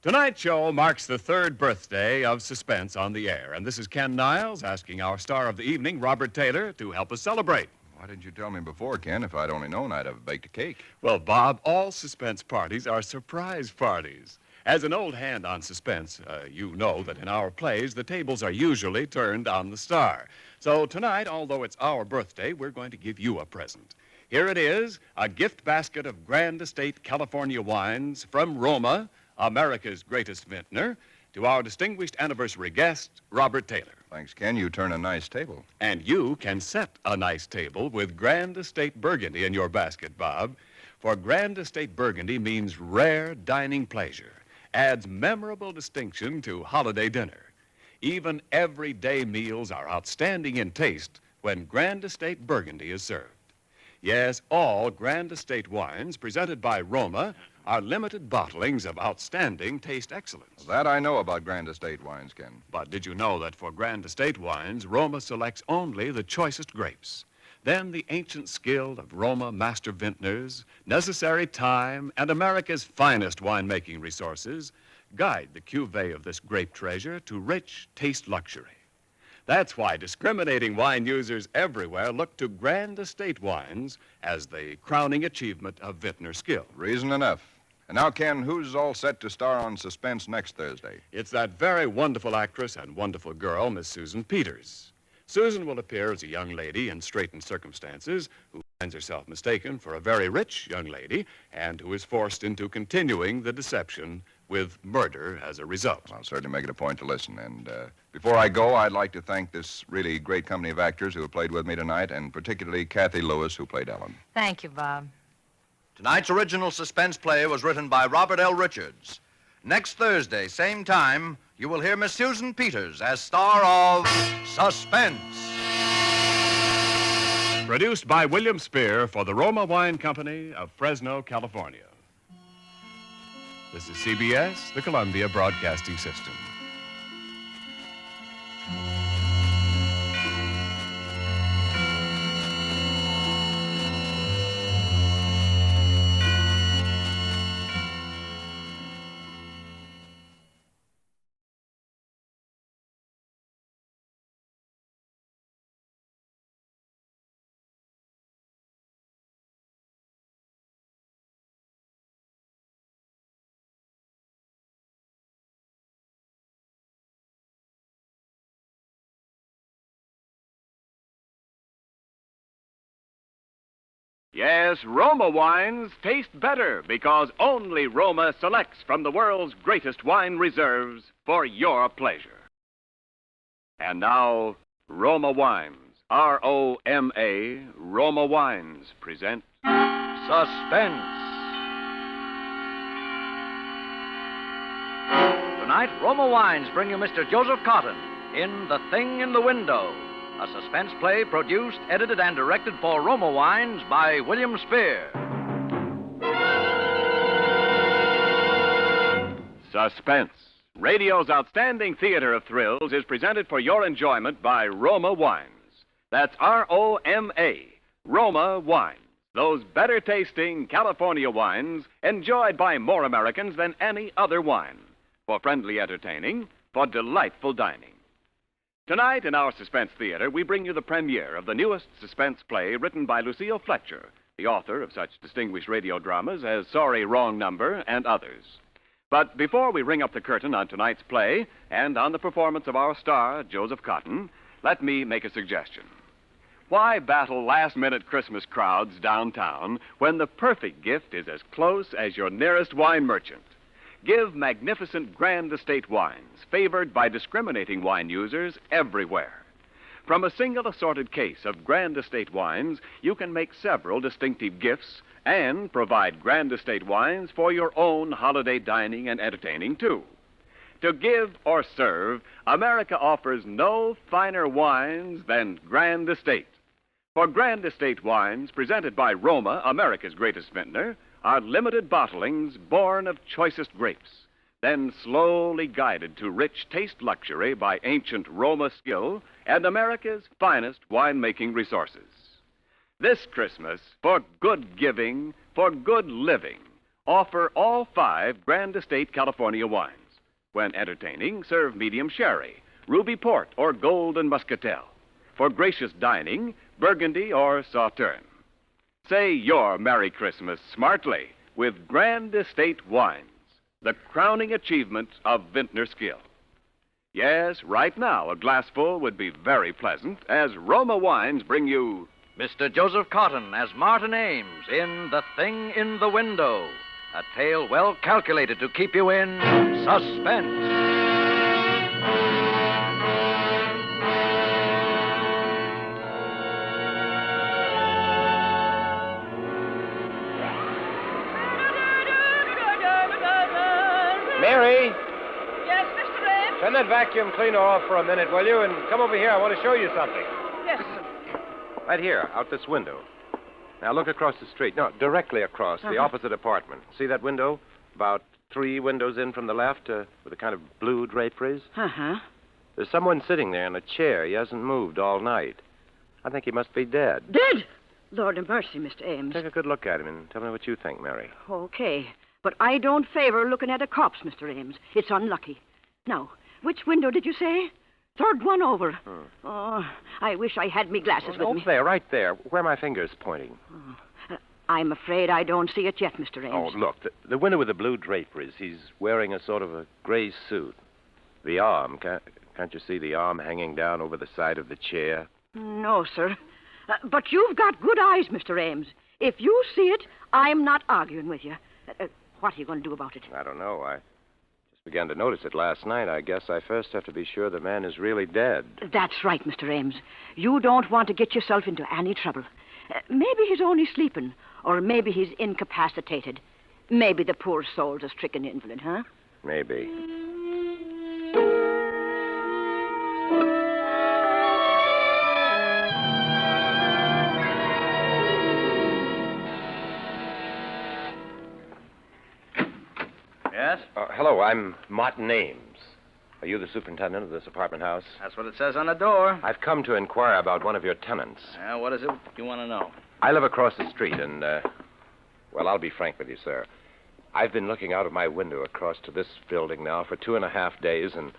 Tonight's show marks the third birthday of Suspense on the air, and this is Ken Niles asking our star of the evening, Robert Taylor, to help us celebrate. Why didn't you tell me before, Ken? If I'd only known, I'd have baked a cake. Well, Bob, all Suspense parties are surprise parties. As an old hand on Suspense, you know that in our plays, the tables are usually turned on the star. So tonight, although it's our birthday, we're going to give you a present. Here it is, a gift basket of Grand Estate California wines from Roma, America's greatest vintner, to our distinguished anniversary guest, Robert Taylor. Thanks, Ken. You turn a nice table. And you can set a nice table with Grand Estate Burgundy in your basket, Bob. For Grand Estate Burgundy means rare dining pleasure. Adds memorable distinction to holiday dinner. Even everyday meals are outstanding in taste when Grand Estate Burgundy is served. Yes, all Grand Estate wines presented by Roma are limited bottlings of outstanding taste excellence. That I know about Grand Estate wines, Ken. But did you know that for Grand Estate wines, Roma selects only the choicest grapes? Then the ancient skill of Roma master vintners, necessary time, and America's finest winemaking resources guide the cuvée of this grape treasure to rich taste luxury. That's why discriminating wine users everywhere look to Grand Estate wines as the crowning achievement of vintner skill. Reason enough. And now, Ken, who's all set to star on Suspense next Thursday? It's that very wonderful actress and wonderful girl, Miss Susan Peters. Susan will appear as a young lady in straitened circumstances who finds herself mistaken for a very rich young lady and who is forced into continuing the deception with murder as a result. I'll certainly make it a point to listen. And before I go, I'd like to thank this really great company of actors who have played with me tonight, and particularly Kathy Lewis, who played Ellen. Thank you, Bob. Tonight's original suspense play was written by Robert L. Richards. Next Thursday, same time, you will hear Miss Susan Peters as star of Suspense. Produced by William Spear for the Roma Wine Company of Fresno, California. This is CBS, the Columbia Broadcasting System. Yes, Roma wines taste better because only Roma selects from the world's greatest wine reserves for your pleasure. And now, Roma Wines, R-O-M-A, Roma Wines present Suspense. Tonight, Roma Wines bring you Mr. Joseph Cotton in The Thing in the Window, a suspense play produced, edited, and directed for Roma Wines by William Spear. Suspense, radio's outstanding theater of thrills, is presented for your enjoyment by Roma Wines. That's R-O-M-A, Roma Wines. Those better-tasting California wines enjoyed by more Americans than any other wine. For friendly entertaining, for delightful dining. Tonight in our Suspense Theater, we bring you the premiere of the newest suspense play written by Lucille Fletcher, the author of such distinguished radio dramas as Sorry, Wrong Number and others. But before we ring up the curtain on tonight's play and on the performance of our star, Joseph Cotton, let me make a suggestion. Why battle last-minute Christmas crowds downtown when the perfect gift is as close as your nearest wine merchant? Give magnificent Grand Estate wines, favored by discriminating wine users everywhere. From a single assorted case of Grand Estate wines, you can make several distinctive gifts and provide Grand Estate wines for your own holiday dining and entertaining, too. To give or serve, America offers no finer wines than Grand Estate. For Grand Estate wines, presented by Roma, America's greatest vintner, are limited bottlings born of choicest grapes, then slowly guided to rich taste luxury by ancient Roma skill and America's finest winemaking resources. This Christmas, for good giving, for good living, offer all 5 Grand Estate California wines. When entertaining, serve medium sherry, ruby port, or golden muscatel. For gracious dining, Burgundy or Sauterne. Say your Merry Christmas smartly with Grand Estate wines, the crowning achievement of vintner skill. Yes, right now a glassful would be very pleasant as Roma Wines bring you Mr. Joseph Cotton as Martin Ames in The Thing in the Window, a tale well calculated to keep you in suspense. Mary, Yes, Mr. Ames? turn that vacuum cleaner off for a minute, will you? And come over here. I want to show you something. Yes, sir. Right here, out this window. Now look across the street. No, directly across, the opposite apartment. See that window? About 3 windows in from the left, with a kind of blue draperies. Uh-huh. There's someone sitting there in a chair. He hasn't moved all night. I think he must be dead. Dead? Lord have mercy, Mr. Ames. Take a good look at him and tell me what you think, Mary. Okay. But I don't favor looking at a corpse, Mr. Ames. It's unlucky. Now, which window did you say? 3rd one over. Oh, I wish I had me glasses with me. There, right there, where my finger's pointing. I'm afraid I don't see it yet, Mr. Ames. Oh, look, the window with the blue draperies. He's wearing a sort of a gray suit. The arm, can't you see the arm hanging down over the side of the chair? No, sir. But you've got good eyes, Mr. Ames. If you see it, I'm not arguing with you. What are you going to do about it? I don't know. I just began to notice it last night. I guess I first have to be sure the man is really dead. That's right, Mr. Ames. You don't want to get yourself into any trouble. Maybe he's only sleeping, or maybe he's incapacitated. Maybe the poor soul's a stricken invalid, huh? Maybe. Yes? Hello, I'm Martin Ames. Are you the superintendent of this apartment house? That's what it says on the door. I've come to inquire about one of your tenants. What is it you want to know? I live across the street, and, well, I'll be frank with you, sir. I've been looking out of my window across to this building now for 2.5 days, and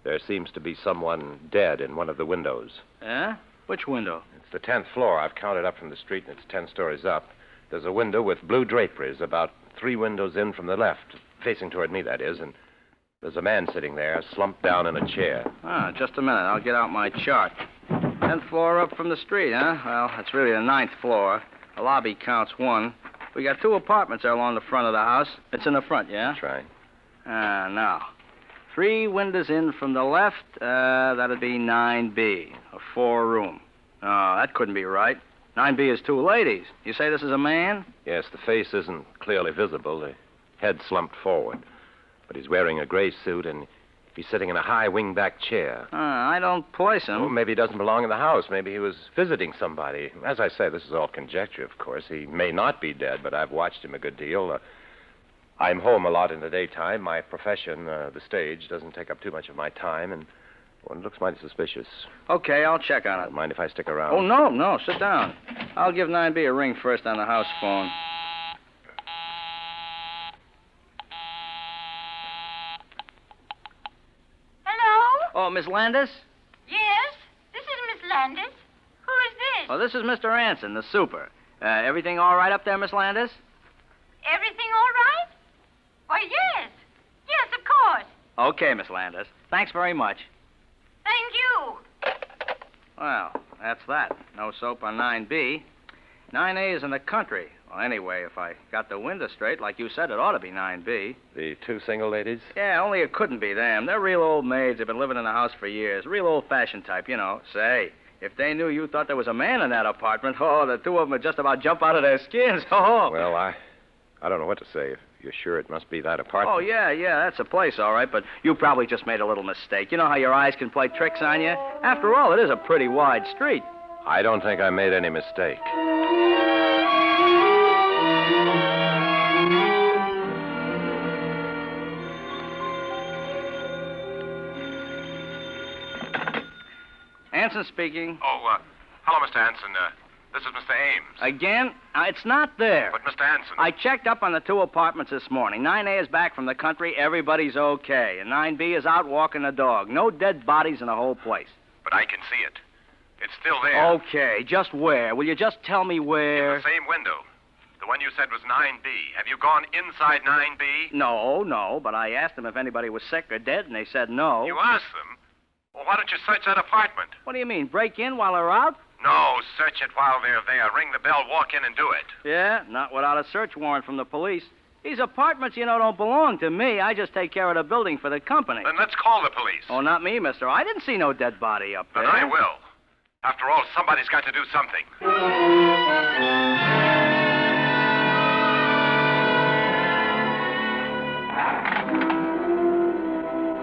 there seems to be someone dead in one of the windows. Yeah? Which window? It's the 10th floor. I've counted up from the street, and it's 10 stories up. There's a window with blue draperies about 3 windows in from the left, facing toward me, that is, and there's a man sitting there, slumped down in a chair. Just a minute. I'll get out my chart. 10th floor up from the street, huh? Well, that's really the 9th floor. The lobby counts 1. We got 2 apartments there along the front of the house. It's in the front, yeah? That's right. Now. 3 windows in from the left, that'd be 9B, a 4-room. Oh, that couldn't be right. 9B is 2 ladies. You say this is a man? Yes, the face isn't clearly visible. The head slumped forward. But he's wearing a gray suit, and he's sitting in a high wing-back chair. I don't place him. Oh, maybe he doesn't belong in the house. Maybe he was visiting somebody. As I say, this is all conjecture, of course. He may not be dead, but I've watched him a good deal. I'm home a lot in the daytime. My profession, the stage, doesn't take up too much of my time, and well, it looks mighty suspicious. Okay, I'll check on it. Mind if I stick around? Oh, no, sit down. I'll give 9B a ring first on the house phone. Hello? Oh, Miss Landis? Yes, this is Miss Landis. Who is this? Oh, this is Mr. Anson, the super. Everything all right up there, Miss Landis? Everything all right? Why, yes. Yes, of course. Okay, Miss Landis. Thanks very much. Thank you. Well, that's that. No soap on 9B. 9A is in the country. Well, anyway, if I got the window straight, like you said, it ought to be 9B. The 2 single ladies? Yeah, only it couldn't be them. They're real old maids. They've been living in the house for years. Real old-fashioned type, you know. Say, if they knew you thought there was a man in that apartment, the 2 of them would just about jump out of their skins. Well, I don't know what to say. If you're sure it must be that apartment. Oh, yeah, that's the place, all right, but you probably just made a little mistake. You know how your eyes can play tricks on you? After all, it is a pretty wide street. I don't think I made any mistake. Anson speaking. Oh, hello, Mr. Anson. This is Mr. Ames. Again? It's not there. But, Mr. Anson... I checked up on the 2 apartments this morning. 9A is back from the country. Everybody's okay. And 9B is out walking the dog. No dead bodies in the whole place. But I can see it. It's still there. Okay, just where? Will you just tell me where? In the same window. The one you said was 9B. Have you gone inside 9B? No, but I asked them if anybody was sick or dead, and they said no. You asked them? Well, why don't you search that apartment? What do you mean, break in while they're out? No, search it while they're there. Ring the bell, walk in, and do it. Yeah, not without a search warrant from the police. These apartments, don't belong to me. I just take care of the building for the company. Then let's call the police. Oh, not me, mister. I didn't see no dead body up there. Then I will. After all, somebody's got to do something.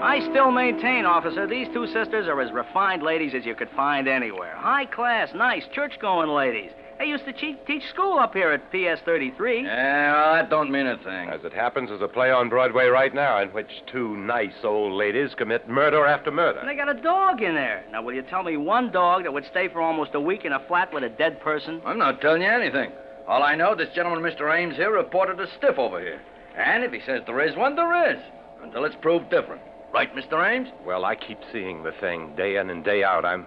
I still maintain, officer, these 2 sisters are as refined ladies as you could find anywhere. High class, nice, church-going ladies. They used to teach school up here at PS 33. Yeah, well, that don't mean a thing. As it happens, there's a play on Broadway right now in which 2 nice old ladies commit murder after murder. And they got a dog in there. Now, will you tell me one dog that would stay for almost a week in a flat with a dead person? I'm not telling you anything. All I know, this gentleman, Mr. Ames here, reported a stiff over here. And if he says there is one, there is. Until it's proved different. Right, Mr. Ames? Well, I keep seeing the thing day in and day out. I'm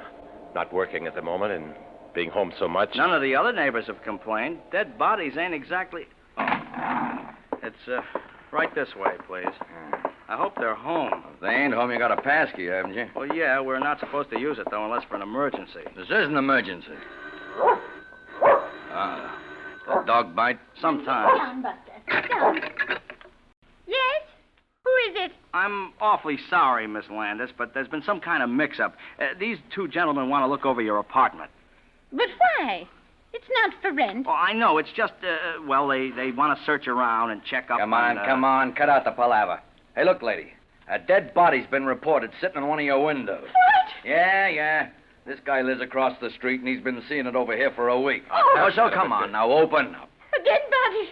not working at the moment and being home so much. None of the other neighbors have complained. Dead bodies ain't exactly... Oh. It's, right this way, please. I hope they're home. If they ain't home, you got a pass key, haven't you? Well, yeah, we're not supposed to use it, though, unless for an emergency. This is an emergency. That dog bite? Sometimes. Sit down, Buster. Sit down. Yes? Who is it? I'm awfully sorry, Miss Landis, but there's been some kind of mix-up. These 2 gentlemen want to look over your apartment. But why? It's not for rent. Oh, I know. It's just, they want to search around and check up Come on. Cut out the palaver. Hey, look, lady. A dead body's been reported sitting in one of your windows. What? Yeah. This guy lives across the street, and he's been seeing it over here for a week. Oh. So come on now, open up. A dead body?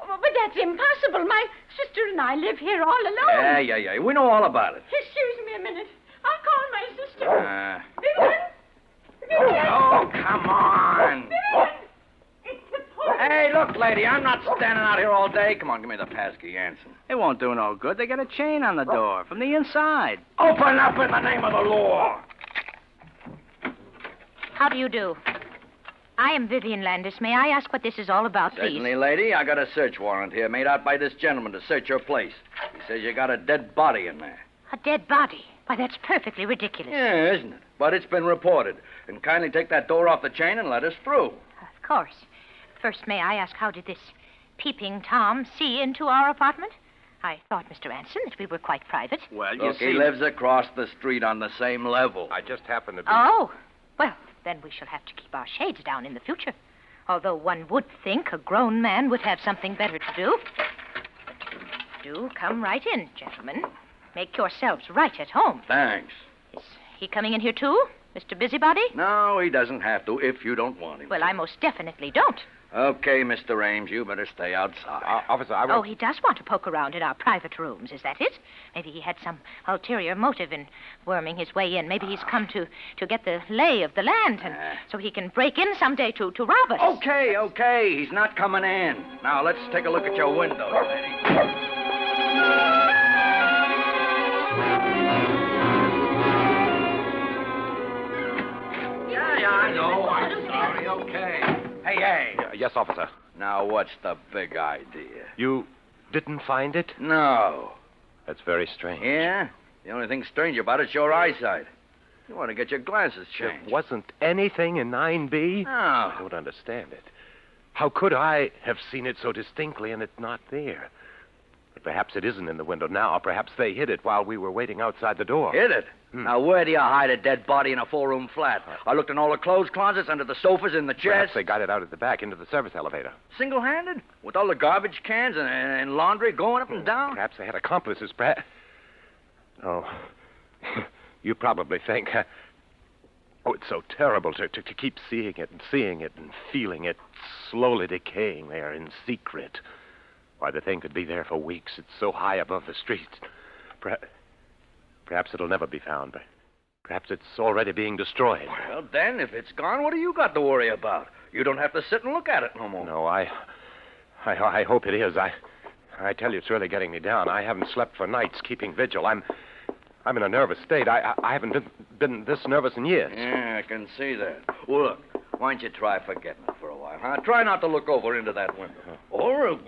Oh, but that's impossible. My sister and I live here all alone. Yeah. We know all about it. Excuse me. me a minute. I'll call my sister. Vivian! Oh, come on. Vivian! It's the police. Hey, look, lady, I'm not standing out here all day. Come on, give me the passkey, Anson. It won't do no good. They got a chain on the door from the inside. Open up in the name of the law. How do you do? I am Vivian Landis. May I ask what this is all about, please? Certainly, lady. I got a search warrant here made out by this gentleman to search your place. He says you got a dead body in there. A dead body? Why, that's perfectly ridiculous. Yeah, isn't it? But it's been reported. And kindly take that door off the chain and let us through. Of course. First, may I ask, how did this peeping Tom see into our apartment? I thought, Mr. Anson, that we were quite private. Well, look, he lives across the street on the same level. I just happened to be... Oh, well, then we shall have to keep our shades down in the future. Although one would think a grown man would have something better to do. Do come right in, gentlemen. Make yourselves right at home. Thanks. Is he coming in here, too, Mr. Busybody? No, he doesn't have to if you don't want him. Well, I most definitely don't. Okay, Mr. Ames, you better stay outside. Officer, I will... Oh, he does want to poke around in our private rooms, is that it? Maybe he had some ulterior motive in worming his way in. Maybe he's come to get the lay of the land, and so he can break in someday to rob us. Okay, he's not coming in. Now, let's take a look at your window, lady. Yeah, I know. I'm sorry. Okay. Hey. Yes, officer. Now, what's the big idea? You didn't find it? No. That's very strange. Yeah? The only thing strange about it's your eyesight. You want to get your glasses changed. There wasn't anything in 9B? No. I don't understand it. How could I have seen it so distinctly and it's not there? But perhaps it isn't in the window now. Perhaps they hid it while we were waiting outside the door. Hid it? Now, where do you hide a dead body in a four-room flat? I looked in all the clothes closets, under the sofas, in the chairs. Perhaps they got it out at the back into the service elevator. Single-handed? With all the garbage cans and laundry going up and down? Perhaps they had accomplices, perhaps. Oh, you probably think... Oh, it's so terrible to keep seeing it and feeling it slowly decaying there in secret. Why, the thing could be there for weeks. It's so high above the street. Perhaps it'll never be found. Perhaps it's already being destroyed. Well, then, if it's gone, what do you got to worry about? You don't have to sit and look at it no more. No, I hope it is. I tell you, it's really getting me down. I haven't slept for nights keeping vigil. I'm in a nervous state. I haven't been this nervous in years. Yeah, I can see that. Well, look, why don't you try forgetting it for a while, huh? Try not to look over into that window. Or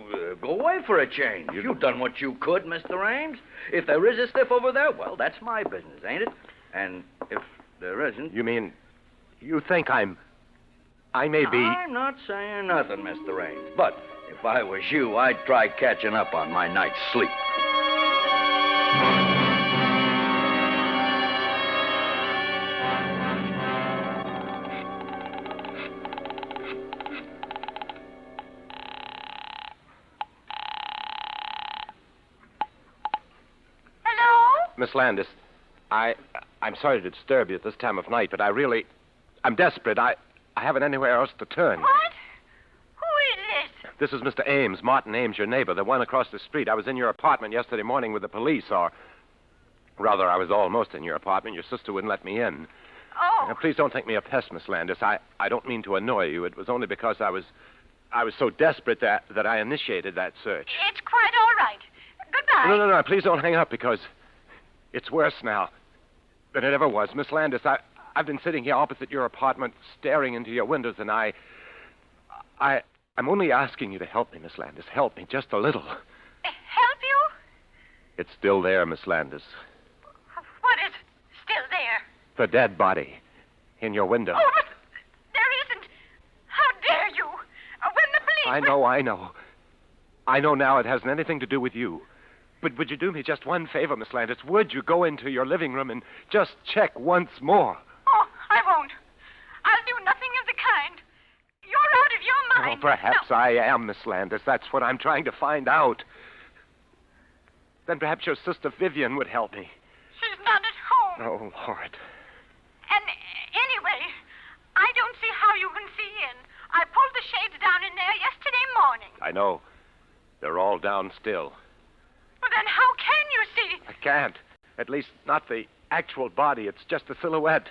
go away for a change. You've done what you could, Mr. Ames. If there is a stiff over there, well, that's my business, ain't it? And if there isn't... You mean, you think I may be... I'm not saying nothing, Mr. Ames. But if I was you, I'd try catching up on my night's sleep. Miss Landis, I'm sorry to disturb you at this time of night, but I'm desperate. I haven't anywhere else to turn. What? Who is this? This is Mr. Ames, Martin Ames, your neighbor, the one across the street. I was in your apartment yesterday morning with the police, or rather, I was almost in your apartment. Your sister wouldn't let me in. Oh. Now, please don't think me a pest, Miss Landis. I don't mean to annoy you. It was only because I was so desperate that I initiated that search. It's quite all right. Goodbye. No. Please don't hang up because it's worse now than it ever was. Miss Landis, I've been sitting here opposite your apartment, staring into your windows, and I'm only asking you to help me, Miss Landis. Help me just a little. Help you? It's still there, Miss Landis. What is still there? The dead body in your window. Oh, but there isn't. How dare you? When the police... I know. I know now it hasn't anything to do with you. But would you do me just one favor, Miss Landis? Would you go into your living room and just check once more? Oh, I won't. I'll do nothing of the kind. You're out of your mind. Oh, perhaps I am, Miss Landis. That's what I'm trying to find out. Then perhaps your sister Vivian would help me. She's not at home. Oh, Lord. And anyway, I don't see how you can see in. I pulled the shades down in there yesterday morning. I know. They're all down still. Well, then how can you see? I can't. At least not the actual body. It's just a silhouette.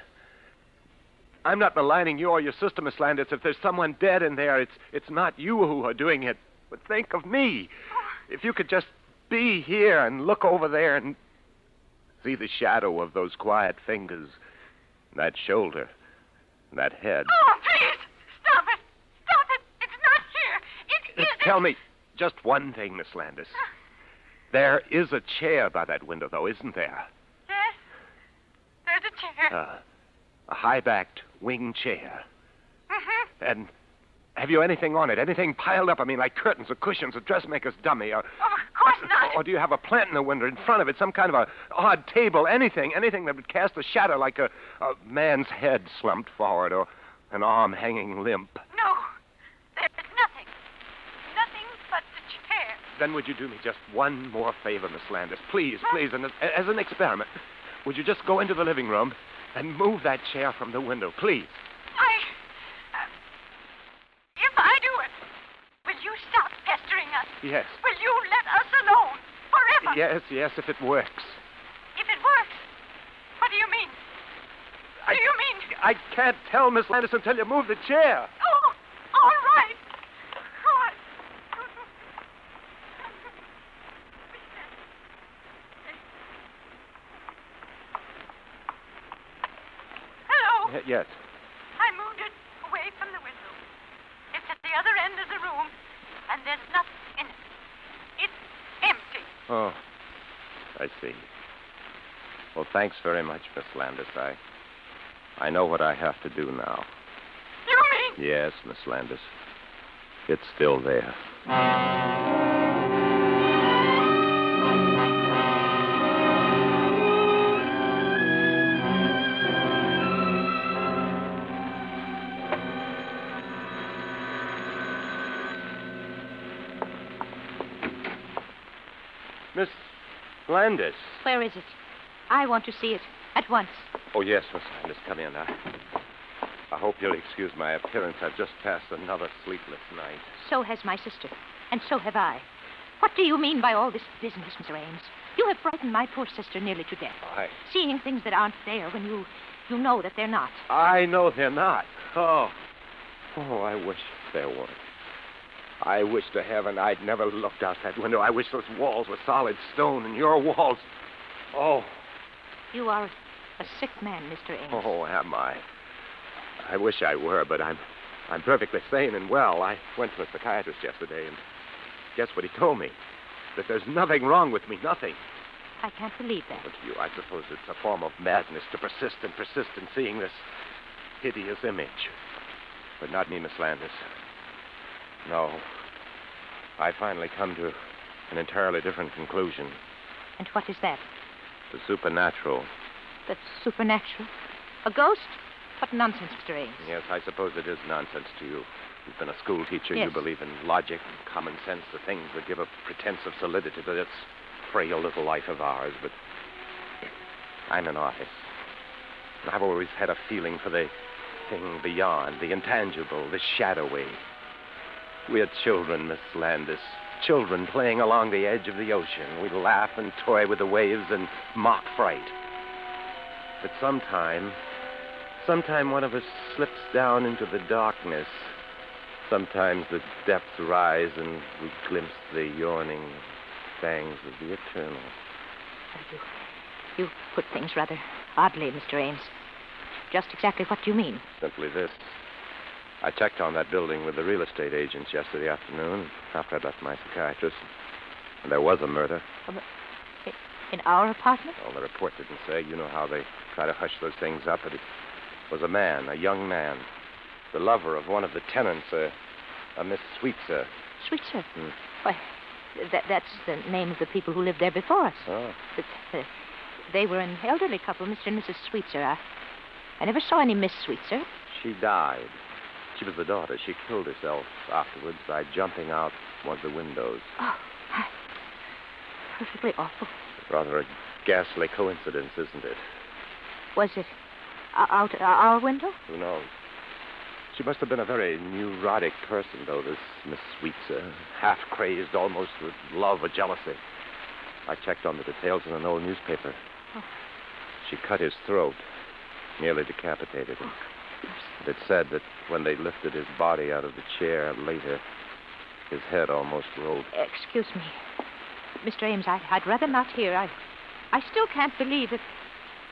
I'm not maligning you or your sister, Miss Landis. If there's someone dead in there, it's not you who are doing it. But think of me. If you could just be here and look over there and see the shadow of those quiet fingers, that shoulder, that head. Oh, please! Stop it! Stop it! It's not here! It isn't! Tell me just one thing, Miss Landis. There is a chair by that window, though, isn't there? Yes. There's a chair. A high-backed wing chair. Mm-hmm. And have you anything on it? Anything piled up? I mean, like curtains or cushions, a dressmaker's dummy, or... Oh, of course not. Or do you have a plant in the window in front of it, some kind of a odd table, anything that would cast a shadow like a man's head slumped forward or an arm hanging limp? No. There's nothing. Nothing but the chair. Then would you do me just one more favor, Miss Landis? Please, please, and as an experiment, would you just go into the living room and move that chair from the window, please? If I do it, will you stop pestering us? Yes. Will you let us alone forever? Yes, if it works. If it works, what do you mean? Do you mean? I can't tell, Miss Landis, until you move the chair. Oh, all right. All right. Hello. Yes. I moved it away from the window. It's at the other end of the room, and there's nothing in it. It's empty. Oh, I see. Well, thanks very much, Miss Landis. I know what I have to do now. You mean? Yes, Miss Landis. It's still there. Miss Landis. Where is it? I want to see it at once. Oh, yes, Miss Landis. Come in. I hope you'll excuse my appearance. I've just passed another sleepless night. So has my sister, and so have I. What do you mean by all this business, Mr. Ames? You have frightened my poor sister nearly to death. Seeing things that aren't there when you know that they're not. I know they're not. Oh, I wish there weren't. I wish to heaven I'd never looked out that window. I wish those walls were solid stone and your walls... Oh. You are a sick man, Mr. Ames. Oh, am I? I wish I were, but I'm perfectly sane and well. I went to a psychiatrist yesterday, and guess what he told me? That there's nothing wrong with me, nothing. I can't believe that. But to you, I suppose it's a form of madness to persist in seeing this hideous image. But not me, Miss Landis. No. I finally come to an entirely different conclusion. And what is that? The supernatural. The supernatural? A ghost? What nonsense, Mr. Ames. Yes, I suppose it is nonsense to you. You've been a school teacher. Yes. You believe in logic and common sense, the things that give a pretense of solidity to this frail little life of ours. But I'm an artist. And I've always had a feeling for the thing beyond, the intangible, the shadowy. We're children, Miss Landis. Children playing along the edge of the ocean. We laugh and toy with the waves and mock fright. But sometime one of us slips down into the darkness. Sometimes the depths rise and we glimpse the yawning fangs of the eternal. You put things rather oddly, Mr. Ames. Just exactly what do you mean? Simply this. I checked on that building with the real estate agents yesterday afternoon after I'd left my psychiatrist. And there was a murder. In our apartment? Well, the report didn't say. You know how they try to hush those things up. But it was a man, a young man, the lover of one of the tenants, a Miss Sweetser. Sweetser? Why, that's the name of the people who lived there before us. Oh. They were an elderly couple, Mr. and Mrs. Sweetser. I never saw any Miss Sweetser. She died. She was the daughter. She killed herself afterwards by jumping out one of the windows. Oh, perfectly awful. Rather a ghastly coincidence, isn't it? Was it out our window? Who knows? She must have been a very neurotic person, though, this Miss Sweetser. Half-crazed, almost with love or jealousy. I checked on the details in an old newspaper. Oh. She cut his throat, nearly decapitated him. And it said that when they lifted his body out of the chair later, his head almost rolled. Excuse me. Mr. Ames, I'd rather not hear. I still can't believe it.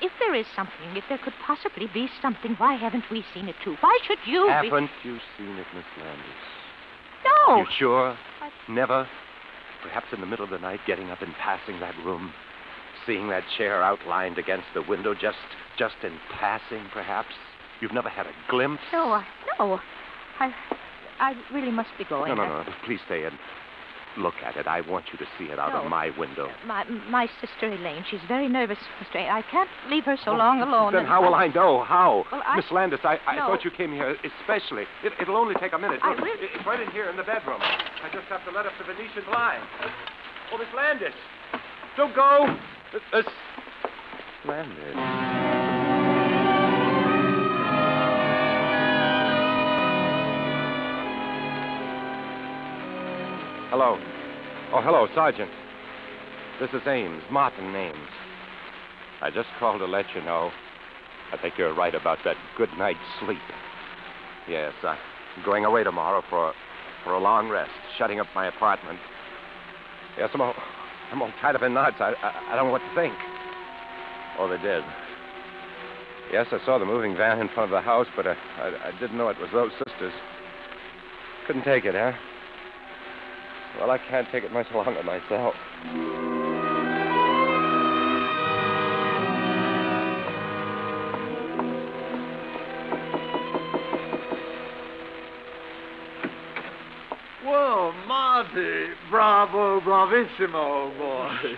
If there is something, if there could possibly be something, why haven't we seen it, too? Why should you Haven't you seen it, Miss Landis? No. You sure? Never? Perhaps in the middle of the night, getting up and passing that room, seeing that chair outlined against the window, just in passing, perhaps? You've never had a glimpse? No. I really must be going. No. Please stay and look at it. I want you to see it out of my window. My sister Elaine, she's very nervous, Mr. Ames. I can't leave her so long alone. Then how will I know? How? Well, Miss Landis, I No. thought you came here especially. It'll only take a minute. I Look, really- It's right in here in the bedroom. I just have to let up the Venetian blind. Oh, Miss Landis. Don't go. Miss Landis. Hello. Oh, hello, Sergeant. This is Ames, Martin Ames. I just called to let you know. I think you're right about that good night's sleep. Yes, I'm going away tomorrow for a long rest, shutting up my apartment. Yes, I'm all tied up in knots. I don't know what to think. Oh, they did. Yes, I saw the moving van in front of the house, but I didn't know it was those sisters. Couldn't take it, huh? Well, I can't take it much longer myself. Whoa, Marty. Bravo, bravissimo, boy.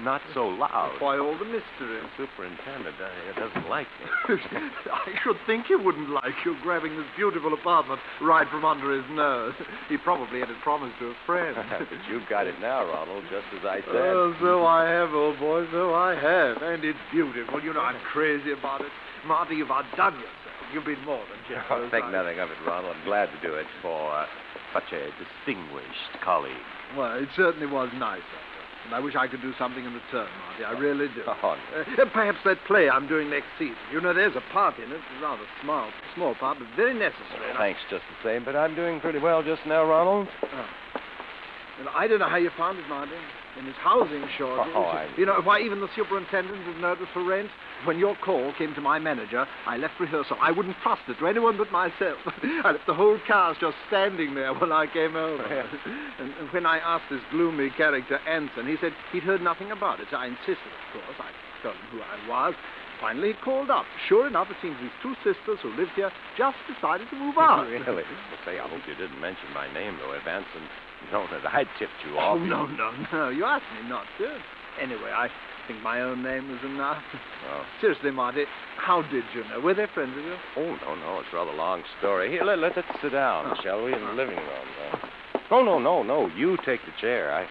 Not so loud. Why all the mystery? The superintendent doesn't like me. I should think he wouldn't like you grabbing this beautiful apartment right from under his nose. He probably had it promised to a friend. But you've got it now, Ronald, just as I said. Oh, so I have, old boy, so I have. And it's beautiful. You know, I'm crazy about it. Marty, you've outdone yourself. You've been more than generous. Oh, think nothing of it, Ronald. I'm glad to do it for such a distinguished colleague. Well, it certainly was nice of you. And I wish I could do something in return, Marty. I really do. Oh, no. Perhaps that play I'm doing next season. You know, there's a part in it. It's a rather small part, but very necessary. Thanks just the same, but I'm doing pretty well just now, Ronald. Oh. And I don't know how you found it, Marty. In his housing shortage. Oh, I... You know, why even the superintendent is nervous for rent. When your call came to my manager, I left rehearsal. I wouldn't trust it to anyone but myself. I left the whole cast just standing there when I came over. And when I asked this gloomy character, Anson, he said he'd heard nothing about it. I insisted, of course. I told him who I was. Finally, he called up. Sure enough, it seems these two sisters who lived here just decided to move out. Really? Well, say, I hope you didn't mention my name, though. If Anson known that I tipped you off. Oh, no. You asked me not to. Anyway, I think my own name was enough. Oh. Seriously, Marty, how did you know? Were they friends of yours? Oh, no. It's a rather long story. Here, let us sit down, shall we, in the living room. No. You take the chair. I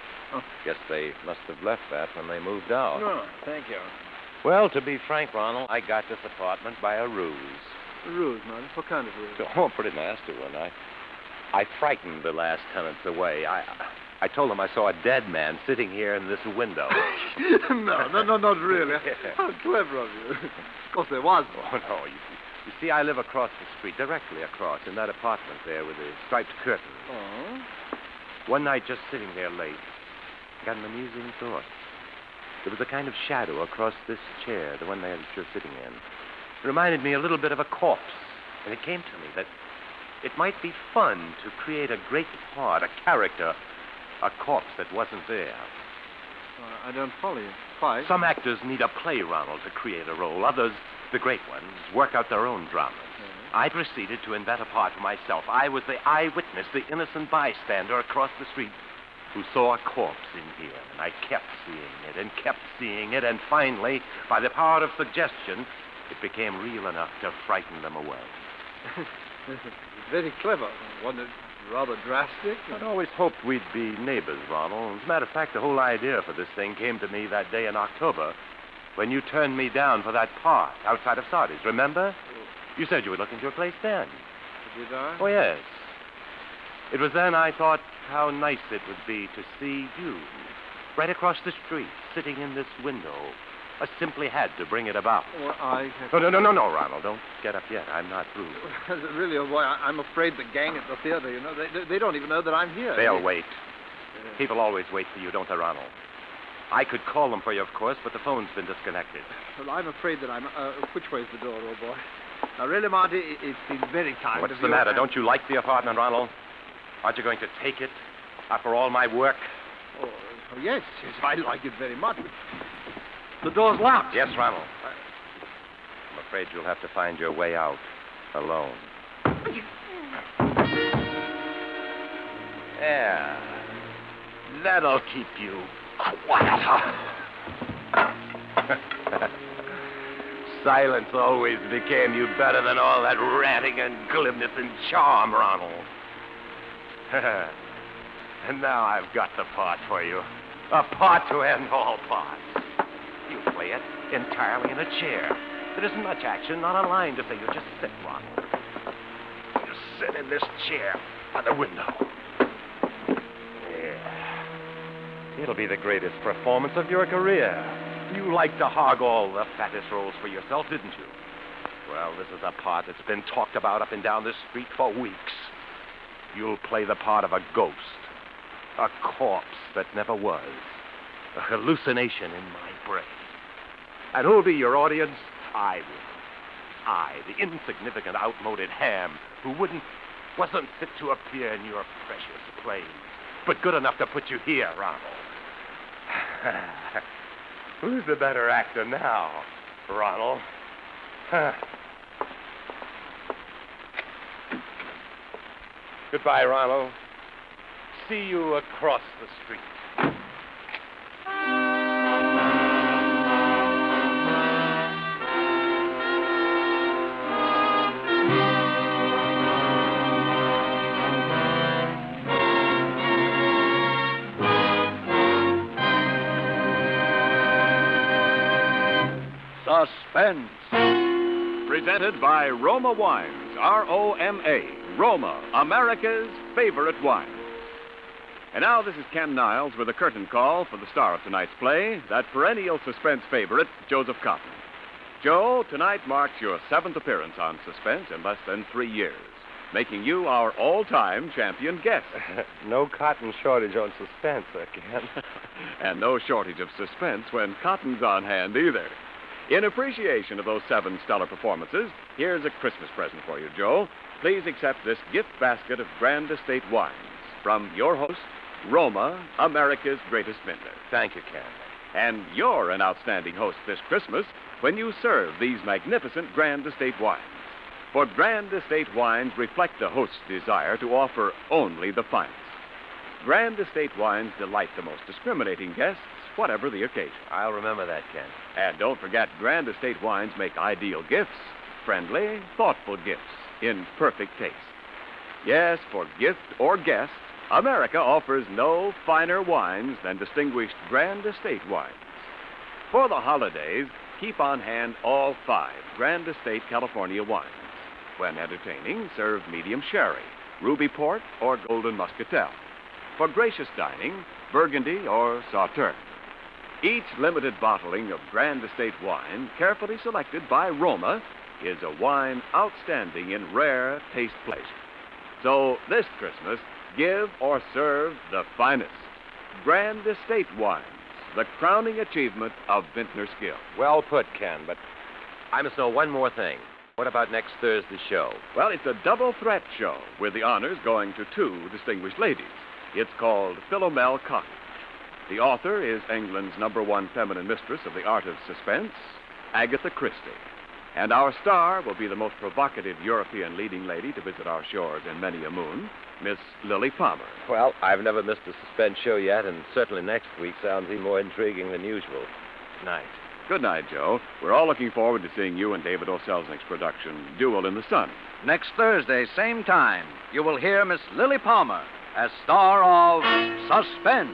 guess they must have left that when they moved out. No, thank you. Well, to be frank, Ronald, I got this apartment by a ruse. A ruse, Marty? What kind of ruse? Oh, a pretty nasty one. I frightened the last tenants away. I told them I saw a dead man sitting here in this window. No, not really. How clever of you. Of course there was one. Oh, no. You see, I live across the street, directly across, in that apartment there with the striped curtains. Oh? One night, just sitting there late, I got an amusing thought. There was a kind of shadow across this chair, the one that you're sitting in. It reminded me a little bit of a corpse. And it came to me that it might be fun to create a great part, a character, a corpse that wasn't there. I don't follow you. Why? Some actors need a play, Ronald, to create a role. Others, the great ones, work out their own dramas. Mm-hmm. I proceeded to invent a part for myself. I was the eyewitness, the innocent bystander across the street who saw a corpse in here. And I kept seeing it, and finally, by the power of suggestion, it became real enough to frighten them away. Very clever. Wasn't it rather drastic? I'd always hoped we'd be neighbors, Ronald. As a matter of fact, the whole idea for this thing came to me that day in October when you turned me down for that part outside of Sardis. Remember? You said you were looking for a place then. Did I? Oh, yes. It was then I thought how nice it would be to see you right across the street, sitting in this window, I simply had to bring it about. Well, I... No, Ronald. Don't get up yet. I'm not through. Really, oh boy, I'm afraid the gang at the theater, they don't even know that I'm here. They'll wait. People always wait for you, don't they, Ronald? I could call them for you, of course, but the phone's been disconnected. Well, I'm afraid that I'm... which way's the door, oh boy? Now, really, Marty, it's been very kind What's of the you. matter? Don't you like the apartment, Ronald? Aren't you going to take it after all my work? Oh, yes, I like it very much. The door's locked. Yes, Ronald. I'm afraid you'll have to find your way out alone. Yeah. That'll keep you quiet. Silence always became you better than all that ranting and glibness and charm, Ronald. And now I've got the part for you. A part to end all parts. You play it entirely in a chair. There isn't much action, not a line to say. You just sit, Ronald. You sit in this chair by the window. Yeah. It'll be the greatest performance of your career. You like to hog all the fattest roles for yourself, didn't you? Well, this is a part that's been talked about up and down this street for weeks. You'll play the part of a ghost. A corpse that never was. A hallucination in my brain. And who'll be your audience? I will. I, the insignificant, outmoded ham who wasn't fit to appear in your precious plays, but good enough to put you here, Ronald. Who's the better actor now, Ronald? Goodbye, Ronald. See you across the street. Suspense. Presented by Roma Wines, R-O-M-A. Roma, America's favorite wine. And now this is Ken Niles with a curtain call for the star of tonight's play, that perennial suspense favorite, Joseph Cotton. Joe, tonight marks your 7th appearance on Suspense in less than 3 years, making you our all-time champion guest. No cotton shortage on Suspense, Ken. And no shortage of suspense when Cotton's on hand either. In appreciation of those 7 stellar performances, here's a Christmas present for you, Joe. Please accept this gift basket of Grand Estate wines from your host, Roma, America's greatest vintner. Thank you, Ken. And you're an outstanding host this Christmas when you serve these magnificent Grand Estate wines. For Grand Estate wines reflect the host's desire to offer only the finest. Grand Estate wines delight the most discriminating guests, whatever the occasion. I'll remember that, Ken. And don't forget, Grand Estate wines make ideal gifts, friendly, thoughtful gifts in perfect taste. Yes, for gift or guest, America offers no finer wines than distinguished Grand Estate wines. For the holidays, keep on hand all 5 Grand Estate California wines. When entertaining, serve medium sherry, ruby port, or golden muscatel. For gracious dining, Burgundy or Sauterne. Each limited bottling of Grand Estate wine, carefully selected by Roma, is a wine outstanding in rare taste pleasure. So this Christmas, give or serve the finest. Grand Estate wines, the crowning achievement of vintner skill. Well put, Ken, but I must know one more thing. What about next Thursday's show? Well, it's a double threat show with the honors going to 2 distinguished ladies. It's called Philomel Cotton. The author is England's #1 feminine mistress of the art of suspense, Agatha Christie. And our star will be the most provocative European leading lady to visit our shores in many a moon, Miss Lily Palmer. Well, I've never missed a suspense show yet, and certainly next week sounds even more intriguing than usual. Good night. Good night, Joe. We're all looking forward to seeing you in David O. Selznick's production, Duel in the Sun. Next Thursday, same time, you will hear Miss Lily Palmer as star of Suspense.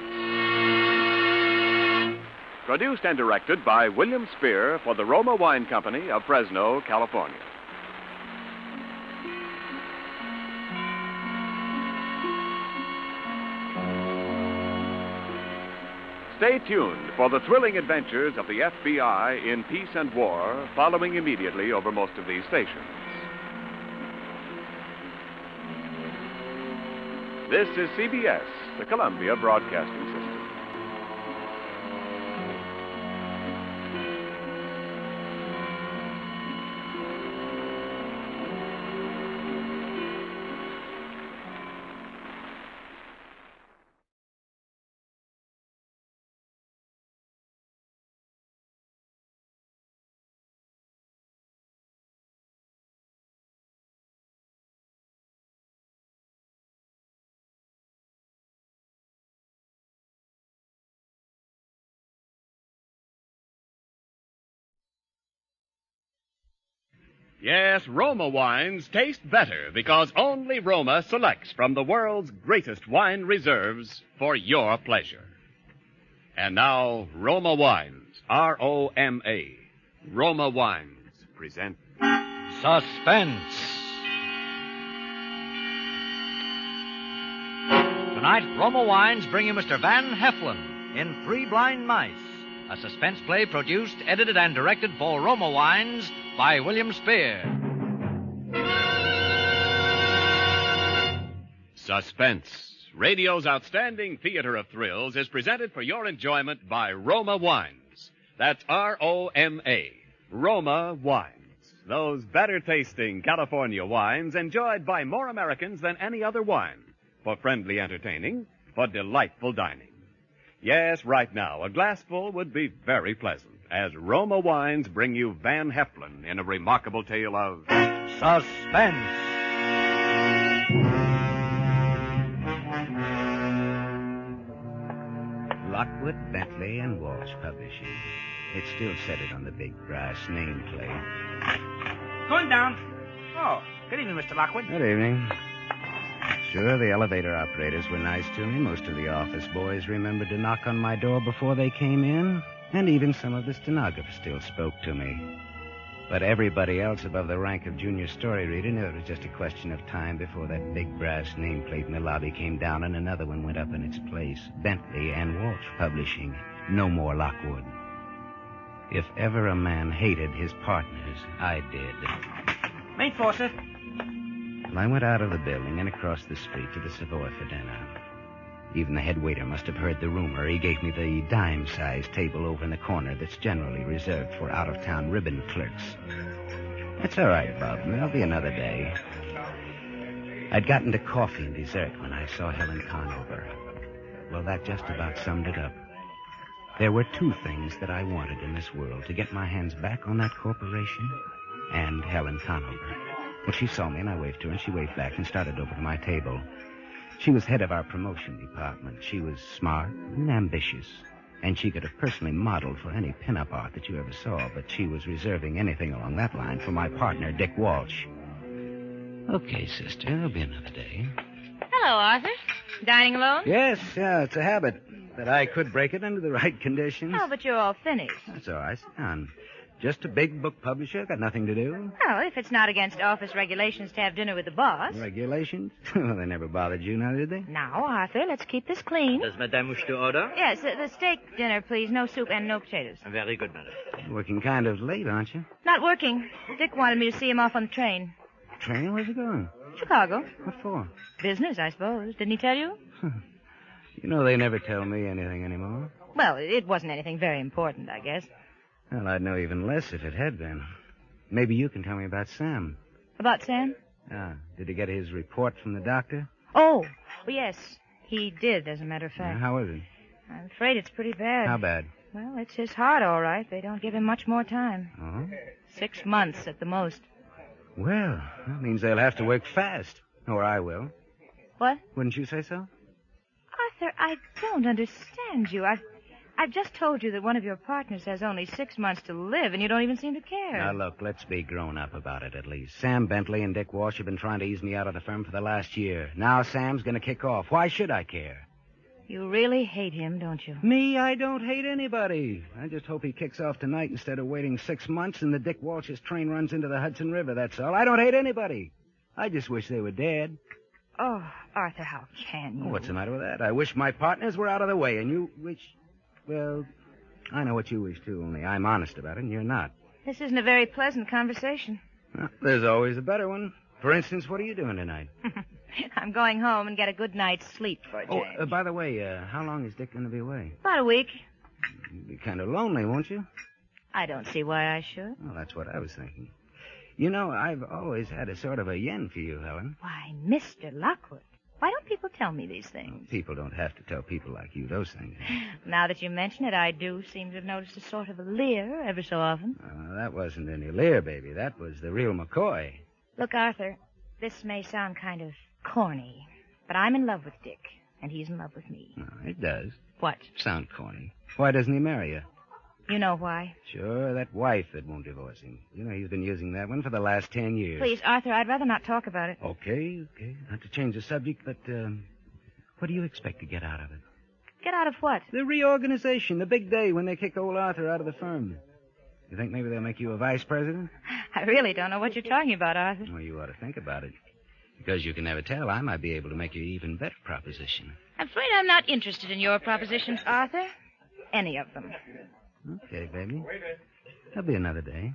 Produced and directed by William Spear for the Roma Wine Company of Fresno, California. Stay tuned for the thrilling adventures of the FBI in peace and war, following immediately over most of these stations. This is CBS, the Columbia Broadcasting System. Yes, Roma wines taste better because only Roma selects from the world's greatest wine reserves for your pleasure. And now, Roma Wines, R-O-M-A. Roma Wines present Suspense. Tonight, Roma Wines bring you Mr. Van Heflin in Three Blind Mice, a suspense play produced, edited, and directed for Roma Wines by William Spear. Suspense, radio's outstanding theater of thrills, is presented for your enjoyment by Roma Wines. That's R-O-M-A, Roma Wines. Those better-tasting California wines enjoyed by more Americans than any other wine. For friendly entertaining, for delightful dining. Yes, right now, a glassful would be very pleasant, as Roma Wines bring you Van Heflin in a remarkable tale of Suspense. Lockwood, Bentley, and Walsh Publishing. It still said it on the big brass nameplate. Going down. Oh, good evening, Mr. Lockwood. Good evening. Sure, the elevator operators were nice to me. Most of the office boys remembered to knock on my door before they came in. And even some of the stenographers still spoke to me. But everybody else above the rank of junior story reader knew it was just a question of time before that big brass nameplate in the lobby came down and another one went up in its place. Bentley and Walsh Publishing. No more Lockwood. If ever a man hated his partners, I did. Main floor, sir. I went out of the building and across the street to the Savoy for dinner. Even the head waiter must have heard the rumor. He gave me the dime-sized table over in the corner that's generally reserved for out-of-town ribbon clerks. That's all right, Bob. There'll be another day. I'd gotten to coffee and dessert when I saw Helen Conover. Well, that just about summed it up. There were two things that I wanted in this world: to get my hands back on that corporation and Helen Conover. Well, she saw me, and I waved to her, and she waved back and started over to my table. She was head of our promotion department. She was smart and ambitious, and she could have personally modeled for any pin-up art that you ever saw, but she was reserving anything along that line for my partner, Dick Walsh. Okay, sister, there'll be another day. Hello, Arthur. Dining alone? Yes, yeah, it's a habit, that I could break it under the right conditions. Oh, but you're all finished. That's all right. Sit down. Just a big book publisher, got nothing to do. Well, if it's not against office regulations to have dinner with the boss. Regulations? Well, they never bothered you now, did they? Now, Arthur, let's keep this clean. Does Madame wish to order? Yes, the steak dinner, please. No soup and no potatoes. Very good, madam. Working kind of late, aren't you? Not working. Dick wanted me to see him off on the train. Train? Where's he going? Chicago. What for? Business, I suppose. Didn't he tell you? You know, they never tell me anything anymore. Well, it wasn't anything very important, I guess. Well, I'd know even less if it had been. Maybe you can tell me about Sam. About Sam? Did he get his report from the doctor? Oh, yes. He did, as a matter of fact. How is it? I'm afraid it's pretty bad. How bad? Well, it's his heart, all right. They don't give him much more time. Oh? 6 months at the most. Well, that means they'll have to work fast. Or I will. What? Wouldn't you say so? Arthur, I don't understand you. I've just told you that one of your partners has only 6 months to live, and you don't even seem to care. Now, look, let's be grown up about it at least. Sam Bentley and Dick Walsh have been trying to ease me out of the firm for the last year. Now Sam's going to kick off. Why should I care? You really hate him, don't you? Me? I don't hate anybody. I just hope he kicks off tonight instead of waiting 6 months and the Dick Walsh's train runs into the Hudson River, that's all. I don't hate anybody. I just wish they were dead. Oh, Arthur, how can you? Oh, what's the matter with that? I wish my partners were out of the way, and you wish... Well, I know what you wish, too, only I'm honest about it, and you're not. This isn't a very pleasant conversation. Well, there's always a better one. For instance, what are you doing tonight? I'm going home and get a good night's sleep for a change. By the way, how long is Dick going to be away? About a week. You'll be kind of lonely, won't you? I don't see why I should. Well, that's what I was thinking. You know, I've always had a sort of a yen for you, Helen. Why, Mr. Lockwood, why don't people tell me these things? People don't have to tell people like you those things. Now that you mention it, I do seem to have noticed a sort of a leer ever so often. That wasn't any leer, baby. That was the real McCoy. Look, Arthur, this may sound kind of corny, but I'm in love with Dick, and he's in love with me. It does. What? Sound corny. Why doesn't he marry you? You know why? Sure, that wife that won't divorce him. You know, he's been using that one for the last 10 years. Please, Arthur, I'd rather not talk about it. Okay. Not to change the subject, but what do you expect to get out of it? Get out of what? The reorganization, the big day when they kick old Arthur out of the firm. You think maybe they'll make you a vice president? I really don't know what you're talking about, Arthur. Well, you ought to think about it. Because you can never tell, I might be able to make you an even better proposition. I'm afraid I'm not interested in your propositions, Arthur. Any of them. Okay, baby. There'll be another day.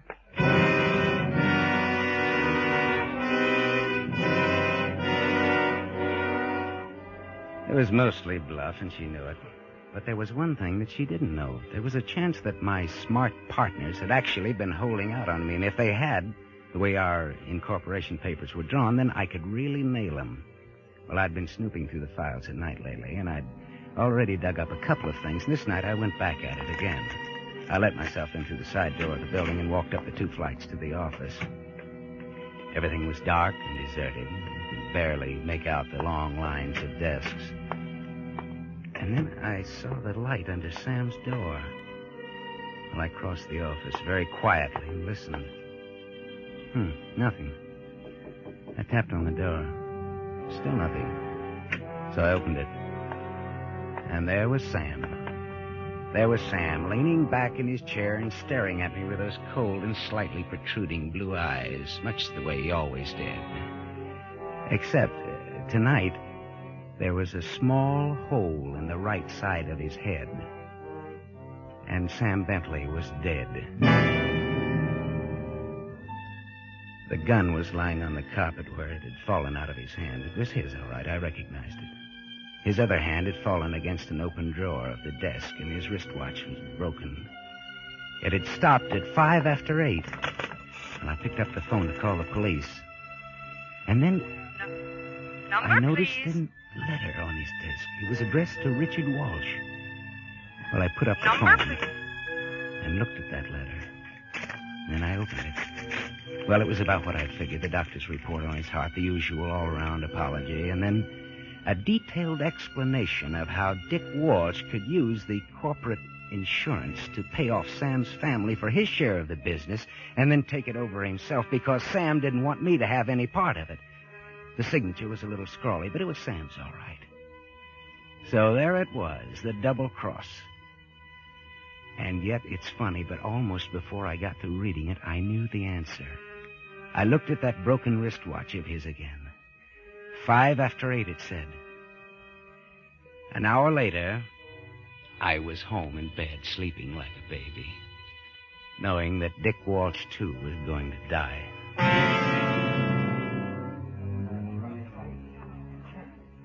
It was mostly bluff, and she knew it. But there was one thing that she didn't know. There was a chance that my smart partners had actually been holding out on me, and if they had, the way our incorporation papers were drawn, then I could really nail them. Well, I'd been snooping through the files at night lately, and I'd already dug up a couple of things, and this night I went back at it again. I let myself in through the side door of the building and walked up the 2 flights to the office. Everything was dark and deserted. You could barely make out the long lines of desks. And then I saw the light under Sam's door. Well, I crossed the office very quietly and listened. Nothing. I tapped on the door. Still nothing. So I opened it. And there was Sam. There was Sam, leaning back in his chair and staring at me with those cold and slightly protruding blue eyes, much the way he always did. Except, tonight, there was a small hole in the right side of his head. And Sam Bentley was dead. The gun was lying on the carpet where it had fallen out of his hand. It was his, all right. I recognized it. His other hand had fallen against an open drawer of the desk, and his wristwatch was broken. It had stopped at 5 after 8. And I picked up the phone to call the police. And then I noticed a letter on his desk. It was addressed to Richard Walsh. Well, I put up the phone and looked at that letter. And then I opened it. Well, it was about what I'd figured. The doctor's report on his heart, the usual all-around apology, and then a detailed explanation of how Dick Walsh could use the corporate insurance to pay off Sam's family for his share of the business and then take it over himself because Sam didn't want me to have any part of it. The signature was a little scrawly, but it was Sam's all right. So there it was, the double cross. And yet, it's funny, but almost before I got to reading it, I knew the answer. I looked at that broken wristwatch of his again. 5 after 8, it said. An hour later, I was home in bed, sleeping like a baby, knowing that Dick Walsh, too, was going to die.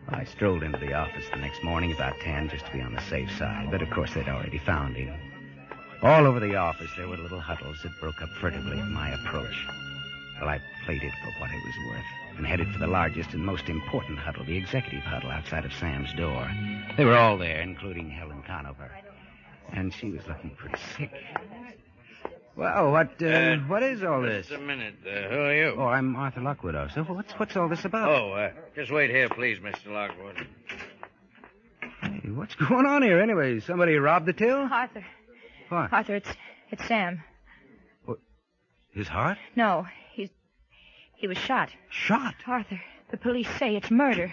I strolled into the office the next morning about 10 just to be on the safe side, but of course they'd already found him. All over the office there were little huddles that broke up furtively at my approach. Well, I played it for what it was worth and headed for the largest and most important huddle, the executive huddle outside of Sam's door. They were all there, including Helen Conover. And she was looking pretty sick. Well, what is all this? Just a minute. Who are you? Oh, I'm Arthur Lockwood, also. What's all this about? Oh, just wait here, please, Mr. Lockwood. Hey, what's going on here, anyway? Somebody robbed the till? Arthur. What? Arthur, it's Sam. What? His heart? No, he was shot. Shot? Arthur, the police say it's murder.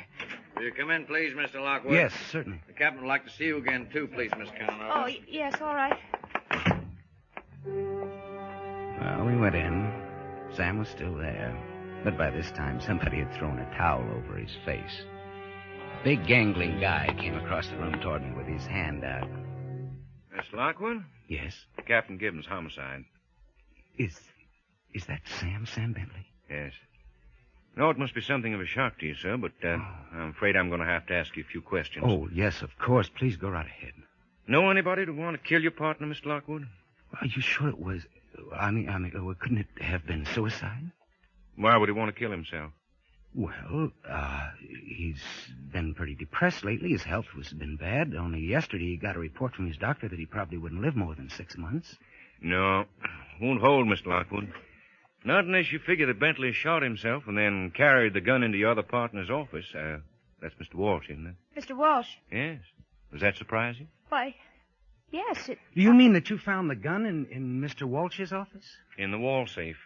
Will you come in, please, Mr. Lockwood? Yes, certainly. The captain would like to see you again, too, please, Miss Conover. Oh, yes, all right. Well, we went in. Sam was still there. But by this time, somebody had thrown a towel over his face. A big, gangling guy came across the room toward me with his hand out. Miss Lockwood? Yes? Captain Gibbons, homicide. Is that Sam Bentley? Yes. No, it must be something of a shock to you, sir, but I'm afraid I'm going to have to ask you a few questions. Oh, yes, of course. Please go right ahead. Know anybody to want to kill your partner, Mr. Lockwood? Are you sure it was... couldn't it have been suicide? Why would he want to kill himself? Well, he's been pretty depressed lately. His health has been bad. Only yesterday he got a report from his doctor that he probably wouldn't live more than 6 months. No, won't hold, Mr. Lockwood. Not unless you figure that Bentley shot himself and then carried the gun into your other partner's office. That's Mr. Walsh, isn't it? Mr. Walsh. Yes. Does that surprise you? Why, yes, it... Do you mean that you found the gun in Mr. Walsh's office? In the wall safe.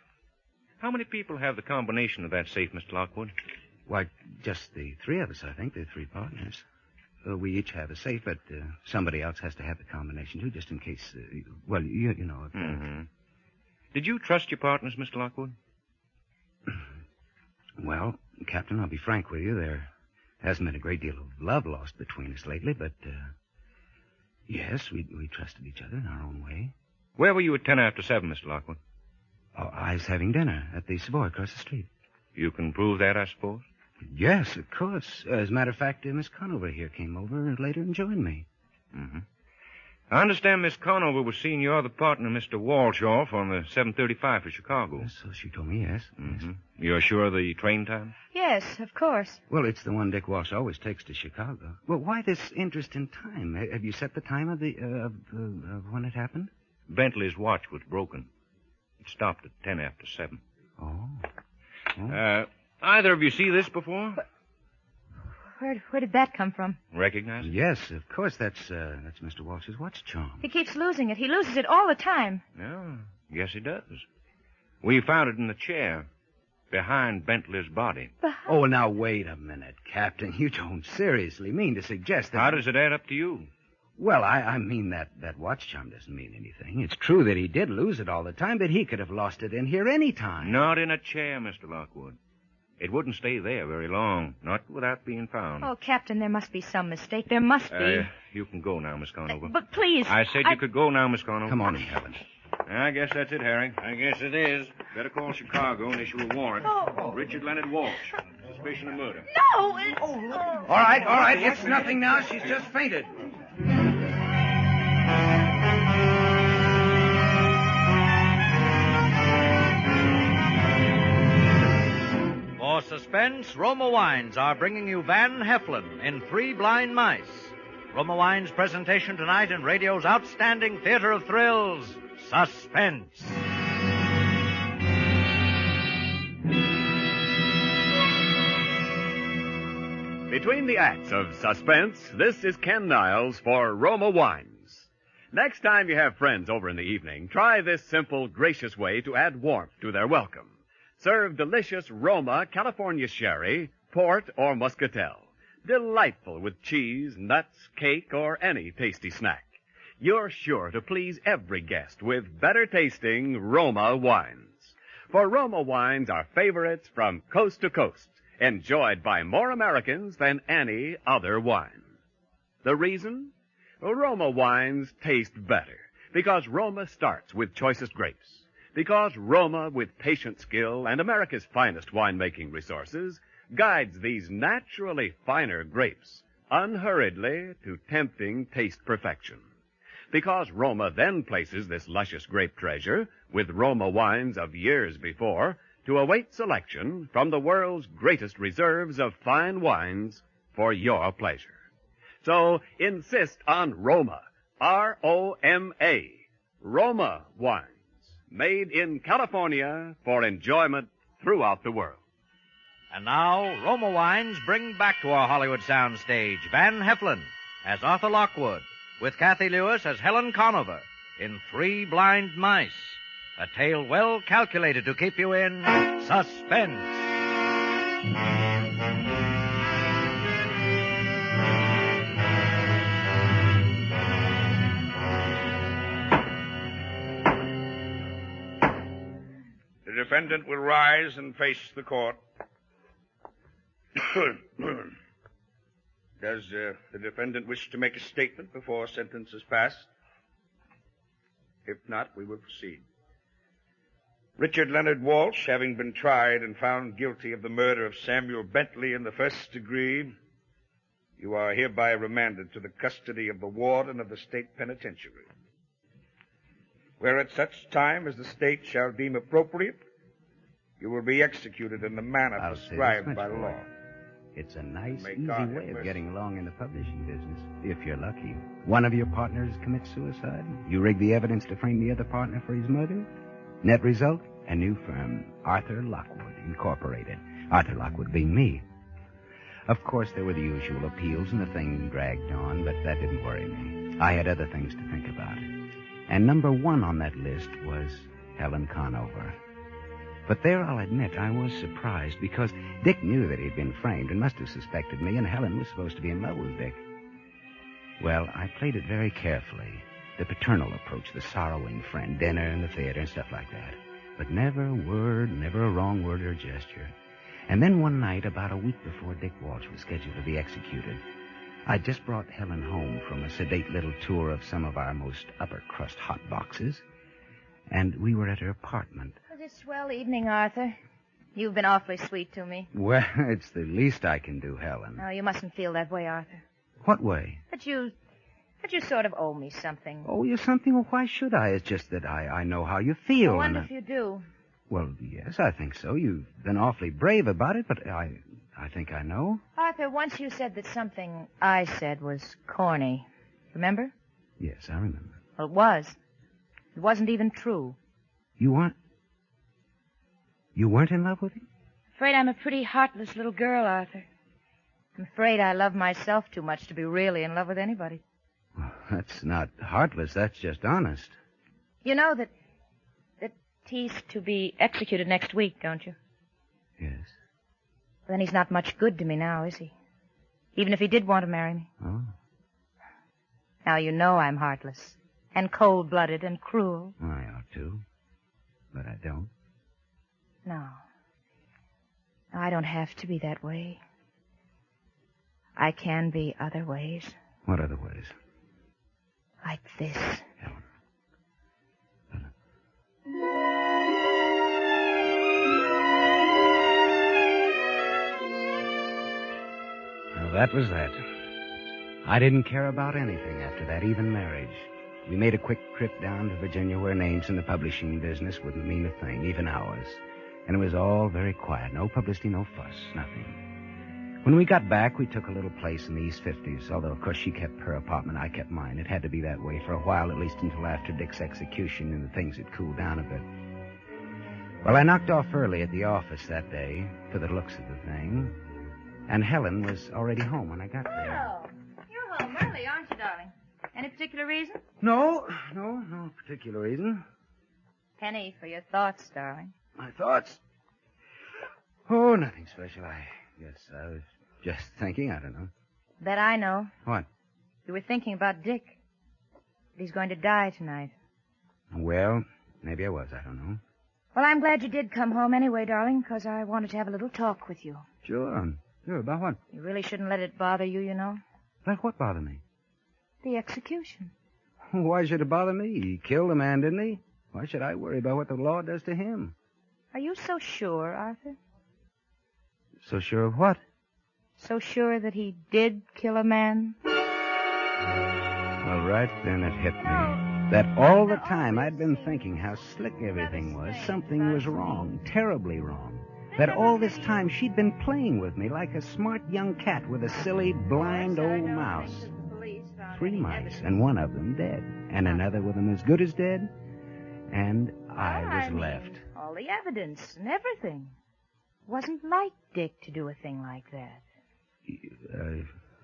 How many people have the combination of that safe, Mr. Lockwood? Why, just the three of us, I think. The three partners. We each have a safe, but somebody else has to have the combination, too, just in case, you know. If, Mm-hmm. Did you trust your partners, Mr. Lockwood? Well, Captain, I'll be frank with you. There hasn't been a great deal of love lost between us lately, but, yes, we trusted each other in our own way. Where were you at 10 after 7, Mr. Lockwood? Oh, I was having dinner at the Savoy across the street. You can prove that, I suppose? Yes, of course. As a matter of fact, Miss Conover here came over later and joined me. Mm-hmm. I understand Miss Conover was seeing your other partner, Mr. Walsh, off on the 7:35 for Chicago. So she told me, yes. Mm-hmm. You're sure of the train time? Yes, of course. Well, it's the one Dick Walsh always takes to Chicago. Well, why this interest in time? Have you set the time of when it happened? Bentley's watch was broken. It stopped at 10 after 7. Oh. Either of you see this before? Where did that come from? Recognize it? Yes, of course. That's Mr. Walsh's watch charm. He keeps losing it. He loses it all the time. No, yes, he does. We found it in the chair behind Bentley's body. Oh, now, wait a minute, Captain. You don't seriously mean to suggest that... How does it add up to you? Well, I mean that watch charm doesn't mean anything. It's true that he did lose it all the time, but he could have lost it in here any time. Not in a chair, Mr. Lockwood. It wouldn't stay there very long, not without being found. Oh, Captain, there must be some mistake. There must be. You can go now, Miss Conover. But please... I said you could go now, Miss Conover. Come on in, Helen. I guess that's it, Harry. I guess it is. Better call Chicago and issue a warrant. Oh. Richard Leonard Walsh. Suspicion of murder. No! All right. It's nothing now. She's just fainted. For Suspense, Roma Wines are bringing you Van Heflin in Three Blind Mice. Roma Wines' presentation tonight in radio's outstanding theater of thrills, Suspense. Between the acts of Suspense, this is Ken Niles for Roma Wines. Next time you have friends over in the evening, try this simple, gracious way to add warmth to their welcome. Serve delicious Roma California sherry, port, or muscatel. Delightful with cheese, nuts, cake, or any tasty snack. You're sure to please every guest with better-tasting Roma wines. For Roma wines are favorites from coast to coast, enjoyed by more Americans than any other wine. The reason? Roma wines taste better because Roma starts with choicest grapes. Because Roma, with patient skill and America's finest winemaking resources, guides these naturally finer grapes unhurriedly to tempting taste perfection. Because Roma then places this luscious grape treasure with Roma wines of years before to await selection from the world's greatest reserves of fine wines for your pleasure. So insist on Roma, R-O-M-A, Roma wines. Made in California for enjoyment throughout the world. And now, Roma Wines bring back to our Hollywood soundstage Van Heflin as Arthur Lockwood, with Kathy Lewis as Helen Conover in Three Blind Mice, a tale well calculated to keep you in suspense. The defendant will rise and face the court. Does the defendant wish to make a statement before sentence is passed? If not, we will proceed. Richard Leonard Walsh, having been tried and found guilty of the murder of Samuel Bentley in the first degree, you are hereby remanded to the custody of the warden of the state penitentiary, where at such time as the state shall deem appropriate, you will be executed in the manner prescribed by law. It's a nice, May easy God way have of mercy. getting along in the publishing business, if you're lucky. One of your partners commits suicide. You rig the evidence to frame the other partner for his murder. Net result, a new firm, Arthur Lockwood Incorporated. Arthur Lockwood being me. Of course, there were the usual appeals, and the thing dragged on, but that didn't worry me. I had other things to think about. And number one on that list was Helen Conover. But there, I'll admit, I was surprised, because Dick knew that he'd been framed and must have suspected me, and Helen was supposed to be in love with Dick. Well, I played it very carefully. The paternal approach, the sorrowing friend, dinner and the theater and stuff like that. But never a word, never a wrong word or gesture. And then one night, about a week before Dick Walsh was scheduled to be executed, I just brought Helen home from a sedate little tour of some of our most upper-crust hot boxes, and we were at her apartment. It was a swell evening, Arthur. You've been awfully sweet to me. Well, it's the least I can do, Helen. Oh, you mustn't feel that way, Arthur. What way? That you sort of owe me something. Oh, you something? Well, why should I? It's just that I know how you feel. I wonder and if you do. Well, yes, I think so. You've been awfully brave about it, but I think I know. Arthur, once you said that something I said was corny. Remember? Yes, I remember. Well, it was. It wasn't even true. You weren't in love with him? Afraid I'm a pretty heartless little girl, Arthur. I'm afraid I love myself too much to be really in love with anybody. Well, that's not heartless. That's just honest. You know that he's to be executed next week, don't you? Yes. Then he's not much good to me now, is he? Even if he did want to marry me. Oh. Now you know I'm heartless and cold-blooded and cruel. I ought to, but I don't. No. I don't have to be that way. I can be other ways. What other ways? Like this. Helen. Well, that was that. I didn't care about anything after that, even marriage. We made a quick trip down to Virginia where names in the publishing business wouldn't mean a thing, even ours. And it was all very quiet. No publicity, no fuss, nothing. When we got back, we took a little place in the East 50s, although, of course, she kept her apartment, I kept mine. It had to be that way for a while, at least until after Dick's execution and things had cooled down a bit. Well, I knocked off early at the office that day, for the looks of the thing, and Helen was already home when I got there. Oh, you're home early, aren't you, darling? Any particular reason? No particular reason. Penny for your thoughts, darling. My thoughts? Oh, nothing special. I guess I was just thinking. I don't know. Bet I know. What? You were thinking about Dick. He's going to die tonight. Well, maybe I was. I don't know. Well, I'm glad you did come home anyway, darling, because I wanted to have a little talk with you. Sure. Sure, about what? You really shouldn't let it bother you, you know. Let what bother me? The execution. Why should it bother me? He killed a man, didn't he? Why should I worry about what the law does to him? Are you so sure, Arthur? So sure of what? So sure that he did kill a man? Well, right then it hit me. That all the time I'd been thinking how slick everything was. Something was wrong, terribly wrong. That all this time she'd been playing with me like a smart young cat with a silly, blind old mouse. 3 mice, and one of them dead. And another with them as good as dead. And I was left. All the evidence and everything. Wasn't like Dick to do a thing like that.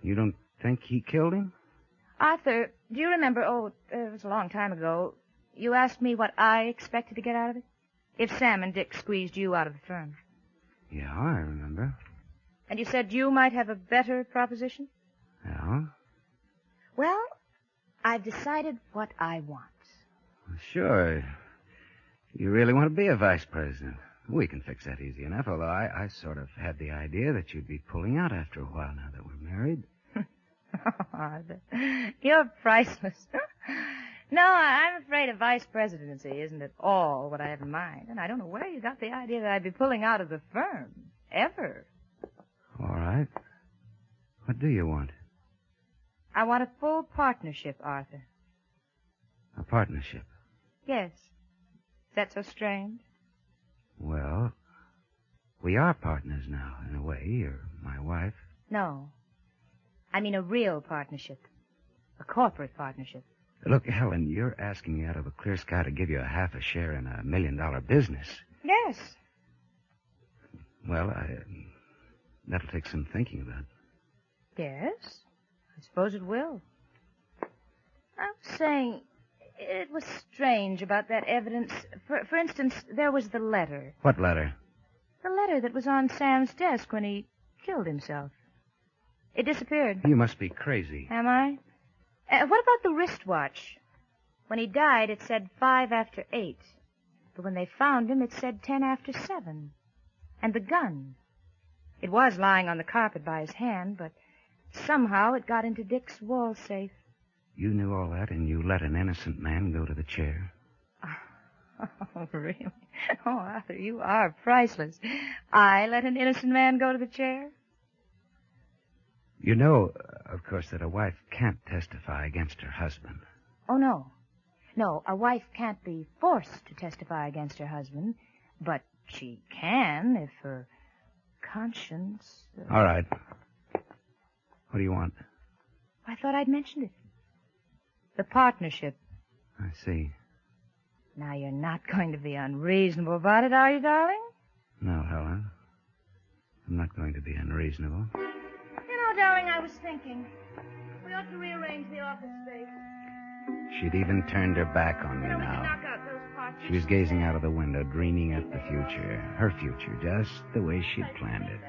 You don't think he killed him? Arthur, do you remember, it was a long time ago, you asked me what I expected to get out of it? If Sam and Dick squeezed you out of the firm. Yeah, I remember. And you said you might have a better proposition? Yeah? Well, I've decided what I want. Sure. You really want to be a vice president? We can fix that easy enough, although I sort of had the idea that you'd be pulling out after a while now that we're married. Arthur, you're priceless. No, I'm afraid a vice presidency isn't at all what I have in mind. And I don't know where you got the idea that I'd be pulling out of the firm. Ever. All right. What do you want? I want a full partnership, Arthur. A partnership? Yes. Is that so strange? Well, we are partners now, in a way. You're my wife. No. I mean a real partnership. A corporate partnership. Look, Helen, you're asking me out of a clear sky to give you a half a share in $1 million business. Yes. Well, that'll take some thinking about. Yes. I suppose it will. I was saying, it was strange about that evidence. For instance, there was the letter. What letter? The letter that was on Sam's desk when he killed himself. It disappeared. You must be crazy. Am I? What about the wristwatch? When he died, it said 5 after 8. But when they found him, it said 10 after 7. And the gun. It was lying on the carpet by his hand, but somehow it got into Dick's wall safe. You knew all that, and you let an innocent man go to the chair? Oh, really? Oh, Arthur, you are priceless. I let an innocent man go to the chair? You know, of course, that a wife can't testify against her husband. Oh, no. No, a wife can't be forced to testify against her husband, but she can if her conscience... All right. What do you want? I thought I'd mentioned it. The partnership. I see. Now, you're not going to be unreasonable about it, are you, darling? No, Helen. I'm not going to be unreasonable. You know, darling, I was thinking. We ought to rearrange the office space. She'd even turned her back on me We can now. knock out those parts. She was gazing out of the window, dreaming up the future. Her future, just the way she'd planned it.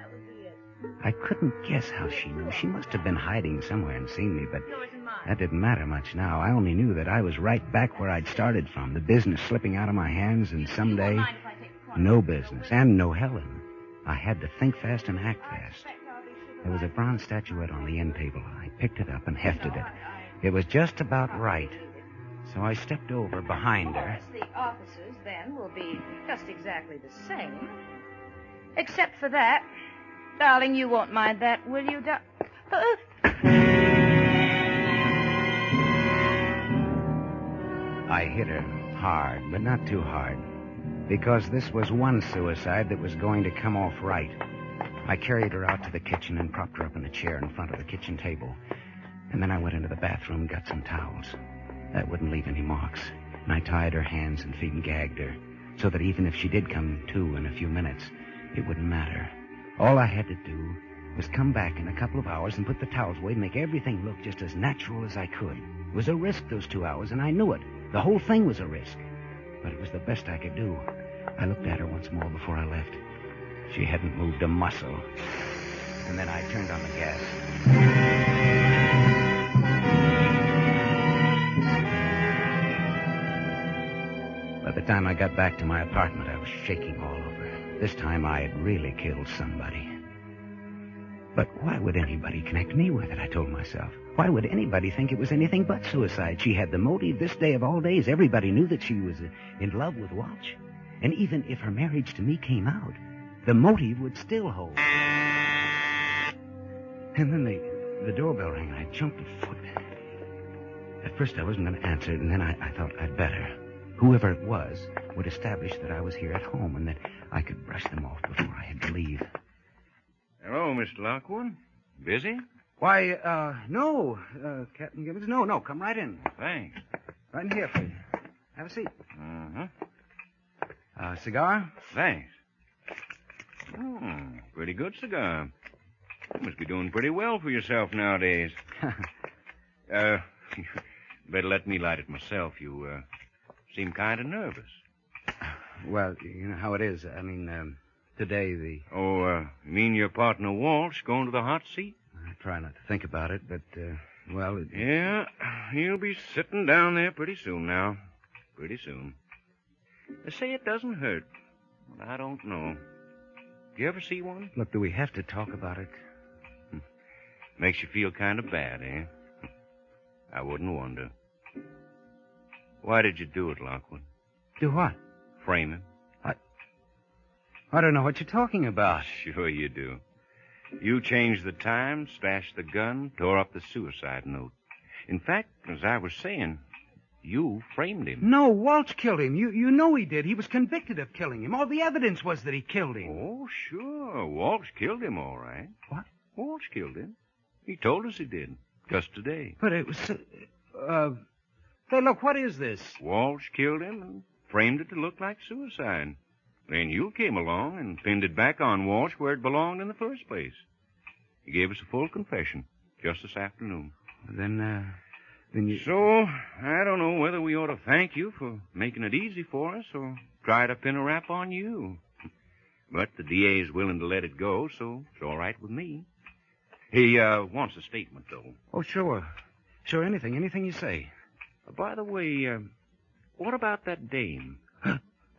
I couldn't guess how she knew. She must have been hiding somewhere and seen me, but that didn't matter much now. I only knew that I was right back where I'd started from, the business slipping out of my hands, and someday, no business, and no Helen. I had to think fast and act fast. There was a bronze statuette on the end table. I picked it up and hefted it. It was just about right. So I stepped over behind her. The offices, then, will be just exactly the same. Except for that. Darling, you won't mind that, will you, I hit her hard, but not too hard, because this was one suicide that was going to come off right. I carried her out to the kitchen and propped her up in a chair in front of the kitchen table. And then I went into the bathroom and got some towels. That wouldn't leave any marks. And I tied her hands and feet and gagged her, so that even if she did come to in a few minutes, it wouldn't matter. All I had to do was come back in a couple of hours and put the towels away and make everything look just as natural as I could. It was a risk, those 2 hours, and I knew it. The whole thing was a risk. But it was the best I could do. I looked at her once more before I left. She hadn't moved a muscle. And then I turned on the gas. By the time I got back to my apartment, I was shaking all over. This time I had really killed somebody. But why would anybody connect me with it, I told myself. Why would anybody think it was anything but suicide? She had the motive this day of all days. Everybody knew that she was in love with Walsh. And even if her marriage to me came out, the motive would still hold. And then the doorbell rang, and I jumped a foot. At first I wasn't going to answer it, and then I thought I'd better. Whoever it was would establish that I was here at home and that I could brush them off before I had to leave. Hello, Mr. Lockwood. Busy? Why, no, Captain Gibbons. No, come right in. Thanks. Right in here, please. Have a seat. Uh-huh. Cigar? Thanks. Pretty good cigar. You must be doing pretty well for yourself nowadays. Better let me light it myself. You, seem kind of nervous. Well, you know how it is. I mean, today the... Oh, you mean your partner Walsh going to the hot seat? I try not to think about it, but, well... Yeah, he'll be sitting down there pretty soon now. Pretty soon. They say it doesn't hurt, but I don't know. Do you ever see one? Look, do we have to talk about it? Makes you feel kind of bad, eh? I wouldn't wonder. Why did you do it, Lockwood? Do what? Frame him? I don't know what you're talking about. Sure you do. You changed the time, stashed the gun, tore up the suicide note. In fact, as I was saying, you framed him. No, Walsh killed him. You know he did. He was convicted of killing him. All the evidence was that he killed him. Oh, sure. Walsh killed him, all right. What? Walsh killed him. He told us he did. Just today. But it was... Hey, look, what is this? Walsh killed him and framed it to look like suicide. Then you came along and pinned it back on Walsh where it belonged in the first place. He gave us a full confession just this afternoon. Then you... So, I don't know whether we ought to thank you for making it easy for us or try to pin a rap on you. But the DA's willing to let it go, so it's all right with me. He wants a statement, though. Oh, sure. Sure, anything you say. By the way, what about that dame?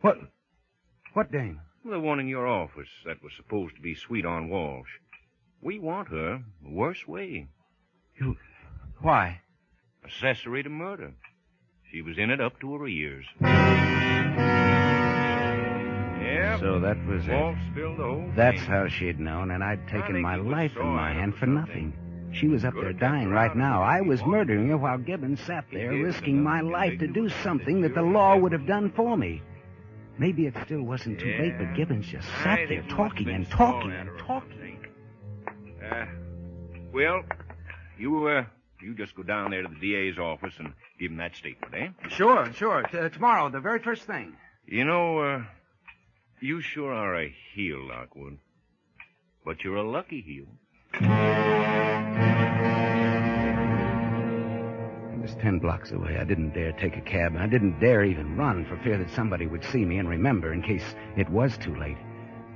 What? What dame? The one in your office that was supposed to be sweet on Walsh. We want her the worst way. Why? Accessory to murder. She was in it up to her ears. Yeah. So that was Walsh it. spilled the whole That's thing. how she'd known, and I'd I taken think my he was life in my sorry hand or for nothing. She was up there dying right now. I was murdering her while Gibbons sat there risking my life to do something that the law would have done for me. Maybe it still wasn't too late, but Gibbons just sat there talking and talking and talking. Well, you just go down there to the DA's office and give him that statement, eh? Sure. Tomorrow, the very first thing. You know, you sure are a heel, Lockwood. But you're a lucky heel. It was 10 blocks away. I didn't dare take a cab, and I didn't dare even run for fear that somebody would see me and remember in case it was too late.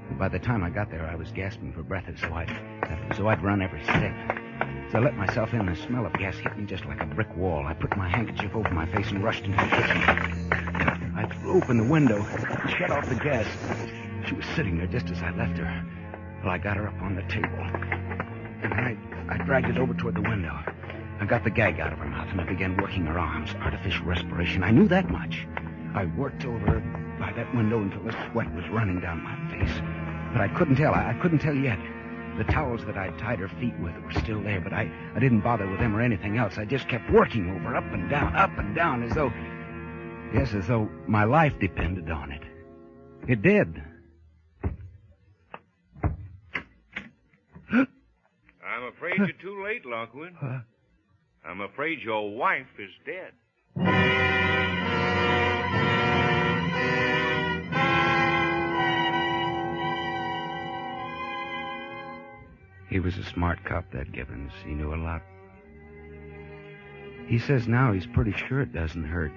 And by the time I got there, I was gasping for breath, so I'd run every step. So I let myself in, and the smell of gas hit me just like a brick wall. I put my handkerchief over my face and rushed into the kitchen. I threw open the window, shut off the gas. She was sitting there just as I left her. Well, I got her up on the table, and I dragged it over toward the window. I got the gag out of her mouth, and I began working her arms, artificial respiration. I knew that much. I worked over her by that window until the sweat was running down my face. But I couldn't tell. I couldn't tell yet. The towels that I'd tied her feet with were still there, but I didn't bother with them or anything else. I just kept working over, up and down, as though my life depended on it. It did. I'm afraid you're too late, Lockwood. I'm afraid your wife is dead. He was a smart cop, that Gibbons. He knew a lot. He says now he's pretty sure it doesn't hurt.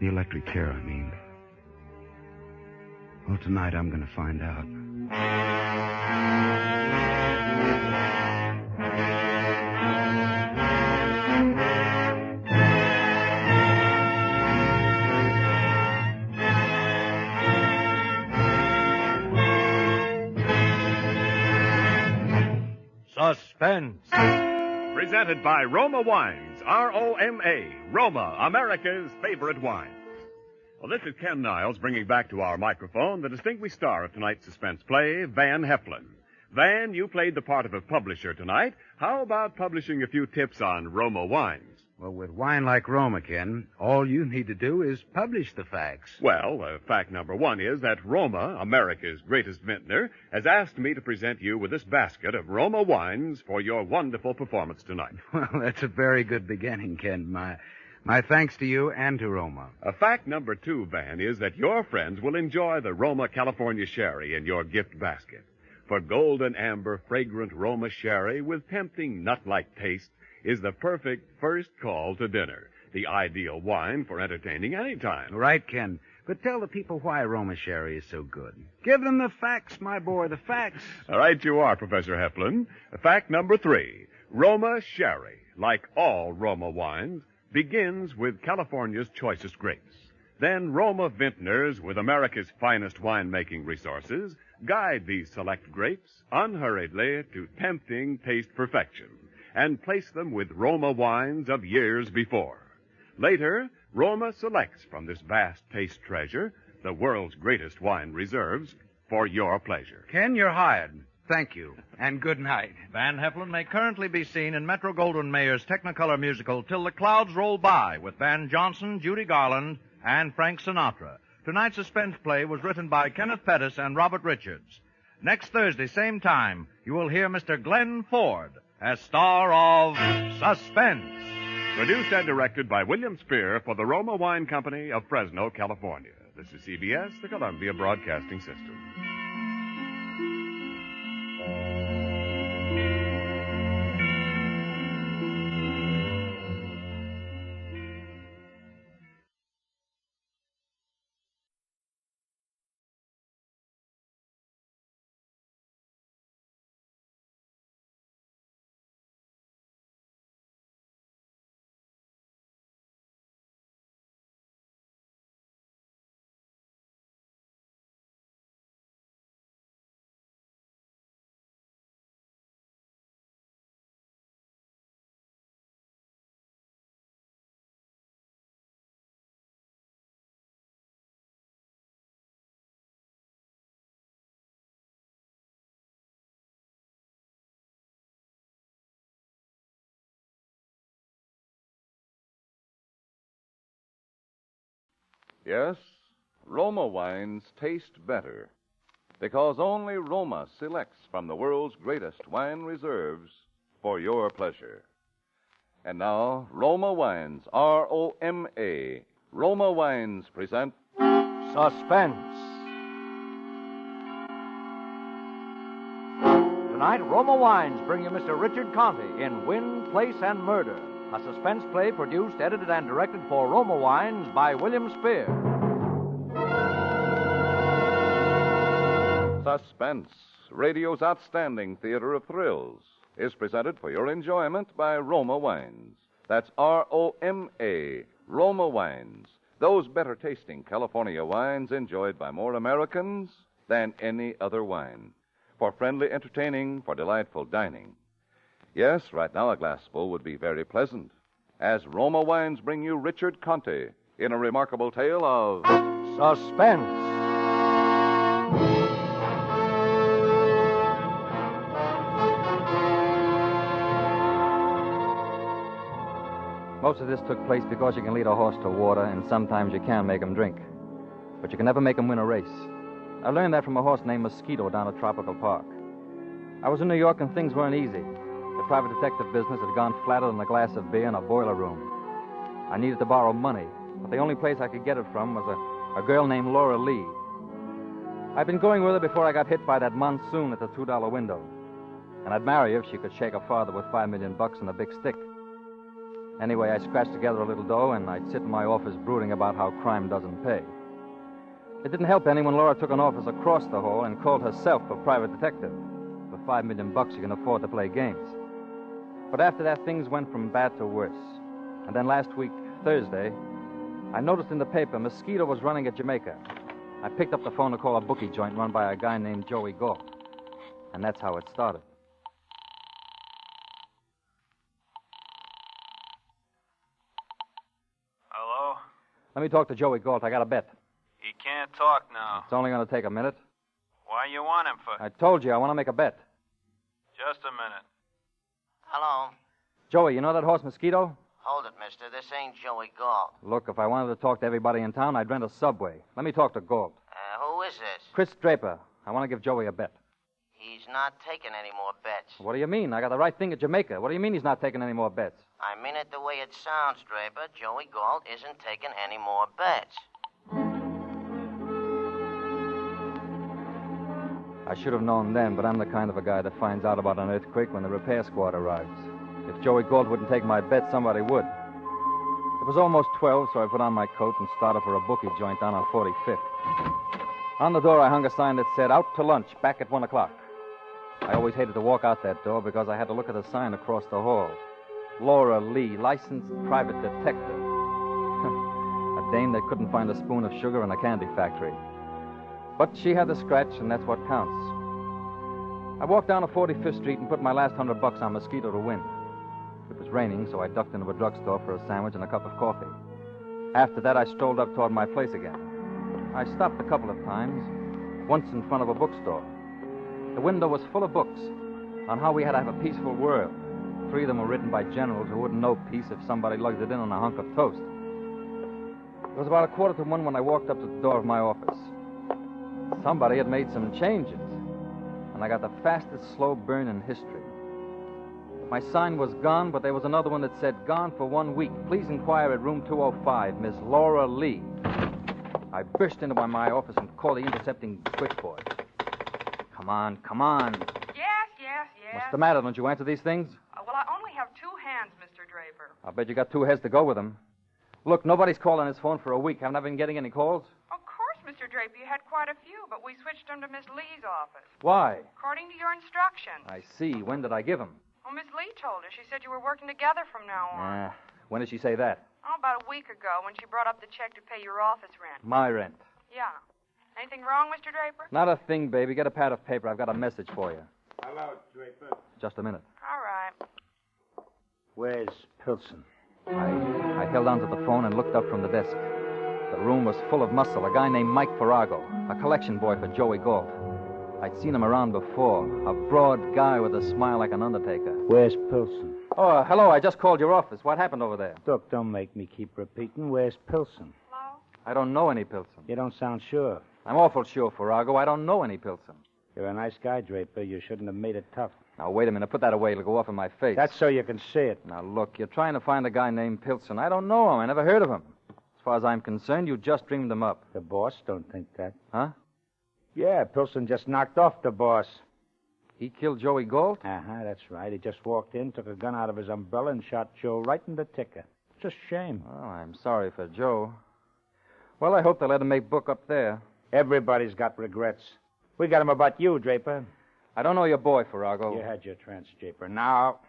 The electric chair, I mean. Well, tonight I'm going to find out. Suspense. Presented by Roma Wines, R-O-M-A, Roma, America's favorite wine. Well, this is Ken Niles bringing back to our microphone the distinguished star of tonight's suspense play, Van Heflin. Van, you played the part of a publisher tonight. How about publishing a few tips on Roma wines? Well, with wine like Roma, Ken, all you need to do is publish the facts. Well, fact number one is that Roma, America's greatest vintner, has asked me to present you with this basket of Roma wines for your wonderful performance tonight. Well, that's a very good beginning, Ken. My thanks to you and to Roma. Fact number two, Van, is that your friends will enjoy the Roma California Sherry in your gift basket. For golden amber, fragrant Roma Sherry with tempting nut-like taste is the perfect first call to dinner. The ideal wine for entertaining any time. Right, Ken. But tell the people why Roma Sherry is so good. Give them the facts, my boy, the facts. All right, you are, Professor Heflin. Fact number three. Roma Sherry, like all Roma wines, begins with California's choicest grapes. Then Roma vintners, with America's finest winemaking resources, guide these select grapes unhurriedly to tempting taste perfection and place them with Roma wines of years before. Later, Roma selects from this vast taste treasure the world's greatest wine reserves for your pleasure. Ken, you're hired. Thank you, and good night. Van Heflin may currently be seen in Metro-Goldwyn-Mayer's Technicolor musical Till the Clouds Roll By with Van Johnson, Judy Garland, and Frank Sinatra. Tonight's suspense play was written by Kenneth Pettis and Robert Richards. Next Thursday, same time, you will hear Mr. Glenn Ford as star of Suspense. Produced and directed by William Spear for the Roma Wine Company of Fresno, California. This is CBS, the Columbia Broadcasting System. Yes, Roma wines taste better because only Roma selects from the world's greatest wine reserves for your pleasure. And now, Roma Wines, R-O-M-A. Roma Wines present Suspense. Tonight, Roma Wines bring you Mr. Richard Conte in Wind, Place, and Murder, a suspense play produced, edited, and directed for Roma Wines by William Spear. Suspense, radio's outstanding theater of thrills, is presented for your enjoyment by Roma Wines. That's R-O-M-A, Roma Wines. Those better-tasting California wines enjoyed by more Americans than any other wine. For friendly entertaining, for delightful dining. Yes, right now a glassful would be very pleasant. As Roma Wines bring you Richard Conte in a remarkable tale of Suspense. Most of this took place because you can lead a horse to water, and sometimes you can make him drink. But you can never make him win a race. I learned that from a horse named Mosquito down at Tropical Park. I was in New York and things weren't easy. The private detective business had gone flatter than a glass of beer in a boiler room. I needed to borrow money, but the only place I could get it from was a girl named Laura Lee. I'd been going with her before I got hit by that monsoon at the $2 window. And I'd marry her if she could shake her father with $5 million and a big stick. Anyway, I scratched together a little dough, and I'd sit in my office brooding about how crime doesn't pay. It didn't help any when Laura took an office across the hall and called herself a private detective. For $5 million, you can afford to play games. But after that, things went from bad to worse. And then last week, Thursday, I noticed in the paper Mosquito was running at Jamaica. I picked up the phone to call a bookie joint run by a guy named Joey Galt. And that's how it started. Hello? Let me talk to Joey Galt. I got a bet. He can't talk now. It's only going to take a minute. Why you want him for? I told you I want to make a bet. Just a minute. Hello. Joey, you know that horse Mosquito? Hold it, mister. This ain't Joey Galt. Look, if I wanted to talk to everybody in town, I'd rent a subway. Let me talk to Galt. Who is this? Chris Draper. I want to give Joey a bet. He's not taking any more bets. What do you mean? I got the right thing at Jamaica. What do you mean he's not taking any more bets? I mean it the way it sounds, Draper. Joey Galt isn't taking any more bets. I should have known then, but I'm the kind of a guy that finds out about an earthquake when the repair squad arrives. If Joey Galt wouldn't take my bet, somebody would. It was almost 12, so I put on my coat and started for a bookie joint down on 45th. On the door, I hung a sign that said, "Out to lunch, back at 1 o'clock." I always hated to walk out that door because I had to look at the sign across the hall. Laura Lee, licensed private detective. A dame that couldn't find a spoon of sugar in a candy factory. But she had the scratch, and that's what counts. I walked down to 45th Street and put my last $100 on Mosquito to win. It was raining, so I ducked into a drugstore for a sandwich and a cup of coffee. After that, I strolled up toward my place again. I stopped a couple of times, once in front of a bookstore. The window was full of books on how we had to have a peaceful world. 3 of them were written by generals who wouldn't know peace if somebody lugged it in on a hunk of toast. It was about 1:45 when I walked up to the door of my office. Somebody had made some changes, and I got the fastest slow burn in history. My sign was gone, but there was another one that said, "Gone for 1 week. Please inquire at room 205, Miss Laura Lee." I burst into my office and called the intercepting switchboard. Come on. Yes. What's the matter? Don't you answer these things? Well, I only have 2 hands, Mr. Draper. I'll bet you got 2 heads to go with them. Look, nobody's called on his phone for a week. Haven't I been getting any calls? Of course, Mr. Draper, you had quite a few, but we switched them to Miss Lee's office. Why? According to your instructions. I see. When did I give them? Well, Miss Lee told us. She said you were working together from now on. When did she say that? Oh, about a week ago when she brought up the check to pay your office rent. My rent. Yeah. Anything wrong, Mr. Draper? Not a thing, baby. Get a pad of paper. I've got a message for you. Hello, Draper. Just a minute. All right. Where's Pilson? I held onto the phone and looked up from the desk. The room was full of muscle. A guy named Mike Farrago, a collection boy for Joey Galt. I'd seen him around before. A broad guy with a smile like an undertaker. Where's Pilson? Oh, hello. I just called your office. What happened over there? Look, don't make me keep repeating. Where's Pilson? Hello? I don't know any Pilson. You don't sound sure. I'm awful sure, Farrago. I don't know any Pilson. You're a nice guy, Draper. You shouldn't have made it tough. Now, wait a minute. Put that away. It'll go off in my face. That's so you can see it. Now, look, you're trying to find a guy named Pilson. I don't know him. I never heard of him. As far as I'm concerned, you just dreamed him up. The boss don't think that. Huh? Yeah, Pilson just knocked off the boss. He killed Joey Galt? Uh-huh, that's right. He just walked in, took a gun out of his umbrella, and shot Joe right in the ticker. It's a shame. Oh, I'm sorry for Joe. Well, I hope they let him make book up there. Everybody's got regrets. We got him about you, Draper. I don't know your boy, Farrago. You had your chance, Draper. Now...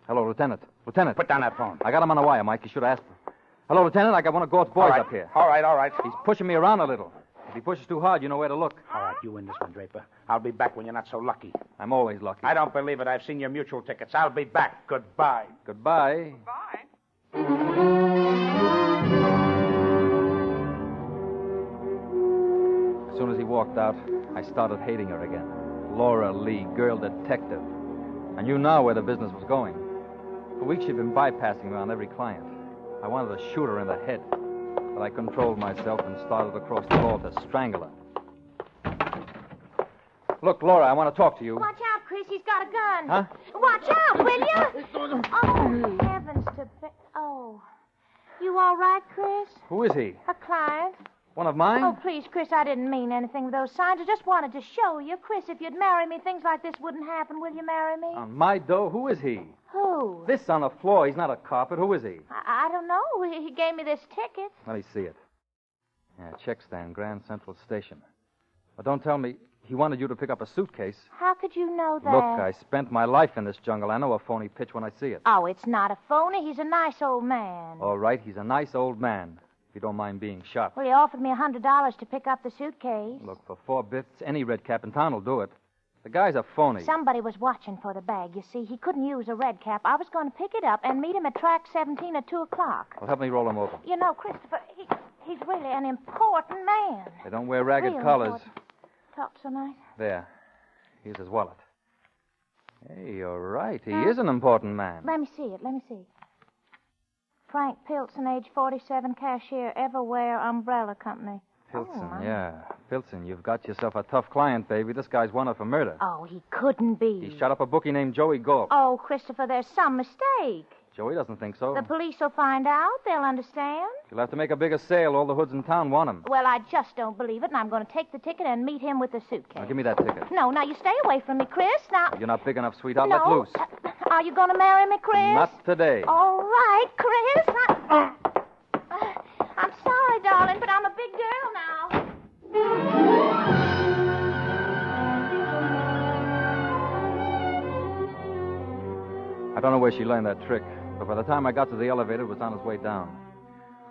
Hello, Lieutenant. Lieutenant. Put down that phone. I got him on the wire, Mike. You should have asked him. Hello, Lieutenant. I got one of Galt's boys up here. All right. He's pushing me around a little. If he pushes too hard, you know where to look. All right, you win this one, Draper. I'll be back when you're not so lucky. I'm always lucky. I don't believe it. I've seen your mutual tickets. I'll be back. Goodbye. Goodbye. As soon as he walked out, I started hating her again. Laura Lee, girl detective. I knew now where the business was going. For weeks she'd been bypassing me on every client. I wanted to shoot her in the head, but I controlled myself and started across the hall to strangle her. Look, Laura, I want to talk to you. Watch out, Chris. He's got a gun. Huh? Watch out, will you? Oh, heavens to... Oh. You all right, Chris? Who is he? A client. One of mine? Oh, please, Chris, I didn't mean anything with those signs. I just wanted to show you. Chris, if you'd marry me, things like this wouldn't happen. Will you marry me? On my dough? Who is he? Who? This on the floor. He's not a carpet. Who is he? I don't know. He gave me this ticket. Let me see it. Yeah, check stand, Grand Central Station. But don't tell me he wanted you to pick up a suitcase. How could you know that? Look, I spent my life in this jungle. I know a phony pitch when I see it. Oh, it's not a phony. He's a nice old man. All right, he's a nice old man. If you don't mind being shot. Well, he offered me $100 to pick up the suitcase. Look, for 4 bits, any red cap in town will do it. The guy's a phony. Somebody was watching for the bag. You see, he couldn't use a red cap. I was going to pick it up and meet him at track 17 at 2 o'clock. Well, help me roll him over. You know, Christopher, he's really an important man. They don't wear ragged Real collars. important. Talk so nice. There. Here's his wallet. Hey, you're right. He is an important man. Let me see it. Frank Pilson, age 47, cashier, Everywhere Umbrella Company. Pilson, Oh, yeah. Pilson, you've got yourself a tough client, baby. This guy's wanted for murder. Oh, he couldn't be. He shot up a bookie named Joey Galt. Oh, Christopher, there's some mistake. Joey doesn't think so. The police will find out. They'll understand. You'll have to make a bigger sale. All the hoods in town want him. Well, I just don't believe it, and I'm going to take the ticket and meet him with the suitcase. Now, give me that ticket. No, now you stay away from me, Chris. Now, You're not big enough, sweetheart. no. Let loose. Are you going to marry me, Chris? Not today. All right, Chris. I'm sorry, darling, but I'm a big girl now. I don't know where she learned that trick, but by the time I got to the elevator, it was on its way down.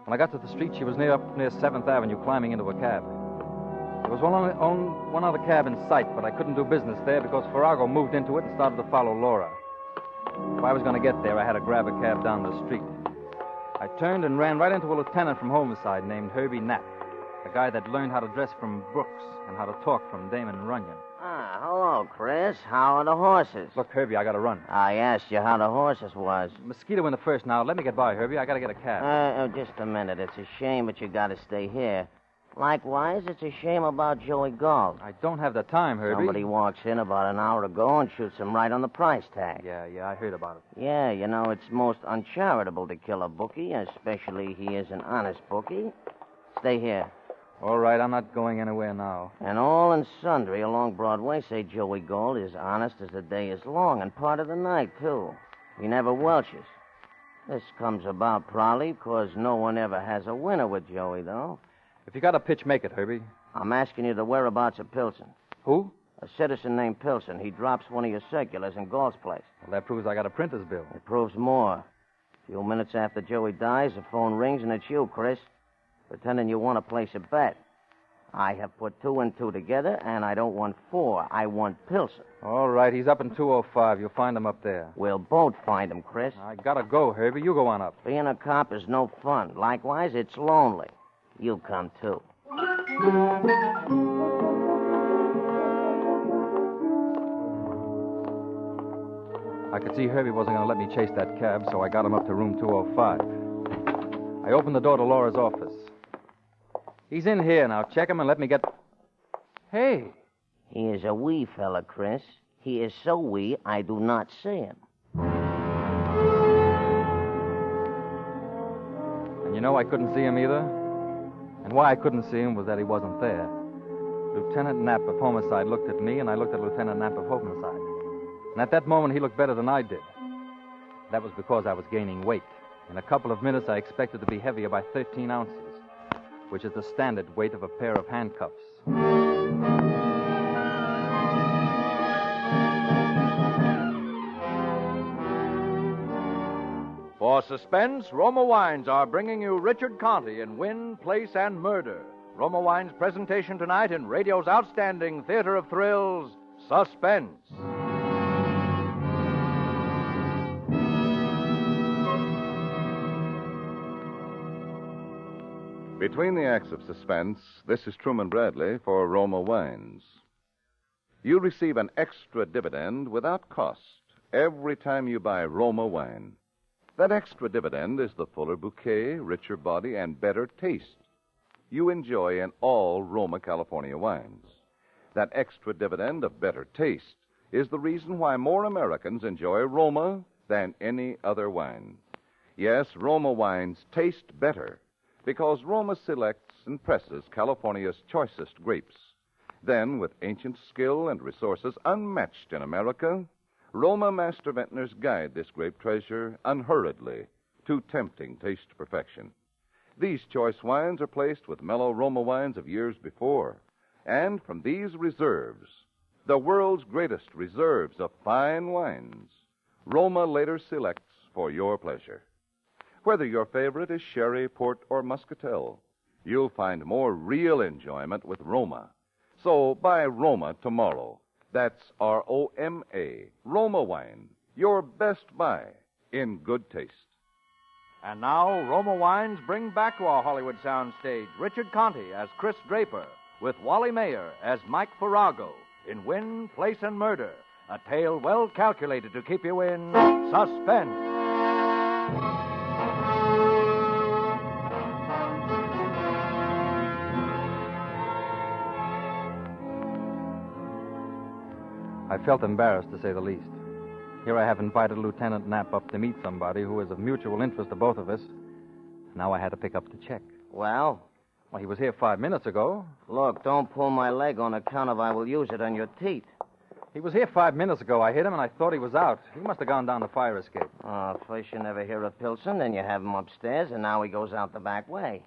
When I got to the street, she was near 7th Avenue climbing into a cab. There was one other cab in sight, but I couldn't do business there because Farrago moved into it and started to follow Laura. If I was going to get there, I had to grab a cab down the street. I turned and ran right into a lieutenant from Homicide named Herbie Knapp, a guy that learned how to dress from Brooks and how to talk from Damon Runyon. Ah, hello, Chris. How are the horses? Look, Herbie, I gotta run. I asked you how the horses was. Mosquito in the first now. Let me get by, Herbie. I gotta get a cab. Just a minute. It's a shame, but you gotta stay here. Likewise, it's a shame about Joey Galt. I don't have the time, Herbie. Somebody walks in about an hour ago and shoots him right on the price tag. Yeah, I heard about it. Yeah, you know, it's most uncharitable to kill a bookie, especially he is an honest bookie. Stay here. All right, I'm not going anywhere now. And all and sundry along Broadway say Joey Gold is honest as the day is long, and part of the night, too. He never welches. This comes about probably because no one ever has a winner with Joey, though. If you got a pitch, make it, Herbie. I'm asking you the whereabouts of Pilson. Who? A citizen named Pilson. He drops one of your circulars in Galt's place. Well, that proves I got a printer's bill. It proves more. A few minutes after Joey dies, the phone rings, and it's you, Chris, pretending you want to place a bet. I have put 2 and 2 together, and I don't want 4. I want Pilson. All right, he's up in 205. You'll find him up there. We'll both find him, Chris. I gotta go, Herbie. You go on up. Being a cop is no fun. Likewise, it's lonely. You come, too. I could see Herbie wasn't going to let me chase that cab, so I got him up to room 205. I opened the door to Laura's office. He's in here now. Check him and let me get... Hey. He is a wee fella, Chris. He is so wee, I do not see him. And you know I couldn't see him either? And why I couldn't see him was that he wasn't there. Lieutenant Knapp of Homicide looked at me, and I looked at Lieutenant Knapp of Homicide. And at that moment, he looked better than I did. That was because I was gaining weight. In a couple of minutes, I expected to be heavier by 13 ounces, which is the standard weight of a pair of handcuffs. For Suspense, Roma Wines are bringing you Richard Conte in Wind, Place, and Murder. Roma Wines' presentation tonight in radio's outstanding theater of thrills, Suspense. Between the acts of Suspense, this is Truman Bradley for Roma Wines. You receive an extra dividend without cost every time you buy Roma wine. That extra dividend is the fuller bouquet, richer body, and better taste you enjoy in all Roma California wines. That extra dividend of better taste is the reason why more Americans enjoy Roma than any other wine. Yes, Roma wines taste better because Roma selects and presses California's choicest grapes. Then, with ancient skill and resources unmatched in America, Roma master vintners guide this grape treasure unhurriedly to tempting taste perfection. These choice wines are placed with mellow Roma wines of years before, and from these reserves, the world's greatest reserves of fine wines, Roma later selects for your pleasure. Whether your favorite is sherry, port, or muscatel, you'll find more real enjoyment with Roma. So buy Roma tomorrow. That's R-O-M-A, Roma wine, your best buy in good taste. And now, Roma Wines bring back to our Hollywood soundstage Richard Conte as Chris Draper, with Wally Mayer as Mike Farrago in Wind, Place, and Murder, a tale well calculated to keep you in suspense. I felt embarrassed, to say the least. Here I have invited Lieutenant Knapp up to meet somebody who is of mutual interest to both of us. Now I had to pick up the check. Well? Well, he was here 5 minutes ago. Look, don't pull my leg on account of I will use it on your teeth. He was here 5 minutes ago. I hit him, and I thought he was out. He must have gone down the fire escape. First you never hear of Pilson, then you have him upstairs, and now he goes out the back way.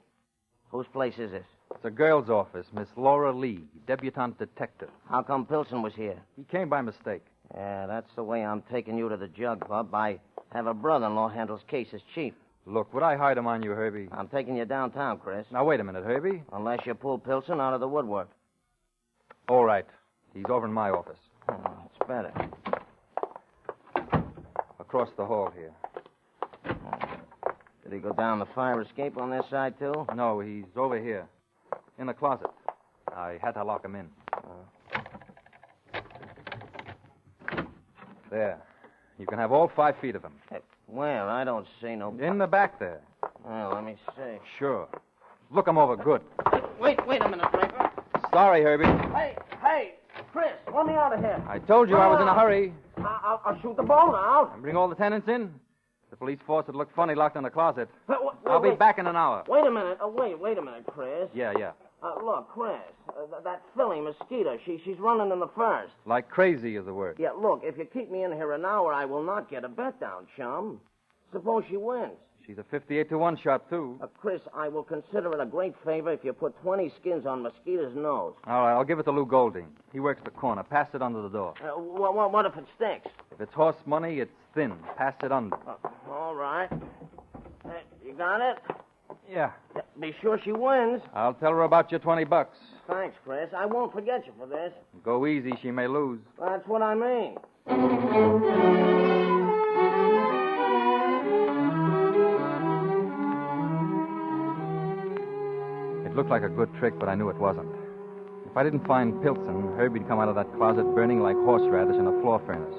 Whose place is this? It's a girl's office, Miss Laura Lee, debutante detective. How come Pilson was here? He came by mistake. Yeah, that's the way I'm taking you to the jug, bub. I have a brother-in-law handles cases cheap. Look, would I hide him on you, Herbie? I'm taking you downtown, Chris. Now, wait a minute, Herbie. Unless you pull Pilson out of the woodwork. All right. He's over in my office. Oh, it's better. Across the hall here. Did he go down the fire escape on this side, too? No, he's over here. In the closet. I had to lock him in. There. You can have all 5 feet of him. Where? I don't see no... In the back there. Well, let me see. Sure. Look him over good. Wait a minute, Draper. Sorry, Herbie. Hey, Chris, let me out of here. I told you I was in a hurry. I'll shoot the bone out. And bring all the tenants in. The police force would look funny locked in the closet. I'll be wait. back in an hour. Wait a minute. Wait a minute, Chris. Yeah. Look, Chris, that filly, Mosquito, she's running in the first. Like crazy is the word. Yeah, look, if you keep me in here an hour, I will not get a bet down, chum. Suppose she wins. She's a 58-1 shot, too. Chris, I will consider it a great favor if you put 20 skins on Mosquito's nose. All right, I'll give it to Lou Golding. He works the corner. Pass it under the door. What if it stinks? If it's horse money, it's thin. Pass it under. All right. You got it? Yeah. Be sure she wins. I'll tell her about your $20. Thanks, Chris. I won't forget you for this. Go easy. She may lose. That's what I mean. It looked like a good trick, but I knew it wasn't. If I didn't find Pilson, Herbie'd come out of that closet burning like horseradish in a floor furnace.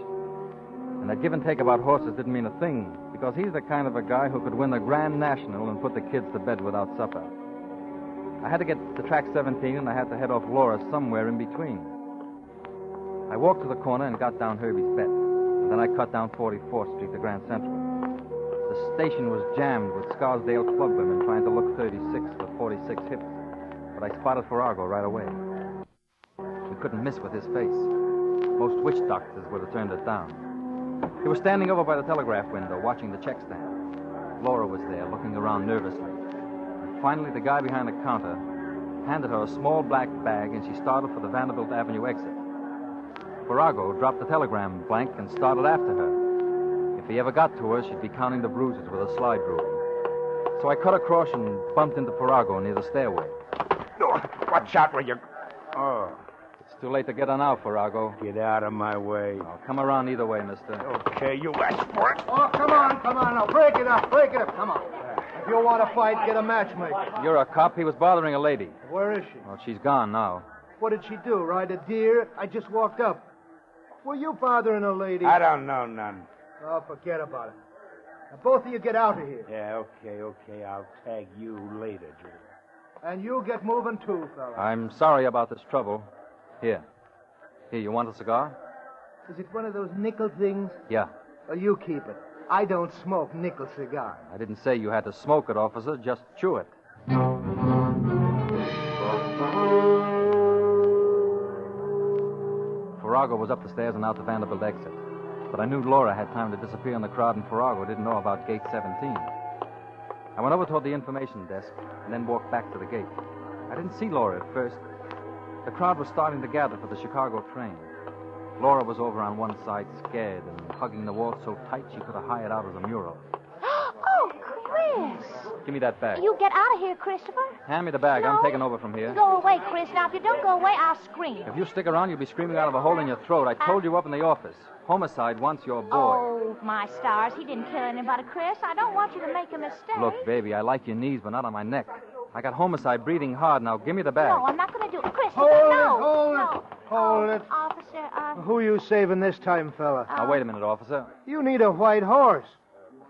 And that give and take about horses didn't mean a thing, because he's the kind of a guy who could win the Grand National and put the kids to bed without supper. I had to get to track 17, and I had to head off Laura somewhere in between. I walked to the corner and got down Herbie's bet. And then I cut down 44th Street to Grand Central. The station was jammed with Scarsdale club women trying to look 36 with 46 hips. But I spotted Farrago right away. We couldn't miss with his face. Most witch doctors would have turned it down. He was standing over by the telegraph window watching the check stand. Laura was there, looking around nervously. And finally, the guy behind the counter handed her a small black bag, and she started for the Vanderbilt Avenue exit. Farrago dropped the telegram blank and started after her. If he ever got to her, she'd be counting the bruises with a slide rule. So I cut across and bumped into Farrago near the stairway. Watch out where you... Oh. It's too late to get on out, Farrago. Get out of my way. I'll come around either way, mister. Okay, you asked for it. Oh, come on. Now, break it up. Come on. If you want to fight, get a matchmaker. You're a cop. He was bothering a lady. Where is she? Well, she's gone now. What did she do, ride a deer? I just walked up. Were you bothering a lady? I don't know none. Oh, forget about it. Now, both of you get out of here. Yeah, okay. I'll tag you later, Drew. And you get moving too, fella. I'm sorry about this trouble. Here, you want a cigar? Is it one of those nickel things? Yeah. Well, you keep it. I don't smoke nickel cigars. I didn't say you had to smoke it, officer. Just chew it. Farrago was up the stairs and out the Vanderbilt exit. But I knew Laura had time to disappear in the crowd, and Farrago didn't know about gate 17. I went over toward the information desk and then walked back to the gate. I didn't see Laura at first. The crowd was starting to gather for the Chicago train. Laura was over on one side, scared, and hugging the wall so tight she could have hired out as a mural. Oh, Chris! Give me that bag. You get out of here, Christopher. Hand me the bag. No. I'm taking over from here. Go away, Chris. Now, if you don't go away, I'll scream. If you stick around, you'll be screaming out of a hole in your throat. I told you up in the office. Homicide wants your boy. Oh, my stars. He didn't kill anybody, Chris. I don't want you to make a mistake. Look, baby, I like your knees, but not on my neck. I got homicide breathing hard. Now, give me the bag. No, I'm not going to do it. Chris, Hold no. it. Officer, Who you saving this time, fella? Now, wait a minute, officer. You need a white horse.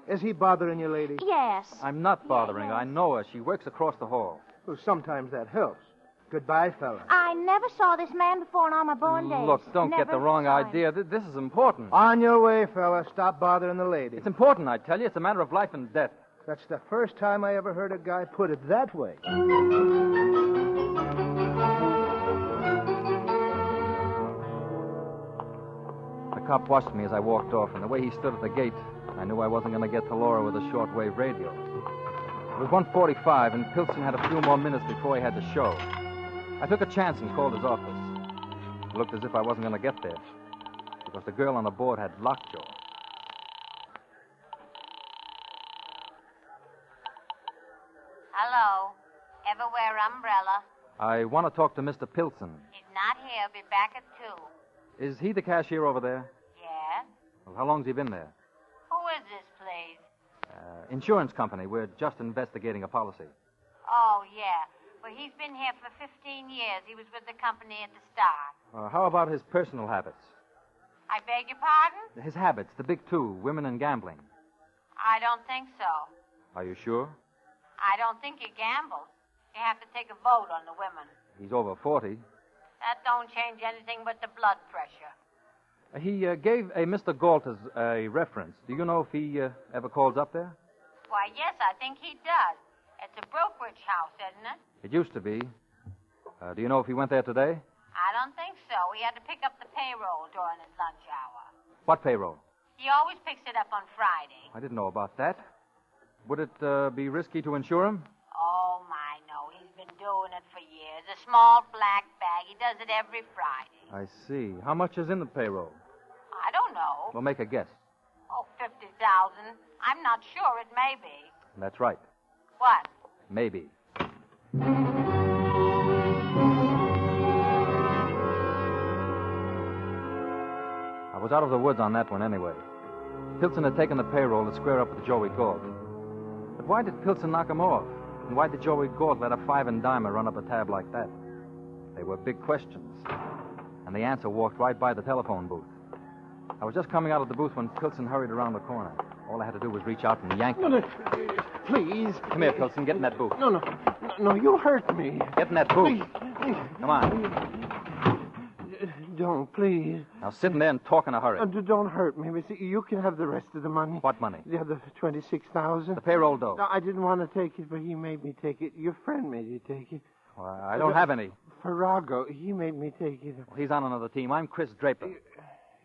Is he bothering you, lady? Yes. I'm not bothering her. I know her. She works across the hall. Well, sometimes that helps. Goodbye, fella. I never saw this man before on all my born days. Look, don't Never get the wrong saw him. idea. This is important. On your way, fella. Stop bothering the lady. It's important, I tell you. It's a matter of life and death. That's the first time I ever heard a guy put it that way. The cop watched me as I walked off, and the way he stood at the gate, I knew I wasn't going to get to Laura with a shortwave radio. It was 1:45, and Pilson had a few more minutes before he had to show. I took a chance and called his office. It looked as if I wasn't going to get there, because the girl on the board had lockjaw. Hello. Ever wear umbrella? I want to talk to Mr. Pilson. He's not here. Be back at 2. Is he the cashier over there? Yes? Well, how long's he been there? Who is this, please? Insurance company. We're just investigating a policy. Oh, yeah. Well, he's been here for 15 years. He was with the company at the start. How about his personal habits? I beg your pardon? His habits, the big two, women and gambling. I don't think so. Are you sure? I don't think he gambles. You have to take a vote on the women. He's over 40. That don't change anything but the blood pressure. He gave a Mr. Galt as a reference. Do you know if he ever calls up there? Why, yes, I think he does. It's a brokerage house, isn't it? It used to be. Do you know if he went there today? I don't think so. He had to pick up the payroll during his lunch hour. What payroll? He always picks it up on Friday. I didn't know about that. Would it be risky to insure him? Oh, my, no. He's been doing it for years. A small black bag. He does it every Friday. I see. How much is in the payroll? I don't know. Well, make a guess. Oh, 50,000. I'm not sure. It may be. That's right. What? Maybe. I was out of the woods on that one anyway. Pilson had taken the payroll to square up with Joey Galt. But why did Pilson knock him off? And why did Joey Galt let a five-and-dimer run up a tab like that? They were big questions. And the answer walked right by the telephone booth. I was just coming out of the booth when Pilson hurried around the corner. All I had to do was reach out and yank him. No, please. Come here, Pilson. Get in that booth. No, you hurt me. Get in that booth. Come on. Don't, please. Now, sit in there and talk in a hurry. Don't hurt me, Missy. You can have the rest of the money. What money? The other 26,000. The payroll dough. No, I didn't want to take it, but he made me take it. Your friend made you take it. Well, I don't have any. Farrago, he made me take it. Well, he's on another team. I'm Chris Draper.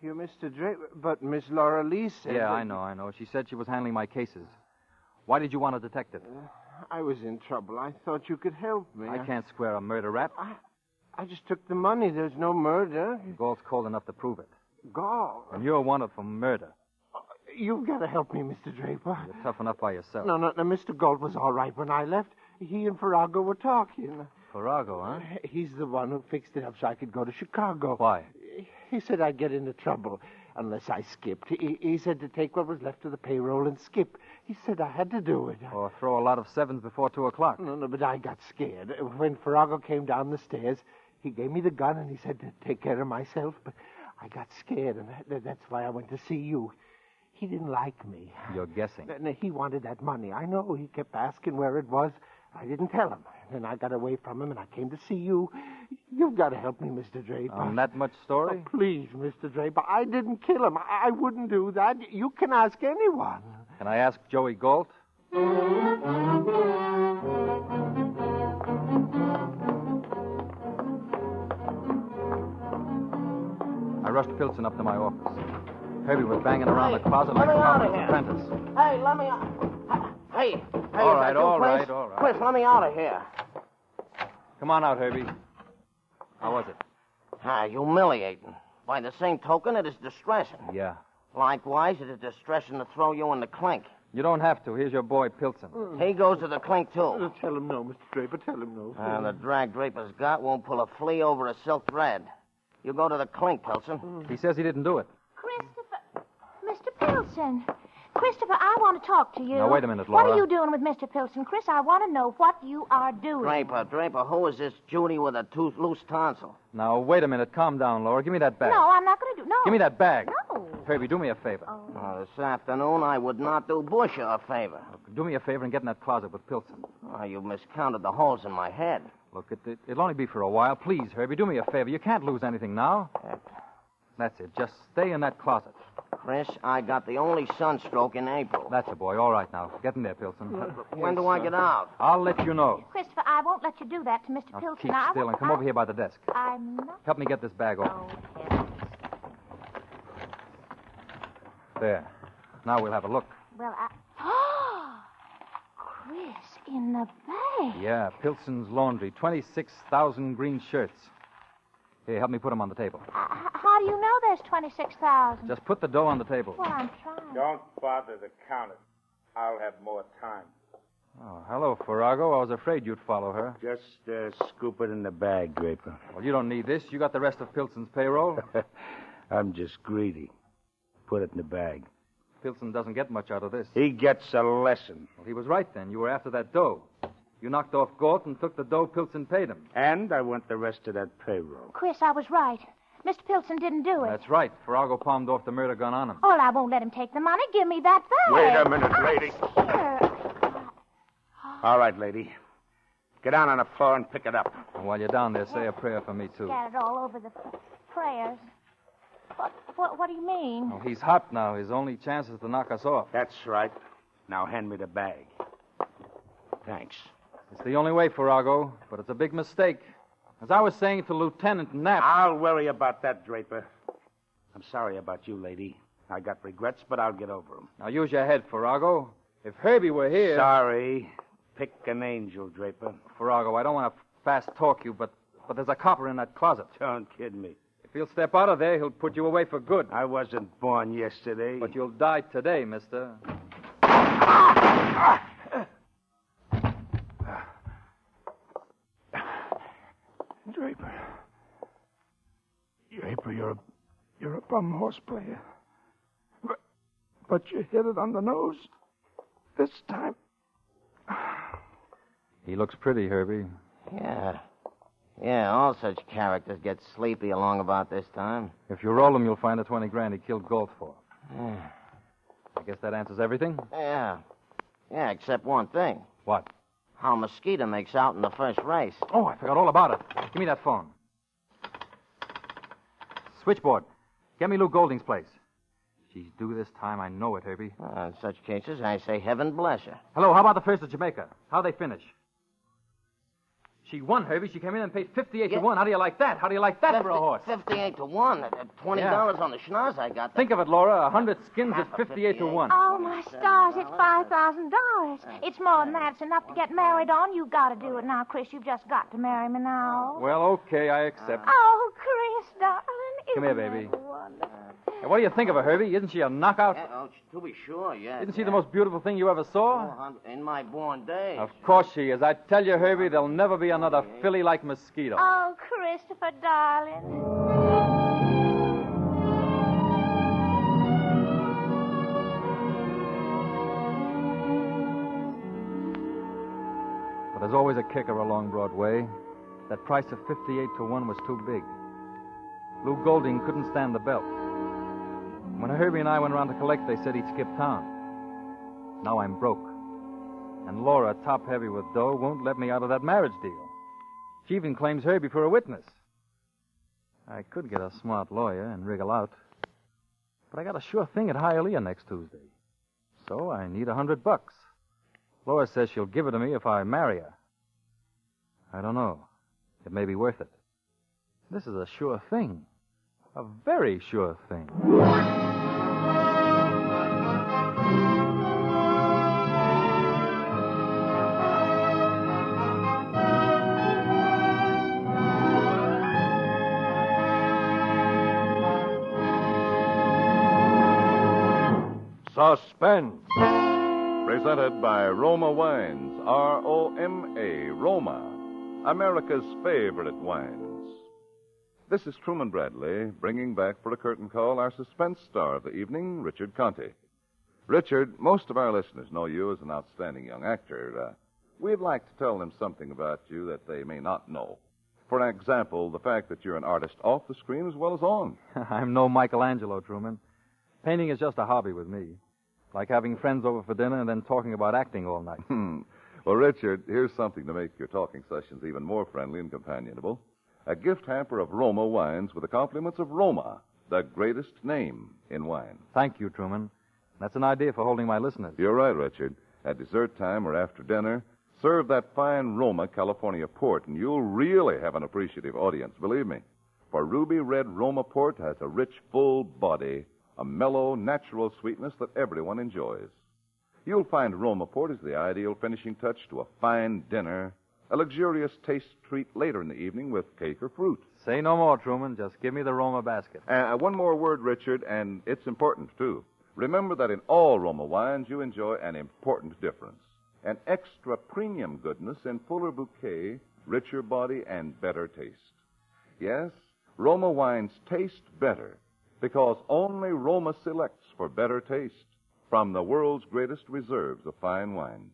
You're Mr. Draper, but Miss Laura Lee said... Yeah, I know. She said she was handling my cases. Why did you want a detective? I was in trouble. I thought you could help me. I can't square a murder rap. I just took the money. There's no murder. Galt's cold enough to prove it. Galt? And you're wanted for murder. You've got to help me, Mr. Draper. You're tough enough by yourself. No, Mr. Galt was all right when I left. He and Farrago were talking. Farrago, huh? He's the one who fixed it up so I could go to Chicago. Why? He said I'd get into trouble unless I skipped. He said to take what was left of the payroll and skip. He said I had to do it. Or throw a lot of sevens before 2 o'clock. No, but I got scared. When Farrago came down the stairs, he gave me the gun and he said to take care of myself. But I got scared, and that's why I went to see you. He didn't like me. You're guessing. He wanted that money. I know. He kept asking where it was. I didn't tell him. Then I got away from him, and I came to see you. You've got to help me, Mr. Draper. On that much story? Oh, please, Mr. Draper. I didn't kill him. I wouldn't do that. You can ask anyone. Can I ask Joey Galt? I rushed Pilson up to my office. Herbie was banging around the closet like a carpenter's apprentice. Hey, let me... Hey, all right. Chris, let me out of here. Come on out, Herbie. How was it? Humiliating. By the same token, it is distressing. Yeah. Likewise, it is distressing to throw you in the clink. You don't have to. Here's your boy, Pilson. He goes to the clink, too. Tell him no, Mr. Draper. Tell him no. The drag Draper's got won't pull a flea over a silk thread. You go to the clink, Pilson. He says he didn't do it. Christopher. Mr. Pilson. Christopher, I want to talk to you. Now, wait a minute, Laura. What are you doing with Mr. Pilson? Chris, I want to know what you are doing. Draper, who is this Judy with a loose tonsil? Now, wait a minute. Calm down, Laura. Give me that bag. No, I'm not going to do... No. Give me that bag. No. Herbie, do me a favor. This afternoon, I would not do Bush a favor. Look, do me a favor and get in that closet with Pilson. You miscounted the holes in my head. Look, it'll only be for a while. Please, Herbie, do me a favor. You can't lose anything now. That's it. Just stay in that closet. Chris, I got the only sunstroke in April. That's a boy. All right, now. Get in there, Pilson. When do I get out? I'll let you know. Christopher, I won't let you do that to Mr. Pilson. Keep still and come over here by the desk. I'm not... Help me get this bag open. There. Now we'll have a look. Well, Chris, in the bag. Yeah, Pilson's laundry. 26,000 green shirts. Here, help me put them on the table. How do you know there's 26,000? Just put the dough on the table. Well, I'm trying. Don't bother to count it. I'll have more time. Oh, hello, Farrago. I was afraid you'd follow her. Just scoop it in the bag, Draper. Well, you don't need this. You got the rest of Pilson's payroll. I'm just greedy. Put it in the bag. Pilson doesn't get much out of this. He gets a lesson. Well, he was right then. You were after that dough. You knocked off Galt and took the dough Pilson paid him. And I want the rest of that payroll. Chris, I was right. Mr. Pilson didn't do it. That's right. Farrago palmed off the murder gun on him. Oh, well, I won't let him take the money. Give me that back. Wait a minute, lady. Here. All right, lady. Get down on the floor and pick it up. And while you're down there, say a prayer for me, too. Scattered all over the prayers. What do you mean? Oh, he's hot now. His only chance is to knock us off. That's right. Now hand me the bag. Thanks. It's the only way, Farrago, but it's a big mistake. As I was saying to Lieutenant Knapp... I'll worry about that, Draper. I'm sorry about you, lady. I got regrets, but I'll get over them. Now use your head, Farrago. If Herbie were here... Sorry. Pick an angel, Draper. Farrago, I don't want to fast-talk you, but there's a copper in that closet. Don't kid me. If he'll step out of there, he'll put you away for good. I wasn't born yesterday. But you'll die today, mister. Draper, you're a bum horse player. But you hit it on the nose this time. He looks pretty, Herbie. Yeah, all such characters get sleepy along about this time. If you roll him, you'll find the 20 grand he killed Galt for. I guess that answers everything? Yeah, except one thing. What? How Mosquito makes out in the first race. Oh, I forgot all about it. Give me that phone. Switchboard. Get me Lou Golding's place. She's due this time. I know it, Herbie. In such cases, I say heaven bless her. Hello, how about the first of Jamaica? How'd they finish? She won, Herbie. She came in and paid 58 to 1. How do you like that? How do you like that for a horse? 58 to 1. $20 on the schnoz I got. Think of it, Laura. 100 skins at 58 to 1. Oh, my stars, it's $5,000. It's more than that. It's enough to get married on. You've got to do it now, Chris. You've just got to marry me now. Well, okay, I accept. Oh, Chris, darling. Come here, baby. Hey, what do you think of her, Herbie? Isn't she a knockout? To be sure, yes. Isn't she the most beautiful thing you ever saw? In my born days. Of course she is. I tell you, Herbie, there'll never be another filly like Mosquito. Oh, Christopher, darling. But there's always a kicker along Broadway. That price of 58 to 1 was too big. Lou Golding couldn't stand the belt. When Herbie and I went around to collect, they said he'd skip town. Now I'm broke. And Laura, top-heavy with dough, won't let me out of that marriage deal. She even claims Herbie for a witness. I could get a smart lawyer and wriggle out. But I got a sure thing at Hialeah next Tuesday. So I need $100. Laura says she'll give it to me if I marry her. I don't know. It may be worth it. This is a sure thing. A very sure thing. Suspense. Presented by Roma Wines. R-O-M-A, Roma. America's favorite wines. This is Truman Bradley, bringing back for a curtain call our suspense star of the evening, Richard Conte. Richard, most of our listeners know you as an outstanding young actor. We'd like to tell them something about you that they may not know. For example, the fact that you're an artist off the screen as well as on. I'm no Michelangelo, Truman. Painting is just a hobby with me. Like having friends over for dinner and then talking about acting all night. Well, Richard, here's something to make your talking sessions even more friendly and companionable. A gift hamper of Roma wines with the compliments of Roma, the greatest name in wine. Thank you, Truman. That's an idea for holding my listeners. You're right, Richard. At dessert time or after dinner, serve that fine Roma California port, and you'll really have an appreciative audience, believe me. For ruby red Roma port has a rich, full body, a mellow, natural sweetness that everyone enjoys. You'll find Roma port is the ideal finishing touch to a fine dinner, a luxurious taste treat later in the evening with cake or fruit. Say no more, Truman. Just give me the Roma basket. One more word, Richard, and it's important, too. Remember that in all Roma wines, you enjoy an important difference. An extra premium goodness in fuller bouquet, richer body, and better taste. Yes, Roma wines taste better because only Roma selects for better taste, from the world's greatest reserves of fine wines.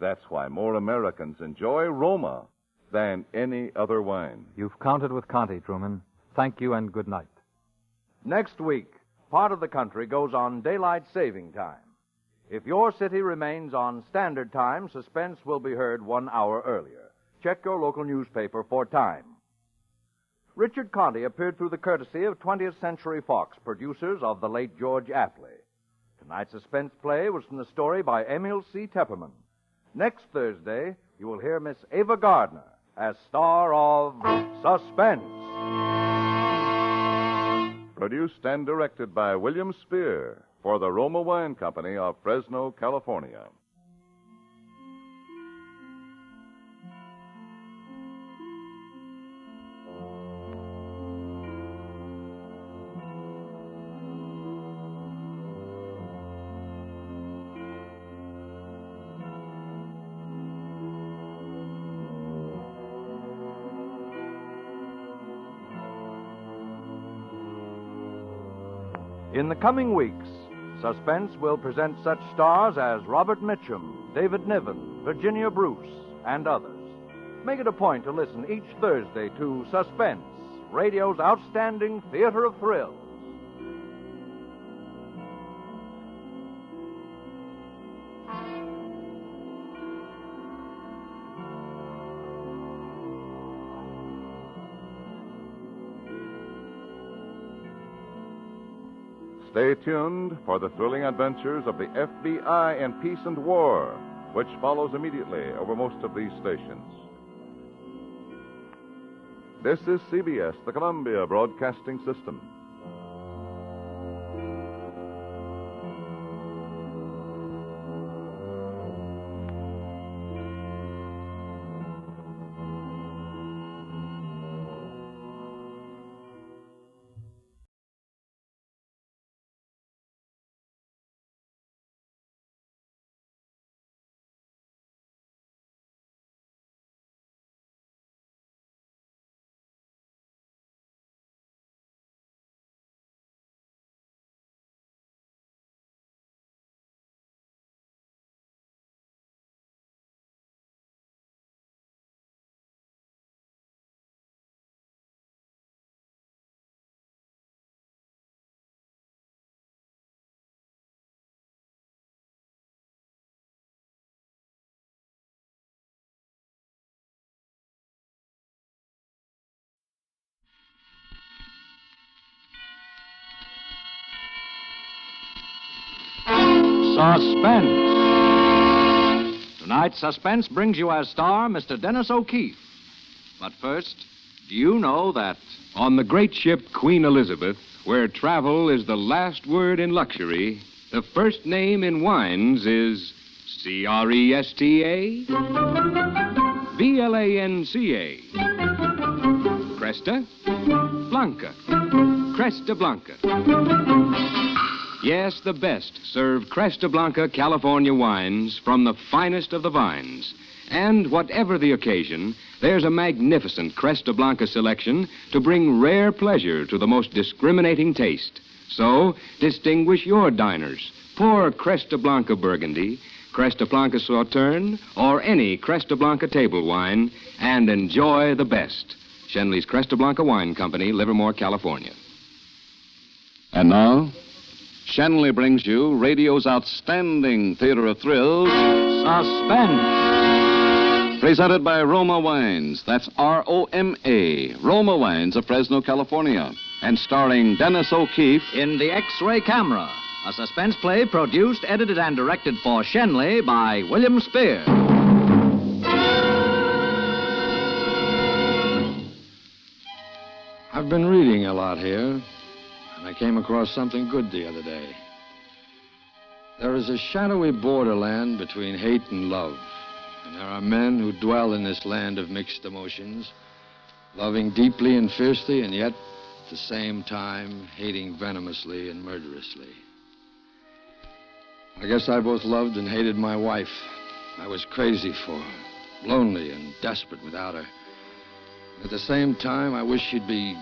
That's why more Americans enjoy Roma than any other wine. You've counted with Conti, Truman. Thank you and good night. Next week, part of the country goes on daylight saving time. If your city remains on standard time, Suspense will be heard 1 hour earlier. Check your local newspaper for time. Richard Conti appeared through the courtesy of 20th Century Fox, producers of the late George Apley. Tonight's Suspense play was from the story by Emil C. Tepperman. Next Thursday, you will hear Miss Ava Gardner as star of Suspense. Produced and directed by William Spear for the Roma Wine Company of Fresno, California. In the coming weeks, Suspense will present such stars as Robert Mitchum, David Niven, Virginia Bruce, and others. Make it a point to listen each Thursday to Suspense, radio's outstanding theater of thrills. Stay tuned for the thrilling adventures of the FBI in Peace and War, which follows immediately over most of these stations. This is CBS, the Columbia Broadcasting System. Suspense. Tonight's Suspense brings you as star Mr. Dennis O'Keefe. But first, do you know that on the great ship Queen Elizabeth, where travel is the last word in luxury, the first name in wines is Cresta, Blanca, Cresta Blanca, Cresta Blanca. Yes, the best serve Cresta Blanca California wines from the finest of the vines. And whatever the occasion, there's a magnificent Cresta Blanca selection to bring rare pleasure to the most discriminating taste. So, distinguish your diners. Pour Cresta Blanca Burgundy, Cresta Blanca Sauterne, or any Cresta Blanca table wine, and enjoy the best. Shenley's Cresta Blanca Wine Company, Livermore, California. And now, Shenley brings you radio's outstanding theater of thrills, Suspense. Presented by Roma Wines. That's R-O-M-A. Roma Wines of Fresno, California. And starring Dennis O'Keefe in The X-Ray Camera, a suspense play produced, edited, and directed for Shenley by William Spear. I've been reading a lot here. And I came across something good the other day. There is a shadowy borderland between hate and love. And there are men who dwell in this land of mixed emotions, loving deeply and fiercely, and yet, at the same time, hating venomously and murderously. I guess I both loved and hated my wife. I was crazy for her, lonely and desperate without her. At the same time, I wish she'd be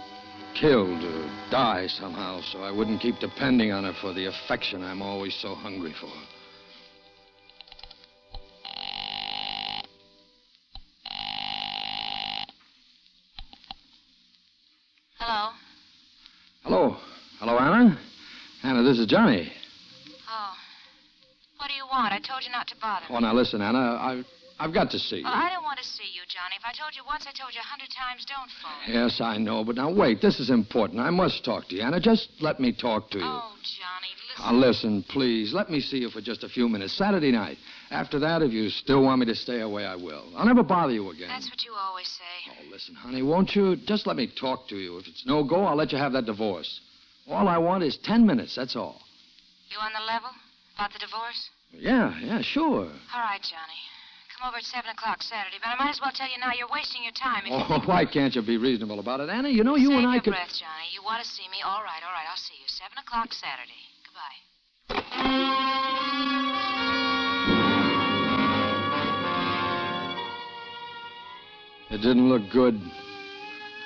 killed or die somehow so I wouldn't keep depending on her for the affection I'm always so hungry for. Hello? Hello. Hello, Anna. Anna, this is Johnny. Oh. What do you want? I told you not to bother. Oh, now listen, Anna. I've got to see you. Oh, I don't want to see you, Johnny. If I told you once, I told you 100 times, don't phone. Yes, I know, but now wait. This is important. I must talk to you, Anna. Just let me talk to you. Oh, Johnny, listen. Now, listen, please. Let me see you for just a few minutes. Saturday night. After that, if you still want me to stay away, I will. I'll never bother you again. That's what you always say. Oh, listen, honey, won't you just let me talk to you? If it's no go, I'll let you have that divorce. All I want is 10 minutes, that's all. You on the level? About the divorce? Yeah, sure. All right, Johnny. Come over at 7 o'clock Saturday, but I might as well tell you now you're wasting your time. If Oh, why can't you be reasonable about it, Anna? You know, you Save and I your could... breath, Johnny. You want to see me? All right. I'll see you. 7 o'clock Saturday. Goodbye. It didn't look good.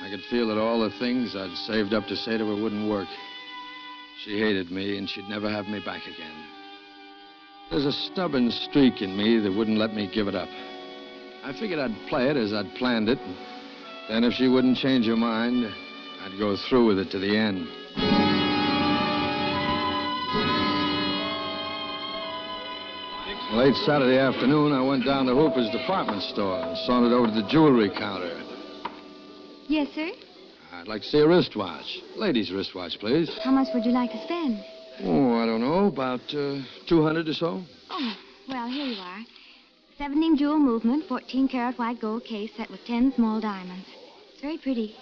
I could feel that all the things I'd saved up to say to her wouldn't work. She hated me, and she'd never have me back again. There's a stubborn streak in me that wouldn't let me give it up. I figured I'd play it as I'd planned it. And then if she wouldn't change her mind, I'd go through with it to the end. Late Saturday afternoon, I went down to Hooper's department store and sauntered over to the jewelry counter. Yes, sir? I'd like to see a wristwatch. Ladies' wristwatch, please. How much would you like to spend? Oh, I don't know, about 200 or so. Oh, well, here you are. 17 jewel movement, 14-karat white gold case set with 10 small diamonds. It's very pretty.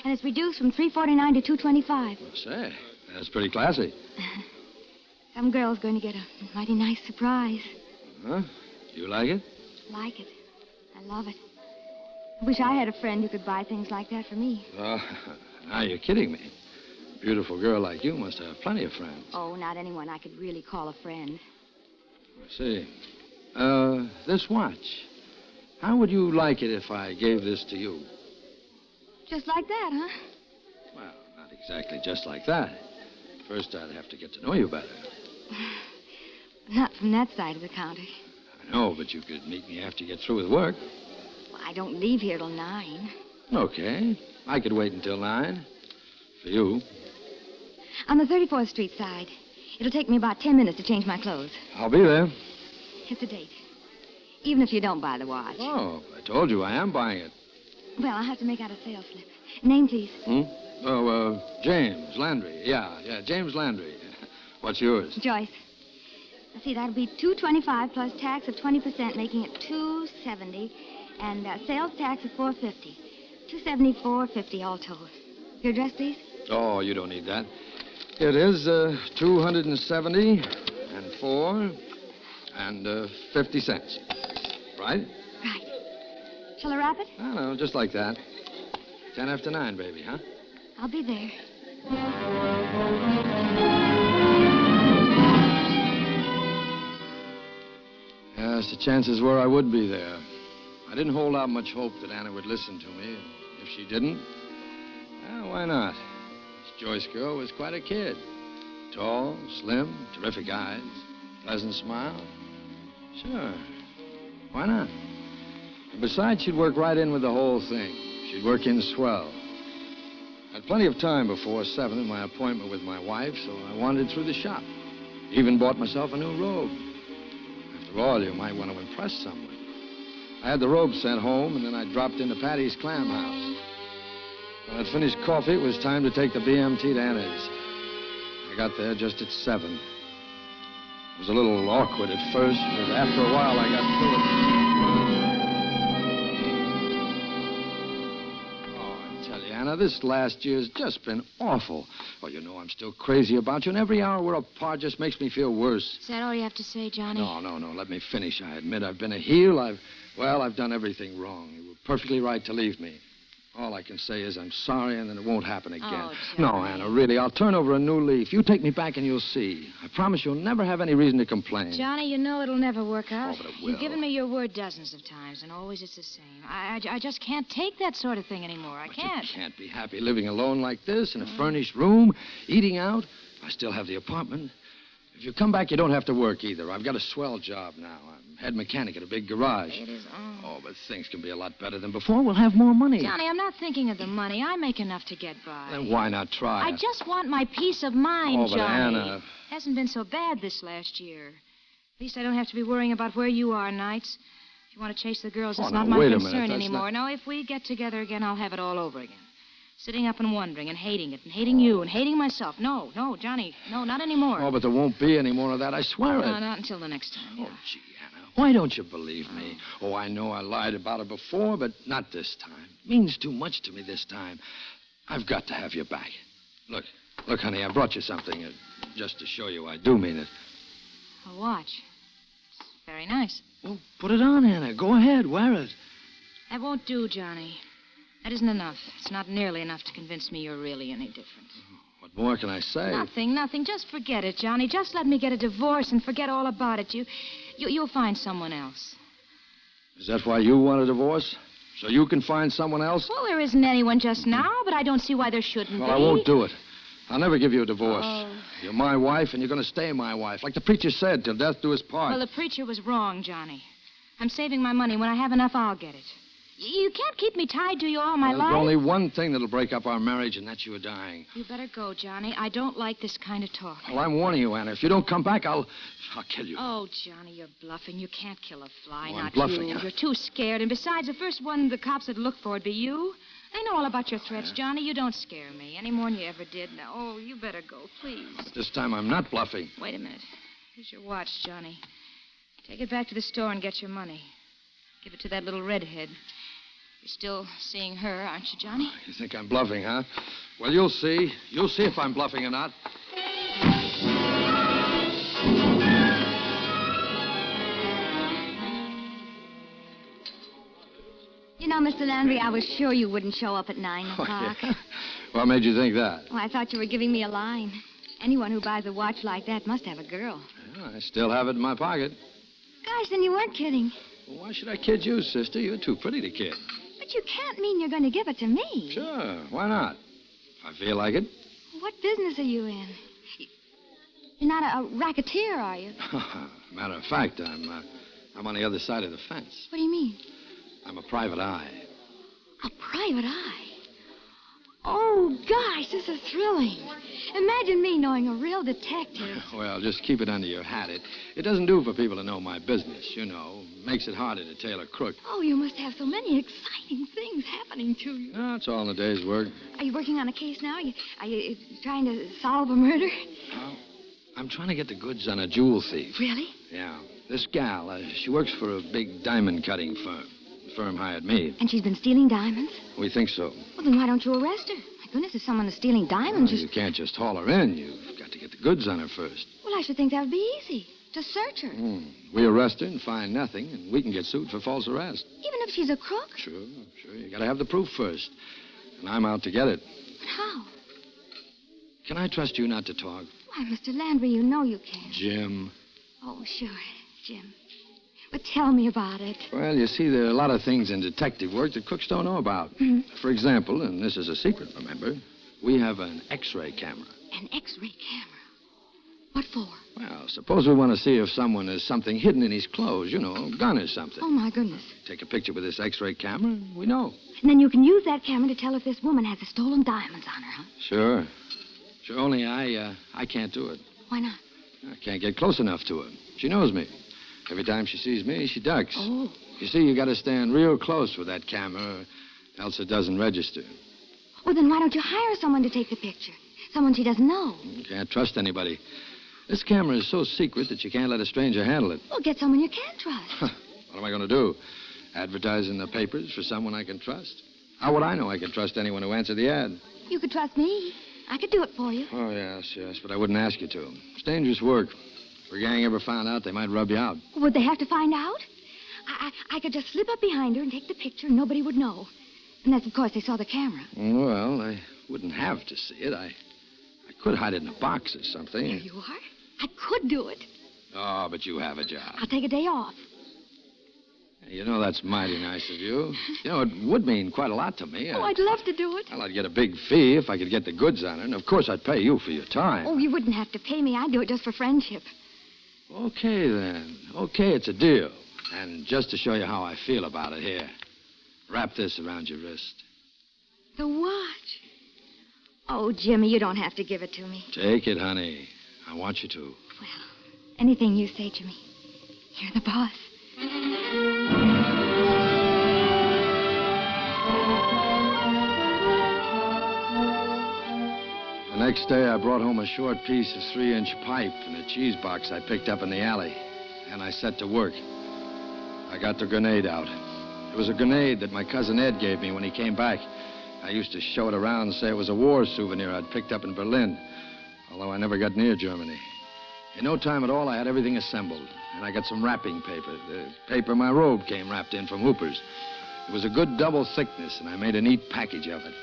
And it's reduced from $349 to $225. Say, that's pretty classy. Some girl's going to get a mighty nice surprise. Huh? You like it? Like it. I love it. I wish I had a friend who could buy things like that for me. Now you're kidding me. A beautiful girl like you must have plenty of friends. Oh, not anyone I could really call a friend. I see. This watch. How would you like it if I gave this to you? Just like that, huh? Well, not exactly just like that. First, I'd have to get to know you better. Not from that side of the counter. I know, but you could meet me after you get through with work. Well, I don't leave here till 9. Okay. I could wait until 9. For you. On the 34th Street side. It'll take me about 10 minutes to change my clothes. I'll be there. It's a date. Even if you don't buy the watch. Oh, I told you I am buying it. Well, I'll have to make out a sales slip. Name, please. Oh, James Landry. Yeah, James Landry. What's yours? Joyce. Let's see, that'll be $225 plus tax of 20%, making it $270, and sales tax of $450. $274.50 all told. Your address, please? Oh, you don't need that. It is 270 and 4 and 50 cents. Right? Right. Shall I wrap it? No, just like that. 10 after 9, baby, huh? I'll be there. Yes, the chances were I would be there. I didn't hold out much hope that Anna would listen to me. If she didn't, well, why not? This Joyce girl was quite a kid. Tall, slim, terrific eyes, pleasant smile. Sure. Why not? And besides, she'd work right in with the whole thing. She'd work in swell. I had plenty of time before 7 in my appointment with my wife, so I wandered through the shop. Even bought myself a new robe. After all, you might want to impress someone. I had the robe sent home, and then I dropped into Patty's Clam House. When I'd finished coffee, it was time to take the BMT to Anna's. I got there just at 7. It was a little awkward at first, but after a while I got through it. Oh, I tell you, Anna, this last year's just been awful. Oh, you know I'm still crazy about you, and every hour we're apart just makes me feel worse. Is that all you have to say, Johnny? No. Let me finish. I admit I've been a heel. I've done everything wrong. You were perfectly right to leave me. All I can say is I'm sorry, and then it won't happen again. Oh, No, Johnny. Anna, really, I'll turn over a new leaf. You take me back and you'll see. I promise you'll never have any reason to complain. Johnny, you know it'll never work out. Oh, but it will. You've given me your word dozens of times, and always it's the same. I just can't take that sort of thing anymore. I can't. You can't be happy living alone like this in a furnished room, eating out. I still have the apartment. If you come back, you don't have to work either. I've got a swell job now. I'm head mechanic at a big garage. It is. Oh, but things can be a lot better than before. We'll have more money. Johnny, I'm not thinking of the money. I make enough to get by. Then why not try? I just want my peace of mind, Oh, but Johnny. Anna... Hasn't been so bad this last year. At least I don't have to be worrying about where you are nights. If you want to chase the girls, it's not my wait a concern minute. That's anymore. not... No, if we get together again, I'll have it all over again. Sitting up and wondering and hating it and hating you and hating myself. No, Johnny. No, not anymore. Oh, but there won't be any more of that. I swear it. No, not until the next time. Yeah. Oh, gee, Anna. Why don't you believe me? Oh, I know I lied about it before, but not this time. It means too much to me this time. I've got to have you back. Look, honey, I brought you something just to show you I do mean it. A watch. It's very nice. Well, put it on, Anna. Go ahead, wear it. That won't do, Johnny. That isn't enough. It's not nearly enough to convince me you're really any different. What more can I say? Nothing. Just forget it, Johnny. Just let me get a divorce and forget all about it. You'll find someone else. Is that why you want a divorce? So you can find someone else? Well, there isn't anyone just now, but I don't see why there shouldn't be. Well, I won't do it. I'll never give you a divorce. Oh. You're my wife, and you're going to stay my wife. Like the preacher said, till death do us part. Well, the preacher was wrong, Johnny. I'm saving my money. When I have enough, I'll get it. You can't keep me tied to you all my life. There's only one thing that'll break up our marriage, and that's you dying. You better go, Johnny. I don't like this kind of talk. Well, I'm warning you, Anna. If you don't come back, I'll kill you. Oh, Johnny, you're bluffing. You can't kill a fly, Oh, I'm not bluffing, you. huh? You're too scared. And besides, the first one the cops would look for would be you. I know all about your threats, Johnny. You don't scare me any more than you ever did. Now, oh, you better go, please. This time I'm not bluffing. Wait a minute. Here's your watch, Johnny. Take it back to the store and get your money. Give it to that little redhead. You're still seeing her, aren't you, Johnny? You think I'm bluffing, huh? Well, you'll see. You'll see if I'm bluffing or not. You know, Mr. Landry, I was sure you wouldn't show up at 9 o'clock. Yeah. What made you think that? Well, I thought you were giving me a line. Anyone who buys a watch like that must have a girl. Well, I still have it in my pocket. Gosh, then you weren't kidding. Well, why should I kid you, sister? You're too pretty to kid. But you can't mean you're going to give it to me. Sure, why not? If I feel like it. What business are you in? You're not a racketeer, are you? Matter of fact, I'm on the other side of the fence. What do you mean? I'm a private eye. A private eye? Oh, gosh, this is thrilling. Imagine me knowing a real detective. Well, just keep it under your hat. It doesn't do for people to know my business, you know. Makes it harder to tail a crook. Oh, you must have so many exciting things happening to you. No, it's all in a day's work. Are you working on a case now? Are you trying to solve a murder? Well, I'm trying to get the goods on a jewel thief. Really? Yeah. This gal, she works for a big diamond cutting firm. The firm hired me. And she's been stealing diamonds? We think so. Well, then why don't you arrest her? My goodness, if someone is stealing diamonds... You can't just haul her in. You've got to get the goods on her first. Well, I should think that would be easy. Just search her. We arrest her and find nothing, and we can get sued for false arrest. Even if she's a crook? Sure. You got to have the proof first. And I'm out to get it. But how? Can I trust you not to talk? Why, Mr. Landry, you know you can. Jim. Oh, sure, Jim. But tell me about it. Well, you see, there are a lot of things in detective work that crooks don't know about. For example, and this is a secret, remember, we have an X-ray camera. An X-ray camera? What for? Well, suppose we want to see if someone has something hidden in his clothes, you know, a gun or something. Oh, my goodness. Take a picture with this X-ray camera, and we know. And then you can use that camera to tell if this woman has the stolen diamonds on her, huh? Sure. Only I can't do it. Why not? I can't get close enough to her. She knows me. Every time she sees me, she ducks. Oh. You see, you got to stand real close with that camera, else it doesn't register. Well, then why don't you hire someone to take the picture? Someone she doesn't know. You can't trust anybody. This camera is so secret that you can't let a stranger handle it. Well, get someone you can trust. What am I going to do? Advertise in the papers for someone I can trust? How would I know I could trust anyone who answered the ad? You could trust me. I could do it for you. Oh, yes, but I wouldn't ask you to. It's dangerous work. If a gang ever found out, they might rub you out. Would they have to find out? I could just slip up behind her and take the picture and nobody would know. Unless, of course, they saw the camera. Well, I wouldn't have to see it. I could hide it in a box or something. There you are. I could do it. Oh, but you have a job. I'll take a day off. You know, that's mighty nice of you. You know, it would mean quite a lot to me. Oh, I'd love to do it. Well, I'd get a big fee if I could get the goods on it. And, of course, I'd pay you for your time. Oh, you wouldn't have to pay me. I'd do it just for friendship. Okay, then. Okay, it's a deal. And just to show you how I feel about it, here, wrap this around your wrist. The watch. Oh, Jimmy, you don't have to give it to me. Take it, honey. I want you to. Well, anything you say, Jimmy. You're the boss. The next day, I brought home a short piece of 3-inch pipe and a cheese box I picked up in the alley. And I set to work. I got the grenade out. It was a grenade that my cousin Ed gave me when he came back. I used to show it around and say it was a war souvenir I'd picked up in Berlin, although I never got near Germany. In no time at all, I had everything assembled, and I got some wrapping paper, the paper my robe came wrapped in from Hooper's. It was a good double thickness, and I made a neat package of it,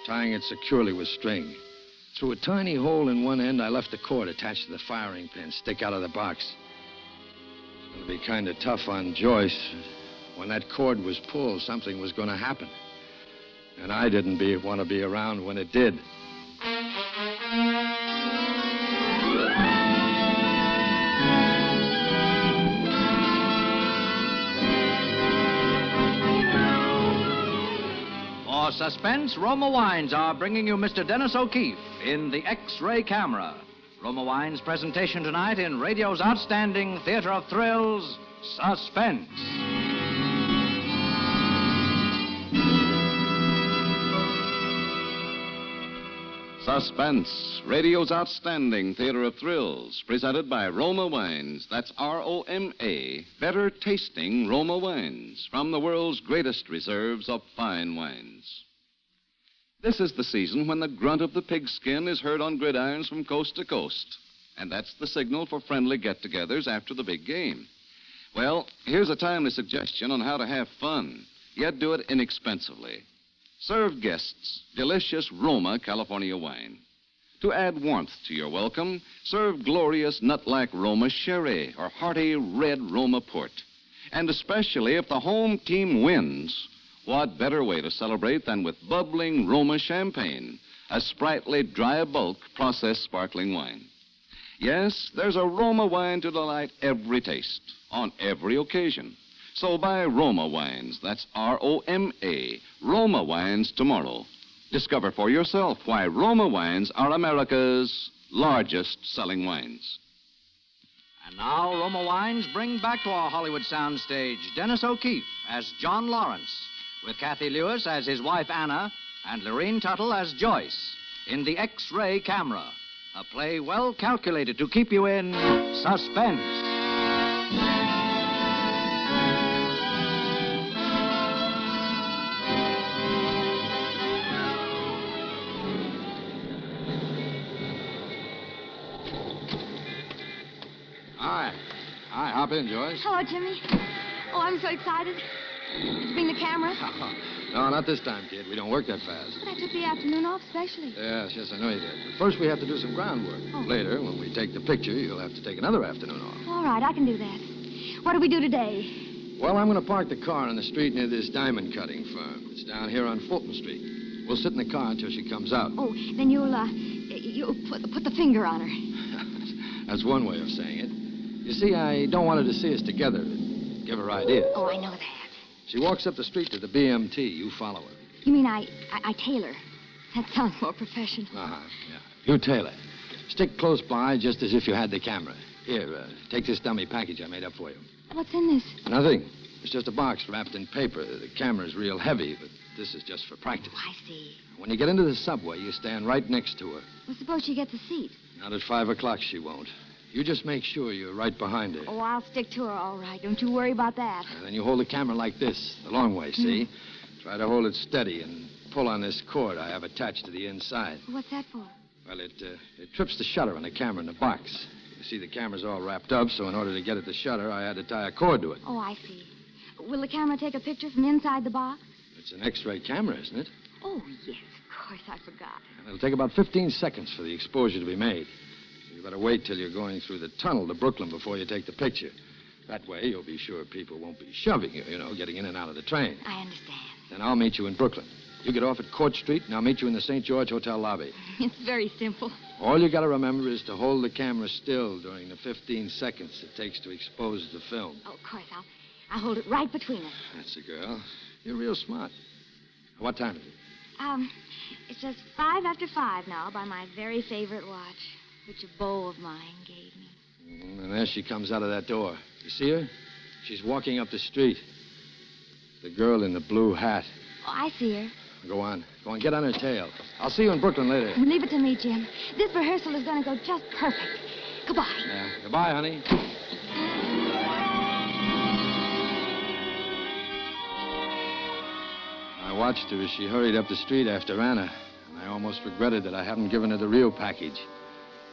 tying it securely with string. Through a tiny hole in one end, I left the cord attached to the firing pin stick out of the box. It was going to be kind of tough on Joyce. When that cord was pulled, something was going to happen. And I didn't want to be around when it did. For Suspense, Roma Wines are bringing you Mr. Dennis O'Keefe in the X-Ray Camera. Roma Wines' presentation tonight in radio's outstanding theater of thrills, Suspense. Suspense, radio's outstanding theater of thrills, presented by Roma Wines. That's R-O-M-A, better tasting Roma Wines, from the world's greatest reserves of fine wines. This is the season when the grunt of the pigskin is heard on gridirons from coast to coast, and that's the signal for friendly get-togethers after the big game. Well, here's a timely suggestion on how to have fun, yet do it inexpensively. Serve guests delicious Roma California wine. To add warmth to your welcome, serve glorious nut-like Roma Sherry or hearty red Roma Port. And especially if the home team wins, what better way to celebrate than with bubbling Roma champagne, a sprightly, dry bulk processed sparkling wine. Yes, there's a Roma wine to delight every taste, on every occasion. So buy Roma Wines, that's R-O-M-A, Roma Wines tomorrow. Discover for yourself why Roma Wines are America's largest selling wines. And now Roma Wines bring back to our Hollywood soundstage Dennis O'Keefe as John Lawrence, with Kathy Lewis as his wife Anna and Lorene Tuttle as Joyce in the X-Ray Camera, a play well calculated to keep you in suspense. Hi, hop in, Joyce. Hello, Jimmy. Oh, I'm so excited. Did you bring the camera? No, not this time, kid. We don't work that fast. But I took the afternoon off specially. Yes, I know you did. But first we have to do some groundwork. Oh. Later, when we take the picture, you'll have to take another afternoon off. All right, I can do that. What do we do today? Well, I'm going to park the car on the street near this diamond cutting firm. It's down here on Fulton Street. We'll sit in the car until she comes out. Oh, then you'll put the finger on her. That's one way of saying it. You see, I don't want her to see us together. Give her ideas. Oh, I know that. She walks up the street to the BMT. You follow her. You mean I tailor? That sounds more professional. Uh-huh, yeah. You tailor. Stick close by just as if you had the camera. Here, take this dummy package I made up for you. What's in this? Nothing. It's just a box wrapped in paper. The camera's real heavy, but this is just for practice. Oh, I see. When you get into the subway, you stand right next to her. Well, suppose she gets a seat. Not at 5 o'clock, she won't. You just make sure you're right behind her. Oh, I'll stick to her, all right. Don't you worry about that. And then you hold the camera like this, the long way, see? Try to hold it steady and pull on this cord I have attached to the inside. What's that for? Well, it trips the shutter on the camera in the box. You see, the camera's all wrapped up, so in order to get at the shutter, I had to tie a cord to it. Oh, I see. Will the camera take a picture from inside the box? It's an X-ray camera, isn't it? Oh, yes, of course, I forgot. It'll take about 15 seconds for the exposure to be made. You better wait till you're going through the tunnel to Brooklyn before you take the picture. That way, you'll be sure people won't be shoving you, getting in and out of the train. I understand. Then I'll meet you in Brooklyn. You get off at Court Street, and I'll meet you in the St. George Hotel lobby. It's very simple. All you got to remember is to hold the camera still during the 15 seconds it takes to expose the film. Oh, of course, I'll hold it right between us. That's the girl. You're real smart. What time is it? It's just 5 after 5 now by my very favorite watch, which a beau of mine gave me. And there she comes out of that door. You see her? She's walking up the street. The girl in the blue hat. Oh, I see her. Go on, get on her tail. I'll see you in Brooklyn later. Leave it to me, Jim. This rehearsal is going to go just perfect. Goodbye. Yeah, goodbye, honey. I watched her as she hurried up the street after Anna, and I almost regretted that I hadn't given her the real package.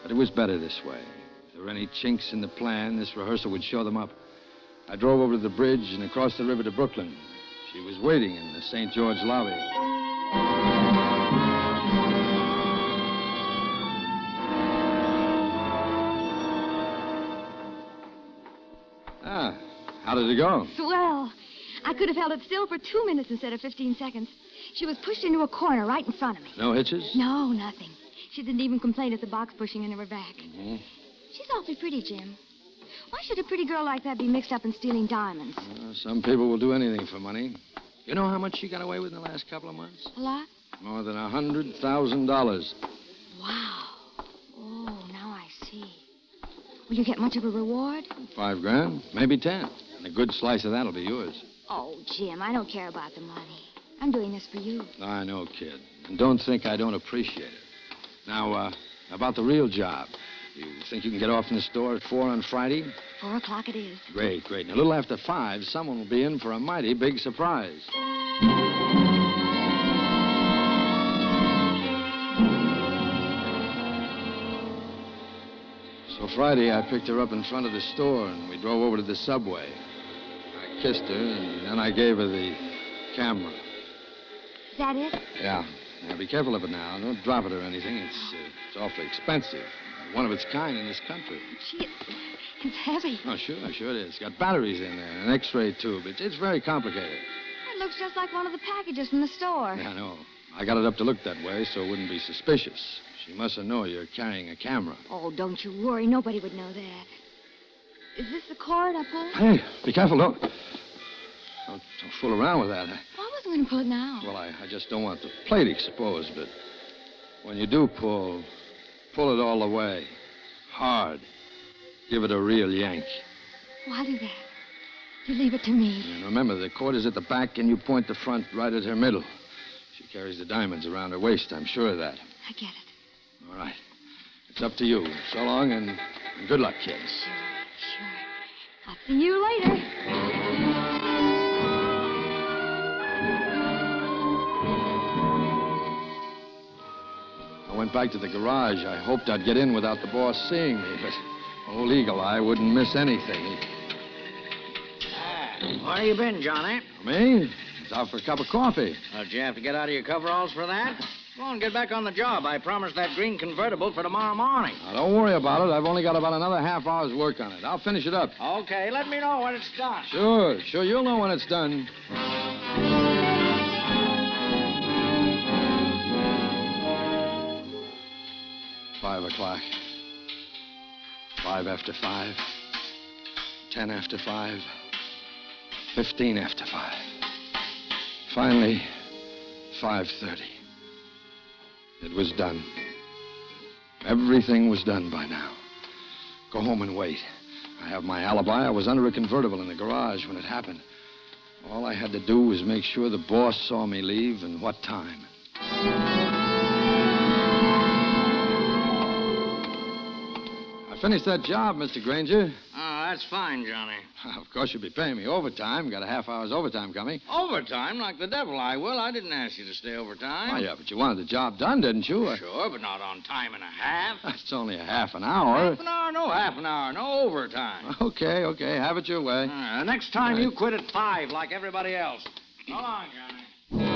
But it was better this way. If there were any chinks in the plan, this rehearsal would show them up. I drove over to the bridge and across the river to Brooklyn. She was waiting in the St. George lobby. How did it go? Swell. I could have held it still for 2 minutes instead of 15 seconds. She was pushed into a corner right in front of me. No hitches? No, nothing. She didn't even complain at the box pushing into her back. Mm-hmm. She's awfully pretty, Jim. Why should a pretty girl like that be mixed up in stealing diamonds? Some people will do anything for money. You know how much she got away with in the last couple of months? A lot? More than $100,000. Wow. Oh, now I see. Will you get much of a reward? $5,000, maybe 10. And a good slice of that'll be yours. Oh, Jim, I don't care about the money. I'm doing this for you. I know, kid. And don't think I don't appreciate it. Now, about the real job. You think you can get off in the store at 4 on Friday? 4 o'clock it is. Great. And a little after 5, someone will be in for a mighty big surprise. So Friday, I picked her up in front of the store, and we drove over to the subway. I kissed her, and then I gave her the camera. Is that it? Yeah. Now, be careful of it now. Don't drop it or anything. It's awfully expensive. One of its kind in this country. Gee, it's heavy. Oh, sure it is. It's got batteries in there and an X-ray tube. It's very complicated. It looks just like one of the packages from the store. Yeah, I know. I got it up to look that way so it wouldn't be suspicious. She mustn't know you're carrying a camera. Oh, don't you worry. Nobody would know that. Is this the cord I pulled? Hey, be careful. Don't fool around with that. Well, I wasn't going to pull it now. Well, I just don't want the plate exposed, but when you do pull it all the way. Hard. Give it a real yank. Oh, I'll do that. You leave it to me. And remember, the cord is at the back, and you point the front right at her middle. She carries the diamonds around her waist. I'm sure of that. I get it. All right. It's up to you. So long, and good luck, kids. Sure. I'll see you later. I went back to the garage. I hoped I'd get in without the boss seeing me, but old Eagle Eye wouldn't miss anything. Where you been, Johnny? Me? I was out for a cup of coffee. Did you have to get out of your coveralls for that? Go on, get back on the job. I promised that green convertible for tomorrow morning. Now, don't worry about it. I've only got about another half hour's work on it. I'll finish it up. Okay, let me know when it's done. Sure. You'll know when it's done. 5 o'clock. 5 after 5. 10 after 5. 15 after 5. Finally, 5:30. It was done. Everything was done by now. Go home and wait. I have my alibi. I was under a convertible in the garage when it happened. All I had to do was make sure the boss saw me leave and what time. I finished that job, Mr. Granger. Oh, that's fine, Johnny. Of course, you'll be paying me overtime. Got a half hour's overtime coming. Overtime? Like the devil I will. I didn't ask you to stay overtime. Oh, yeah, but you wanted the job done, didn't you? Sure, but not on time and a half. It's only a half an hour. Half an hour? No half an hour. No overtime. Okay. Have it your way. Next time you quit at 5 like everybody else. So long, Johnny.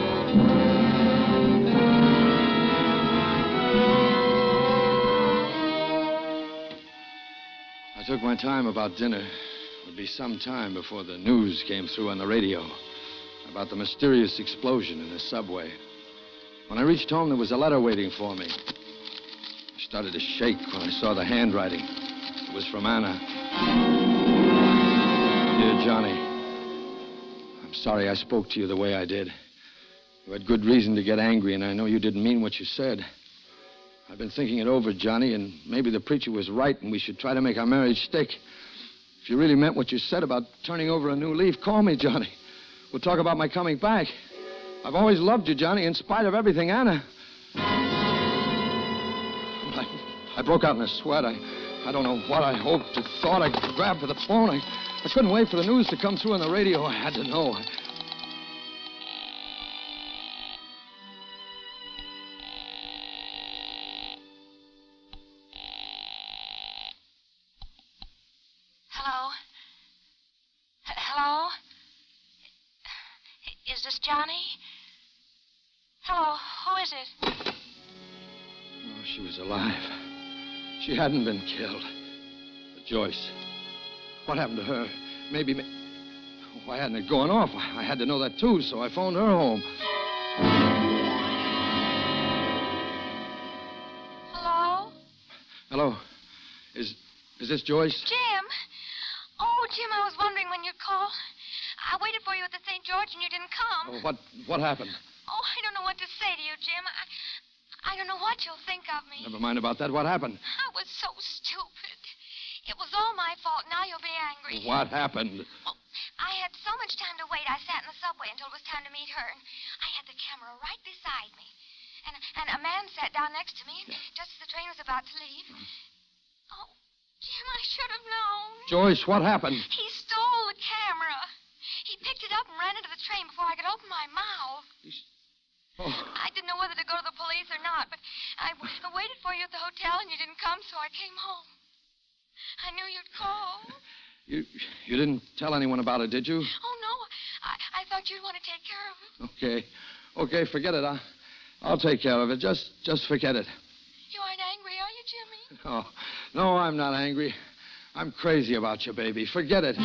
took my time about dinner. It would be some time before the news came through on the radio about the mysterious explosion in the subway. When I reached home, there was a letter waiting for me. I started to shake when I saw the handwriting. It was from Anna. Dear Johnny, I'm sorry I spoke to you the way I did. You had good reason to get angry, and I know you didn't mean what you said. I've been thinking it over, Johnny, and maybe the preacher was right, and we should try to make our marriage stick. If you really meant what you said about turning over a new leaf, call me, Johnny. We'll talk about my coming back. I've always loved you, Johnny, in spite of everything, Anna. I broke out in a sweat. I don't know what I hoped or thought. I grabbed for the phone. I couldn't wait for the news to come through on the radio. I had to know. Hello? Is this Johnny? Hello, who is it? Oh, she was alive. She hadn't been killed. But Joyce, what happened to her? Maybe... Why hadn't it gone off? I had to know that, too, so I phoned her home. Hello? Hello. Is this Joyce? Jim? Oh, Jim, I was wondering when you'd call. I waited for you at the St. George and you didn't come. Oh, what happened? Oh, I don't know what to say to you, Jim. I don't know what you'll think of me. Never mind about that. What happened? I was so stupid. It was all my fault. Now you'll be angry. What happened? Oh, I had so much time to wait. I sat in the subway until it was time to meet her. And I had the camera right beside me. And a man sat down next to me, and just as the train was about to leave... Oh, Jim, I should have known. Joyce, what happened? He stole the camera. He picked it up and ran into the train before I could open my mouth. Oh. I didn't know whether to go to the police or not, but I waited for you at the hotel and you didn't come, so I came home. I knew you'd call. You didn't tell anyone about it, did you? Oh, no. I thought you'd want to take care of it. Okay, forget it. I'll take care of it. Just forget it. You aren't angry, are you, Jimmy? No, I'm not angry. I'm crazy about you, baby. Forget it.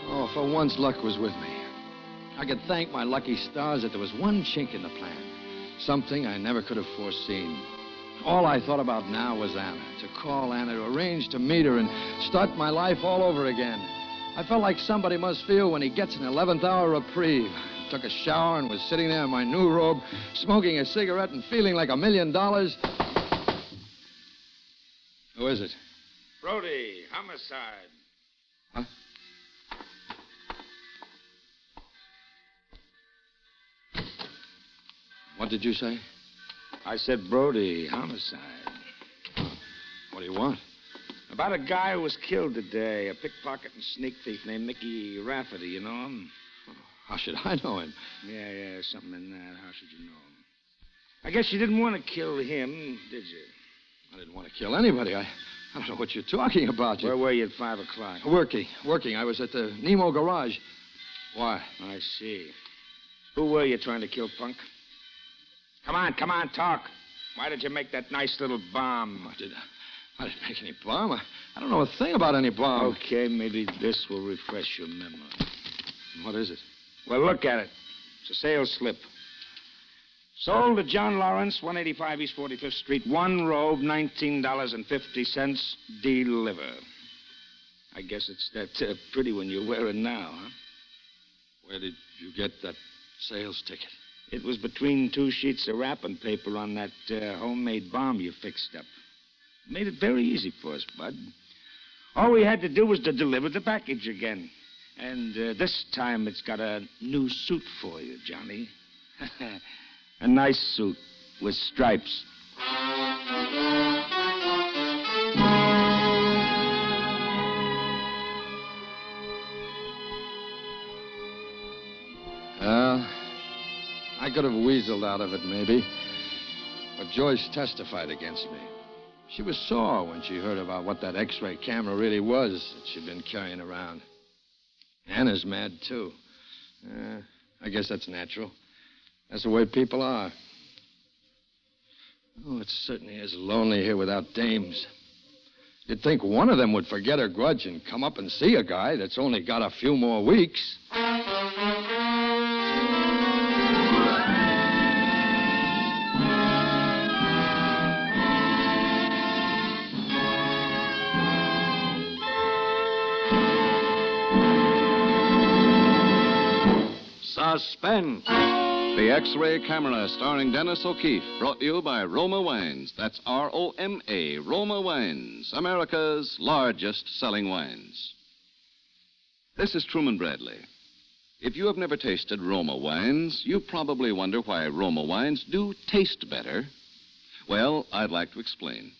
Oh, for once, luck was with me. I could thank my lucky stars that there was one chink in the plan. Something I never could have foreseen. All I thought about now was Anna. To call Anna, to arrange to meet her and start my life all over again. I felt like somebody must feel when he gets an 11th hour reprieve. Took a shower and was sitting there in my new robe, smoking a cigarette and feeling like $1 million. Who is it? Brody, homicide. Huh? What did you say? I said Brody, homicide. What do you want? About a guy who was killed today, a pickpocket and sneak thief named Mickey Rafferty. You know him? How should I know him? Yeah, something in that. How should you know him? I guess you didn't want to kill him, did you? I didn't want to kill anybody. I don't know what you're talking about. Where were you at 5 o'clock? Working. I was at the Nemo garage. Why? I see. Who were you trying to kill, punk? Come on, talk. Why did you make that nice little bomb? I didn't make any bomb. I don't know a thing about any bomb. Okay, maybe this will refresh your memory. What is it? Well, look at it. It's a sales slip. Sold to John Lawrence, 185 East 45th Street. One robe, $19.50. Deliver. I guess it's that pretty one you're wearing now, huh? Where did you get that sales ticket? It was between 2 sheets of wrapping paper on that homemade bomb you fixed up. Made it very easy for us, Bud. All we had to do was to deliver the package again. And this time it's got a new suit for you, Johnny. A nice suit with stripes. Well, I could have weaseled out of it, maybe. But Joyce testified against me. She was sore when she heard about what that X-ray camera really was that she'd been carrying around. Anna's mad, too. I guess that's natural. That's the way people are. Oh, it certainly is lonely here without dames. You'd think one of them would forget her grudge and come up and see a guy that's only got a few more weeks. Suspense. The X-ray Camera, starring Dennis O'Keefe, brought to you by Roma Wines. That's R-O-M-A, Roma Wines, America's largest selling wines. This is Truman Bradley. If you have never tasted Roma wines, you probably wonder why Roma wines do taste better. Well, I'd like to explain.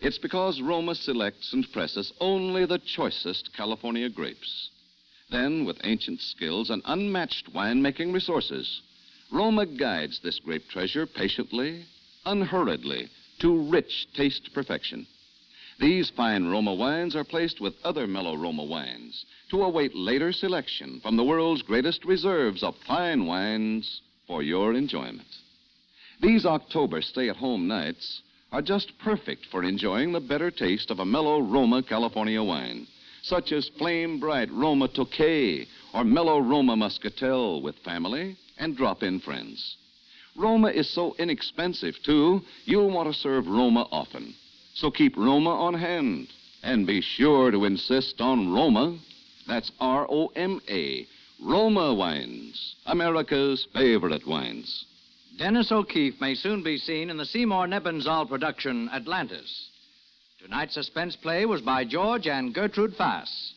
It's because Roma selects and presses only the choicest California grapes. Then, with ancient skills and unmatched winemaking resources, Roma guides this grape treasure patiently, unhurriedly, to rich taste perfection. These fine Roma wines are placed with other mellow Roma wines to await later selection from the world's greatest reserves of fine wines for your enjoyment. These October stay-at-home nights are just perfect for enjoying the better taste of a mellow Roma California wine, such as flame-bright Roma Tokay or mellow Roma Muscatel with family and drop-in friends. Roma is so inexpensive, too, you'll want to serve Roma often. So keep Roma on hand and be sure to insist on Roma. That's R-O-M-A, Roma Wines, America's favorite wines. Dennis O'Keefe may soon be seen in the Seymour Nebenzahl production, Atlantis. Tonight's suspense play was by George and Gertrude Fass.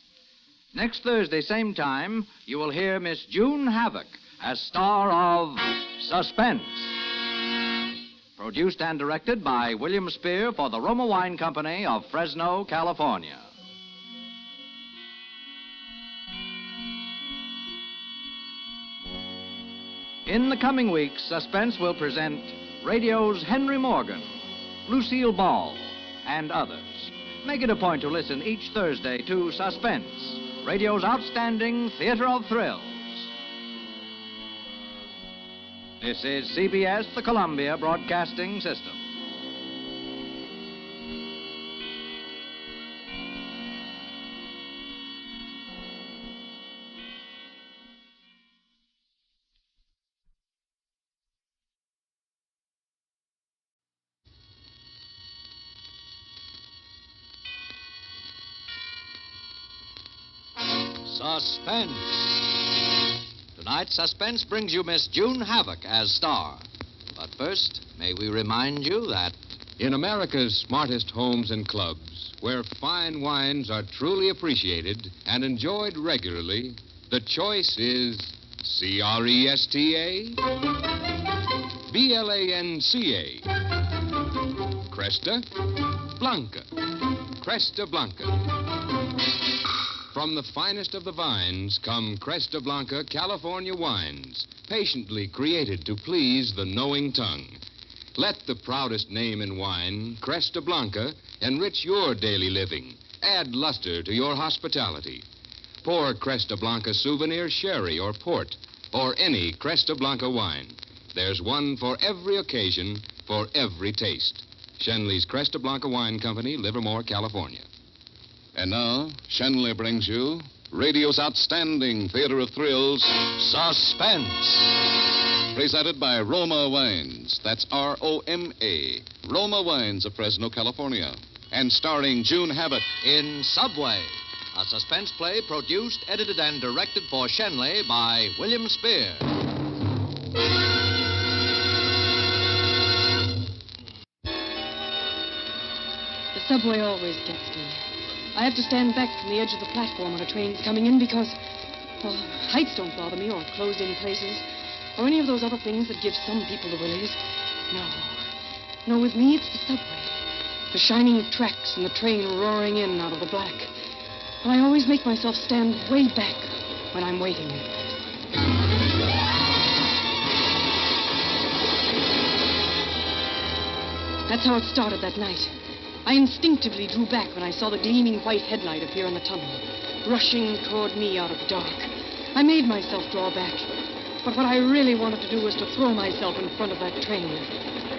Next Thursday, same time, you will hear Miss June Havoc as star of Suspense. Produced and directed by William Spear for the Roma Wine Company of Fresno, California. In the coming weeks, Suspense will present radio's Henry Morgan, Lucille Ball, and others. Make it a point to listen each Thursday to Suspense, radio's outstanding theater of thrills. This is CBS, the Columbia Broadcasting System. Suspense. Tonight's Suspense brings you Miss June Havoc as star. But first, may we remind you that in America's smartest homes and clubs, where fine wines are truly appreciated and enjoyed regularly, the choice is C-R-E-S-T-A, B-L-A-N-C-A, Cresta Blanca, Cresta Blanca. From the finest of the vines come Cresta Blanca California wines, patiently created to please the knowing tongue. Let the proudest name in wine, Cresta Blanca, enrich your daily living. Add luster to your hospitality. Pour Cresta Blanca souvenir sherry or port, or any Cresta Blanca wine. There's one for every occasion, for every taste. Schenley's Cresta Blanca Wine Company, Livermore, California. And now, Shenley brings you radio's outstanding theater of thrills, Suspense. Presented by Roma Wines. That's R-O-M-A. Roma Wines of Fresno, California. And starring June Havoc in Subway, a suspense play produced, edited, and directed for Shenley by William Spear. The subway always gets me. I have to stand back from the edge of the platform when a train's coming in because, well, heights don't bother me, or closed-in places, or any of those other things that give some people the willies. No, with me it's the subway. The shining tracks and the train roaring in out of the black. And I always make myself stand way back when I'm waiting. That's how it started that night. I instinctively drew back when I saw the gleaming white headlight appear in the tunnel, rushing toward me out of the dark. I made myself draw back. But what I really wanted to do was to throw myself in front of that train.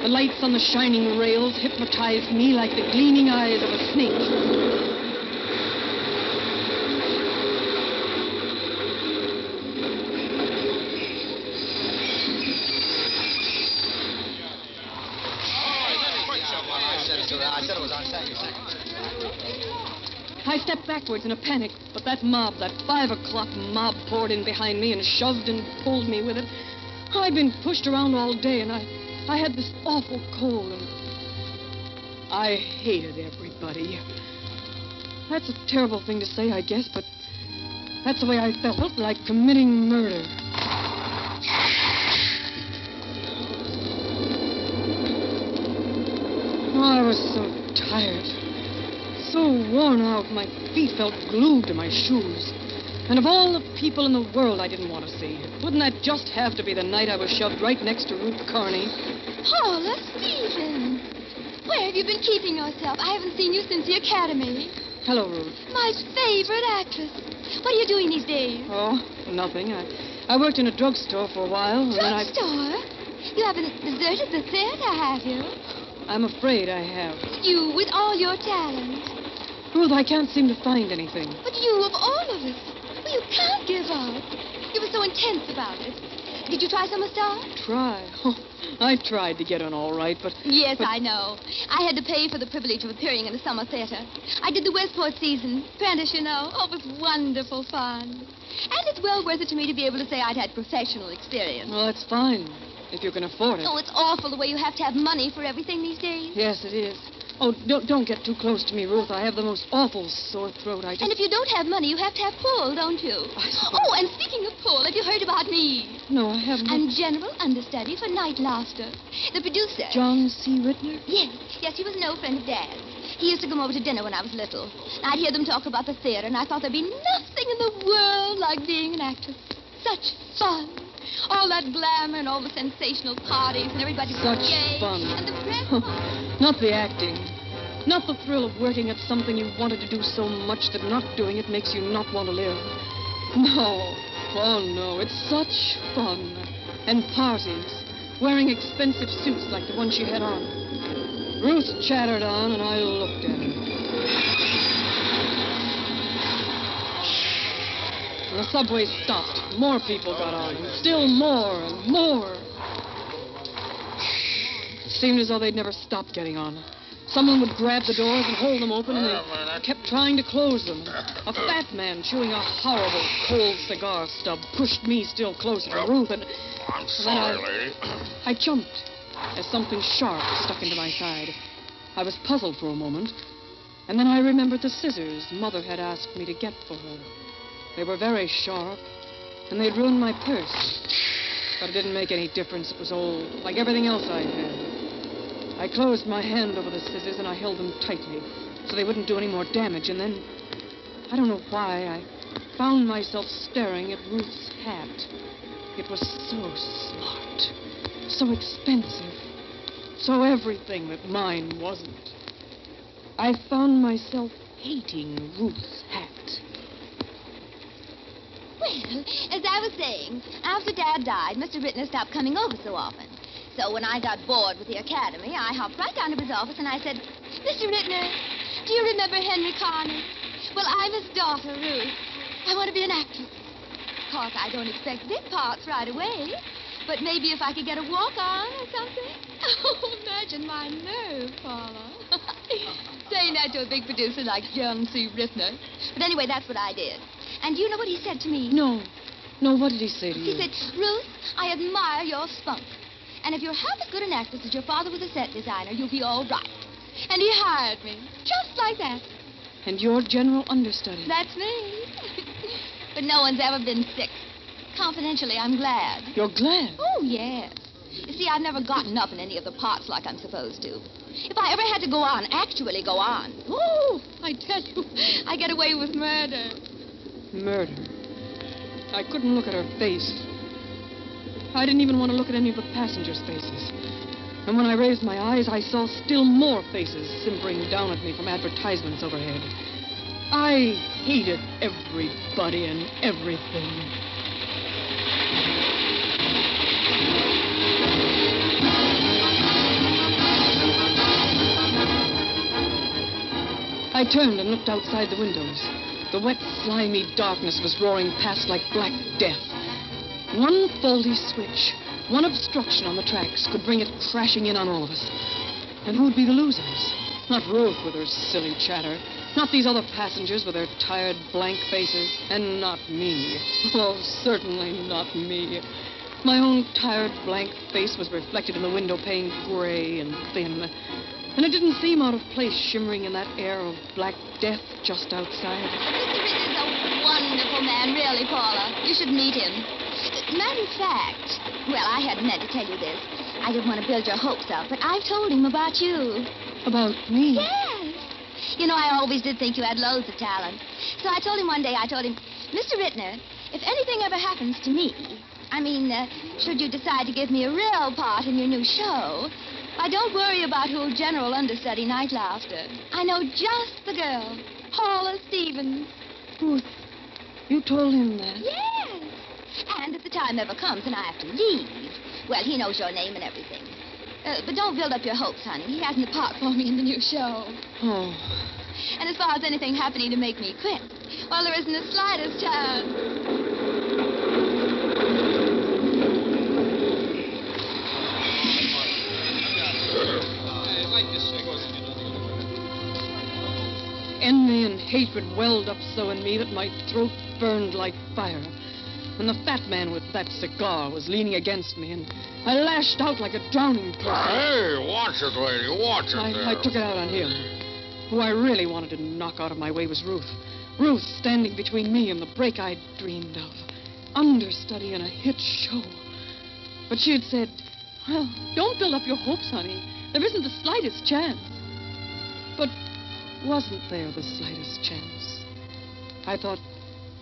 The lights on the shining rails hypnotized me like the gleaming eyes of a snake. I stepped backwards in a panic, but that 5 o'clock mob poured in behind me and shoved and pulled me with it. I'd been pushed around all day, and I had this awful cold, and I hated everybody. That's a terrible thing to say, I guess, but that's the way I felt, like committing murder. Oh, I was so tired. So worn out, my feet felt glued to my shoes. And of all the people in the world I didn't want to see, wouldn't that just have to be the night I was shoved right next to Ruth Carney? Paula, Stephen. Where have you been keeping yourself? I haven't seen you since the academy. Hello, Ruth. My favorite actress. What are you doing these days? Oh, nothing. I worked in a drugstore for a while. Drugstore? You haven't deserted the theater, have you? I'm afraid I have. You, with all your talent. Ruth, I can't seem to find anything. But you, of all of us. Well, you can't give up. You were so intense about it. Did you try some massage? Try? Oh, I tried to get on all right, but... Yes, I know. I had to pay for the privilege of appearing in the summer theater. I did the Westport season. Prentice, you know. Oh, it was wonderful fun. And it's well worth it to me to be able to say I'd had professional experience. Well, that's fine, if you can afford it. Oh, it's awful the way you have to have money for everything these days. Yes, it is. Oh, don't get too close to me, Ruth. I have the most awful sore throat. And if you don't have money, you have to have pull, don't you? Oh, and speaking of pull, have you heard about me? No, I haven't. I'm general understudy for Night Laughter. The producer... John C. Rittner? Yes, he was an old friend of Dad's. He used to come over to dinner when I was little. I'd hear them talk about the theater, and I thought there'd be nothing in the world like being an actress. Such fun. All that glamour and all the sensational parties and everybody Such gay. fun. And the press... Not the acting. Not the thrill of working at something you wanted to do so much that not doing it makes you not want to live. No. Oh, no. It's such fun. And parties. Wearing expensive suits like the one she had on. Ruth chattered on, and I looked at her. The subway stopped. More people got on. Still more and more. It seemed as though they'd never stopped getting on. Someone would grab the doors and hold them open, and they kept trying to close them. A fat man chewing a horrible, cold cigar stub pushed me still closer to Ruth, and... I'm sorry, lady. I jumped as something sharp stuck into my side. I was puzzled for a moment, and then I remembered the scissors Mother had asked me to get for her. They were very sharp, and they'd ruined my purse. But it didn't make any difference. It was old, like everything else I had. I closed my hand over the scissors, and I held them tightly so they wouldn't do any more damage. And then, I don't know why, I found myself staring at Ruth's hat. It was so smart, so expensive, so everything that mine wasn't. I found myself hating Ruth's hat. Well, as I was saying, after Dad died, Mr. Rittner stopped coming over so often. So when I got bored with the academy, I hopped right down to his office and I said, Mr. Rittner, do you remember Henry Carney? Well, I'm his daughter, Ruth. I want to be an actress. Of course, I don't expect big parts right away, but maybe if I could get a walk-on or something. Oh, imagine my nerve, Paula. Saying that to a big producer like John C. Rittner. But anyway, that's what I did. And do you know what he said to me? No. No, what did he say to you? He said, Ruth, I admire your spunk. And if you're half as good an actress as your father was a set designer, you'll be all right. And he hired me. Just like that. And you're general understudy. That's me. But no one's ever been sick. Confidentially, I'm glad. You're glad? Oh, yes. You see, I've never gotten up in any of the parts like I'm supposed to. If I ever had to go on, actually go on, oh, I tell you, I get away with murder. Murder. I couldn't look at her face. I didn't even want to look at any of the passengers' faces. And when I raised my eyes, I saw still more faces simpering down at me from advertisements overhead. I hated everybody and everything. I turned and looked outside the windows. The wet, slimy darkness was roaring past like black death. One faulty switch, one obstruction on the tracks could bring it crashing in on all of us. And who'd be the losers? Not Ruth with her silly chatter. Not these other passengers with their tired, blank faces. And not me. Oh, certainly not me. My own tired, blank face was reflected in the window pane, gray and thin. And it didn't seem out of place shimmering in that air of black death just outside. Mr. Ritter is a wonderful man, really, Paula. You should meet him. Matter of fact, well, I hadn't meant to tell you this. I didn't want to build your hopes up, but I've told him about you. About me? Yes. You know, I always did think you had loads of talent. So I told him one day, Mr. Rittner, if anything ever happens to me, should you decide to give me a real part in your new show, why, don't worry about who'll general understudy Night Laughter. I know just the girl, Paula Stevens. Ruth, you told him that? Yes. And if the time ever comes and I have to leave, well, he knows your name and everything. But don't build up your hopes, honey. He hasn't a part for me in the new show. Oh. And as far as anything happening to make me quit, well, there isn't the slightest chance. Envy and hatred welled up so in me that my throat burned like fire. When the fat man with that cigar was leaning against me, and I lashed out like a drowning person. Hey, watch it, lady, watch it there. I took it out on him. Who I really wanted to knock out of my way was Ruth. Ruth standing between me and the break I'd dreamed of. Understudy in a hit show. But she had said, well, don't build up your hopes, honey. There isn't the slightest chance. But wasn't there the slightest chance? I thought,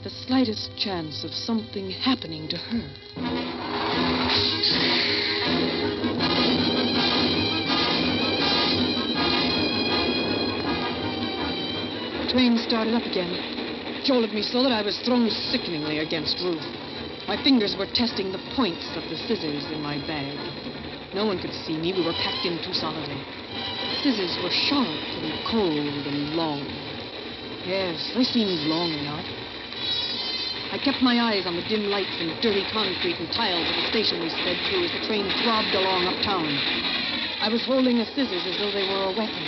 the slightest chance of something happening to her. The train started up again. It jolted me so that I was thrown sickeningly against Ruth. My fingers were testing the points of the scissors in my bag. No one could see me. We were packed in too solidly. The scissors were sharp and cold and long. Yes, they seemed long enough. I kept my eyes on the dim lights and dirty concrete and tiles of the station we sped through as the train throbbed along uptown. I was holding the scissors as though they were a weapon.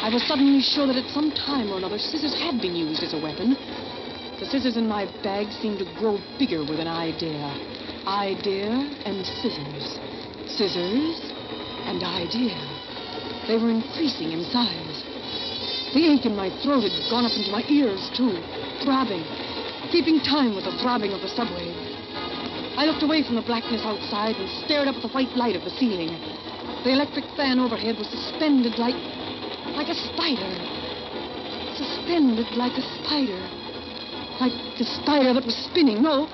I was suddenly sure that at some time or another scissors had been used as a weapon. The scissors in my bag seemed to grow bigger with an idea. Idea and scissors. Scissors and idea. They were increasing in size. The ache in my throat had gone up into my ears, too, throbbing, keeping time with the throbbing of the subway. I looked away from the blackness outside and stared up at the white light of the ceiling. The electric fan overhead was suspended like a spider. Suspended like a spider. Like the spider that was spinning. No,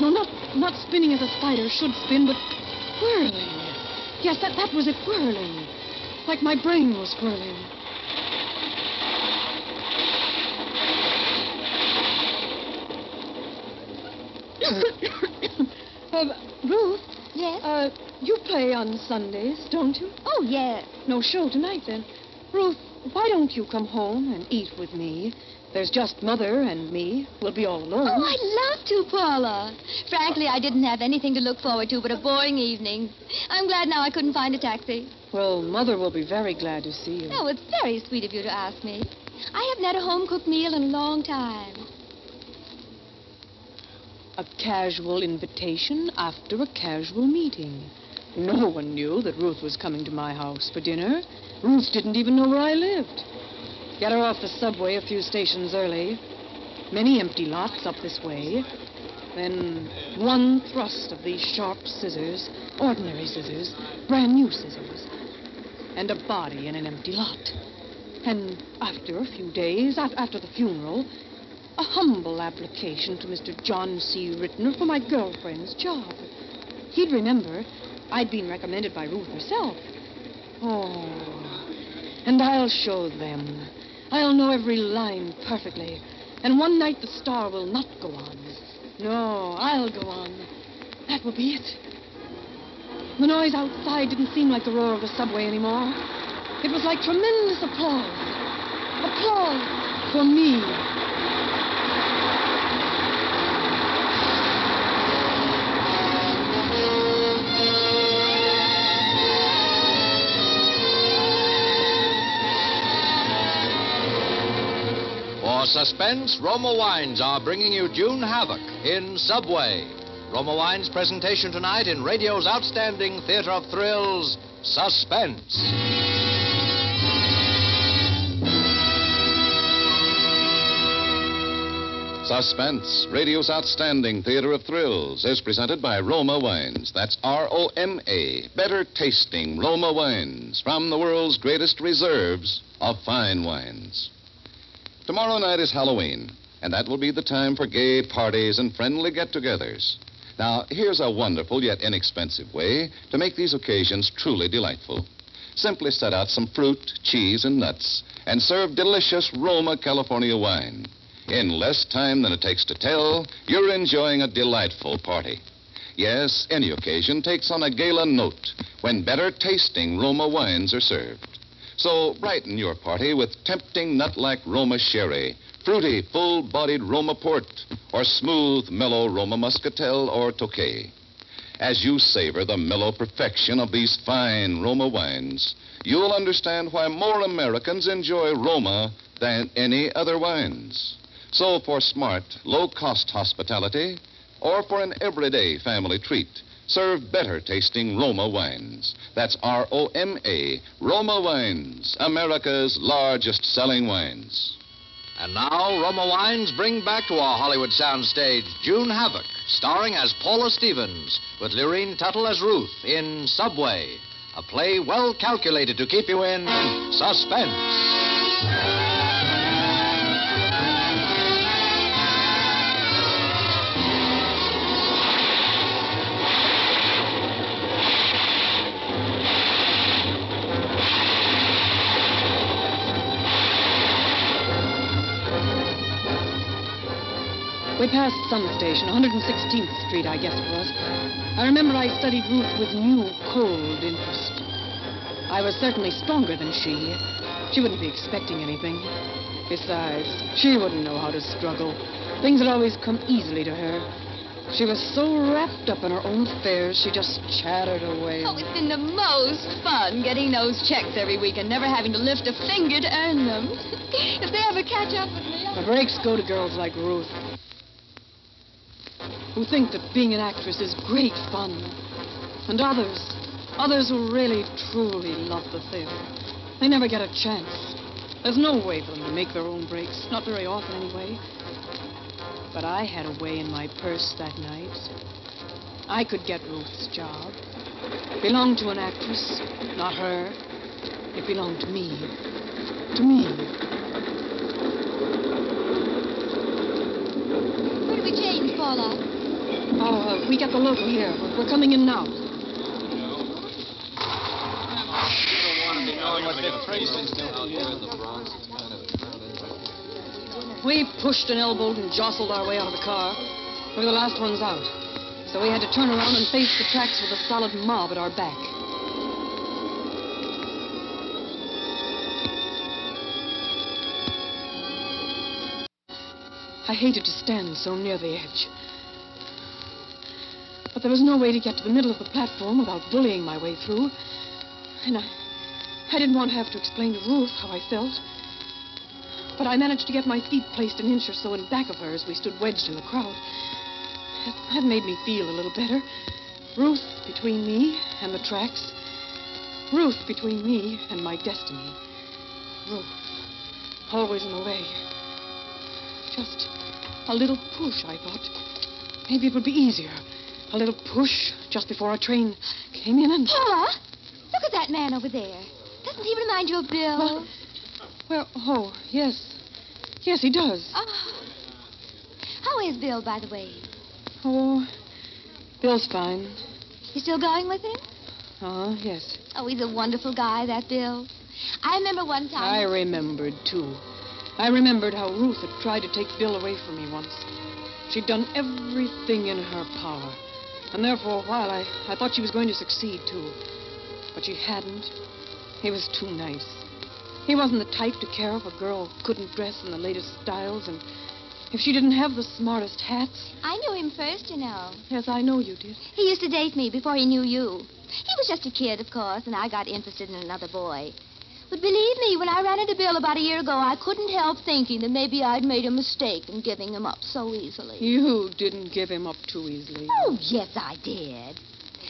not spinning as a spider should spin, but whirling. Yes, that was it, whirling. Like my brain was whirling. Ruth? Yes? You play on Sundays, don't you? Oh, yes. No show tonight, then. Ruth, why don't you come home and eat with me? There's just Mother and me. We'll be all alone. Oh, I'd love to, Paula. Frankly, I didn't have anything to look forward to but a boring evening. I'm glad now I couldn't find a taxi. Well, Mother will be very glad to see you. Oh, it's very sweet of you to ask me. I haven't had a home-cooked meal in a long time. A casual invitation after a casual meeting. No one knew that Ruth was coming to my house for dinner. Ruth didn't even know where I lived. Get her off the subway a few stations early. Many empty lots up this way. Then one thrust of these sharp scissors, ordinary scissors, brand new scissors, and a body in an empty lot. And after a few days, after the funeral, a humble application to Mr. John C. Rittner for my girlfriend's job. He'd remember I'd been recommended by Ruth herself. Oh, and I'll show them. I'll know every line perfectly. And one night the star will not go on. No, I'll go on. That will be it. The noise outside didn't seem like the roar of the subway anymore. It was like tremendous applause. Applause for me. For Suspense, Roma Wines are bringing you June Havoc in Subway. Roma Wines' presentation tonight in radio's outstanding theater of thrills, Suspense. Suspense, radio's outstanding theater of thrills, is presented by Roma Wines. That's R-O-M-A, better tasting Roma Wines from the world's greatest reserves of fine wines. Tomorrow night is Halloween, and that will be the time for gay parties and friendly get-togethers. Now, here's a wonderful yet inexpensive way to make these occasions truly delightful. Simply set out some fruit, cheese, and nuts, and serve delicious Roma California wine. In less time than it takes to tell, you're enjoying a delightful party. Yes, any occasion takes on a gala note when better tasting Roma wines are served. So brighten your party with tempting nut-like Roma sherry, fruity, full-bodied Roma port, or smooth, mellow Roma muscatel or tokay. As you savor the mellow perfection of these fine Roma wines, you'll understand why more Americans enjoy Roma than any other wines. So for smart, low-cost hospitality, or for an everyday family treat, serve better-tasting Roma wines. That's R-O-M-A, Roma Wines, America's largest-selling wines. And now, Roma Wines bring back to our Hollywood soundstage June Havoc, starring as Paula Stevens, with Lurene Tuttle as Ruth in Subway, a play well calculated to keep you in suspense. We passed some station, 116th Street, I guess it was. I remember I studied Ruth with new, cold interest. I was certainly stronger than she. She wouldn't be expecting anything. Besides, she wouldn't know how to struggle. Things had always come easily to her. She was so wrapped up in her own affairs, she just chattered away. Oh, it's been the most fun getting those checks every week and never having to lift a finger to earn them. If they ever catch up with me... The breaks go to girls like Ruth, who think that being an actress is great fun. And others who really, truly love the theater, they never get a chance. There's no way for them to make their own breaks, not very often anyway. But I had a way in my purse that night. I could get Ruth's job. It belonged to an actress, not her. It belonged to me. To me. Where do we change, Paula? Oh, we got the local here. We're coming in now. We pushed and elbowed and jostled our way out of the car. We were the last ones out. So we had to turn around and face the tracks with a solid mob at our back. I hated to stand so near the edge. But there was no way to get to the middle of the platform without bullying my way through. And I didn't want to have to explain to Ruth how I felt. But I managed to get my feet placed an inch or so in back of her as we stood wedged in the crowd. That made me feel a little better. Ruth between me and the tracks. Ruth between me and my destiny. Ruth, always in the way. Just a little push, I thought. Maybe it would be easier. A little push just before our train came in and... Paula, look at that man over there. Doesn't he remind you of Bill? Well, oh, yes. Yes, he does. Oh. How is Bill, by the way? Oh, Bill's fine. You still going with him? Yes. Oh, he's a wonderful guy, that Bill. I remember one time... I remembered, too. I remembered how Ruth had tried to take Bill away from me once. She'd done everything in her power. And there for a while, I thought she was going to succeed, too. But she hadn't. He was too nice. He wasn't the type to care if a girl couldn't dress in the latest styles and if she didn't have the smartest hats. I knew him first, you know. Yes, I know you did. He used to date me before he knew you. He was just a kid, of course, and I got interested in another boy. But believe me, when I ran into Bill about a year ago, I couldn't help thinking that maybe I'd made a mistake in giving him up so easily. You didn't give him up too easily. Oh, yes, I did.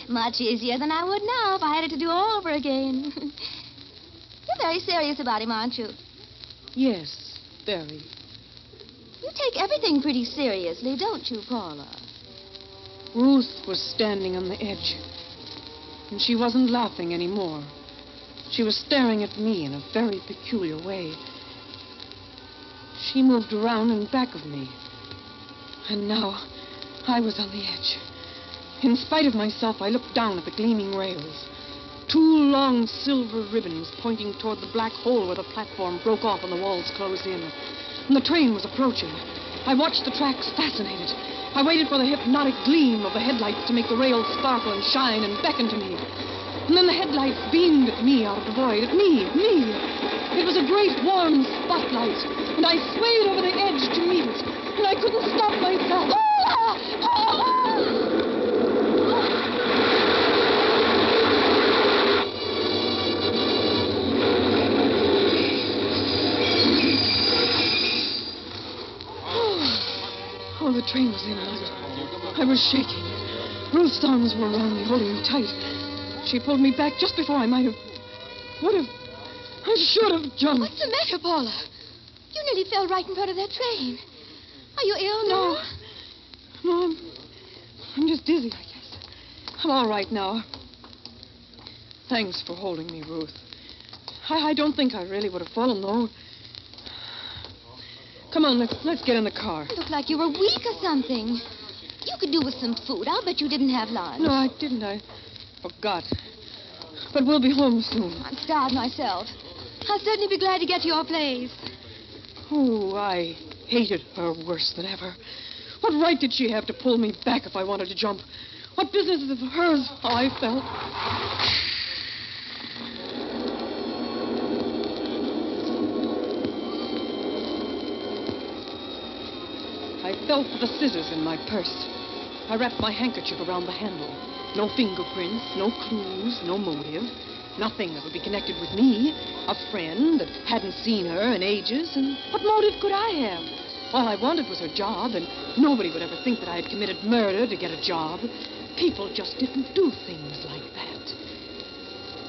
Much easier than I would now if I had it to do all over again. You're very serious about him, aren't you? Yes, very. You take everything pretty seriously, don't you, Paula? Ruth was standing on the edge, and she wasn't laughing anymore. She was staring at me in a very peculiar way. She moved around in back of me, and now I was on the edge. In spite of myself, I looked down at the gleaming rails. 2 long silver ribbons pointing toward the black hole where the platform broke off and the walls closed in. And the train was approaching. I watched the tracks, fascinated. I waited for the hypnotic gleam of the headlights to make the rails sparkle and shine and beckon to me. And then the headlights beamed at me out of the void. At me. It was a great warm spotlight. And I swayed over the edge to meet it. And I couldn't stop myself. Oh, the train was imminent. I was shaking. Ruth's arms were around me, holding me tight. She pulled me back just before I might have... I should have jumped. What's the matter, Paula? You nearly fell right in front of that train. Are you ill now? No, I'm just dizzy, I guess. I'm all right now. Thanks for holding me, Ruth. I don't think I really would have fallen, though. Come on, let's get in the car. You look like you were weak or something. You could do with some food. I'll bet you didn't have lunch. No, I didn't. I forgot. But we'll be home soon. I'm starved myself. I'll certainly be glad to get to your place. Oh, I hated her worse than ever. What right did she have to pull me back if I wanted to jump? What business is it of hers how I felt? I felt for the scissors in my purse. I wrapped my handkerchief around the handle. No fingerprints, no clues, no motive. Nothing that would be connected with me. A friend that hadn't seen her in ages, and what motive could I have? All I wanted was her job, and nobody would ever think that I had committed murder to get a job. People just didn't do things like that.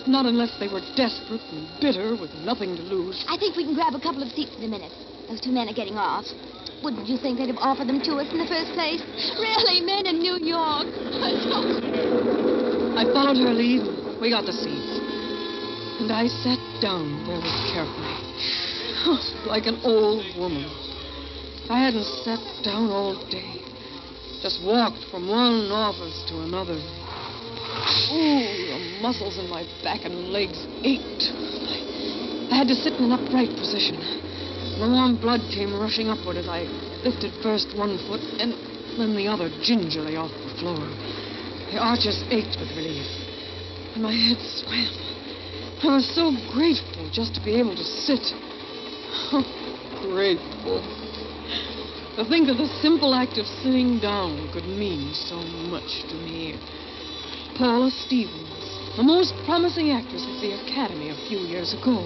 Not unless they were desperate and bitter with nothing to lose. I think we can grab a couple of seats in a minute. Those 2 men are getting off. Wouldn't you think they'd have offered them to us in the first place? Really, men in New York. I followed her lead, and we got the seats. And I sat down very carefully. Like an old woman. I hadn't sat down all day. Just walked from one office to another. Ooh, the muscles in my back and legs ached. I had to sit in an upright position. The warm blood came rushing upward as I lifted first one foot and then the other gingerly off the floor. The arches ached with relief, and my head swam. I was so grateful just to be able to sit. Oh, grateful. To think that the simple act of sitting down could mean so much to me. Paula Stevens, the most promising actress at the Academy a few years ago.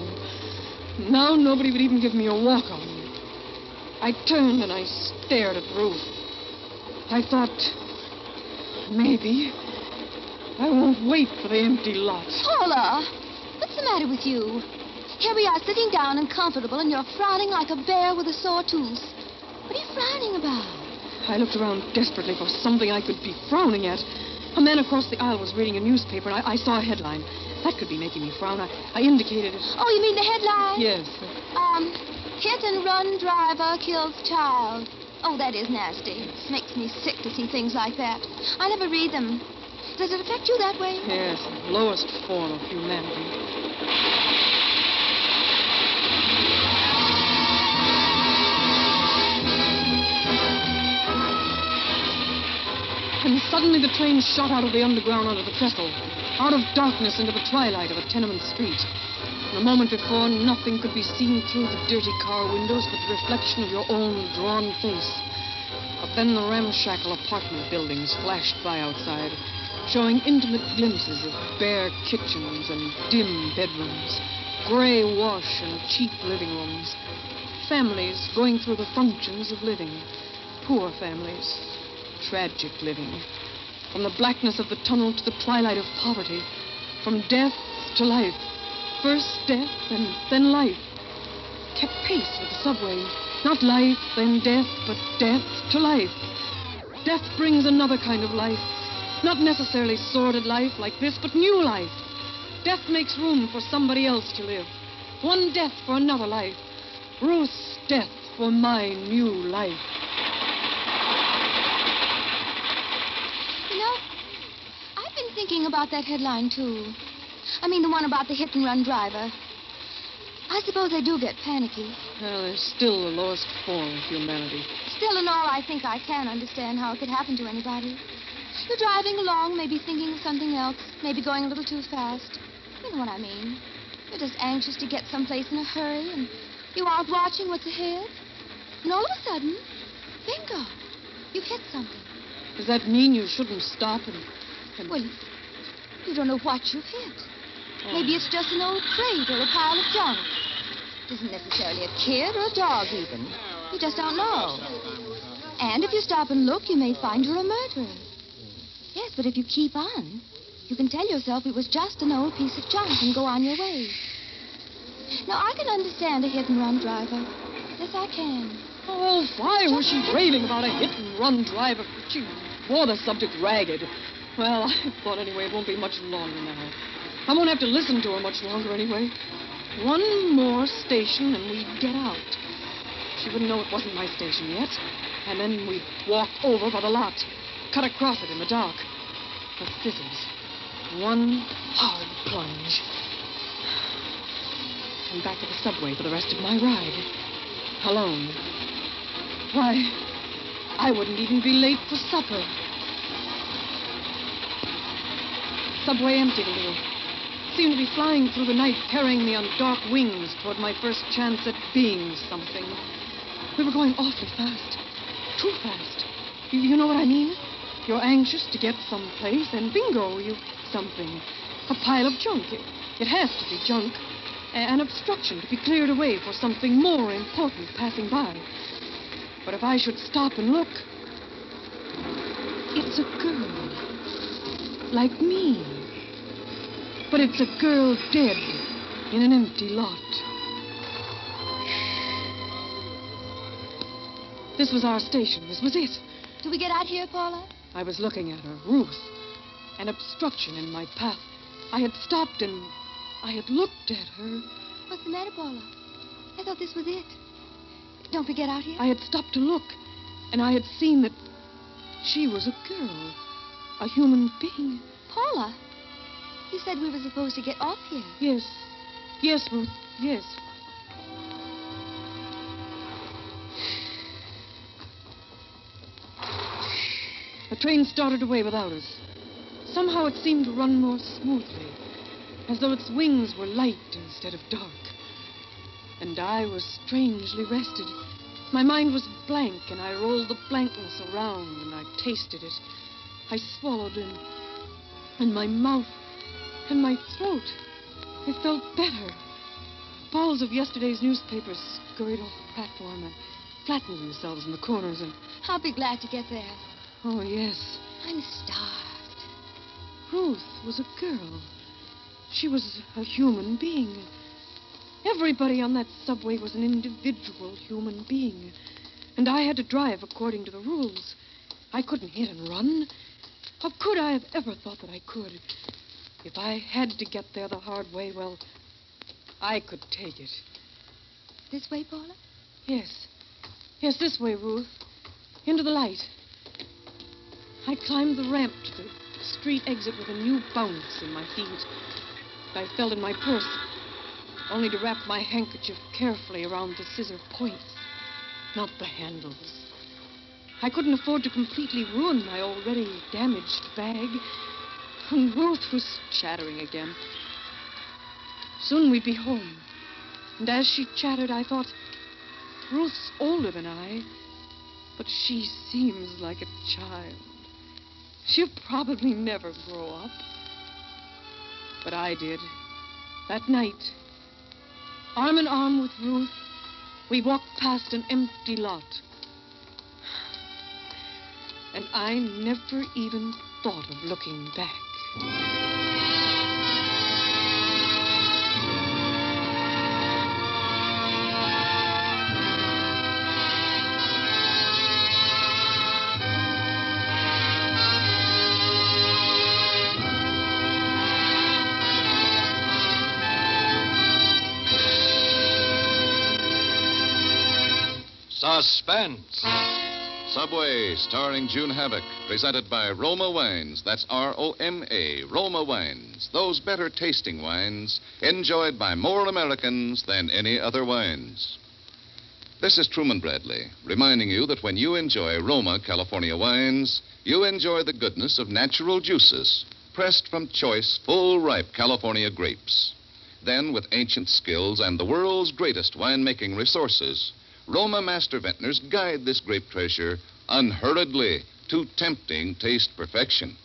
Now nobody would even give me a walk on. I turned and I stared at Ruth. I thought, maybe I won't wait for the empty lot. Paula, what's the matter with you? Here we are sitting down and comfortable, and you're frowning like a bear with a sore tooth. What are you frowning about? I looked around desperately for something I could be frowning at. A man across the aisle was reading a newspaper, and I saw a headline. That could be making me frown. I indicated it. Oh, you mean the headline? Yes. Hit and run driver kills child. Oh, that is nasty. Makes me sick to see things like that. I never read them. Does it affect you that way? Yes, the lowest form of humanity. And suddenly the train shot out of the underground onto the trestle, out of darkness into the twilight of a tenement street. A moment before, nothing could be seen through the dirty car windows but the reflection of your own drawn face. But then the ramshackle apartment buildings flashed by outside, showing intimate glimpses of bare kitchens and dim bedrooms, gray wash and cheap living rooms, families going through the functions of living, poor families, tragic living, from the blackness of the tunnel to the twilight of poverty, from death to life, first death and then life, kept pace with the subway, not life, then death, but death to life. Death brings another kind of life. Not necessarily sordid life like this, but new life. Death makes room for somebody else to live. One death for another life. Ruth's death for my new life. You know, I've been thinking about that headline, too. I mean, the one about the hit-and-run driver. I suppose they do get panicky. Well, they're still the lowest form of humanity. Still and all, I think I can understand how it could happen to anybody. You're driving along, maybe thinking of something else, maybe going a little too fast. You know what I mean. You're just anxious to get someplace in a hurry, and you aren't watching what's ahead. And all of a sudden, bingo, you hit something. Does that mean you shouldn't stop and... Well, you don't know what you've hit. Maybe it's just an old crate or a pile of junk. It isn't necessarily a kid or a dog, even. You just don't know. And if you stop and look, you may find you're a murderer. Yes, but if you keep on, you can tell yourself it was just an old piece of junk and go on your way. Now, I can understand a hit-and-run driver. Yes, I can. Oh, why was she raving about a hit-and-run driver? She wore the subject ragged. Well, I thought anyway it won't be much longer now. I won't have to listen to her much longer anyway. One more station and we'd get out. She wouldn't know it wasn't my station yet. And then we'd walk over by the lot, cut across it in the dark. The scissors. One hard plunge. And back to the subway for the rest of my ride. Alone. Why, I wouldn't even be late for supper. Subway emptied a little. Seemed to be flying through the night, carrying me on dark wings toward my first chance at being something. We were going awfully fast. Too fast. You know what I mean? You're anxious to get someplace, and bingo, you something. A pile of junk. It has to be junk. An obstruction to be cleared away for something more important passing by. But if I should stop and look, it's a girl. Like me. But it's a girl dead in an empty lot. This was our station. This was it. Do we get out here, Paula? I was looking at her, Ruth. An obstruction in my path. I had stopped and I had looked at her. What's the matter, Paula? I thought this was it. Don't we get out here? I had stopped to look, and I had seen that she was a girl. A human being. Paula? You said we were supposed to get off here. Yes. Yes, Ruth. Yes. The train started away without us. Somehow it seemed to run more smoothly, as though its wings were light instead of dark. And I was strangely rested. My mind was blank, and I rolled the blankness around, and I tasted it. I swallowed, and my mouth and my throat. It felt better. Balls of yesterday's newspapers scurried off the platform and flattened themselves in the corners, and... I'll be glad to get there. Oh, yes. I'm starved. Ruth was a girl. She was a human being. Everybody on that subway was an individual human being. And I had to drive according to the rules. I couldn't hit and run. How could I have ever thought that I could? If I had to get there the hard way, well, I could take it. This way, Paula? Yes. Yes, this way, Ruth. Into the light. I climbed the ramp to the street exit with a new bounce in my feet. I felt in my purse, only to wrap my handkerchief carefully around the scissor points, not the handles. I couldn't afford to completely ruin my already damaged bag. And Ruth was chattering again. Soon we'd be home. And as she chattered, I thought, Ruth's older than I, but she seems like a child. She'll probably never grow up. But I did. That night, arm in arm with Ruth, we walked past an empty lot. And I never even thought of looking back. Suspense. Subway, starring June Havoc, presented by Roma Wines. That's R-O-M-A, Roma Wines. Those better tasting wines enjoyed by more Americans than any other wines. This is Truman Bradley, reminding you that when you enjoy Roma California wines, you enjoy the goodness of natural juices, pressed from choice, full-ripe California grapes. Then, with ancient skills and the world's greatest winemaking resources, Roma master vintners guide this grape treasure unhurriedly to tempting taste perfection.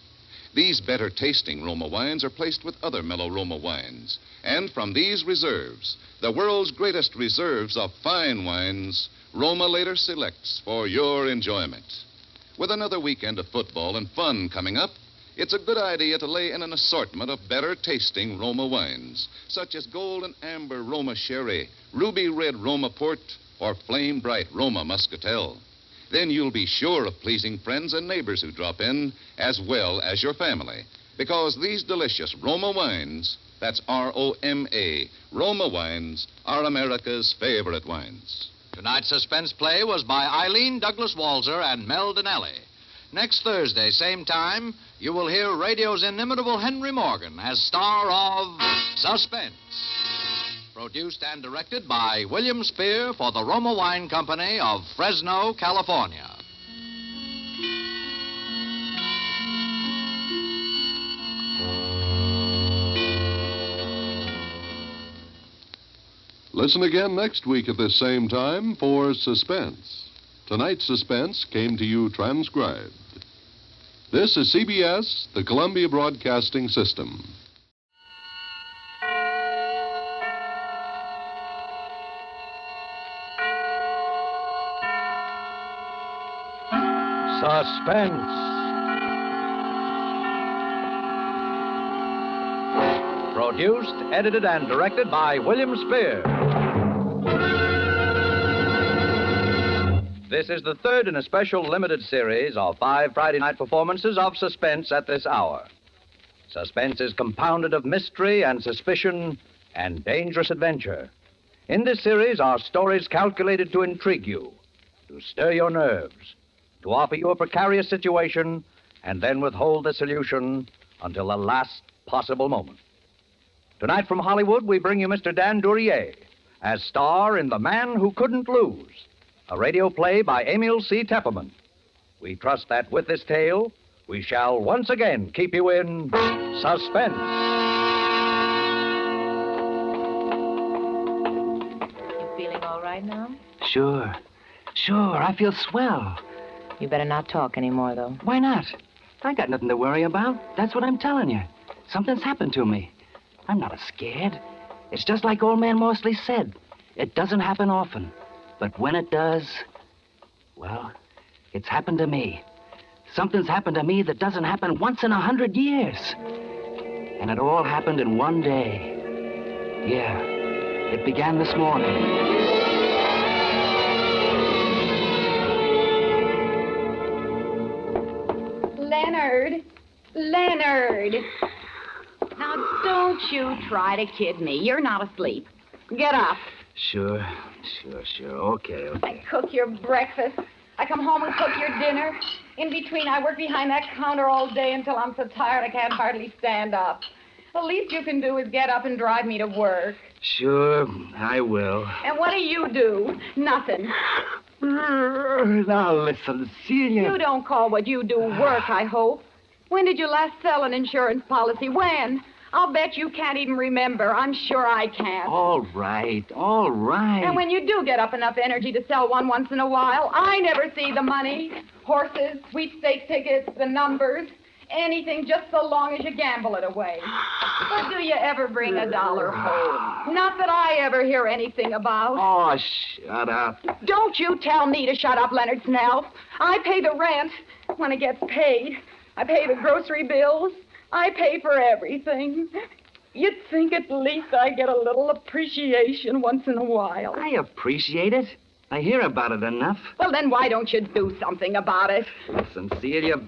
These better tasting Roma wines are placed with other mellow Roma wines. And from these reserves, the world's greatest reserves of fine wines, Roma later selects for your enjoyment. With another weekend of football and fun coming up, it's a good idea to lay in an assortment of better tasting Roma wines, such as gold and amber Roma Sherry, ruby red Roma Port, or flame bright Roma Muscatel. Then you'll be sure of pleasing friends and neighbors who drop in, as well as your family. Because these delicious Roma wines, that's R-O-M-A, Roma wines, are America's favorite wines. Tonight's suspense play was by Eileen Douglas Walzer and Mel Donnelly. Next Thursday, same time, you will hear radio's inimitable Henry Morgan as star of Suspense. Produced and directed by William Spear for the Roma Wine Company of Fresno, California. Listen again next week at this same time for Suspense. Tonight's Suspense came to you transcribed. This is CBS, the Columbia Broadcasting System. Suspense. Produced, edited, and directed by William Spear. This is the third in a special limited series of 5 Friday night performances of Suspense at this hour. Suspense is compounded of mystery and suspicion and dangerous adventure. In this series are stories calculated to intrigue you, to stir your nerves, to offer you a precarious situation, and then withhold the solution until the last possible moment. Tonight from Hollywood, we bring you Mr. Dan Duryea as star in The Man Who Couldn't Lose, a radio play by Emil C. Tepperman. We trust that with this tale, we shall once again keep you in suspense. You feeling all right now? Sure. I feel swell. You better not talk anymore, though. Why not? I got nothing to worry about. That's what I'm telling you. Something's happened to me. I'm not scared. It's just like old man Morsley said. It doesn't happen often. But when it does, well, it's happened to me. Something's happened to me that doesn't happen once in 100 years. And it all happened in one day. Yeah, it began this morning. Leonard. Now, don't you try to kid me. You're not asleep. Get up. Sure. Okay. I cook your breakfast. I come home and cook your dinner. In between, I work behind that counter all day until I'm so tired I can't hardly stand up. The least you can do is get up and drive me to work. Sure, I will. And what do? Nothing. Now, listen, Celia. You don't call what you do work, I hope. When did you last sell an insurance policy? When? I'll bet you can't even remember. I'm sure I can. All right, all right. And when you do get up enough energy to sell one once in a while, I never see the money. Horses, sweepstake tickets, the numbers, anything just so long as you gamble it away. But do you ever bring $1 home? Not that I ever hear anything about. Oh, shut up. Don't you tell me to shut up, Leonard Snell. I pay the rent when it gets paid. I pay the grocery bills. I pay for everything. You'd think at least I get a little appreciation once in a while. I appreciate it. I hear about it enough. Well, then why don't you do something about it? Listen, Celia,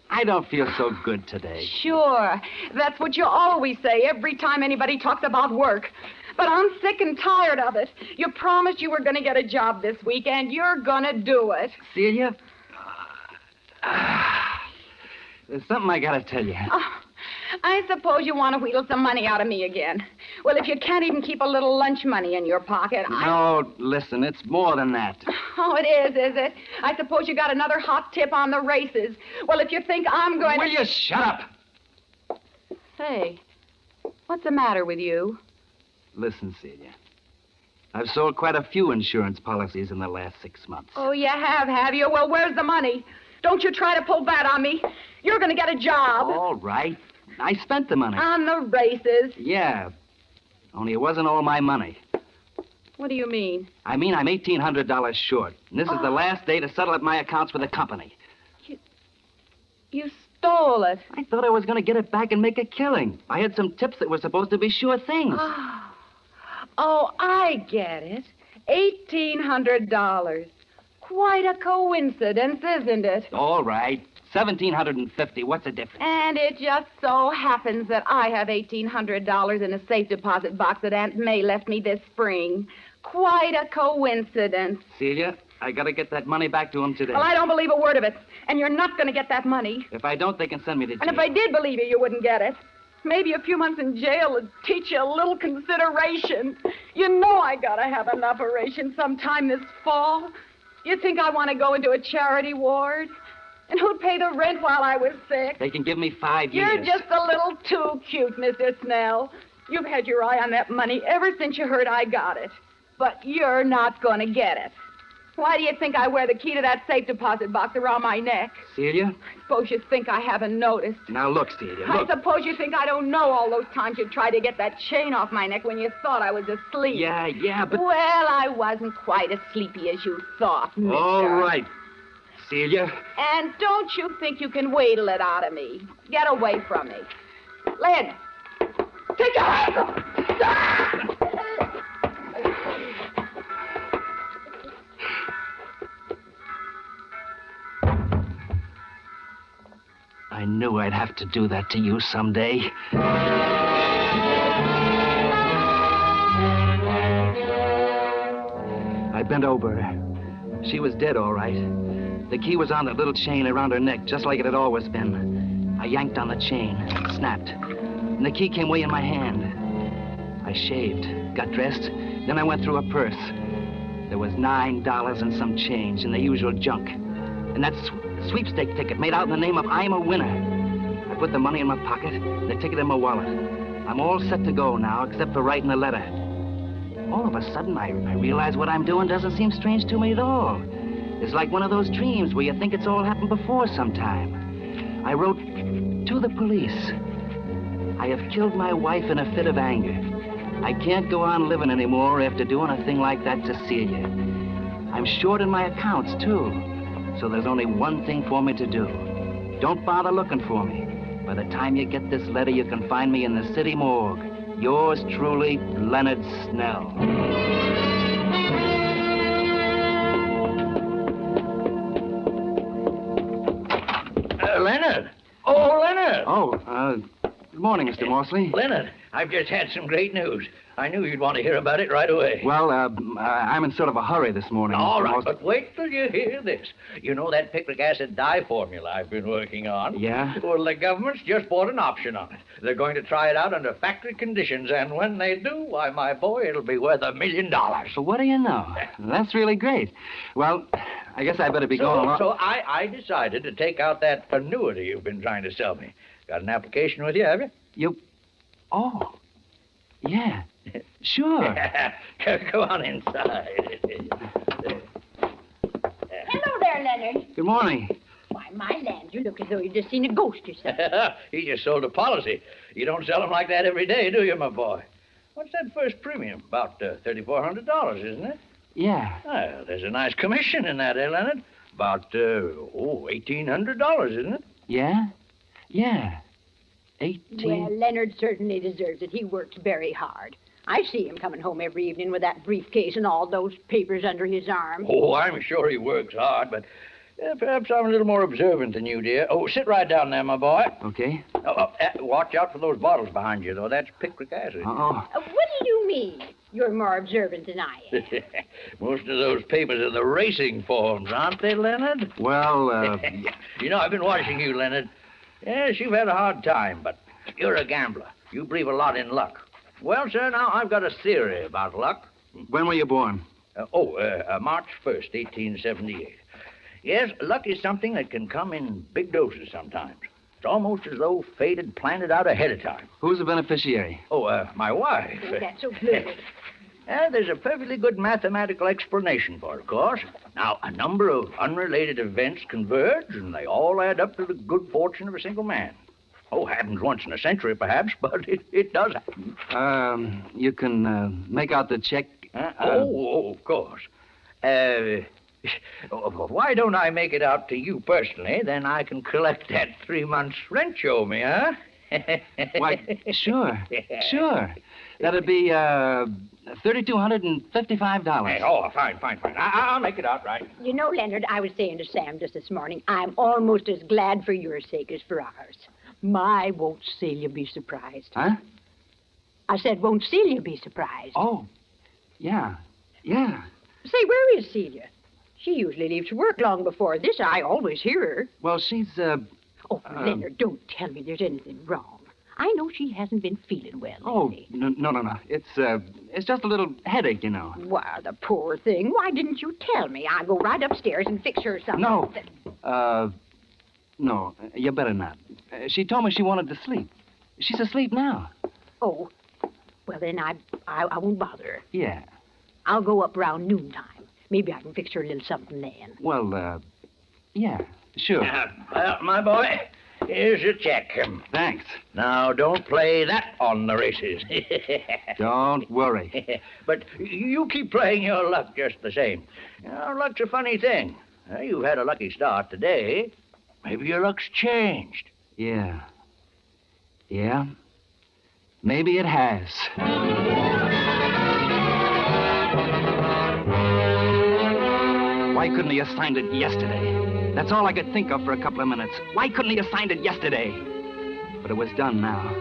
I don't feel so good today. Sure. That's what you always say every time anybody talks about work. But I'm sick and tired of it. You promised you were going to get a job this week, and you're going to do it. Celia, there's something I got to tell you. Oh, I suppose you want to wheedle some money out of me again. Well, if you can't even keep a little lunch money in your pocket, No, listen, it's more than that. Oh, it is it? I suppose you got another hot tip on the races. Well, if you think I'm going Will you shut up? Say, what's the matter with you? Listen, Celia. I've sold quite a few insurance policies in the last 6 months. Oh, you have you? Well, where's the money? Don't you try to pull that on me. You're going to get a job. All right. I spent the money. On the races. Yeah. Only it wasn't all my money. What do you mean? I mean, I'm $1,800 short. And this is the last day to settle up my accounts with the company. You stole it. I thought I was going to get it back and make a killing. I had some tips that were supposed to be sure things. Oh, I get it. $1,800. Quite a coincidence, isn't it? All right. $1,750. What's the difference? And it just so happens that I have $1,800 in a safe deposit box that Aunt May left me this spring. Quite a coincidence. Celia, I got to get that money back to him today. Well, I don't believe a word of it. And you're not going to get that money. If I don't, they can send me to jail. And if I did believe you, you wouldn't get it. Maybe a few months in jail would teach you a little consideration. You know I got to have an operation sometime this fall. You think I want to go into a charity ward? And who'd pay the rent while I was sick? They can give me 5 years. You're just a little too cute, Mr. Snell. You've had your eye on that money ever since you heard I got it. But you're not going to get it. Why do you think I wear the key to that safe deposit box around my neck? Celia? I suppose you think I haven't noticed. Now, look, Celia, I look. suppose you think I don't know all those times you tried to get that chain off my neck when you thought I was asleep. Yeah, but... Well, I wasn't quite as sleepy as you thought, mister. All right, Celia. And don't you think you can wheedle it out of me. Get away from me. Len, take your hands off! I knew I'd have to do that to you someday. I bent over her. She was dead, all right. The key was on that little chain around her neck, just like it had always been. I yanked on the chain, snapped, and the key came way in my hand. I shaved, got dressed, then I went through her purse. There was $9 and some change and the usual junk. And that sweepstake ticket made out in the name of I'm a Winner. I put the money in my pocket and the ticket in my wallet. I'm all set to go now, except for writing a letter. All of a sudden, I realize what I'm doing doesn't seem strange to me at all. It's like one of those dreams where you think it's all happened before sometime. I wrote to the police. I have killed my wife in a fit of anger. I can't go on living anymore after doing a thing like that to Celia. I'm short in my accounts, too. So there's only one thing for me to do. Don't bother looking for me. By the time you get this letter, you can find me in the city morgue. Yours truly, Leonard Snell. Leonard! Oh, Leonard! Oh, good morning, Mr. Morsley. Leonard, I've just had some great news. I knew you'd want to hear about it right away. Well, I'm in sort of a hurry this morning. All Mr. right, Morsley. but wait till you hear this. You know that picric acid dye formula I've been working on? Yeah? Well, the government's just bought an option on it. They're going to try it out under factory conditions, and when they do, why, my boy, it'll be worth $1 million. So what do you know? That's really great. Well, I guess I better be going along. So I decided to take out that annuity you've been trying to sell me. Got an application with you, have you? Oh. Yeah. Sure. Go on inside. Hello there, Leonard. Good morning. Why, my land, you look as though you'd just seen a ghost yourself. He just sold a policy. You don't sell them like that every day, do you, my boy? What's that first premium? About $3,400, isn't it? Yeah. Well, there's a nice commission in that, eh, Leonard? About, $1,800, isn't it? Yeah? Yeah. 18. Well, Leonard certainly deserves it. He works very hard. I see him coming home every evening with that briefcase and all those papers under his arm. Oh, I'm sure he works hard, but perhaps I'm a little more observant than you, dear. Oh, sit right down there, my boy. Okay. Watch out for those bottles behind you, though. That's picric acid. Uh-oh. What do you mean? You're more observant than I am. Most of those papers are the racing forms, aren't they, Leonard? Well, You know, I've been watching you, Leonard. Yes, you've had a hard time, but you're a gambler. You believe a lot in luck. Well, sir, now I've got a theory about luck. When were you born? March 1st, 1878. Yes, luck is something that can come in big doses sometimes. It's almost as though fate had planned it out ahead of time. Who's the beneficiary? My wife. Oh, that's so good. There's a perfectly good mathematical explanation for it, of course. Now, a number of unrelated events converge, and they all add up to the good fortune of a single man. Oh, happens once in a century, perhaps, but it does happen. You can make out the check. Of course. Why don't I make it out to you personally? Then I can collect that 3 months' rent you owe me, huh? Why, sure. Sure. That'd be $3,255. Hey, oh, fine. I'll make it out right. You know, Leonard, I was saying to Sam just this morning, I'm almost as glad for your sake as for ours. My, won't Celia be surprised? Huh? I said, won't Celia be surprised? Oh, yeah. Say, where is Celia? She usually leaves work long before this. I always hear her. Well, she's, Oh, Leonard, don't tell me there's anything wrong. I know she hasn't been feeling well lately. No. It's just a little headache, you know. Why, the poor thing. Why didn't you tell me? I'll go right upstairs and fix her something. No, you better not. She told me she wanted to sleep. She's asleep now. Oh, well, then I won't bother her. Yeah. I'll go up around noontime. Maybe I can fix her a little something then. Well, yeah, sure. Well, my boy, here's your check. Thanks. Now, don't play that on the races. Don't worry. But you keep playing your luck just the same. You know, luck's a funny thing. You've had a lucky start today. Maybe your luck's changed. Yeah. Maybe it has. Why couldn't he have signed it yesterday? That's all I could think of for a couple of minutes. Why couldn't he have signed it yesterday? But it was done now.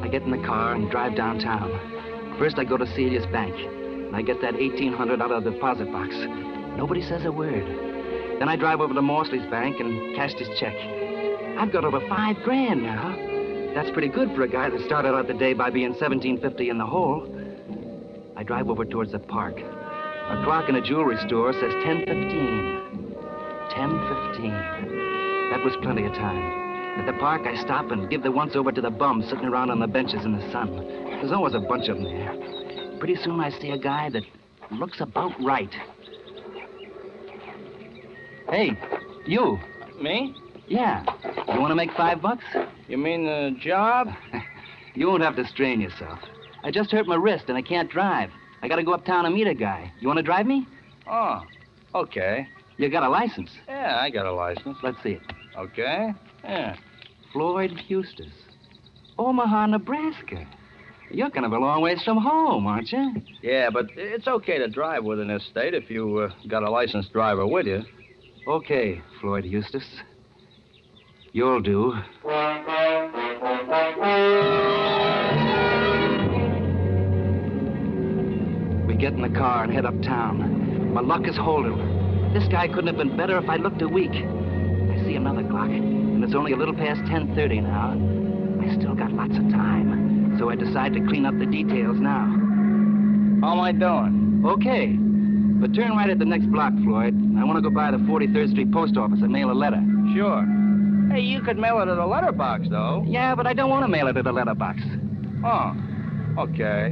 I get in the car and drive downtown. First, I go to Celia's bank, and I get that $1,800 out of the deposit box. Nobody says a word. Then I drive over to Morsley's bank and cash his check. I've got over $5,000 now. That's pretty good for a guy that started out the day by being $1,750 in the hole. I drive over towards the park. A clock in a jewelry store says 10:15. 10:15. That was plenty of time. At the park, I stop and give the once-over to the bums sitting around on the benches in the sun. There's always a bunch of them there. Pretty soon I see a guy that looks about right. Hey, you. Me? Yeah. You want to make $5? You mean the job? You won't have to strain yourself. I just hurt my wrist and I can't drive. I got to go uptown and meet a guy. You want to drive me? Oh, okay. You got a license? Yeah, I got a license. Let's see it. Okay. Yeah. Floyd Eustace. Omaha, Nebraska. You're kind of a long ways from home, aren't you? Yeah, but it's okay to drive within this state if you got a licensed driver with you. Okay, Floyd Eustace. You'll do. We get in the car and head uptown. My luck is holding. This guy couldn't have been better if I looked a week. I see another clock, and it's only a little past 10:30 now. I still got lots of time, so I decide to clean up the details now. How am I doing? Okay. But turn right at the next block, Floyd. I want to go by the 43rd Street Post Office and mail a letter. Sure. Hey, you could mail it at a letterbox, though. Yeah, but I don't want to mail it at a letterbox. Oh, okay.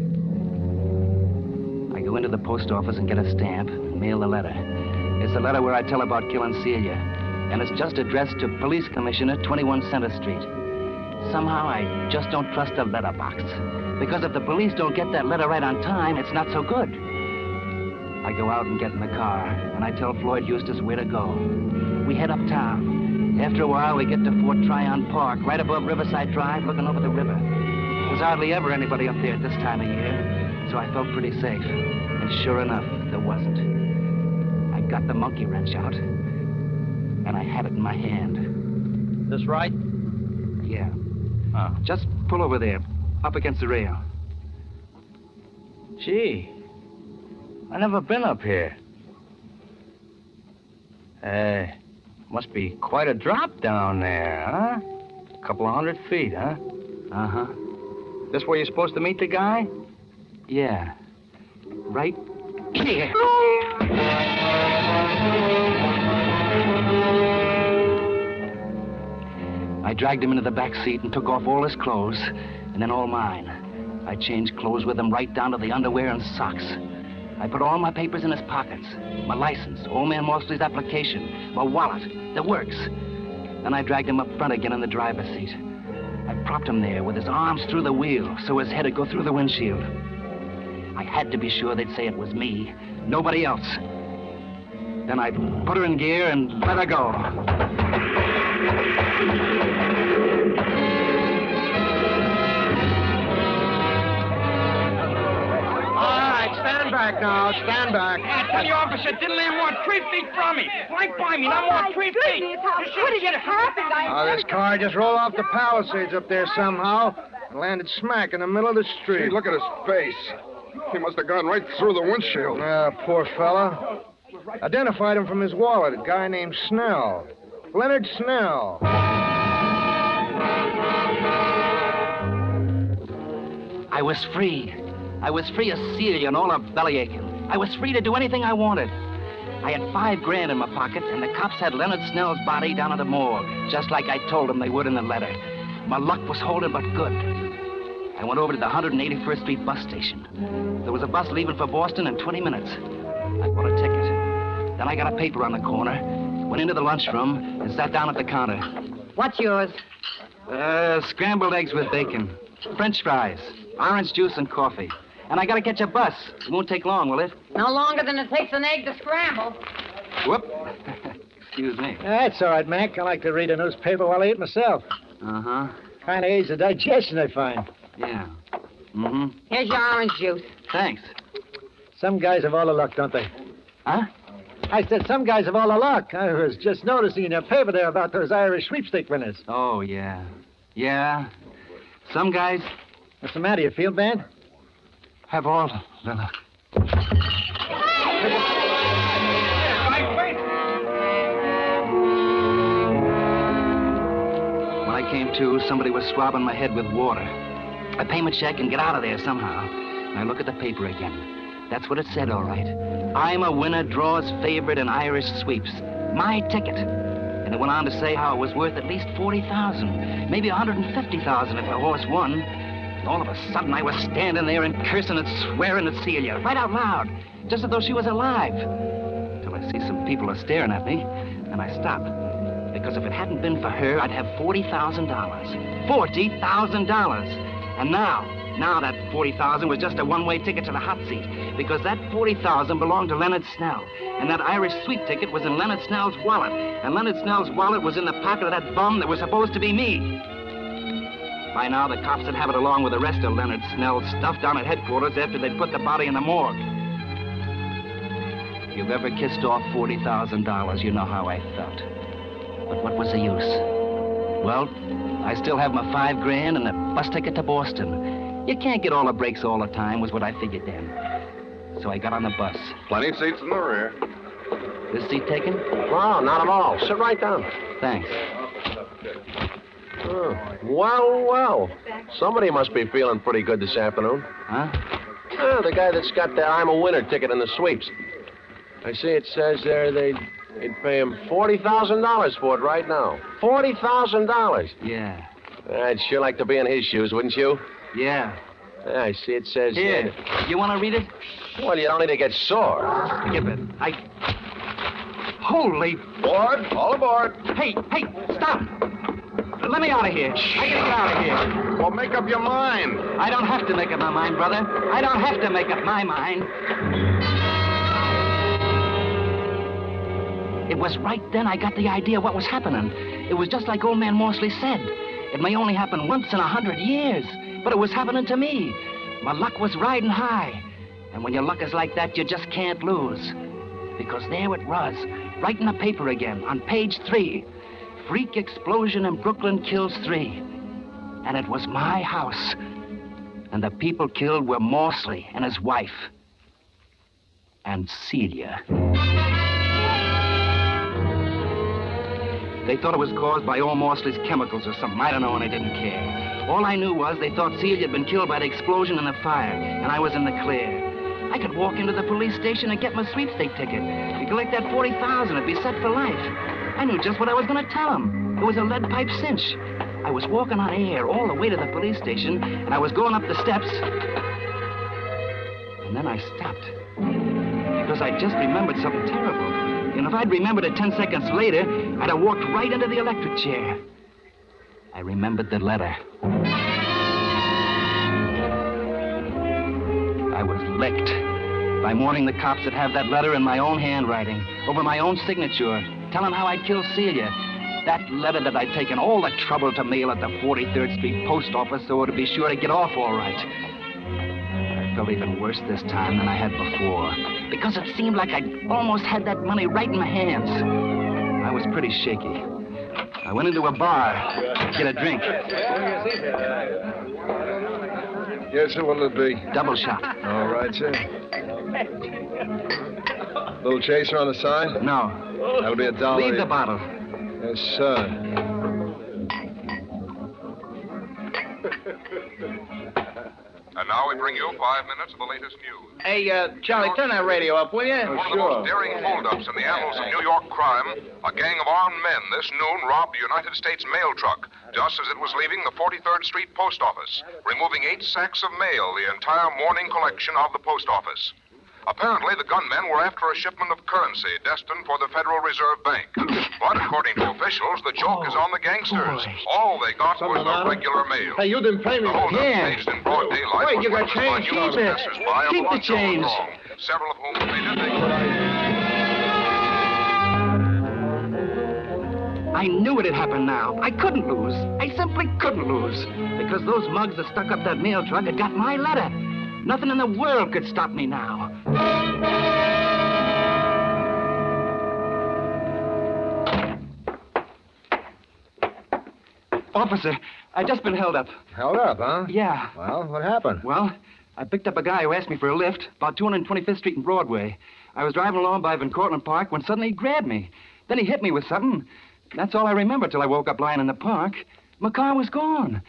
I go into the post office and get a stamp and mail the letter. It's the letter where I tell about killing Celia. And it's just addressed to Police Commissioner, 21 Center Street. Somehow I just don't trust the letterbox. Because if the police don't get that letter right on time, it's not so good. I go out and get in the car, and I tell Floyd Eustace where to go. We head uptown. After a while, we get to Fort Tryon Park, right above Riverside Drive, looking over the river. There's hardly ever anybody up there at this time of year, so I felt pretty safe. And sure enough, there wasn't. I got the monkey wrench out, and I had it in my hand. This right? Yeah. Just pull over there, up against the rail. Gee, I never been up here. Must be quite a drop down there, huh? A couple of 100 feet, huh? Uh-huh. This where you're supposed to meet the guy? Yeah. Right here. I dragged him into the back seat and took off all his clothes, and then all mine. I changed clothes with him right down to the underwear and socks. I put all my papers in his pockets. My license, old man Mosley's application, my wallet, the works. Then I dragged him up front again in the driver's seat. I propped him there with his arms through the wheel so his head would go through the windshield. I had to be sure they'd say it was me, nobody else. Then I put her in gear and let her go. Stand back now, stand back. I tell you, officer, didn't land more than 3 feet from me. Right by me, not more than 3 feet. How could it have happened? This car just rolled off the Palisades up there somehow and landed smack in the middle of the street. Gee, look at his face. He must have gone right through the windshield. Poor fella. Identified him from his wallet, a guy named Snell. Leonard Snell. I was free. I was free of Celia and all her bellyaching. I was free to do anything I wanted. I had $5 grand in my pocket, and the cops had Leonard Snell's body down at the morgue, just like I told them they would in the letter. My luck was holding but good. I went over to the 181st Street bus station. There was a bus leaving for Boston in 20 minutes. I bought a ticket. Then I got a paper on the corner, went into the lunchroom, and sat down at the counter. What's yours? Scrambled eggs with bacon, French fries, orange juice, and coffee. And I gotta catch a bus. It won't take long, will it? No longer than it takes an egg to scramble. Whoop. Excuse me. That's all right, Mac. I like to read a newspaper while I eat myself. Uh-huh. Kind of aids the digestion, I find. Yeah. Mm-hmm. Here's your orange juice. Thanks. Some guys have all the luck, don't they? Huh? I said some guys have all the luck. I was just noticing in your paper there about those Irish sweepstake winners. Oh, yeah. Yeah. Some guys... What's the matter? You feel bad? Have all the luck. When I came to, somebody was swabbing my head with water. I pay my check and get out of there somehow. And I look at the paper again. That's what it said, all right. I'm a winner, draws favorite in Irish sweeps. My ticket. And it went on to say how it was worth at least $40,000, maybe $150,000 if the horse won. All of a sudden, I was standing there and cursing and swearing at Celia, right out loud, just as though she was alive. Till I see some people are staring at me, and I stop. Because if it hadn't been for her, I'd have $40,000. $40,000. And now that $40,000 was just a one-way ticket to the hot seat, because that $40,000 belonged to Leonard Snell, and that Irish sweep ticket was in Leonard Snell's wallet, and Leonard Snell's wallet was in the pocket of that bum that was supposed to be me. By now, the cops would have it along with the rest of Leonard Snell's stuff down at headquarters after they'd put the body in the morgue. If you've ever kissed off $40,000, you know how I felt. But what was the use? Well, I still have my $5 grand and the bus ticket to Boston. You can't get all the breaks all the time, was what I figured then. So I got on the bus. Plenty of seats in the rear. This seat taken? No, not at all. Sit right down. Thanks. Oh, well. Somebody must be feeling pretty good this afternoon. Huh? The guy that's got the I'm a winner ticket in the sweeps. I see it says there they'd pay him $40,000 for it right now. $40,000. Yeah. I'd sure like to be in his shoes, wouldn't you? Yeah. Yeah, I see it says... Here. You want to read it? Well, you don't need to get sore. Give it. Holy... Board. All aboard. Hey, stop. Let me out of here. I gotta get out of here. Well, make up your mind. I don't have to make up my mind, brother. I don't have to make up my mind. It was right then I got the idea what was happening. It was just like old man Morsley said. It may only happen once in 100 years, but it was happening to me. My luck was riding high. And when your luck is like that, you just can't lose. Because there it was, right in the paper again, on page 3. Freak explosion in Brooklyn kills 3. And it was my house. And the people killed were Morsley and his wife. And Celia. They thought it was caused by old Morsley's chemicals or something. I don't know, and I didn't care. All I knew was they thought Celia had been killed by the explosion and the fire, and I was in the clear. I could walk into the police station and get my sweepstake ticket. You collect that $40,000, it'd be set for life. I knew just what I was going to tell them. It was a lead pipe cinch. I was walking on air all the way to the police station, and I was going up the steps. And then I stopped. Because I just remembered something terrible. And if I'd remembered it 10 seconds later, I'd have walked right into the electric chair. I remembered the letter. I was licked. By morning, the cops would have that letter in my own handwriting, over my own signature, telling how I'd killed Celia. That letter that I'd taken all the trouble to mail at the 43rd Street post office so it'd be sure to get off all right. I felt even worse this time than I had before, because it seemed like I'd almost had that money right in my hands. I was pretty shaky. I went into a bar to get a drink. Yes, sir, what'll it be? Double shot. All right, sir. Little chaser on the side? No. That'll be $1. Leave the bottle. Yes, sir. And now we bring you 5 minutes of the latest news. Hey, Charlie, turn that radio up, will you? One of the most daring holdups in the annals of New York crime, a gang of armed men this noon robbed a United States mail truck just as it was leaving the 43rd Street post office, removing 8 sacks of mail, the entire morning collection of the post office. Apparently, the gunmen were after a shipment of currency destined for the Federal Reserve Bank. But according to officials, the joke is on the gangsters. All they got was the regular mail. Hey, you didn't pay me. The holdup staged in broad daylight. Wait, you got change. Keep it. Keep the change. Several of whom pleaded they I knew it had happened now. I couldn't lose. I simply couldn't lose. Because those mugs that stuck up that mail truck had got my letter. Nothing in the world could stop me now. Officer, I've just been held up. Held up, huh? Yeah. Well, what happened? Well, I picked up a guy who asked me for a lift about 225th Street and Broadway. I was driving along by Van Cortlandt Park when suddenly he grabbed me. Then he hit me with something. That's all I remember till I woke up lying in the park. My car was gone.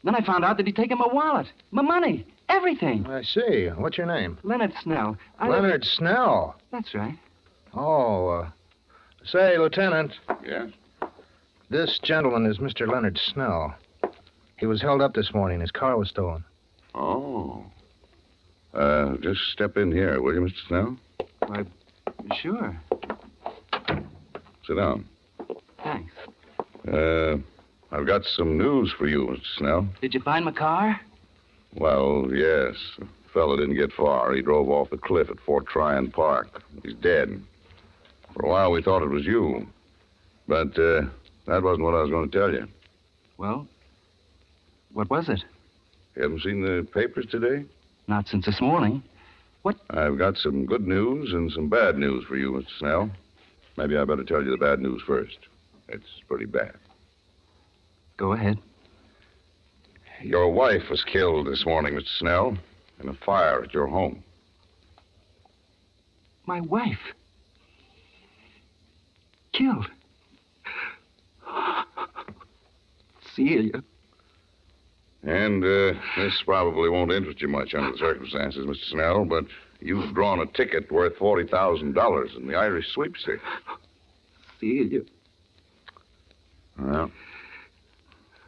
Then I found out that he'd taken my wallet, my money, everything. I see. What's your name? Leonard Snell. Leonard Snell? That's right. Oh, say, Lieutenant. Yes? This gentleman is Mr. Leonard Snell. He was held up this morning. His car was stolen. Oh. Just step in here, will you, Mr. Snell? Why, sure. Sit down. Thanks. I've got some news for you, Mr. Snell. Did you find my car? Well, yes. The fellow didn't get far. He drove off the cliff at Fort Tryon Park. He's dead. For a while, we thought it was you. But, that wasn't what I was going to tell you. Well, what was it? You haven't seen the papers today? Not since this morning. What? I've got some good news and some bad news for you, Mr. Snell. Maybe I better tell you the bad news first. It's pretty bad. Go ahead. Your wife was killed this morning, Mr. Snell, in a fire at your home. My wife? Killed? Celia. And this probably won't interest you much under the circumstances, Mr. Snell, but you've drawn a ticket worth $40,000 in the Irish sweepstakes. Celia. Well,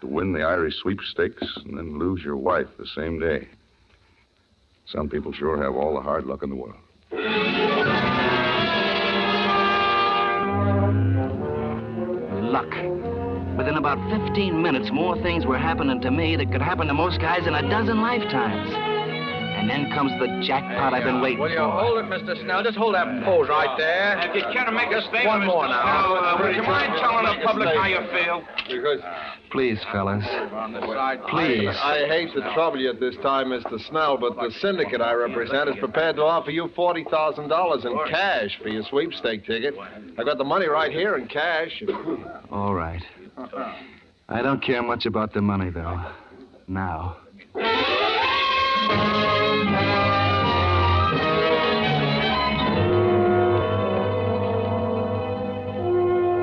to win the Irish sweepstakes and then lose your wife the same day. Some people sure have all the hard luck in the world. Luck. Within about 15 minutes, more things were happening to me that could happen to most guys in a dozen lifetimes. And then comes the jackpot I've been waiting Will you for. hold it, Mr. Snell? Just hold that pose right there. If you care to make a Just statement, one more Mr. now. Snell, would you mind telling the public how you feel? Because Please, fellas. Please. I hate to trouble you at this time, Mr. Snell, but the syndicate I represent is prepared to offer you $40,000 in cash for your sweepstake ticket. I got the money right here in cash. All right. I don't care much about the money, though. Now.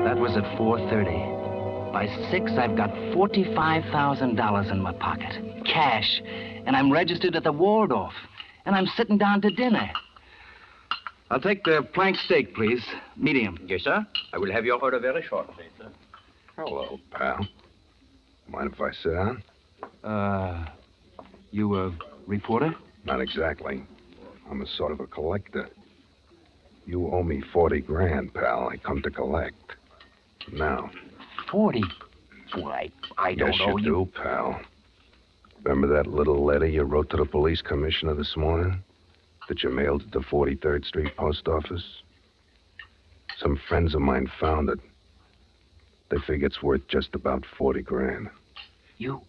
That was at 4:30. By 6, I've got $45,000 in my pocket. Cash. And I'm registered at the Waldorf. And I'm sitting down to dinner. I'll take the plank steak, please. Medium. Yes, sir. I will have your order very shortly, sir. Hello, pal. Mind if I sit down? You a reporter? Not exactly. I'm a sort of a collector. You owe me 40 grand, pal. I come to collect. Now. 40? Why, I don't yes, know you do, pal. Remember that little letter you wrote to the police commissioner this morning? That you mailed at the 43rd Street post office? Some friends of mine found it. They figure it's worth just about 40 grand. You're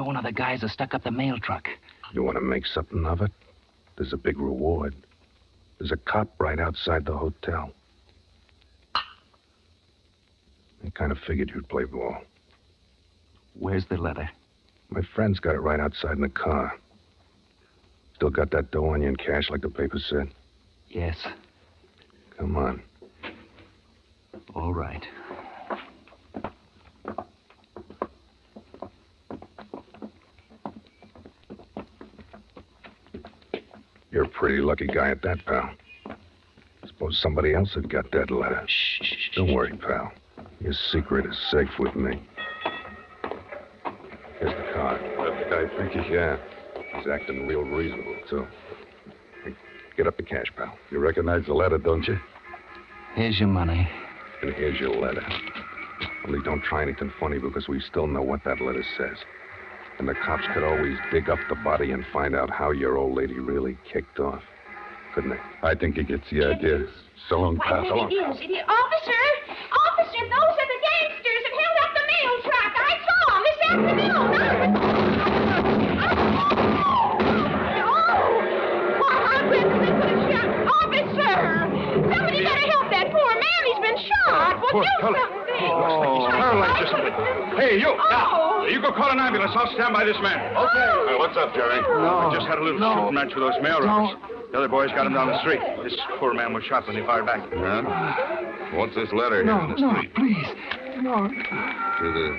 one of the guys that stuck up the mail truck. You want to make something of it? There's a big reward. There's a cop right outside the hotel. I kind of figured you'd play ball. Where's the letter? My friend's got it right outside in the car. Still got that dough on you in cash like the paper said? Yes. Come on. All right. You're a pretty lucky guy at that, pal. Suppose somebody else had got that letter. Shh. Don't worry, pal. Your secret is safe with me. Here's the card. That the guy Pinky? Yeah. He's acting real reasonable, too. Hey, get up the cash, pal. You recognize the letter, don't you? Here's your money. And here's your letter. Only don't try anything funny because we still know what that letter says. And the cops could always dig up the body and find out how your old lady really kicked off. Couldn't they? I think he gets the idea. So long, pal. So long. It is. Officer, those are the gangsters that held up the mail truck. I saw them this afternoon. I'm glad they put a shot. Officer, somebody better help that poor man. He's been shot. Well, do something. He's paralyzed or something. Hey, you. You go call an ambulance. I'll stand by this man. Okay. What's up, Jerry? I just had a little shooting match with those mail robbers. The other boys got him down the street. This poor man was shot when they fired back. Yeah? What's this letter here in the street? Please. No. To the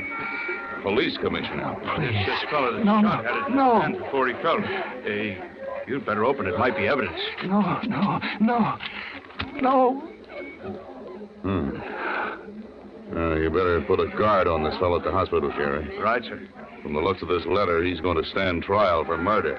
police commissioner. This fellow that shot had it in his hand before he fell. You'd better open it. Might be evidence. No. You better put a guard on this fellow at the hospital, Jerry. Right, sir. From the looks of this letter, he's going to stand trial for murder.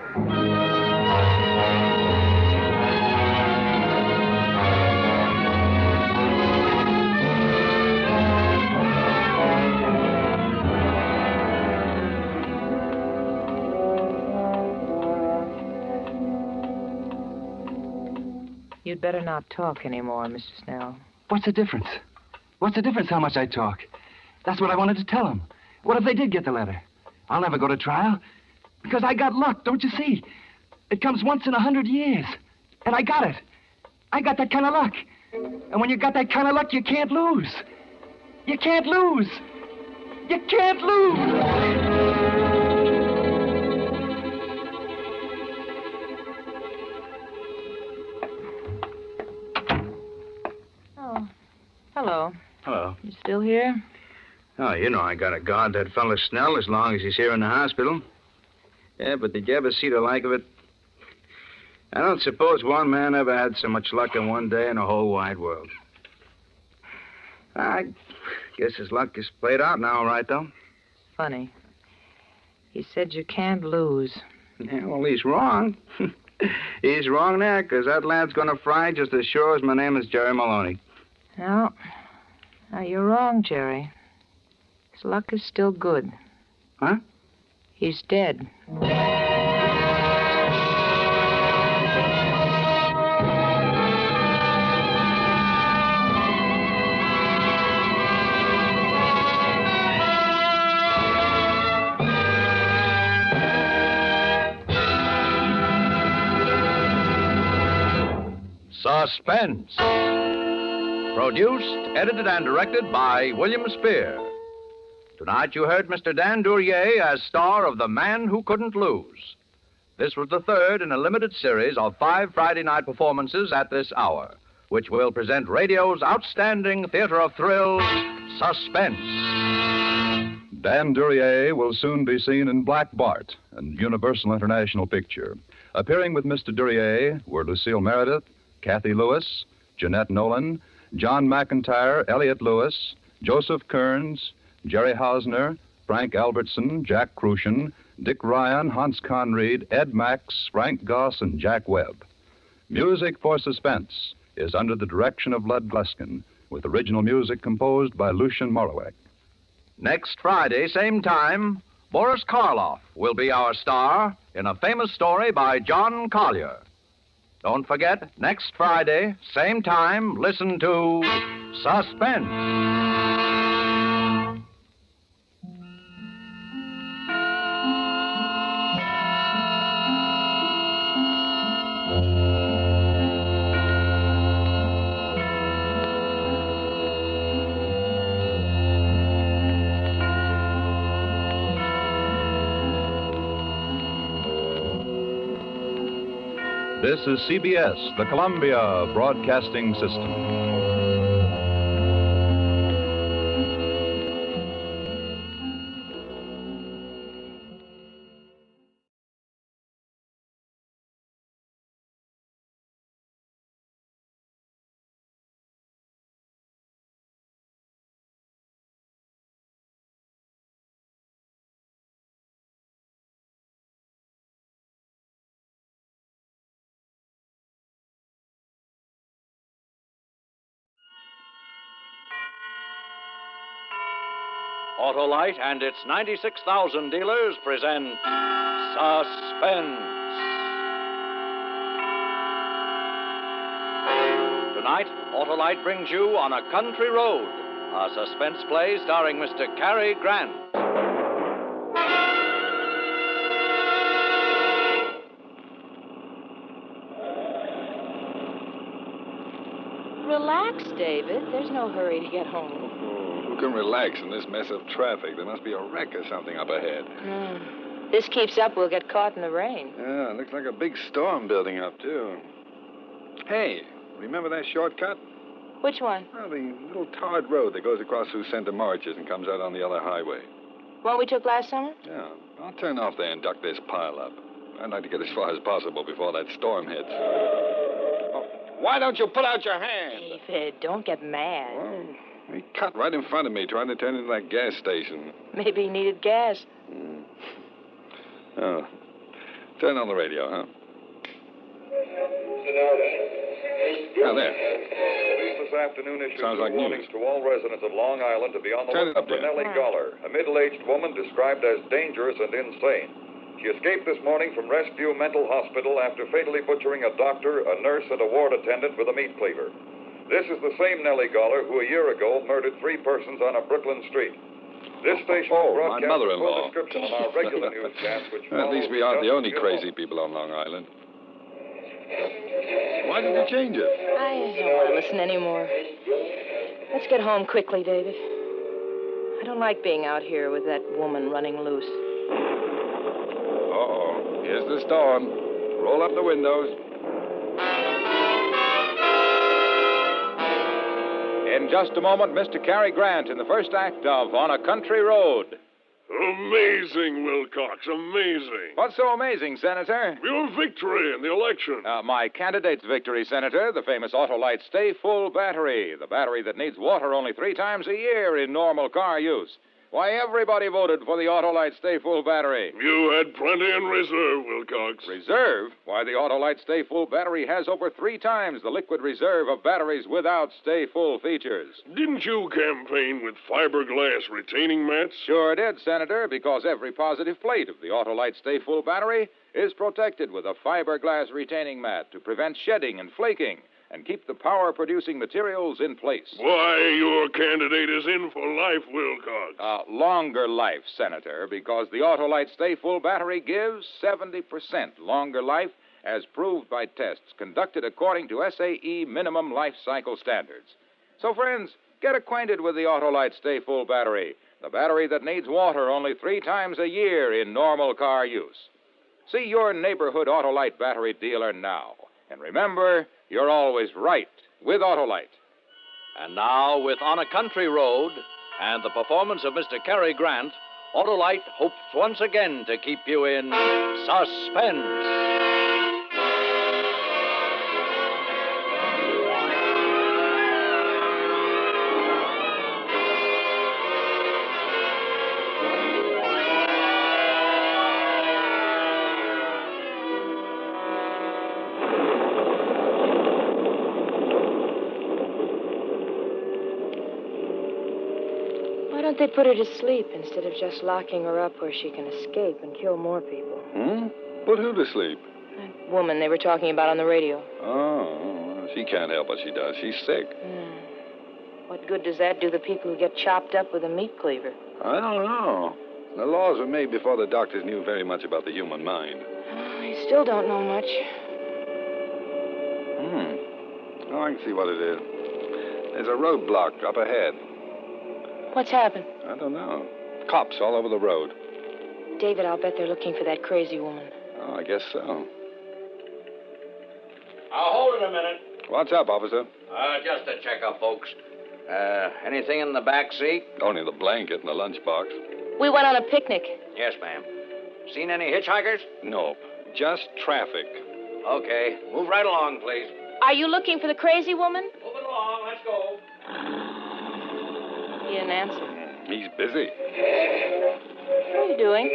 You'd better not talk anymore, Mr. Snell. What's the difference? What's the difference how much I talk? That's what I wanted to tell them. What if they did get the letter? I'll never go to trial. Because I got luck, don't you see? It comes once in 100 years. And I got it. I got that kind of luck. And when you got that kind of luck, you can't lose. You can't lose. You can't lose. Hello. Hello. You still here? Oh, you know I gotta guard that fellow Snell as long as he's here in the hospital. Yeah, but did you ever see the like of it? I don't suppose one man ever had so much luck in one day in the whole wide world. I guess his luck is played out now, all right, though. funny. He said you can't lose. Yeah, well, he's wrong. He's wrong there, because that lad's going to fry just as sure as my name is Jerry Maloney. No. No, you're wrong, Jerry. His luck is still good. Huh? He's dead. Suspense. Produced, edited, and directed by William Spear. Tonight you heard Mr. Dan Duryea as star of The Man Who Couldn't Lose. This was the third in a limited series of 5 Friday night performances at this hour, which will present radio's outstanding theater of thrills, Suspense. Dan Duryea will soon be seen in Black Bart, a Universal International picture. Appearing with Mr. Duryea were Lucille Meredith, Kathy Lewis, Jeanette Nolan, John McIntyre, Elliot Lewis, Joseph Kearns, Jerry Hausner, Frank Albertson, Jack Crucian, Dick Ryan, Hans Conried, Ed Max, Frank Goss, and Jack Webb. Music for Suspense is under the direction of Lud Gluskin, with original music composed by Lucian Morowek. Next Friday, same time, Boris Karloff will be our star in a famous story by John Collier. Don't forget, next Friday, same time, listen to Suspense. This is CBS, the Columbia Broadcasting System. Autolite and its 96,000 dealers present Suspense. Tonight, Autolite brings you On a Country Road, a suspense play starring Mr. Cary Grant. Relax, David. There's no hurry to get home. Who can relax in this mess of traffic? There must be a wreck or something up ahead. This keeps up, we'll get caught in the rain. Yeah, it looks like a big storm building up, too. Hey, remember that shortcut? Which one? Well, the little tarred road that goes across through Center Marches and comes out on the other highway. One we took last summer? Yeah, I'll turn off there and duck this pile up. I'd like to get as far as possible before that storm hits. Oh, why don't you put out your hand? David, don't get mad. Well, he cut right in front of me trying to turn into that gas station. Maybe he needed gas. Oh. Turn on the radio, huh? Oh, there. Police this afternoon issued Sounds like warnings to all residents of Long Island to be on the Turn it lookout up for there. Nellie Goller, a middle-aged woman described as dangerous and insane. She escaped this morning from Rescue Mental Hospital after fatally butchering a doctor, a nurse, and a ward attendant with a meat cleaver. This is the same Nellie Goller who a year ago murdered 3 persons on a Brooklyn street. This station my broadcasts a mother-in-law. full description of our regular newscast, which At least we aren't the only crazy people on Long Island. Why did you change it? I don't want to listen anymore. Let's get home quickly, David. I don't like being out here with that woman running loose. Uh-oh. Here's the storm. Roll up the windows. In just a moment, Mr. Cary Grant in the first act of On a Country Road. Amazing, Wilcox, amazing. What's so amazing, Senator? Your victory in the election. My candidate's victory, Senator, the famous Autolite Stay Full battery, the battery that needs water only 3 times a year in normal car use. Why, everybody voted for the Autolite Stay Full battery. You had plenty in reserve, Wilcox. Reserve? Why, the Autolite Stay Full battery has over 3 times the liquid reserve of batteries without Stay Full features. Didn't you campaign with fiberglass retaining mats? Sure did, Senator, because every positive plate of the Autolite Stay Full battery is protected with a fiberglass retaining mat to prevent shedding and flaking and keep the power-producing materials in place. Why, your candidate is in for life, Wilcox. Longer life, Senator, because the Autolite Stay Full battery gives 70% longer life as proved by tests conducted according to SAE minimum life cycle standards. So, friends, get acquainted with the Autolite Stay Full battery, the battery that needs water only 3 times a year in normal car use. See your neighborhood Autolite battery dealer now. And remember, you're always right with Autolite. And now, with On a Country Road and the performance of Mr. Cary Grant, Autolite hopes once again to keep you in suspense. Why don't they put her to sleep instead of just locking her up where she can escape and kill more people? Put who to sleep? That woman they were talking about on the radio. Oh, she can't help what she does. She's sick. What good does that do the people who get chopped up with a meat cleaver? I don't know. The laws were made before the doctors knew very much about the human mind. I still don't know much. Oh, I can see what it is. There's a roadblock up ahead. What's happened? I don't know. Cops all over the road. David, I'll bet they're looking for that crazy woman. Oh, I guess so. I'll hold it a minute. What's up, officer? Just a checkup, folks. Anything in the back seat? Only the blanket and the lunchbox. We went on a picnic. Yes, ma'am. Seen any hitchhikers? Nope. Just traffic. Okay. Move right along, please. Are you looking for the crazy woman? Moving along. Let's go. He didn't answer. He's busy. What are you doing?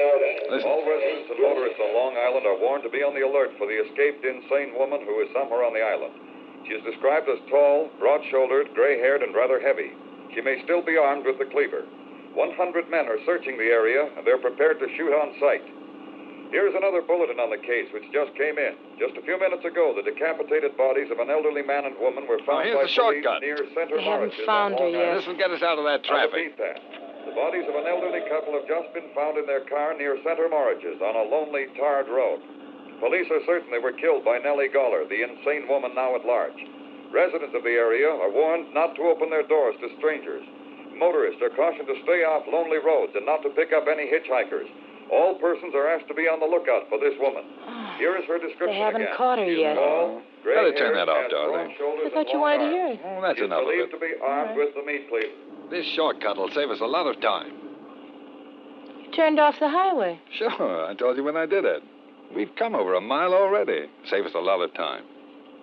Listen. All residents and motorists on Long Island are warned to be on the alert for the escaped insane woman who is somewhere on the island. She is described as tall, broad-shouldered, gray-haired, and rather heavy. She may still be armed with the cleaver. 100 men are searching the area, and they're prepared to shoot on sight. Here's another bulletin on the case, which just came in. Just a few minutes ago, the decapitated bodies of an elderly man and woman were found here's by the police shortcut. near Center They haven't Marshes found on her Long yet. Island. This will get us out of that I traffic. repeat that. The bodies of an elderly couple have just been found in their car near Center Marshes on a lonely, tarred road. Police are certain they were killed by Nellie Goller, the insane woman now at large. Residents of the area are warned not to open their doors to strangers. Motorists are cautioned to stay off lonely roads and not to pick up any hitchhikers. All persons are asked to be on the lookout for this woman. Here is her description They haven't again. caught her yet. Better turn that off, darling. I thought you wanted to hear it. Oh, that's enough of Believed it. to be armed with the meat cleaver. This shortcut will save us a lot of time. You turned off the highway. Sure, I told you when I did it. We've come over a mile already. Save us a lot of time.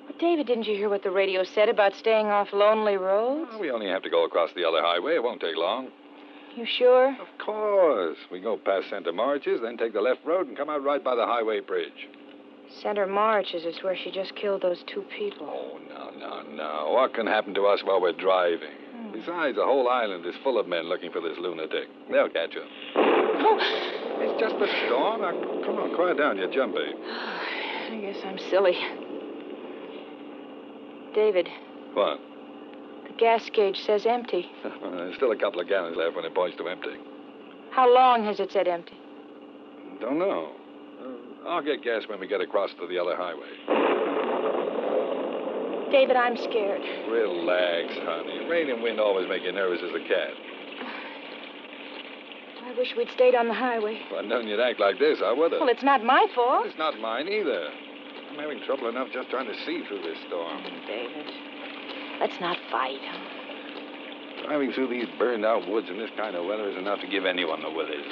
But David, didn't you hear what the radio said about staying off lonely roads? Well, we only have to go across the other highway. It won't take long. You sure? Of course. We go past Center Marches, then take the left road and come out right by the highway bridge. Center Marches is where she just killed those 2 people. Oh, no. What can happen to us while we're driving? Besides, the whole island is full of men looking for this lunatic. They'll catch her. It's just a storm. Now, come on, quiet down. You're jumpy. I guess I'm silly. David, What? the gas gauge says empty. There's still a couple of gallons left when it points to empty. How long has it said empty? Don't know. I'll get gas when we get across to the other highway. David, I'm scared. Relax, honey. Rain and wind always make you nervous as a cat. I wish we'd stayed on the highway. If I'd known you'd act like this, I would have. Well, it's not my fault. It's not mine either. I'm having trouble enough just trying to see through this storm. David, let's not fight. Driving through these burned-out woods in this kind of weather is enough to give anyone the willies.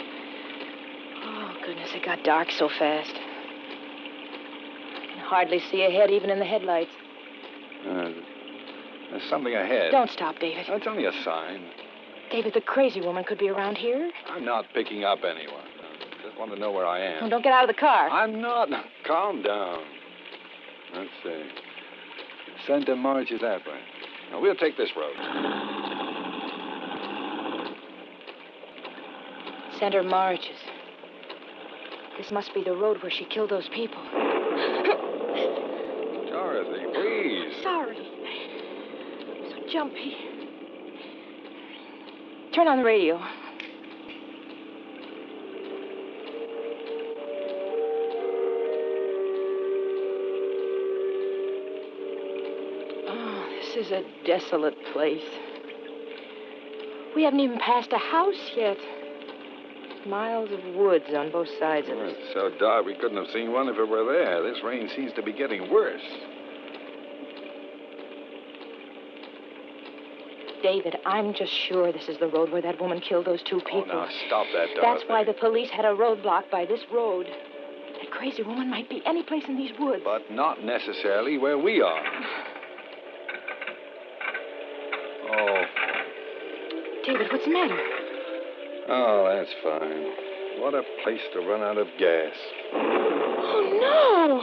Oh, goodness, it got dark so fast. I can hardly see ahead, even in the headlights. There's something ahead. Don't stop, David. That's only a sign. David, the crazy woman could be around here. I'm not picking up anyone. I just want to know where I am. Oh, don't get out of the car. I'm not. Calm down. Let's see. Center March is that way. Now, we'll take this road. Center Marches. This must be the road where she killed those people. Dorothy, please. Sorry. I'm so jumpy. Turn on the radio. Oh, this is a desolate place. We haven't even passed a house yet. Miles of woods on both sides of us. It's so dark we couldn't have seen one if it were there. This rain seems to be getting worse. David, I'm just sure this is the road where that woman killed those two people. Oh, now stop that, Dorothy. That's why the police had a roadblock by this road. That crazy woman might be any place in these woods. But not necessarily where we are. Oh. David, what's the matter? Oh, that's fine. What a place to run out of gas. Oh, no!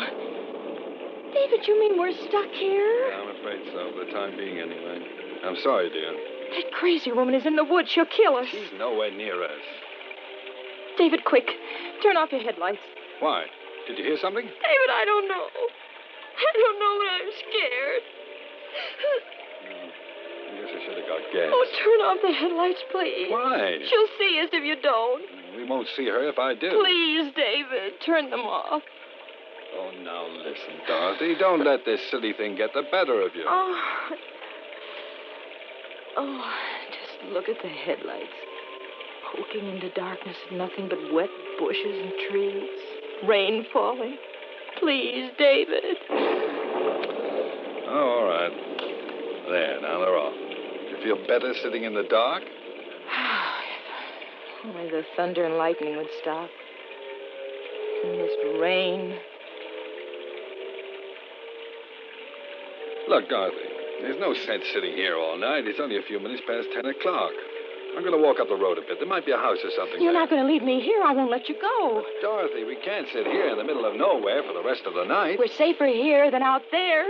David, you mean we're stuck here? Yeah, I'm afraid so, for the time being, anyway. I'm sorry, dear. That crazy woman is in the woods. She'll kill us. She's nowhere near us. David, quick. Turn off your headlights. Why? Did you hear something? David, I don't know. I don't know, but I'm scared. I guess I should have got gas. Oh, turn off the headlights, please. Why? She'll see us if you don't. We won't see her if I do. Please, David, turn them off. Oh, now listen, Dorothy. Don't let this silly thing get the better of you. Oh, just look at the headlights. Poking into darkness of nothing but wet bushes and trees. Rain falling. Please, David. Oh, all right. There, now they're off. You feel better sitting in the dark? Only the thunder and lightning would stop. And this rain. Look, Dorothy, there's no sense sitting here all night. It's only a few minutes past 10 o'clock. I'm going to walk up the road a bit. There might be a house or something You're there. not going to leave me here. I won't let you go. Dorothy, we can't sit here in the middle of nowhere for the rest of the night. We're safer here than out there.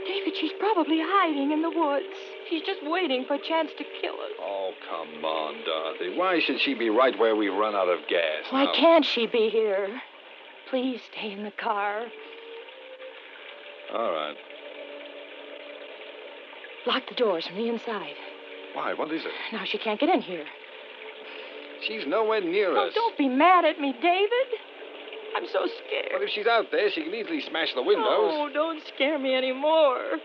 David, she's probably hiding in the woods. She's just waiting for a chance to kill us. Oh, come on, Dorothy. Why should she be right where we've run out of gas? Why now? can't she be here? Please stay in the car. All right. Lock the doors from the inside. Why? What is it? Now she can't get in here. She's nowhere near us. Don't be mad at me, David. I'm so scared. Well, if she's out there, she can easily smash the windows. Oh, don't scare me anymore.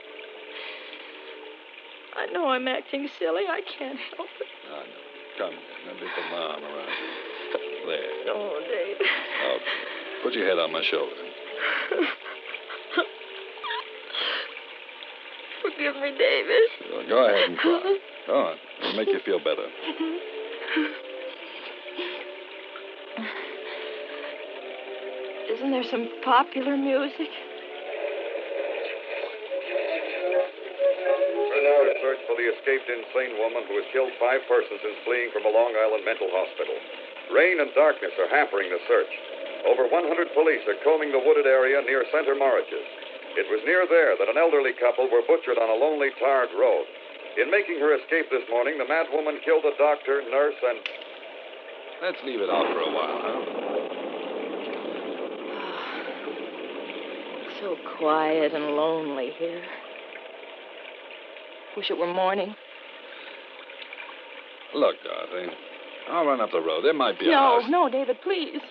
I know I'm acting silly. I can't help it. Oh, no. Come here. Let me put my arm around you. There. Oh, David. Okay. Put your head on my shoulder. Forgive me, David. Sure. Go ahead and cry. Go on. It'll make you feel better. Isn't there some popular music? We're now to search for the escaped insane woman who has killed 5 persons since fleeing from a Long Island mental hospital. Rain and darkness are hampering the search. Over 100 police are combing the wooded area near Center Marriages. It was near there that an elderly couple were butchered on a lonely, tarred road. In making her escape this morning, the mad woman killed a doctor, nurse, and... Let's leave it off for a while, huh? So quiet and lonely here. Wish it were morning. Look, Dorothy, I'll run up the road. There might be a No, house. no, David, please. David.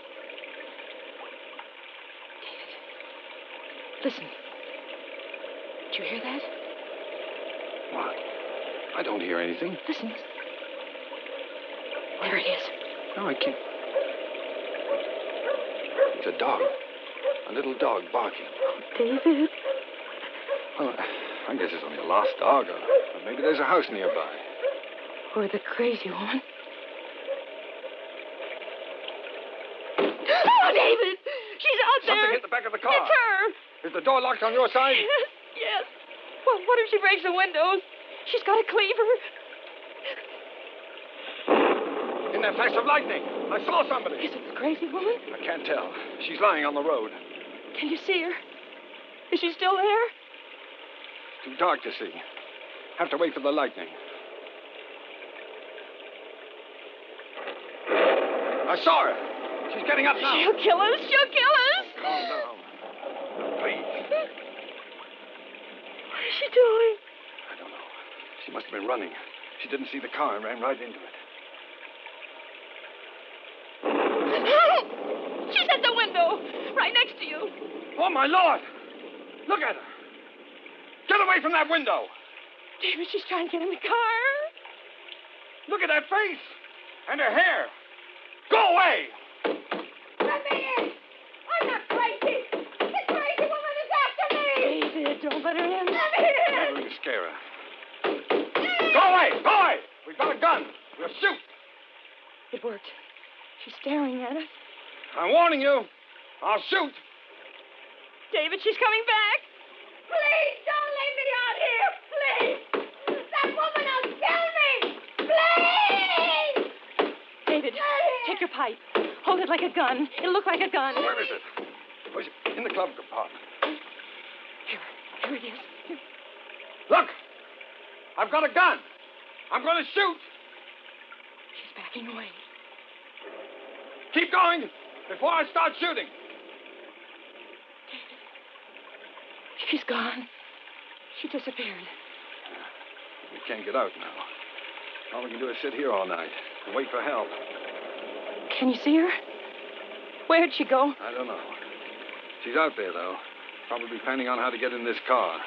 Listen. Did you hear that? What? I don't hear anything. Listen. There it is. No, I can't. It's a dog. A little dog barking. David. Well, I guess it's only a lost dog. Or maybe there's a house nearby. Or the crazy woman. Oh, David! She's out there! Something hit the back of the car. It's her! Is the door locked on your side? Yes. Well, what if she breaks the windows? She's got a cleaver. that flash of lightning. I saw somebody. Is it the crazy woman? I can't tell. She's lying on the road. Can you see her? Is she still there? Too dark to see. Have to wait for the lightning. I saw her. She's getting up now. She'll kill us. She'll kill us. Calm down. Please. What is she doing? I don't know. She must have been running. She didn't see the car and ran right into it. She's at the window, right next to you. Oh, my Lord! Look at her. Get away from that window. David, she's trying to get in the car. Look at that face. And her hair. Go away! Let me in! I'm not crazy! The crazy woman is after me! David, don't let her in. Let me in! Never going to scare her. Go away! Go away! We've got a gun. We'll shoot. It worked. She's staring at us. I'm warning you. I'll shoot. David, she's coming back. Please, don't leave me out here! Please! That woman will kill me! Please! David, take your pipe. Hold it like a gun. It'll look like a gun. Where is it? Where's it? In the glove compartment. Here it is. Here. Look! I've got a gun. I'm going to shoot. She's backing away. Keep going before I start shooting. David, she's gone. She disappeared. We can't get out now. All we can do is sit here all night and wait for help. Can you see her? Where'd she go? I don't know. She's out there, though. Probably planning on how to get in this car.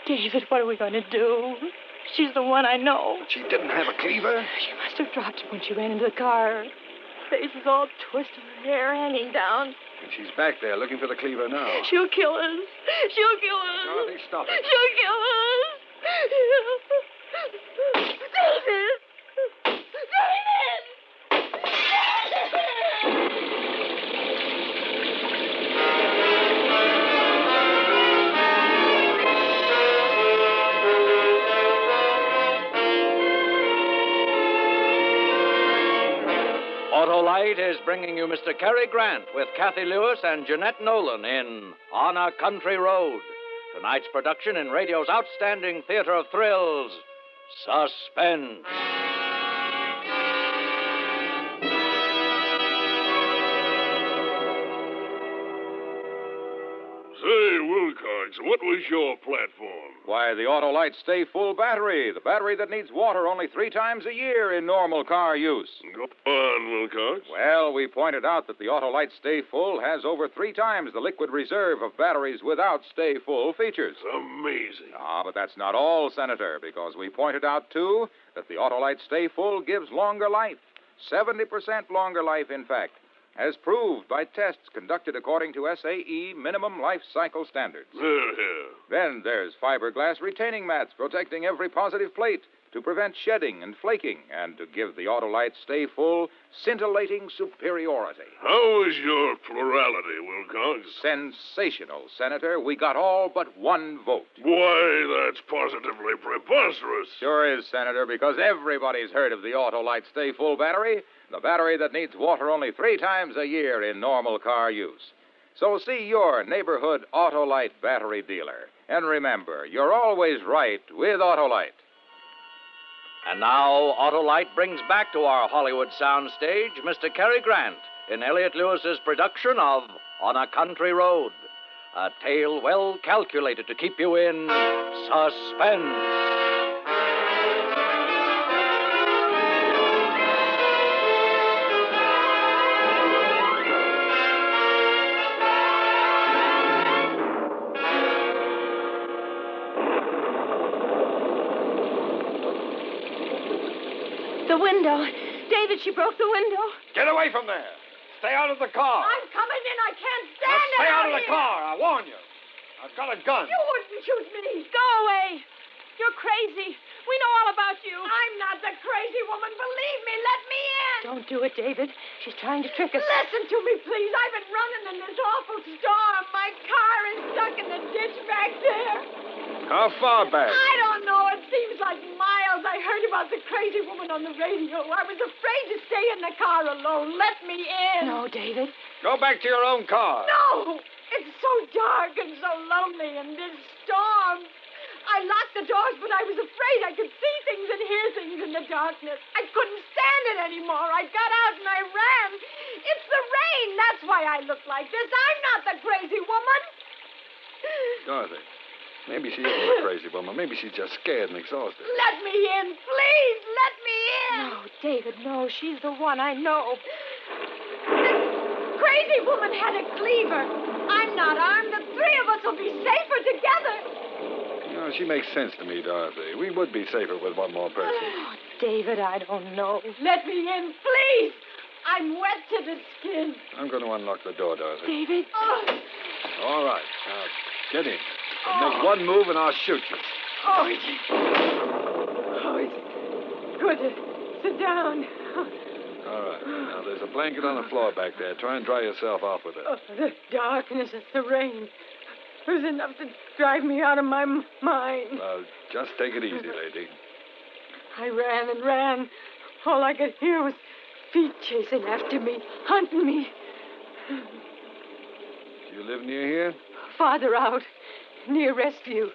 David, what are we going to do? She's the one I know. She didn't have a cleaver? She must have dropped it when she ran into the car. Her face is all twisted, her hair hanging down. And she's back there looking for the cleaver now. She'll kill us. She'll kill us. Dorothy, stop it. She'll kill us. David! David! Autolite is bringing you Mr. Cary Grant with Kathy Lewis and Jeanette Nolan in On a Country Road. Tonight's production in radio's outstanding theater of thrills, Suspense. Say, Wilcox, what was your platform? Why, the Autolite Stay Full battery. The battery that needs water only 3 times a year in normal car use. Go on, Wilcox. Well, we pointed out that the Autolite Stay Full has over 3 times the liquid reserve of batteries without Stay Full features. Amazing. Ah, but that's not all, Senator, because we pointed out, too, that the Autolite Stay Full gives longer life. 70% longer life, in fact, as proved by tests conducted according to SAE minimum life cycle standards. Then there's fiberglass retaining mats protecting every positive plate to prevent shedding and flaking and to give the Autolite Stay Full scintillating superiority. How was your plurality, Wilcox? Sensational, Senator. We got all but 1 vote. Why, that's positively preposterous. Sure is, Senator, because everybody's heard of the Autolite Stay Full battery, the battery that needs water only 3 times a year in normal car use. So see your neighborhood Autolite battery dealer. And remember, you're always right with Autolite. And now, Autolite brings back to our Hollywood soundstage Mr. Cary Grant in Elliott Lewis's production of On a Country Road, a tale well calculated to keep you in suspense. The window. David, she broke the window. Get away from there. Stay out of the car. I'm coming in. I can't stand it. Stay out of the here. car. I warn you. I've got a gun. You wouldn't shoot me. Go away. You're crazy. We know all about you. I'm not the crazy woman. Believe me. Let me in. Don't do it, David. She's trying to trick us. Listen to me, please. I've been running in this awful storm. My car is stuck in the ditch back there. How far back? I don't know. It seems like miles. I I heard about the crazy woman on the radio. I was afraid to stay in the car alone. Let me in. No, David. Go back to your own car. No! It's so dark and so lonely in this storm. I locked the doors, but I was afraid I could see things and hear things in the darkness. I couldn't stand it anymore. I got out and I ran. It's the rain. That's why I look like this. I'm not the crazy woman. Dorothy, maybe she isn't a crazy woman. Maybe she's just scared and exhausted. Let me in, please. Let me in. No, David, no. She's the one I know. This crazy woman had a cleaver. I'm not armed. The three of us will be safer together. No, she makes sense to me, Dorothy. We would be safer with one more person. Oh, David, I don't know. Let me in, please. I'm wet to the skin. I'm going to unlock the door, Dorothy. David? Oh, All right. Now, get in. And make one move and I'll shoot you. it's good to sit down. All right. Now, there's a blanket on the floor back there. Try and dry yourself off with it. Oh, the darkness and the rain. It was enough to drive me out of my mind. Well, just take it easy, lady. I ran and ran. All I could hear was feet chasing after me, hunting me. Do you live near here? Farther out, near Restview.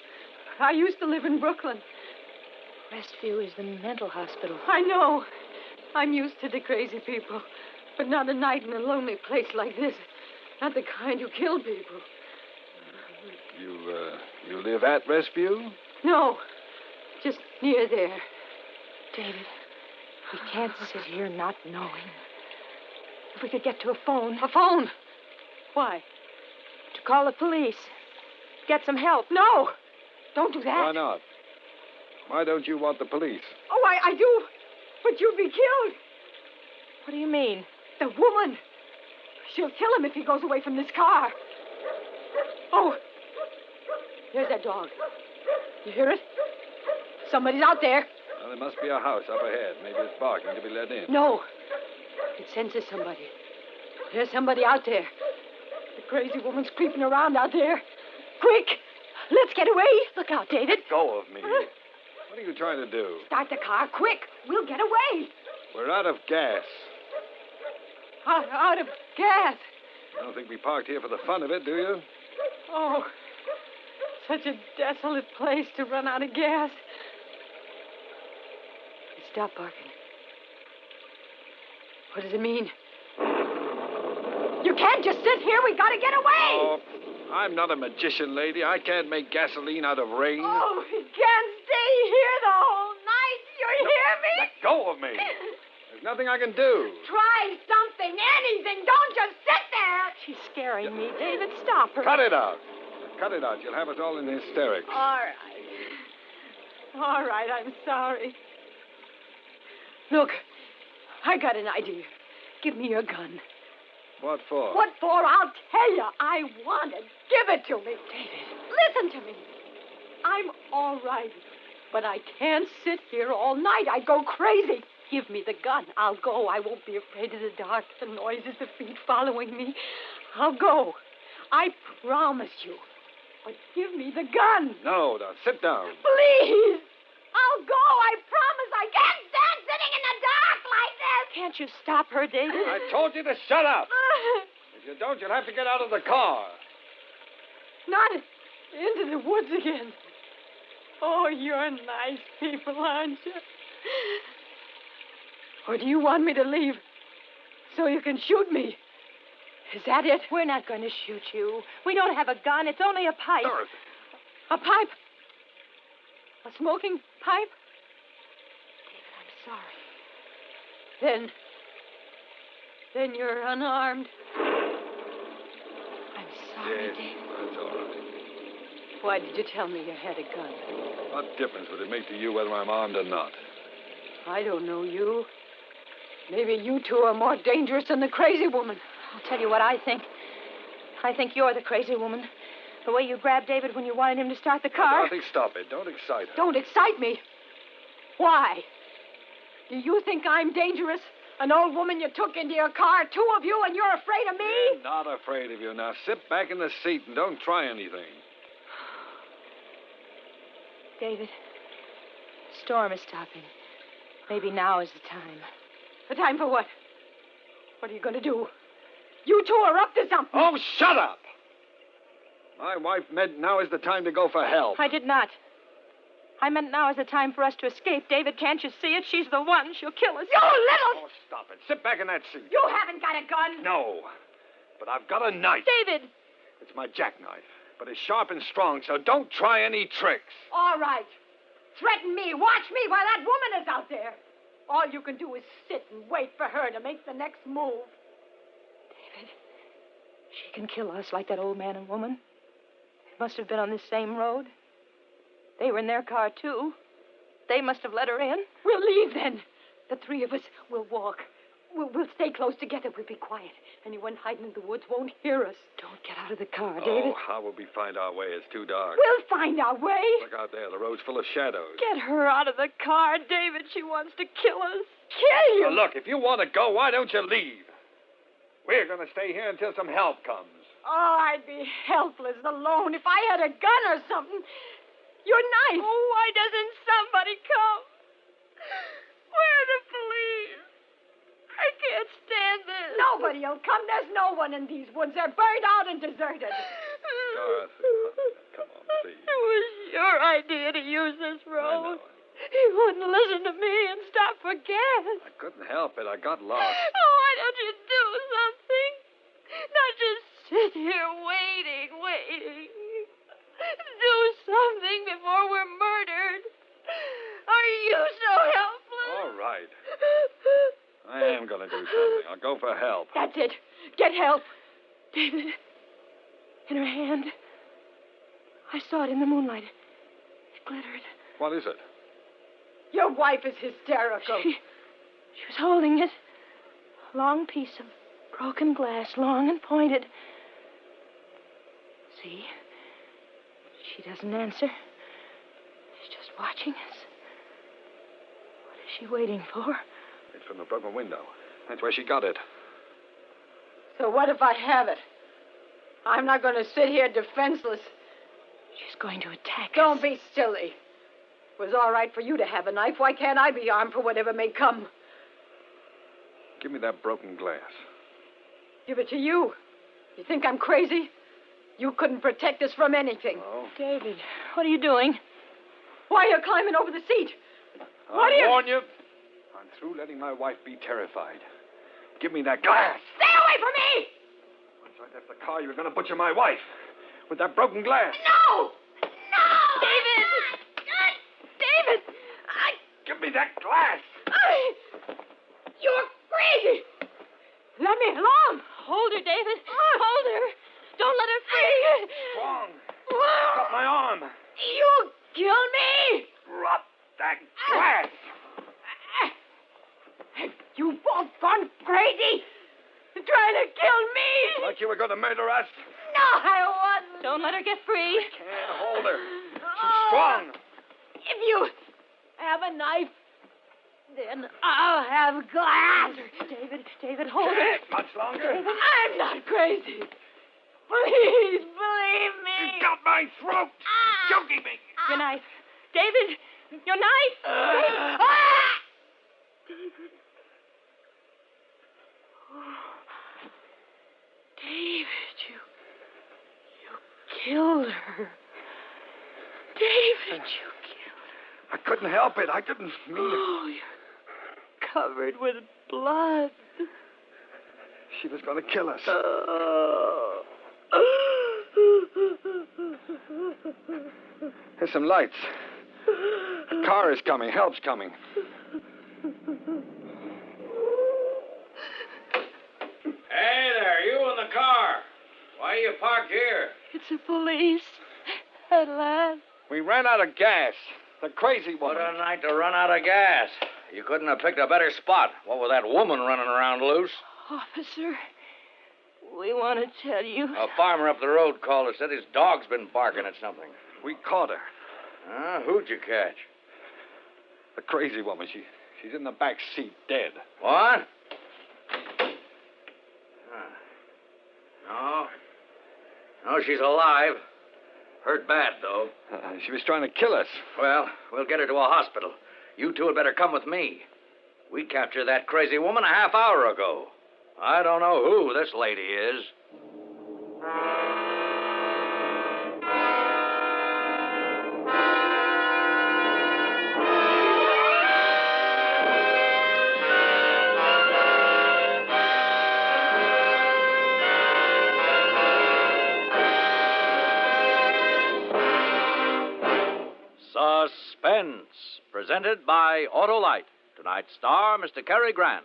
I used to live in Brooklyn. Restview is the mental hospital. I know. I'm used to the crazy people. But not a night in a lonely place like this. Not the kind who kill people. You live at Restview? No, just near there. David, we can't sit here not knowing. If we could get to a phone. A phone? Why? To call the police. Get some help. No! Don't do that. Why not? Why don't you want the police? Oh, I do. But you'll be killed. What do you mean? The woman. She'll kill him if he goes away from this car. Oh, there's that dog. You hear it? Somebody's out there. Well, there must be a house up ahead. Maybe it's barking to be let in. No. It senses somebody. There's somebody out there. The crazy woman's creeping around out there. Quick! Let's get away. Look out, David. Let go of me. What are you trying to do? Start the car, quick. We'll get away. We're out of gas. Out of gas. I don't think we parked here for the fun of it, do you? Oh, such a desolate place to run out of gas. Stop barking. What does it mean? You can't just sit here. We gotta get away. Oh, I'm not a magician, lady. I can't make gasoline out of rain. Oh, we can't stay here the whole night. You hear me? Let go of me. There's nothing I can do. Try something, anything. Don't just sit there. She's scaring me. David, stop her. Cut it out. Cut it out. You'll have us all in hysterics. All right, I'm sorry. Look, I got an idea. Give me your gun. What for? What for? I'll tell you. I want it. Give it to me. David. Listen to me. I'm all right, but I can't sit here all night. I'd go crazy. Give me the gun. I'll go. I won't be afraid of the dark, the noises, the feet following me. I'll go. I promise you. But give me the gun. No, now sit down. Please. I'll go. I promise. I can't stand sitting in the dark like this. Can't you stop her, David? I told you to shut up. If you don't, you'll have to get out of the car. Not into the woods again. Oh, you're nice people, aren't you? Or do you want me to leave so you can shoot me? Is that it? We're not going to shoot you. We don't have a gun. It's only a pipe. Dorothy. A pipe? A smoking pipe? David, I'm sorry. Then you're unarmed. I'm sorry, Yes, David. that's all right. Why did you tell me you had a gun? What difference would it make to you whether I'm armed or not? I don't know you. Maybe you two are more dangerous than the crazy woman. I'll tell you what I think. I think you're the crazy woman. The way you grabbed David when you wanted him to start the car. Dorothy, stop it. Don't excite her. Don't excite me. Why? Do you think I'm dangerous? An old woman you took into your car, two of you, and you're afraid of me? I'm not afraid of you. Now sit back in the seat and don't try anything. David, storm is stopping. Maybe now is the time. The time for what? What are you going to do? You two are up to something. Oh, shut up! My wife meant now is the time to go for help. I did not. I meant now is the time for us to escape. David, can't you see it? She's the one. She'll kill us. You little... Oh, stop it. Sit back in that seat. You haven't got a gun. No, but I've got a knife. David! It's my jackknife, but it's sharp and strong, so don't try any tricks. All right. Threaten me. Watch me while that woman is out there. All you can do is sit and wait for her to make the next move. David, she can kill us like that old man and woman. They must have been on this same road. They were in their car, too. They must have let her in. We'll leave, then. The three of us will walk. We'll stay close together. We'll be quiet. Anyone hiding in the woods won't hear us. Don't get out of the car, David. Oh, how will we find our way? It's too dark. We'll find our way. Look out there. The road's full of shadows. Get her out of the car, David. She wants to kill us. Kill you! Now, look, if you want to go, why don't you leave? We're going to stay here until some help comes. Oh, I'd be helpless alone if I had a gun or something. Your knife. Oh, why doesn't somebody come? Where are the police? I can't stand this. Nobody'll come. There's no one in these woods. They're burned out and deserted. Dorothy, come on, please. It was your idea to use this road. You wouldn't listen to me and stop for gas. I couldn't help it. I got lost. Oh, why don't you do something? Not just sit here waiting. Do something before we're murdered. Are you so helpless? All right. I am going to do something. I'll go for help. That's it. Get help. David, in her hand. I saw it in the moonlight. It glittered. What is it? Your wife is hysterical. She was holding it. A long piece of broken glass, long and pointed. See? She doesn't answer. She's just watching us. What is she waiting for? It's from the broken window. That's where she got it. So what if I have it? I'm not going to sit here defenseless. She's going to attack us. Don't be silly. It was all right for you to have a knife. Why can't I be armed for whatever may come? Give me that broken glass. Give it to you. You think I'm crazy? You couldn't protect us from anything. Oh. David, what are you doing? Why are you climbing over the seat? I warn you. I'm through letting my wife be terrified. Give me that glass. Stay away from me! Once I left the car, you were going to butcher my wife. With that broken glass. No! No! David! David! Give me that glass. You're crazy! Let me alone! Hold her, David. Hold her. Don't let her free. Strong. Got my arm. You'll kill me! Drop that glass. Have you both gone crazy? Trying to kill me? Like you were going to murder us? No, I wasn't. Don't let her get free. I can't hold her. She's strong. If you have a knife, then I'll have glass. David, hold her. Much longer. David, I'm not crazy. Please believe me. You got my throat. Choking me. Your knife. David, your knife. David. David, you killed her. David, you killed her. I couldn't help it. I didn't mean it. Oh, you're covered with blood. She was going to kill us. There's some lights. A car is coming. Help's coming. Hey there, you in the car. Why are you parked here? It's the police. At last. We ran out of gas. The crazy woman. What a night to run out of gas. You couldn't have picked a better spot. What with that woman running around loose? Officer, we want to tell you. A farmer up the road called us, said his dog's been barking at something. We caught her. Who'd you catch? The crazy woman. She's in the back seat, dead. What? No, she's alive. Hurt bad, though. She was trying to kill us. Well, we'll get her to a hospital. You two had better come with me. We captured that crazy woman a half hour ago. I don't know who this lady is. Suspense, presented by Autolite. Tonight's star, Mr. Cary Grant.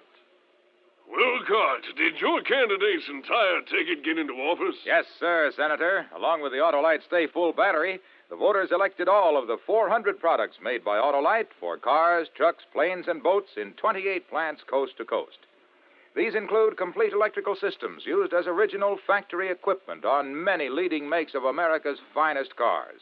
Wilcott, did your candidate's entire ticket get into office? Yes, sir, Senator. Along with the Autolite Stay Full battery, the voters elected all of the 400 products made by Autolite for cars, trucks, planes, and boats in 28 plants coast to coast. These include complete electrical systems used as original factory equipment on many leading makes of America's finest cars.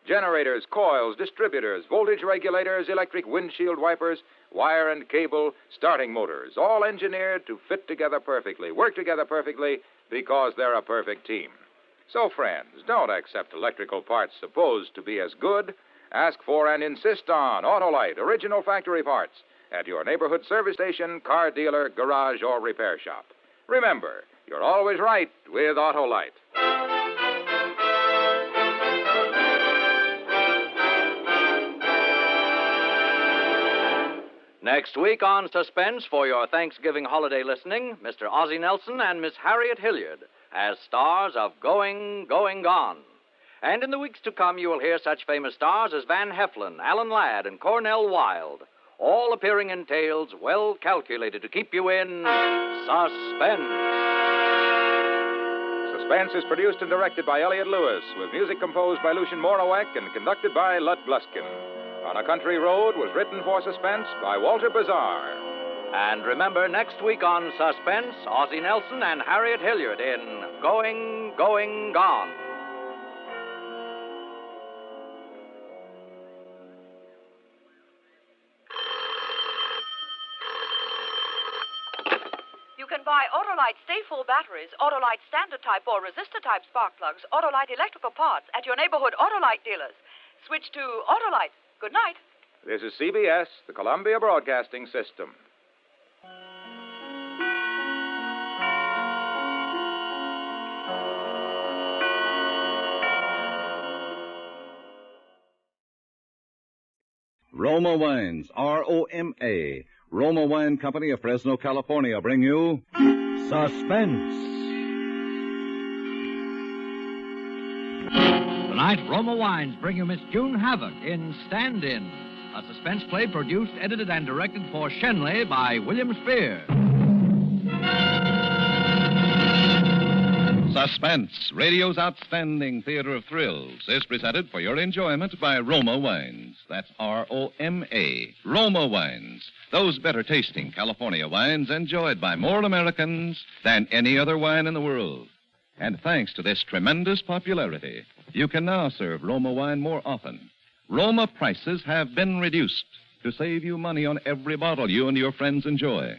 Generators, coils, distributors, voltage regulators, electric windshield wipers, wire and cable, starting motors, all engineered to fit together perfectly, work together perfectly, because they're a perfect team. So, friends, don't accept electrical parts supposed to be as good. Ask for and insist on Autolite original factory parts at your neighborhood service station, car dealer, garage, or repair shop. Remember, you're always right with Autolite. Next week on Suspense for your Thanksgiving holiday listening, Mr. Ozzie Nelson and Miss Harriet Hilliard as stars of Going, Going, Gone. And in the weeks to come, you will hear such famous stars as Van Heflin, Alan Ladd, and Cornell Wilde, all appearing in tales well calculated to keep you in suspense. Suspense is produced and directed by Elliott Lewis, with music composed by Lucien Morawek and conducted by Lud Gluskin. On a Country Road was written for Suspense by Walter Bazar. And remember, next week on Suspense, Ozzie Nelson and Harriet Hilliard in Going, Going, Gone. You can buy Autolite Stay Full batteries, Autolite Standard Type or Resistor Type spark plugs, Autolite electrical parts at your neighborhood Autolite dealers. Switch to Autolite. Good night. This is CBS, the Columbia Broadcasting System. Roma Wines, R-O-M-A. Roma Wine Company of Fresno, California, bring you Suspense. Tonight, Roma Wines bring you Miss June Havoc in Stand-In, a suspense play produced, edited, and directed for Shenley by William Spear. Suspense, radio's outstanding theater of thrills, is presented for your enjoyment by Roma Wines. That's R-O-M-A. Roma Wines. Those better tasting California wines enjoyed by more Americans than any other wine in the world. And thanks to this tremendous popularity, you can now serve Roma wine more often. Roma prices have been reduced to save you money on every bottle you and your friends enjoy.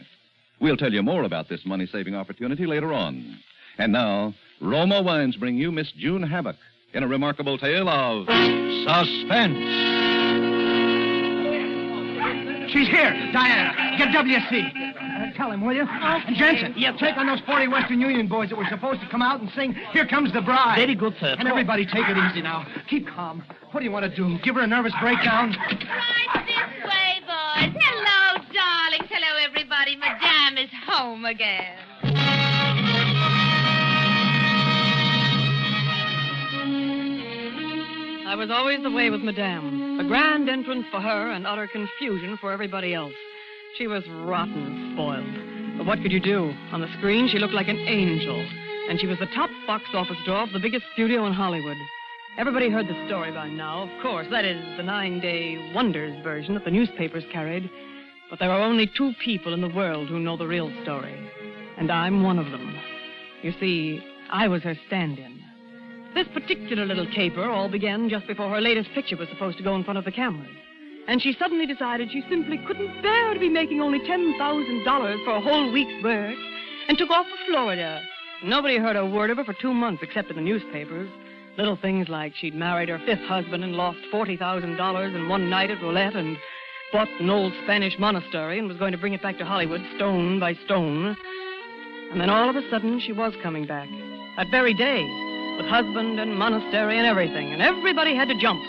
We'll tell you more about this money-saving opportunity later on. And now, Roma Wines bring you Miss June Havoc in a remarkable tale of suspense. She's here, Diana. Get WC. Tell him, will you? And Jensen, take on those 40 Western Union boys that were supposed to come out and sing Here Comes the Bride. Very good, sir. And everybody take it easy now. Keep calm. What do you want to do? Give her a nervous breakdown? Right this way, boys. Hello, darlings. Hello, everybody. Madame is home again. I was always the way with Madame. A grand entrance for her and utter confusion for everybody else. She was rotten spoiled. But what could you do? On the screen, she looked like an angel. And she was the top box office draw of the biggest studio in Hollywood. Everybody heard the story by now, of course. That is, the 9-day wonders version that the newspapers carried. But there are only 2 people in the world who know the real story. And I'm one of them. You see, I was her stand-in. This particular little caper all began just before her latest picture was supposed to go in front of the cameras. And she suddenly decided she simply couldn't bear to be making only $10,000 for a whole week's work and took off for Florida. Nobody heard a word of her for 2 months except in the newspapers. Little things like she'd married her 5th husband and lost $40,000 in one night at roulette and bought an old Spanish monastery and was going to bring it back to Hollywood stone by stone. And then all of a sudden, she was coming back. That very day, with husband and monastery and everything. And everybody had to jump.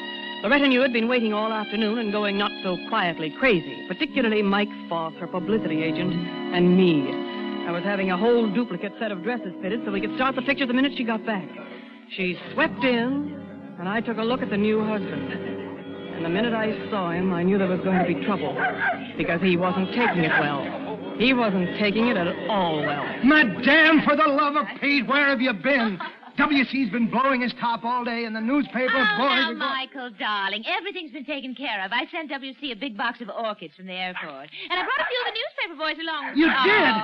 The retinue had been waiting all afternoon and going not so quietly crazy, particularly Mike Foss, her publicity agent, and me. I was having a whole duplicate set of dresses fitted so we could start the picture the minute she got back. She swept in, and I took a look at the new husband. And the minute I saw him, I knew there was going to be trouble, because he wasn't taking it well. He wasn't taking it at all well. Madame, for the love of Pete, where have you been? WC's been blowing his top all day in the newspaper. Now, Michael, darling, everything's been taken care of. I sent WC a big box of orchids from the airport. And I brought a few of the newspaper boys along with me. You did?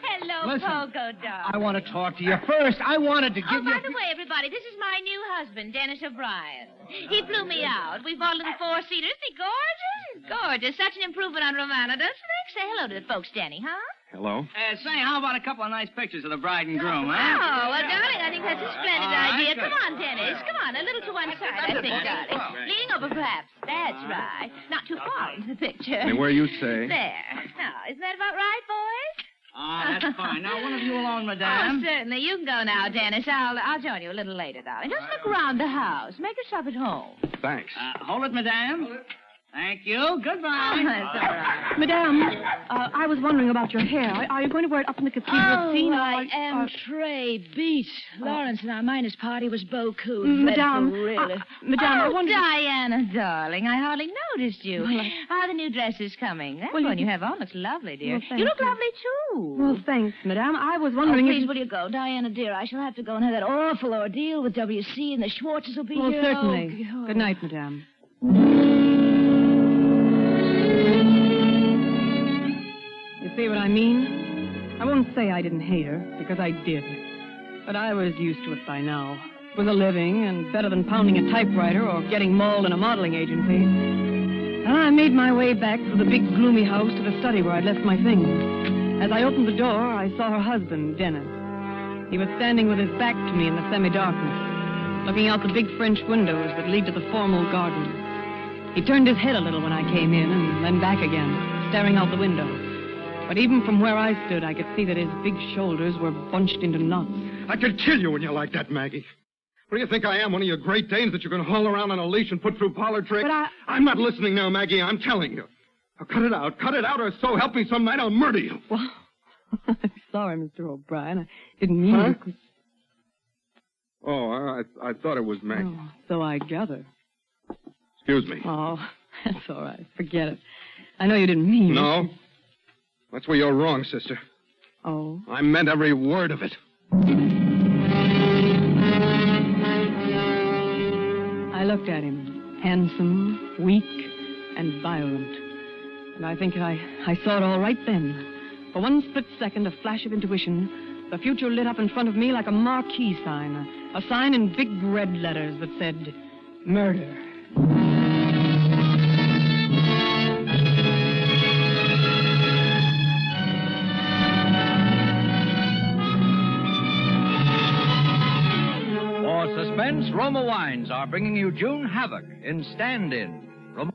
Hello, Listen, Pogo, darling. I want to talk to you. First, I wanted to give you... By the way, everybody, this is my new husband, Dennis O'Brien. He flew me out. We bought a little four-seater. Isn't he gorgeous? Gorgeous. Such an improvement on Romana, doesn't it? Say hello to the folks, Denny, huh? Hello. Say, how about a couple of nice pictures of the bride and groom, huh? Oh, well, darling, I think that's a splendid idea. Come on, Dennis. Come on, a little to one side, I think, darling. Leaning over, perhaps. That's right. Not too far into the picture. Hey, where you say? There. Now, isn't that about right, boys? That's fine. Now, one of you alone, madame. Oh, certainly. You can go now, Dennis. I'll join you a little later, darling. Just look around the house. Make yourself at home. Thanks. Hold it, madame. Thank you. Goodbye. Oh, that's all right. Madame, I was wondering about your hair. Are you going to wear it up in the cathedral scene? I am Trey beat. Lawrence and our miners' party was beaucoup. Madame, really. Madame, I wondered... Diana, darling, I hardly noticed you. How are the new dresses coming? That one you have on looks lovely, dear. Well, you look lovely, too. Well, thanks, Madame. I was wondering please, will you go? Diana, dear, I shall have to go and have that awful ordeal with WC, and the Schwartzes will be Well, here. certainly. Oh, Good night, Madame. You see what I mean? I won't say I didn't hate her, because I did. But I was used to it by now. It was a living, and better than pounding a typewriter or getting mauled in a modeling agency. And I made my way back through the big, gloomy house to the study where I'd left my things. As I opened the door, I saw her husband, Dennis. He was standing with his back to me in the semi-darkness, looking out the big French windows that lead to the formal garden. He turned his head a little when I came in, and then back again, staring out the window. But even from where I stood, I could see that his big shoulders were bunched into knots. I could kill you when you're like that, Maggie. What do you think I am, one of your Great Danes that you can haul around on a leash and put through parlor tricks? But I'm not listening now, Maggie. I'm telling you. Now, cut it out, or so help me some night I'll murder you. Well, I'm sorry, Mr. O'Brien. I didn't mean to... Oh, I thought it was Maggie. Oh, so I gather. Excuse me. Oh, that's all right. Forget it. I know you didn't mean No. That's where you're wrong, sister. Oh? I meant every word of it. I looked at him, handsome, weak, and violent. And I think I saw it all right then. For one split second, a flash of intuition, the future lit up in front of me like a marquee sign, a sign in big red letters that said, murder. For Suspense, Roma Wines are bringing you June Havoc in Stand-In. Roma...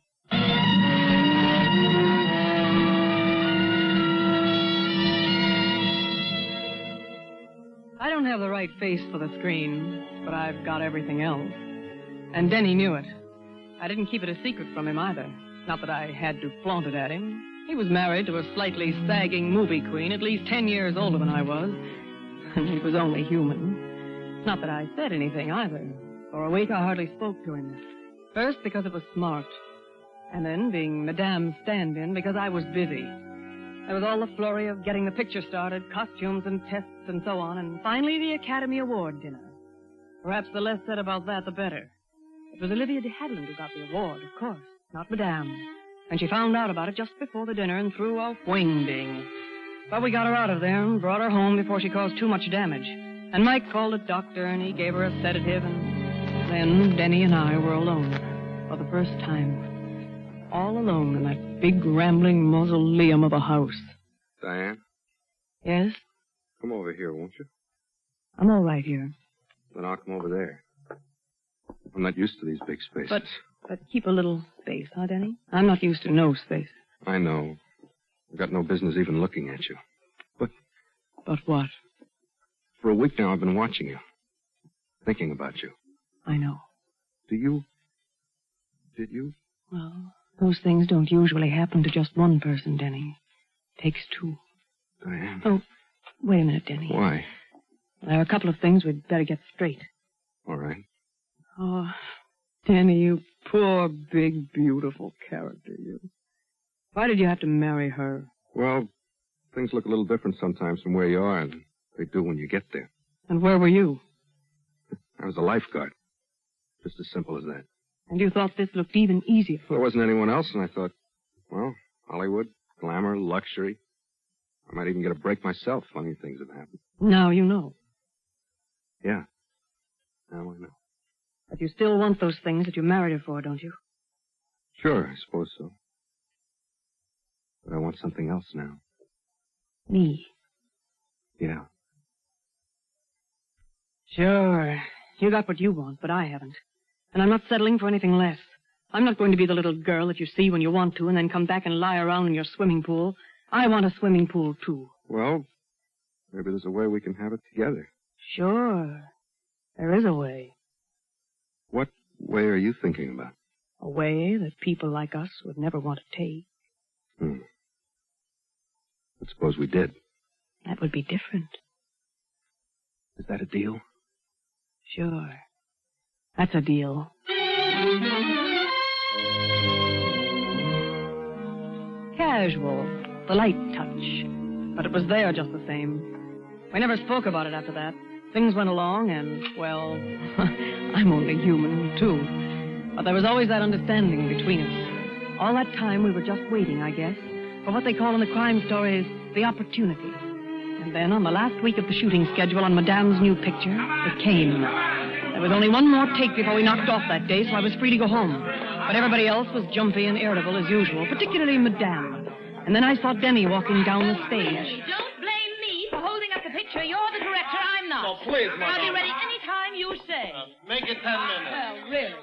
I don't have the right face for the screen, but I've got everything else. And Denny knew it. I didn't keep it a secret from him either. Not that I had to flaunt it at him. He was married to a slightly sagging movie queen, at least 10 years older than I was. And he was only human. Not that I said anything either. For a week I hardly spoke to him. First because it was smart. And then being Madame's stand-in because I was busy. There was all the flurry of getting the picture started, costumes and tests and so on, and finally the Academy Award dinner. Perhaps the less said about that, the better. It was Olivia de Havilland who got the award, of course, not Madame. And she found out about it just before the dinner and threw a wing-ding. But we got her out of there and brought her home before she caused too much damage. And Mike called a doctor, and he gave her a sedative, and then Denny and I were alone for the first time. All alone in that big, rambling mausoleum of a house. Diane? Yes? Come over here, won't you? I'm all right here. Then I'll come over there. I'm not used to these big spaces. But But keep a little space, huh, Denny? I'm not used to no space. I know. I've got no business even looking at you. But what? For a week now, I've been watching you. Thinking about you. I know. Did you? Well, those things don't usually happen to just one person, Denny. Takes two. Diane. Oh, wait a minute, Denny. Why? There are a couple of things we'd better get straight. All right. Oh, Denny, you poor, big, beautiful character, you. Why did you have to marry her? Well, things look a little different sometimes from where you are than they do when you get there. And where were you? I was a lifeguard. Just as simple as that. And you thought this looked even easier. There wasn't anyone else, and I thought, well, Hollywood, glamour, luxury. I might even get a break myself. Funny things have happened. Now you know. Yeah. Now I know. But you still want those things that you married her for, don't you? Sure, I suppose so. But I want something else now. Me? Yeah. Sure. You got what you want, but I haven't. And I'm not settling for anything less. I'm not going to be the little girl that you see when you want to and then come back and lie around in your swimming pool. I want a swimming pool, too. Well, maybe there's a way we can have it together. Sure. There is a way. What way are you thinking about? A way that people like us would never want to take. But suppose we did. That would be different. Is that a deal? Sure. That's a deal. Casual. The light touch. But it was there just the same. We never spoke about it after that. Things went along and, well, I'm only human, too. But there was always that understanding between us. All that time we were just waiting, I guess, for what they call in the crime stories the opportunity. And then on the last week of the shooting schedule on Madame's new picture, it came. There was only one more take before we knocked off that day, so I was free to go home. But everybody else was jumpy and irritable as usual, particularly Madame. And then I saw Denny walking down the stage. Don't blame me for holding up the picture. You're the director, I'm not. Oh, please, I'll be Madame. ready any time you say. Make it 10 minutes. Well, really.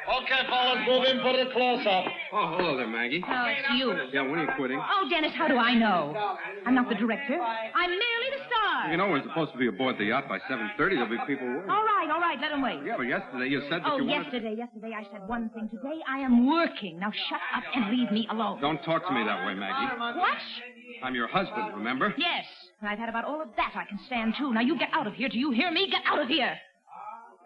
Okay, fellas, move in, put it close up. Oh, hello there, Maggie. Oh, it's you. Yeah, when are you quitting? Oh, Dennis, how do I know? I'm not the director. I'm merely the star. You know, we're supposed to be aboard the yacht by 7:30. There'll be people waiting. All right, let them wait. Yeah, but yesterday you said that Oh, you wanted... yesterday I said one thing. Today I am working. Now shut up and leave me alone. Don't talk to me that way, Maggie. What? I'm your husband, remember? Yes, and I've had about all of that I can stand, too. Now you get out of here. Do you hear me? Get out of here.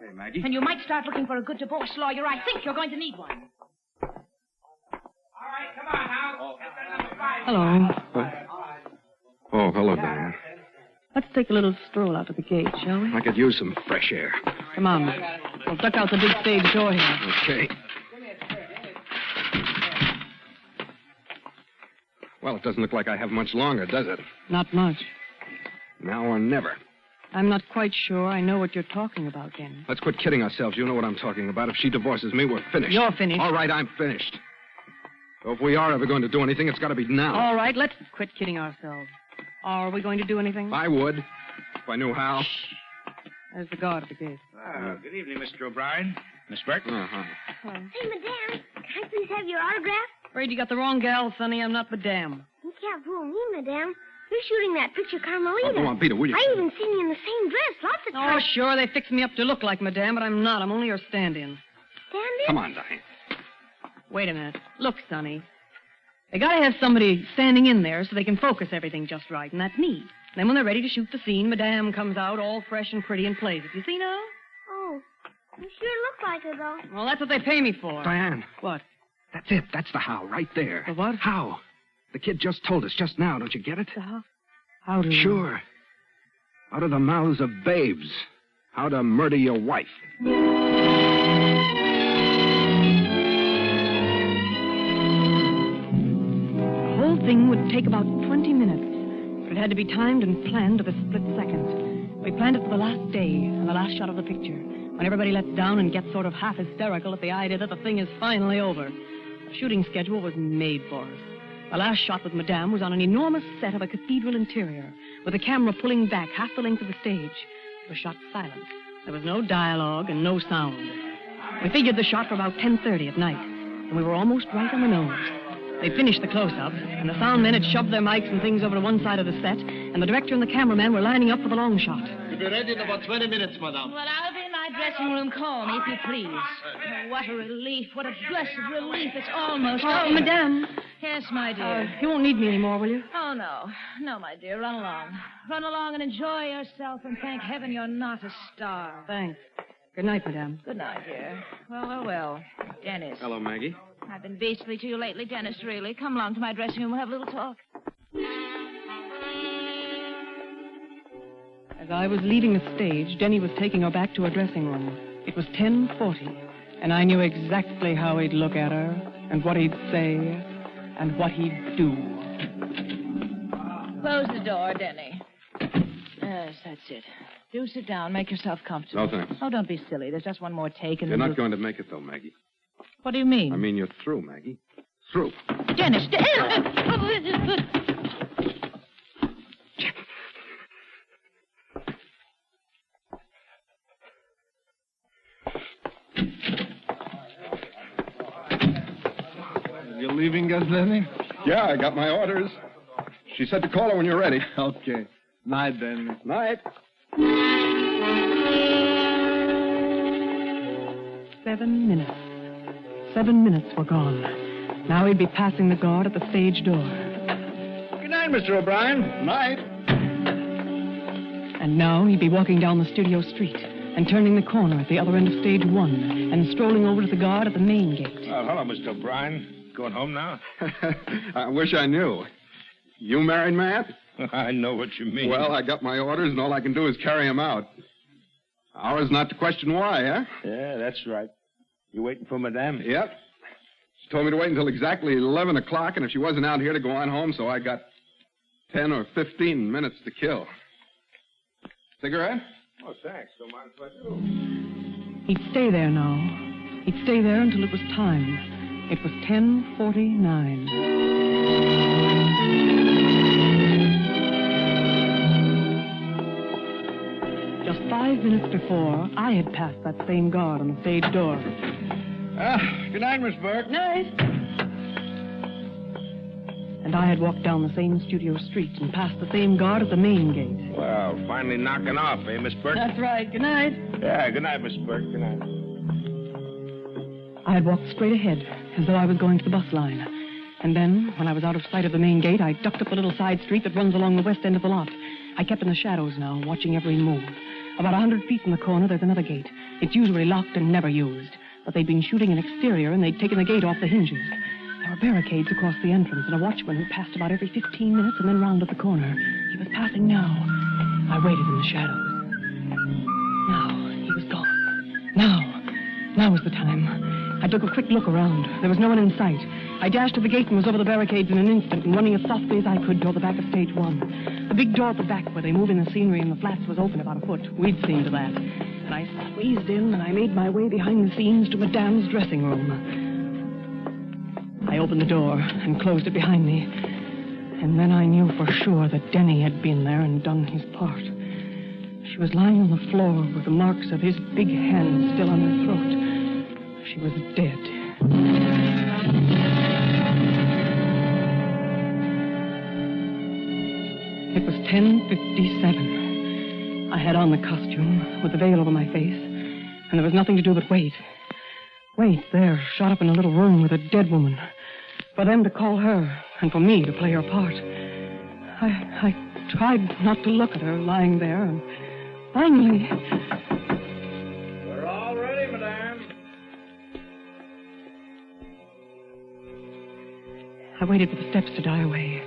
Okay, Maggie. And you might start looking for a good divorce lawyer. I think you're going to need one. Hello. Oh, hello, Diane. Let's take a little stroll out to the gate, shall we? I could use some fresh air. Come on. We'll duck out the big stage door here. Okay. Well, it doesn't look like I have much longer, does it? Not much. Now or never. I'm not quite sure I know what you're talking about, Denny. Let's quit kidding ourselves. You know what I'm talking about. If she divorces me, we're finished. You're finished. All right, I'm finished. So if we are ever going to do anything, it's got to be now. All right, let's quit kidding ourselves. Are we going to do anything? I would, if I knew how. There's the guard at the gate. Good evening, Mr. O'Brien. Miss Burton. Uh-huh. Hello. Hey, Madame, can I please have your autograph? Afraid you got the wrong gal, Sonny. I'm not Madame. You can't fool me, Madame. You're shooting that picture, Carmelita. Oh, go on, beat it, will you? I even seen you in the same dress lots of Oh, times. sure, they fix me up to look like Madame, but I'm not. I'm only her stand-in. Stand-in? Come on, Diane. Wait a minute. Look, Sonny. They gotta have somebody standing in there so they can focus everything just right, and that's me. Then when they're ready to shoot the scene, Madame comes out all fresh and pretty and plays it. You see now? Oh, you sure look like her, though. Well, that's what they pay me for. Diane. What? That's it. That's the how, right there. The what? How. The kid just told us just now. Don't you get it? The how? How do you... Sure. Out of the mouths of babes. How to murder your wife. The whole thing would take about 20 minutes, but it had to be timed and planned to the split second. We planned it for the last day and the last shot of the picture, when everybody lets down and gets sort of half hysterical at the idea that the thing is finally over. The shooting schedule was made for us. The last shot with Madame was on an enormous set of a cathedral interior, with the camera pulling back half the length of the stage. It was shot silent. There was no dialogue and no sound. We figured the shot for about 10:30 at night, and we were almost right on the nose. They finished the close-up, and the sound men had shoved their mics and things over to one side of the set, and the director and the cameraman were lining up for the long shot. We'll be ready in about 20 minutes, madame. Well, I'll be in my dressing room. Call me, if you please. Oh, what a relief. What a blessed relief. It's almost over. Madame. Yes, my dear. You won't need me anymore, will you? Oh, no. No, my dear. Run along. Run along and enjoy yourself, and thank heaven you're not a star. Thanks. Good night, madame. Good night, dear. Well. Dennis. Hello, Maggie. I've been beastly to you lately, Dennis, really. Come along to my dressing room. We'll have a little talk. As I was leaving the stage, Denny was taking her back to her dressing room. It was 10:40, and I knew exactly how he'd look at her, and what he'd say, and what he'd do. Close the door, Denny. Yes, that's it. Do sit down. Make yourself comfortable. No, thanks. Oh, don't be silly. There's just one more take, and You're then not going to make it, though, Maggie. What do you mean? I mean, you're through, Maggie. Through. Dennis! You leaving us, Denny? Yeah, I got my orders. She said to call her when you're ready. Okay. Night, Denny. Night. 7 minutes. 7 minutes were gone. Now he'd be passing the guard at the stage door. Good night, Mr. O'Brien. Night. And now he'd be walking down the studio street and turning the corner at the other end of stage 1 and strolling over to the guard at the main gate. Hello, Mr. O'Brien. Going home now? I wish I knew. You married, Matt? I know what you mean. Well, I got my orders, and all I can do is carry them out. Ours not to question why, huh? Yeah, that's right. You waiting for Madame? Yep. She told me to wait until exactly 11 o'clock, and if she wasn't out here, to go on home, so I got 10 or 15 minutes to kill. Cigarette? Oh, thanks. Don't mind if I do. He'd stay there now. He'd stay there until it was time. It was 10:49. Just 5 minutes before, I had passed that same guard on the stage door. Good night, Miss Burke. Night. And I had walked down the same studio street and passed the same guard at the main gate. Well, finally knocking off, eh, Miss Burke? That's right. Good night. Yeah, good night, Miss Burke. Good night. I had walked straight ahead, as though I was going to the bus line. And then, when I was out of sight of the main gate, I ducked up the little side street that runs along the west end of the lot. I kept in the shadows now, watching every move. About 100 feet from the corner, there's another gate. It's usually locked and never used. But they'd been shooting an exterior, and they'd taken the gate off the hinges. There were barricades across the entrance, and a watchman who passed about every 15 minutes and then rounded the corner. He was passing now. I waited in the shadows. Now, he was gone. Now was the time. I took a quick look around. There was no one in sight. I dashed to the gate and was over the barricades in an instant and running as softly as I could toward the back of stage 1. The big door at the back where they move in the scenery and the flats was open about a foot. We'd seen to that. And I squeezed in and I made my way behind the scenes to Madame's dressing room. I opened the door and closed it behind me. And then I knew for sure that Denny had been there and done his part. She was lying on the floor with the marks of his big hands still on her throat. She was dead. It was 10:57. I had on the costume with the veil over my face, and there was nothing to do but wait. Wait there, shut up in a little room with a dead woman. For them to call her, and for me to play her part. I tried not to look at her lying there, and finally... We're all ready, Madame. I waited for the steps to die away.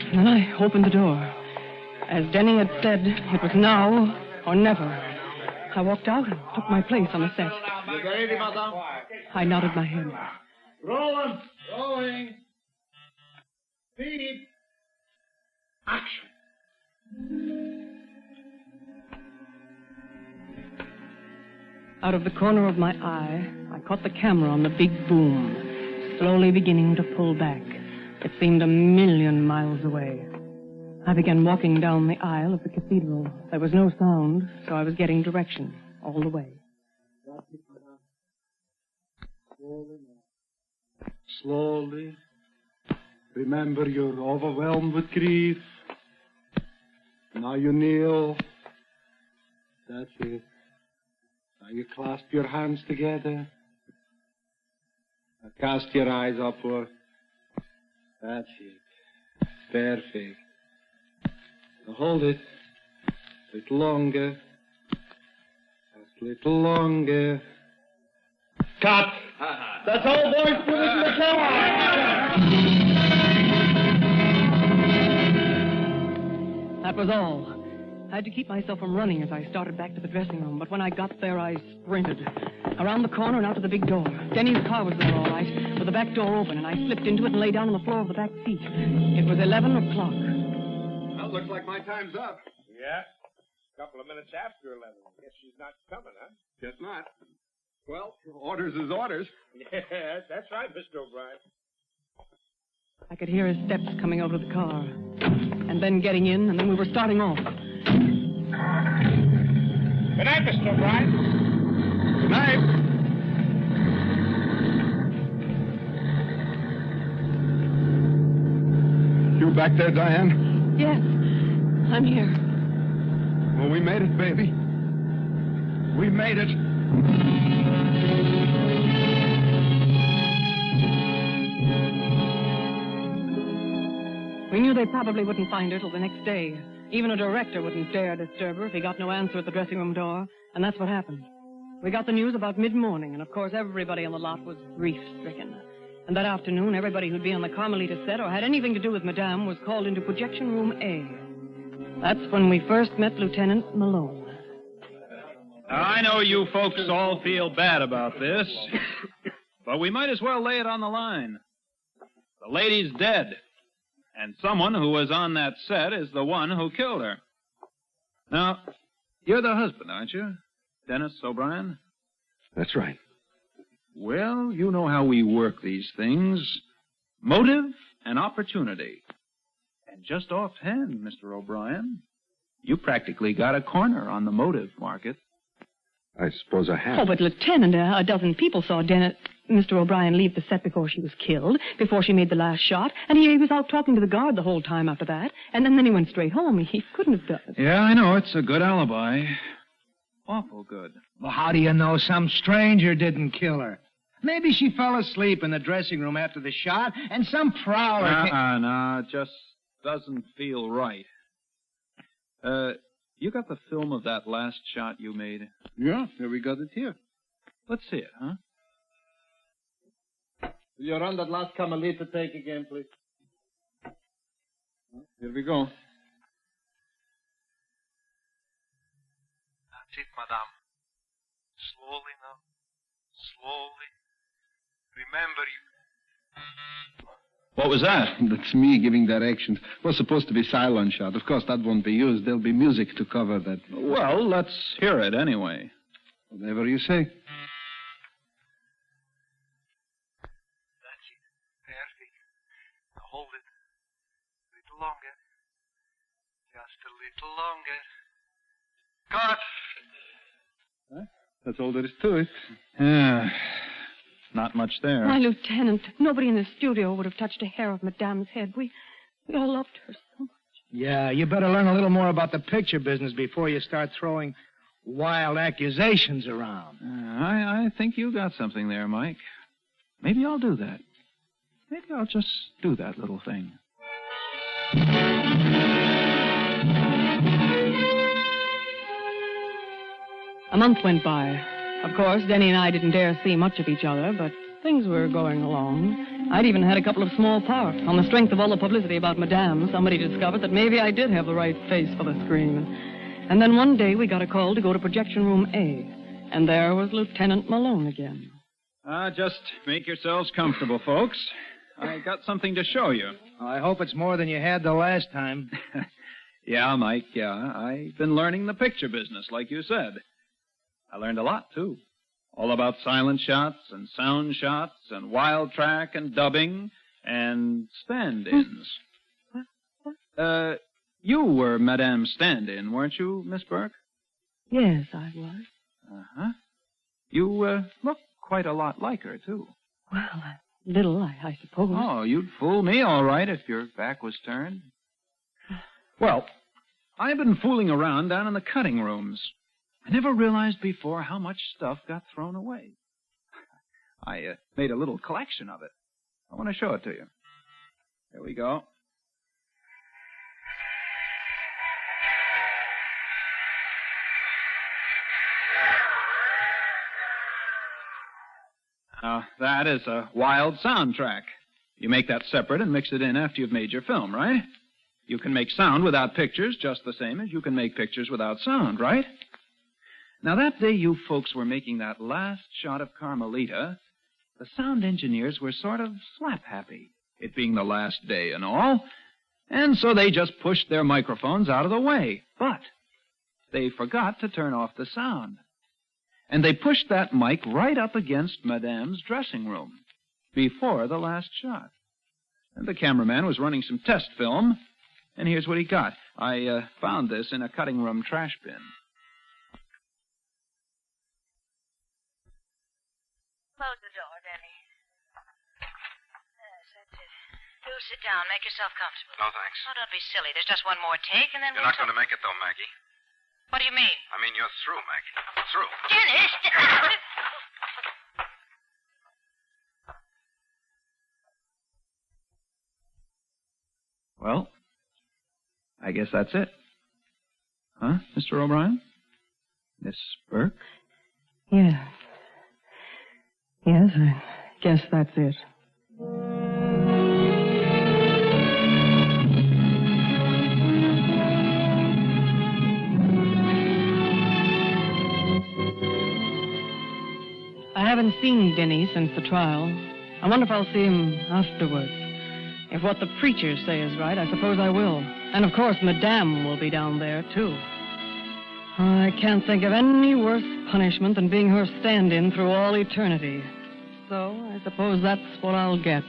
And then I opened the door. As Denny had said, it was now or never. I walked out and took my place on the set. You ready, Madame? I nodded my head. Rolling. Speed. Action. Out of the corner of my eye, I caught the camera on the big boom, slowly beginning to pull back. It seemed 1,000,000 miles away. I began walking down the aisle of the cathedral. There was no sound, so I was getting direction all the way. Slowly now. Slowly. Remember, you're overwhelmed with grief. Now you kneel. That's it. Now you clasp your hands together. Now cast your eyes upward. That's it. Perfect. Now hold it. A little longer. Just a little longer. Cut! That's all, boys. Put it in the car! That was all. I had to keep myself from running as I started back to the dressing room, but when I got there, I sprinted. Around the corner and out to the big door. Denny's car was there all right, with the back door open, and I slipped into it and lay down on the floor of the back seat. It was 11 o'clock. Well, looks like my time's up. Yeah? A couple of minutes after 11. Guess she's not coming, huh? Guess not. Well, orders is orders. Yeah, that's right, Mr. O'Brien. I could hear his steps coming over to the car, and then getting in, and then we were starting off. Good night, Mr. O'Brien. Good night. You back there, Diane? Yes, I'm here. Well, we made it, baby. We made it. We knew they probably wouldn't find her till the next day. Even a director wouldn't dare disturb her if he got no answer at the dressing room door, and that's what happened. We got the news about mid-morning, and of course everybody on the lot was grief-stricken. And that afternoon, everybody who'd be on the Carmelita set or had anything to do with Madame was called into projection room A. That's when we first met Lieutenant Malone. Now, I know you folks all feel bad about this, but we might as well lay it on the line. The lady's dead, and someone who was on that set is the one who killed her. Now, you're the husband, aren't you? Dennis O'Brien? That's right. Well, you know how we work these things. Motive and opportunity. And just offhand, Mr. O'Brien, you practically got a corner on the motive market. I suppose I have. Oh, but Lieutenant, a dozen people saw Mr. O'Brien leave the set before she was killed, before she made the last shot, and he was out talking to the guard the whole time after that, and then he went straight home. He couldn't have done it. Yeah, I know. It's a good alibi. Awful good. Well, how do you know some stranger didn't kill her? Maybe she fell asleep in the dressing room after the shot, and some prowler... No, it just doesn't feel right. You got the film of that last shot you made? Yeah, we got it here. Let's see it, huh? Will you run that last Carmelita take again, please? Here we go. That's it, madame. Slowly now. Slowly. Remember you. What was that? That's me giving directions. It was supposed to be silent shot. Of course, that won't be used. There'll be music to cover that. Well, let's hear it anyway. Whatever you say. That's it. Perfect. Now hold it. A little longer. Just a little longer. Cut! Huh? That's all there is to it. Yeah. Not much there. My Lieutenant, nobody in the studio would have touched a hair of Madame's head. We all loved her so much. Yeah, you better learn a little more about the picture business before you start throwing wild accusations around. I think you got something there, Mike. Maybe I'll do that. Maybe I'll just do that little thing. A month went by. Of course, Denny and I didn't dare see much of each other, but things were going along. I'd even had a couple of small parts. On the strength of all the publicity about Madame, somebody discovered that maybe I did have the right face for the screen. And then one day we got a call to go to projection room A. And there was Lieutenant Malone again. Just make yourselves comfortable, folks. I got something to show you. I hope it's more than you had the last time. Yeah, Mike, yeah. I've been learning the picture business, like you said. I learned a lot, too. All about silent shots and sound shots and wild track and dubbing and stand-ins. You were Madame's stand-in, weren't you, Miss Burke? Yes, I was. Uh-huh. You look quite a lot like her, too. Well, a little, I suppose. Oh, you'd fool me all right if your back was turned. Well, I've been fooling around down in the cutting rooms. I never realized before how much stuff got thrown away. I made a little collection of it. I want to show it to you. Here we go. Now, that is a wild soundtrack. You make that separate and mix it in after you've made your film, right? You can make sound without pictures just the same as you can make pictures without sound, right? Now, that day you folks were making that last shot of Carmelita, the sound engineers were sort of slap-happy, it being the last day and all, and so they just pushed their microphones out of the way. But they forgot to turn off the sound. And they pushed that mic right up against Madame's dressing room before the last shot. And the cameraman was running some test film, and here's what he got. I found this in a cutting room trash bin. Close the door, Danny. Yes, that's it. Do sit down. Make yourself comfortable. No, thanks. Oh, don't be silly. There's just one more take, and then You're not going to make it, though, Maggie. What do you mean? I mean, you're through, Maggie. Through. Dennis! Well, I guess that's it. Huh, Mr. O'Brien? Miss Burke? Yes. Yes, I guess that's it. I haven't seen Denny since the trial. I wonder if I'll see him afterwards. If what the preachers say is right, I suppose I will. And, of course, Madame will be down there, too. I can't think of any worse punishment than being her stand-in through all eternity. So I suppose that's what I'll get.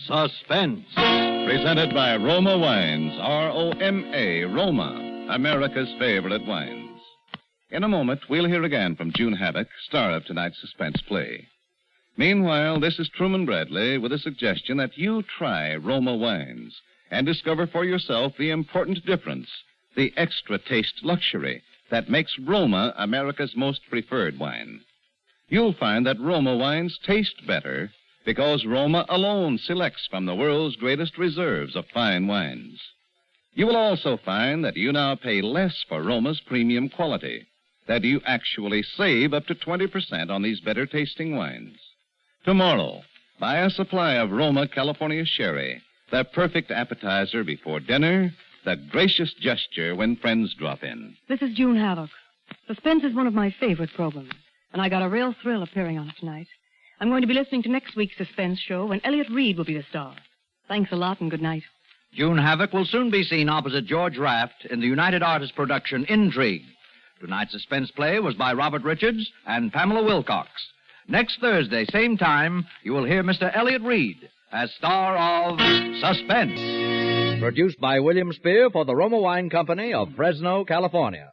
Suspense. Presented by Roma Wines, R-O-M-A, Roma, America's favorite wines. In a moment, we'll hear again from June Haddock, star of tonight's suspense play. Meanwhile, this is Truman Bradley with a suggestion that you try Roma Wines and discover for yourself the important difference, the extra taste luxury that makes Roma America's most preferred wine. You'll find that Roma wines taste better because Roma alone selects from the world's greatest reserves of fine wines. You will also find that you now pay less for Roma's premium quality, that you actually save up to 20% on these better-tasting wines. Tomorrow, buy a supply of Roma California Sherry, the perfect appetizer before dinner, the gracious gesture when friends drop in. This is June Haddock. Suspense is one of my favorite programs, and I got a real thrill appearing on it tonight. I'm going to be listening to next week's Suspense show when Elliot Reed will be the star. Thanks a lot and good night. June Havoc will soon be seen opposite George Raft in the United Artists production Intrigue. Tonight's suspense play was by Robert Richards and Pamela Wilcox. Next Thursday, same time, you will hear Mr. Elliot Reed as star of Suspense. Produced by William Spear for the Roma Wine Company of Fresno, California.